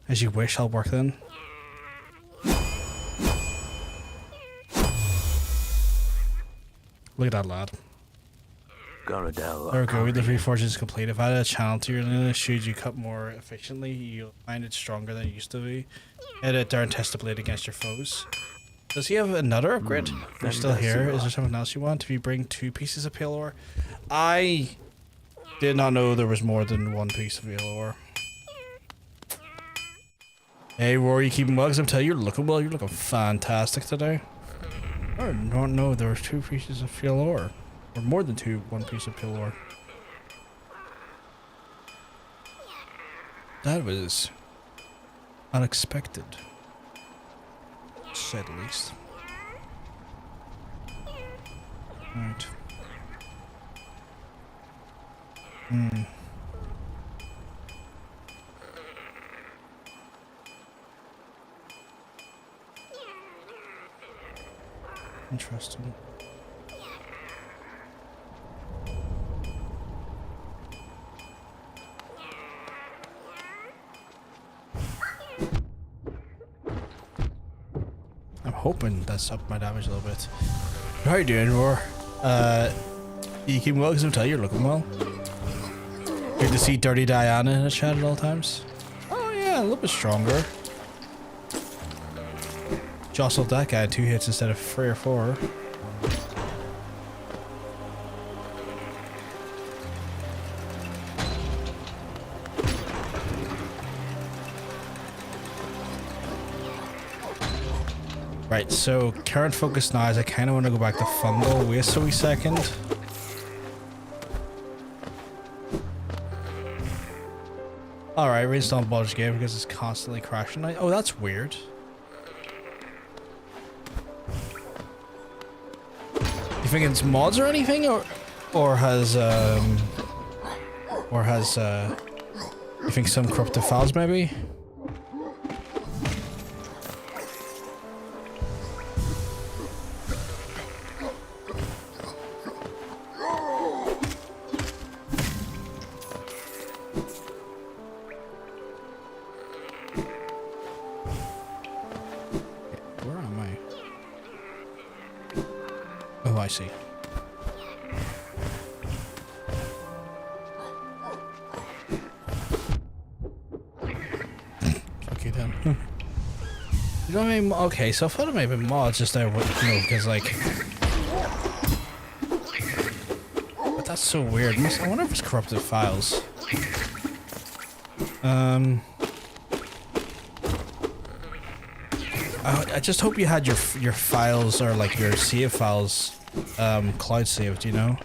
As you wish, I'll work then. Look at that lad. There we go, the reforge is complete. If I had a channel to your lineage, should you cut more efficiently, you'll find it stronger than it used to be. Edit there and test the blade against your foes. Does he have another upgrade? You're still here. Is there something else you want? If you bring 2 pieces of pale ore? I did not know there was more than 1 piece of pale ore. Hey, Rory, you keeping well? 'Cause I'm telling you, you're looking well. You're looking fantastic today. I don't know. There were 2 pieces of pale ore. Or more than 1 piece of pale ore. That was unexpected, to say the least. Right. Interesting. I'm hoping that's upped my damage a little bit. How you doing, Roar? You keeping well? Because I'm telling you, you're looking well. Good to see Dirty Diana in the chat at all times. Oh yeah, a little bit stronger. Jostled that guy 2 hits instead of 3 or 4. Right, so current focus now is I kind of want to go back to fungal. Wait a wee second. Alright, reinstall Baldur's Gate because it's constantly crashing. Oh, that's weird. You think it's mods or anything, or has you think some corrupted files maybe? Where am I? Oh, I see. Fuck you then. You know what I mean? Okay, so I thought it may have been mods just there, you know, because like... But that's so weird. I wonder if it's corrupted files. I just hope you had your files, or like your save files, cloud saved, you know?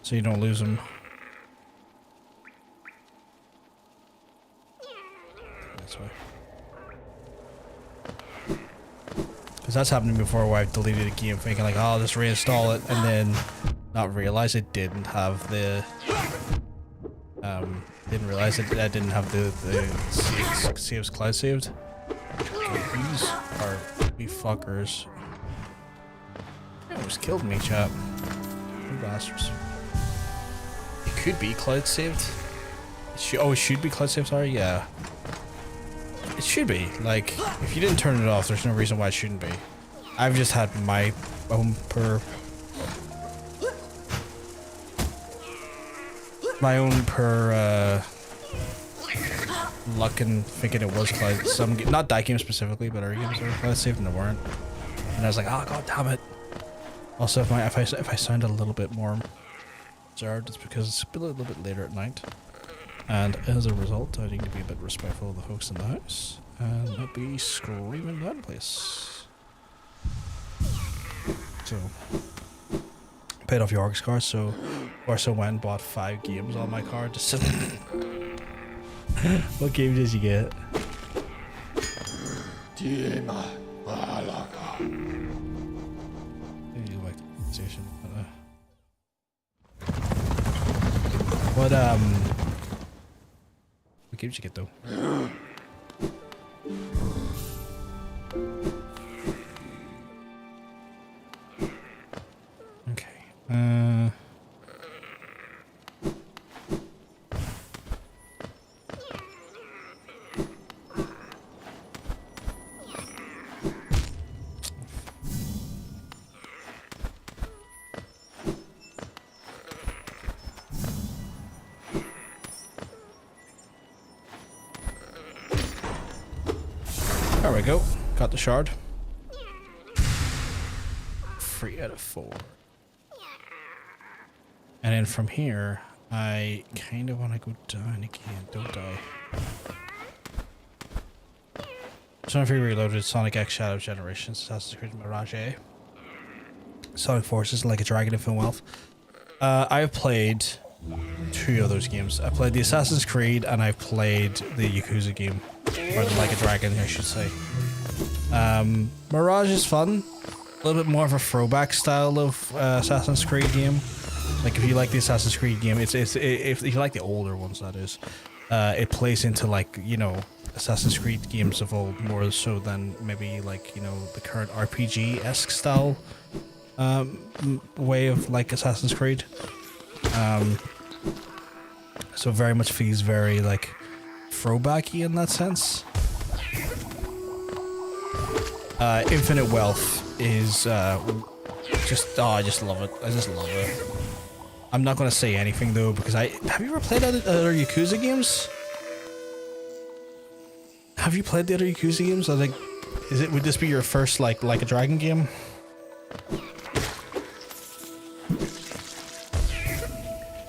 So you don't lose them. That's why. Because that's happened before where I've deleted a game thinking like, oh, I'll just reinstall it, and then not realize it didn't have the... didn't realize it, I didn't have the saves cloud saved. These are we fuckers. They almost killed me, chap. You bastards. It could be cloud saved. It should be cloud saved, sorry? Yeah. It should be. Like, if you didn't turn it off, there's no reason why it shouldn't be. I've just had my own luck and thinking it was cloud. Not that game specifically, but other games were cloud saved and they weren't. And I was like, oh god damn it. Also, if I sound a little bit more jarred, it's because it's a little bit later at night, and as a result, I need to be a bit respectful of the folks in the house and not be screaming down the place. So, paid off your Argus card, so went and bought 5 games on my card. Just what game did you get? What game did you get though? Okay. There we go. Got the shard. 3 out of 4. And then from here, I kind of want to go down again, don't I? Sonic 3 Reloaded, Sonic X Shadow Generations, Assassin's Creed Mirage A, Sonic Forces, Like a Dragon, Infinite Wealth. I've played 2 of those games. I played the Assassin's Creed and I've played the Yakuza game, or the Like a Dragon, I should say. Mirage is fun. A little bit more of a throwback style of Assassin's Creed game. Like if you like the Assassin's Creed game, if you like the older ones, that is, it plays into like, you know, Assassin's Creed games of old more so than maybe like, you know, the current RPG-esque style way of like Assassin's Creed. So very much feels very like throwbacky in that sense. Infinite Wealth is just, oh, I just love it. I just love it. I'm not gonna say anything though because have you ever played other Yakuza games? Have you played the other Yakuza games? I think, would this be your first like a Dragon game?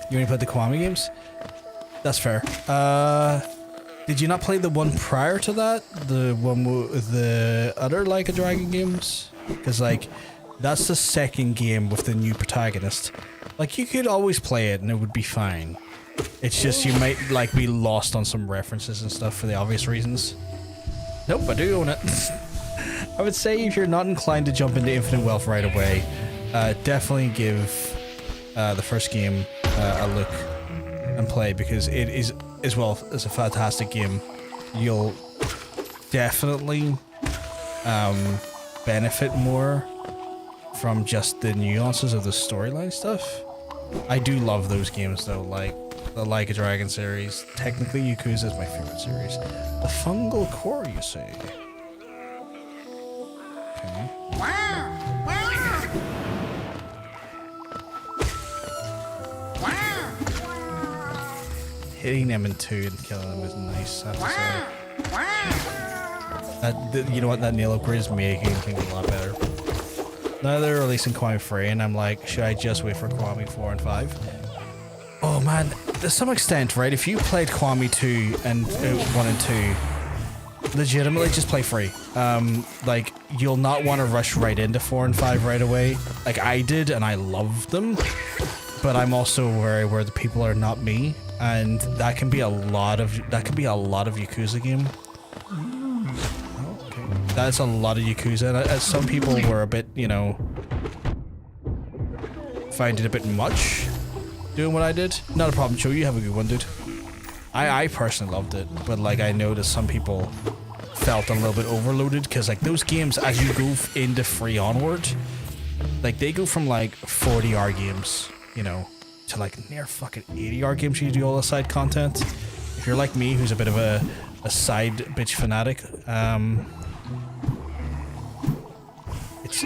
You only played the Kiwami games? That's fair. Did you not play the one prior to that? The one with the other Like a Dragon games? Because like, that's the second game with the new protagonist. Like, you could always play it and it would be fine. It's just you might like be lost on some references and stuff for the obvious reasons. Nope, I do own it. I would say if you're not inclined to jump into Infinite Wealth right away, definitely give the first game a look and play, because it is, as well as a fantastic game. You'll definitely benefit more from just the nuances of the storyline stuff. I do love those games though, like the Like a Dragon series. Technically, Yakuza is my favorite series. The fungal core, you say? Okay. Hitting them in 2 and killing them is nice, I have to say. You know what, that nail upgrade is making things a lot better. Now they're releasing Kiwami 3 and I'm like, should I just wait for Kiwami 4 and 5? Oh man, to some extent, right, if you played Kiwami 2 and 1 and 2, legitimately just play 3. Like, you'll not want to rush right into 4 and 5 right away. Like I did, and I loved them. But I'm also very aware the people are not me, and that can be a lot of Yakuza game. Okay. That's a lot of Yakuza, and some people were a bit, you know, find it a bit much doing what I did. Not a problem, Joe, you have a good one, dude. I personally loved it, but like I know that some people felt a little bit overloaded, because like those games, as you go into 3 onward, like they go from like 40-hour games, you know, to like near fucking 80-hour games. You do all the side content. If you're like me, who's a bit of a side bitch fanatic,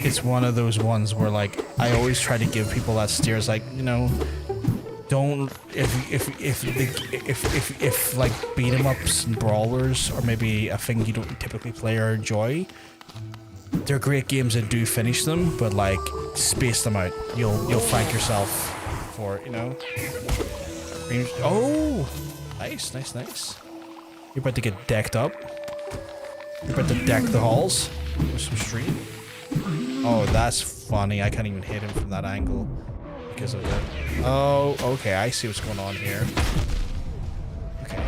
it's one of those ones where like I always try to give people that steer. It's like, you know, don't if like beat 'em ups and brawlers or maybe a thing you don't typically play or enjoy, they're great games and do finish them, but like space them out. You'll thank yourself for it, you know. Oh, nice. You're about to get decked up. You're about to deck the halls with some stream. Oh, that's funny. I can't even hit him from that angle because of that. Oh, okay. I see what's going on here. Okay.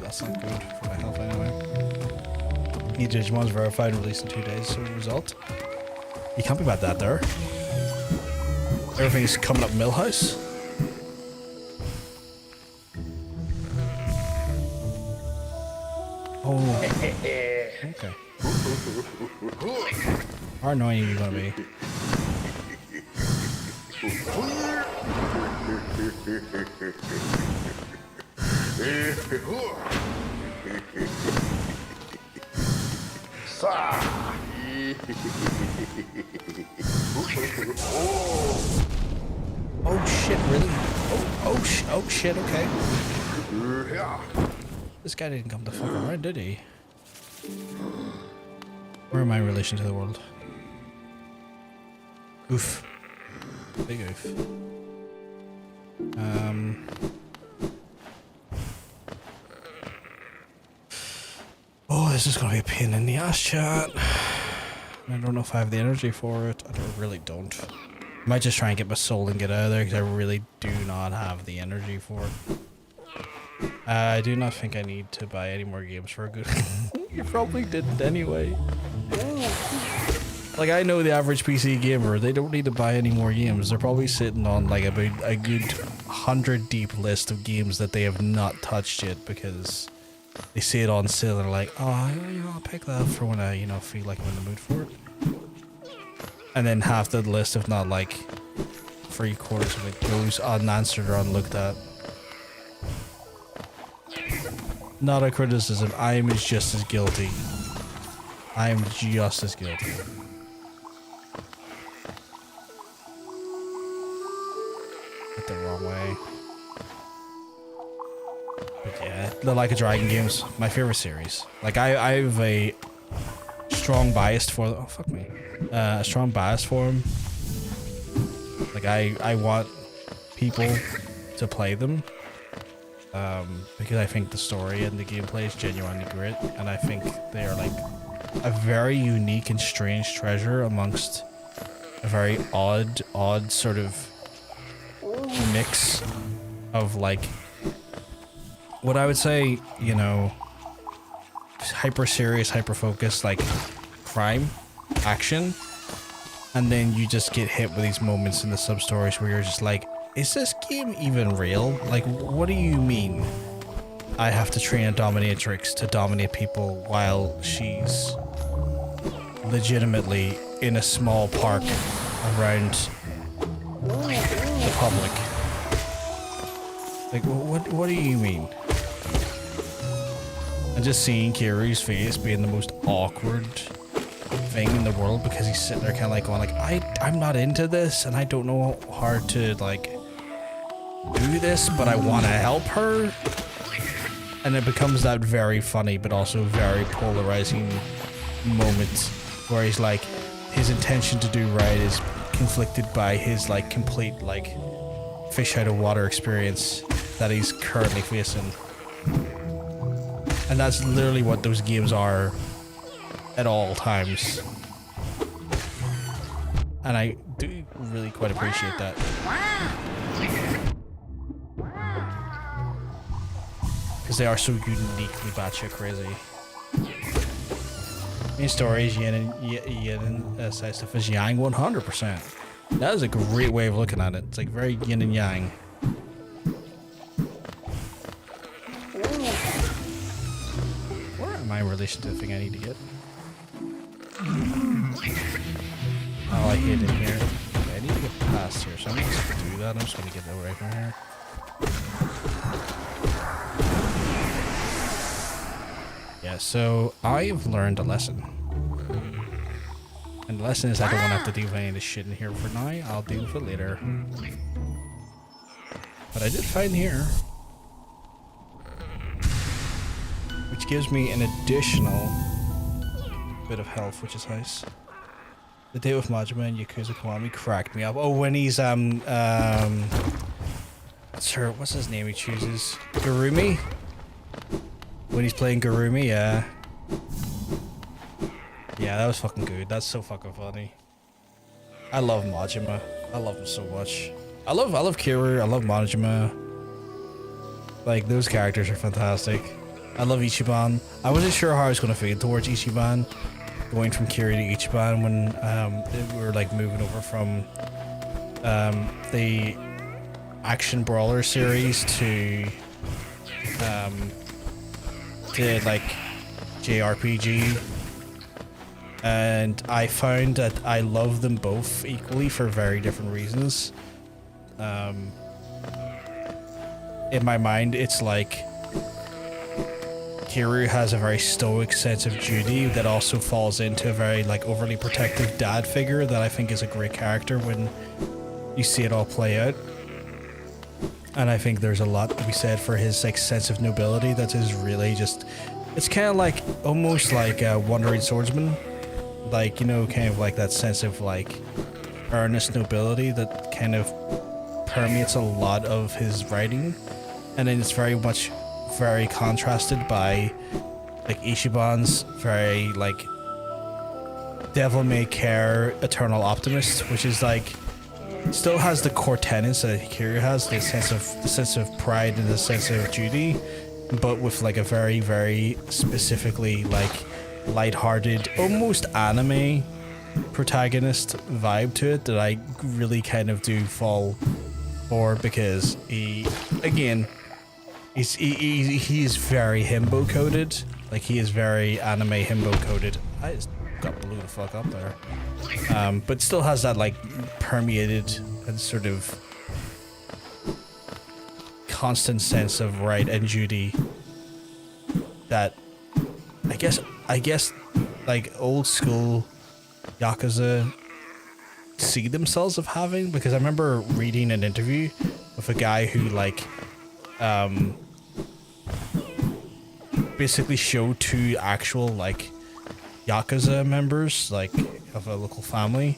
That's not good for my health anyway. Digimon's verified and released in 2 days, so the result. You can't be about that there. Everything's coming up Millhouse. Oh. Okay. How annoying are you gonna be? Oh shit, Oh shit, okay. This guy didn't come to fuck around, did he? Where am I in relation to the world? Oof. Big oof. Oh, this is gonna be a pain in the ass, chat. I don't know if I have the energy for it. I really don't. I might just try and get my soul and get out of there because I really do not have the energy for it. I do not think I need to buy any more games for a good. You probably didn't anyway. Like, I know the average PC gamer, they don't need to buy any more games. They're probably sitting on like about a good 100 deep list of games that they have not touched yet because they see it on sale and they're like, oh, I'll pick that up for when I, feel like I'm in the mood for it. And then half the list, if not like 3/4 of it, goes unanswered or unlooked at. Not a criticism. I am just as guilty. I am just as guilty. Went the wrong way. But yeah, the Like a Dragon games, my favorite series. Like I have a strong bias for. Oh fuck me. A strong bias for them. Like I want people to play them. Because I think the story and the gameplay is genuinely great, and I think they are like a very unique and strange treasure amongst a very odd sort of mix of like what I would say, hyper serious, hyper focused, like crime, action, and then you just get hit with these moments in the sub stories where you're just like, is this game even real? Like, what do you mean I have to train a dominatrix to dominate people while she's legitimately in a small park around the public? Like, what do you mean? And just seeing Kiryu's face being the most awkward thing in the world because he's sitting there kind of like going like, I'm not into this and I don't know how to like do this, but I want to help her. And it becomes that very funny but also very polarizing moment where he's like, his intention to do right is conflicted by his like complete like fish out of water experience that he's currently facing. And that's literally what those games are at all times. And I do really quite appreciate that. Because they are so uniquely batshit crazy. Main story is yin and side stuff is yang 100%. That is a great way of looking at it. It's like very yin and yang. Where am I in relation to the thing I need to get? Oh, I hid in here. Okay, I need to get past here, so I'm not just gonna do that. I'm just gonna get away from here. Yeah, so I've learned a lesson. And the lesson is I don't want to have to do any of this shit in here for now. I'll do it later. But I did find here, which gives me an additional bit of health, which is nice. The date with Majima and Yakuza Kiwami cracked me up. Oh, when he's what's his name he chooses? Gurumi? When he's playing Gurumi, yeah. Yeah, that was fucking good. That's so fucking funny. I love Majima. I love him so much. I love Kiryu. I love Majima. Like, those characters are fantastic. I love Ichiban. I wasn't sure how I was going to feel towards Ichiban, going from Kiryu to Ichiban when we were like moving over from the action brawler series to like JRPG, and I found that I love them both equally for very different reasons. In my mind, it's like Kiryu has a very stoic sense of duty that also falls into a very like overly protective dad figure that I think is a great character when you see it all play out. And I think there's a lot to be said for his like sense of nobility that is really just, it's kind of like almost like a wandering swordsman, like, you know, kind of like that sense of like earnest nobility that kind of permeates a lot of his writing. And then it's very much very contrasted by like Ishiban's very like devil may care eternal optimist, which is like still has the core tenets that Hikiri has, the sense of pride and the sense of duty, but with like a very, very specifically like lighthearted, almost anime protagonist vibe to it that I really kind of do fall for, because he is very himbo coded. Like he is very anime himbo coded. I just got blew the fuck up there. But still has that like permeated and sort of constant sense of right and duty that I guess like old school Yakuza see themselves of having, because I remember reading an interview with a guy who like basically showed two actual like Yakuza members like of a local family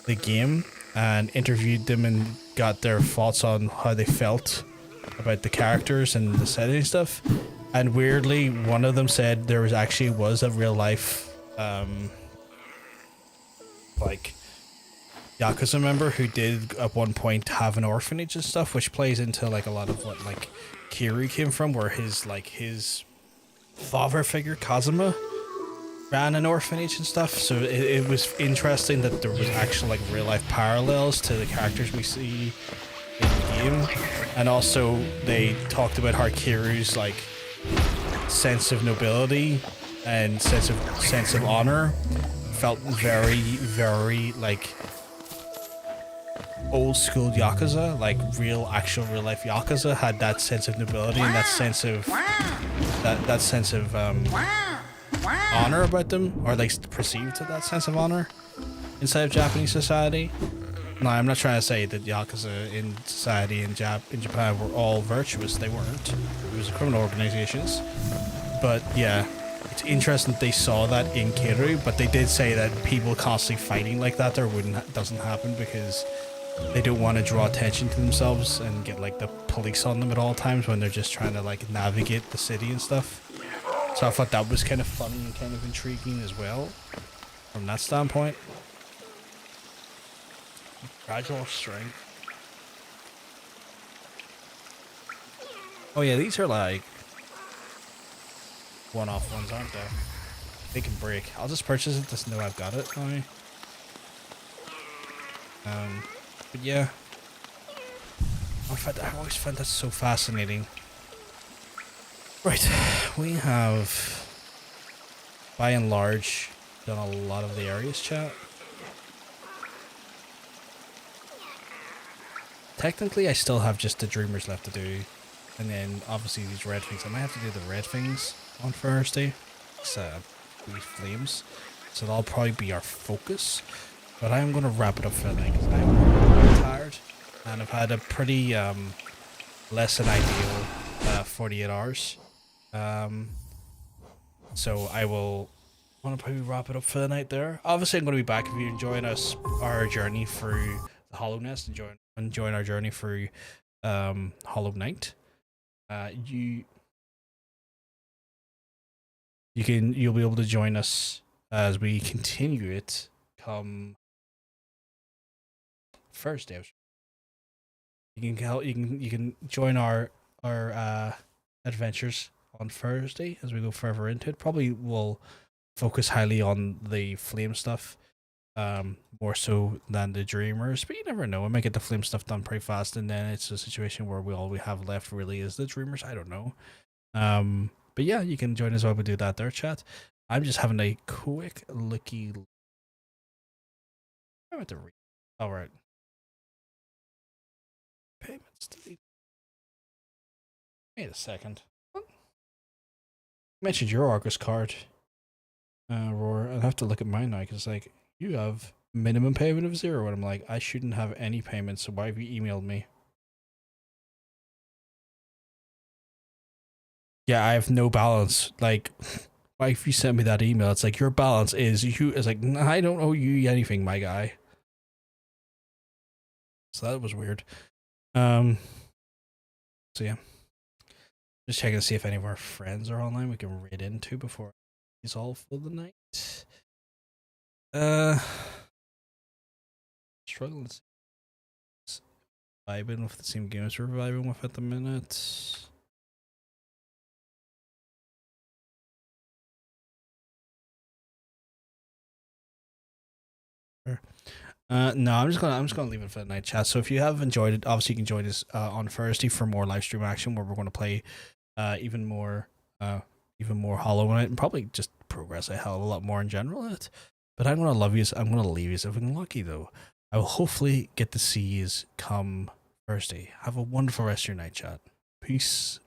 the game and interviewed them and got their thoughts on how they felt about the characters and the setting and stuff. And weirdly, one of them said there was a real life like Yakuza member who did at one point have an orphanage and stuff, which plays into like a lot of what like Kiryu came from, where his father figure Kazuma ran an orphanage and stuff. So it was interesting that there was actual like real life parallels to the characters we see in the game. And also they talked about how Kiryu's like sense of nobility and sense of honor felt very, very like old school Yakuza, like real life Yakuza had that sense of nobility and that sense of honor about them, or like perceived to that sense of honor inside of Japanese society. No, I'm not trying to say that Yakuza in society in Japan were all virtuous. They weren't. It was criminal organizations. But yeah, it's interesting that they saw that in Kiryu, but they did say that people constantly fighting like that doesn't happen because they don't want to draw attention to themselves and get like the police on them at all times when they're just trying to like navigate the city and stuff. So I thought that was kind of fun and kind of intriguing as well from that standpoint. Gradual strength. Oh yeah, these are like one-off ones, aren't they? They can break. I'll just purchase it just know I've got it now. But yeah, I always find that so fascinating. Right, we have, by and large, done a lot of the areas, chat. Technically, I still have just the Dreamers left to do, and then obviously these red things. I might have to do the red things on Thursday. It's these flames, so that'll probably be our focus. But I'm gonna wrap it up for the night because I'm really tired, and I've had a pretty less than ideal 48 hours. So I will want to probably wrap it up for the night there. Obviously, I'm going to be back if you're enjoying our journey through the Hallownest, enjoying our journey through Hollow Knight. You'll be able to join us as we continue it come Thursday. You can join our adventures on Thursday as we go further into it. Probably will focus highly on the flame stuff, more so than the dreamers, but you never know. I might get the flame stuff done pretty fast, and then it's a situation where all we have left really is the dreamers. I don't know. But yeah, you can join us while we do that there, chat. I'm just having a quick looky. I'm at the read. All right. Payments. Wait a second. What? You mentioned your Argus card, Roar. I'll have to look at mine now because like you have minimum payment of 0, and I'm like I shouldn't have any payments. So why have you emailed me? Yeah, I have no balance. Like, why if you sent me that email, it's like your balance is you. It's like "Nah, I don't owe you anything, my guy." So that was weird. So yeah, just checking to see if any of our friends are online we can raid into before he's all for the night. Struggling to see. Vibing with the same games we're vibing with at the minute. No, I'm just gonna leave it for the night chat. So if you have enjoyed it, obviously you can join us on Thursday for more live stream action where we're gonna play even more Hallownest and probably just progress a hell of a lot more in general in it. But I'm gonna love you. I'm gonna leave you if I'm lucky though. I will hopefully get to see you come Thursday. Have a wonderful rest of your night chat. Peace.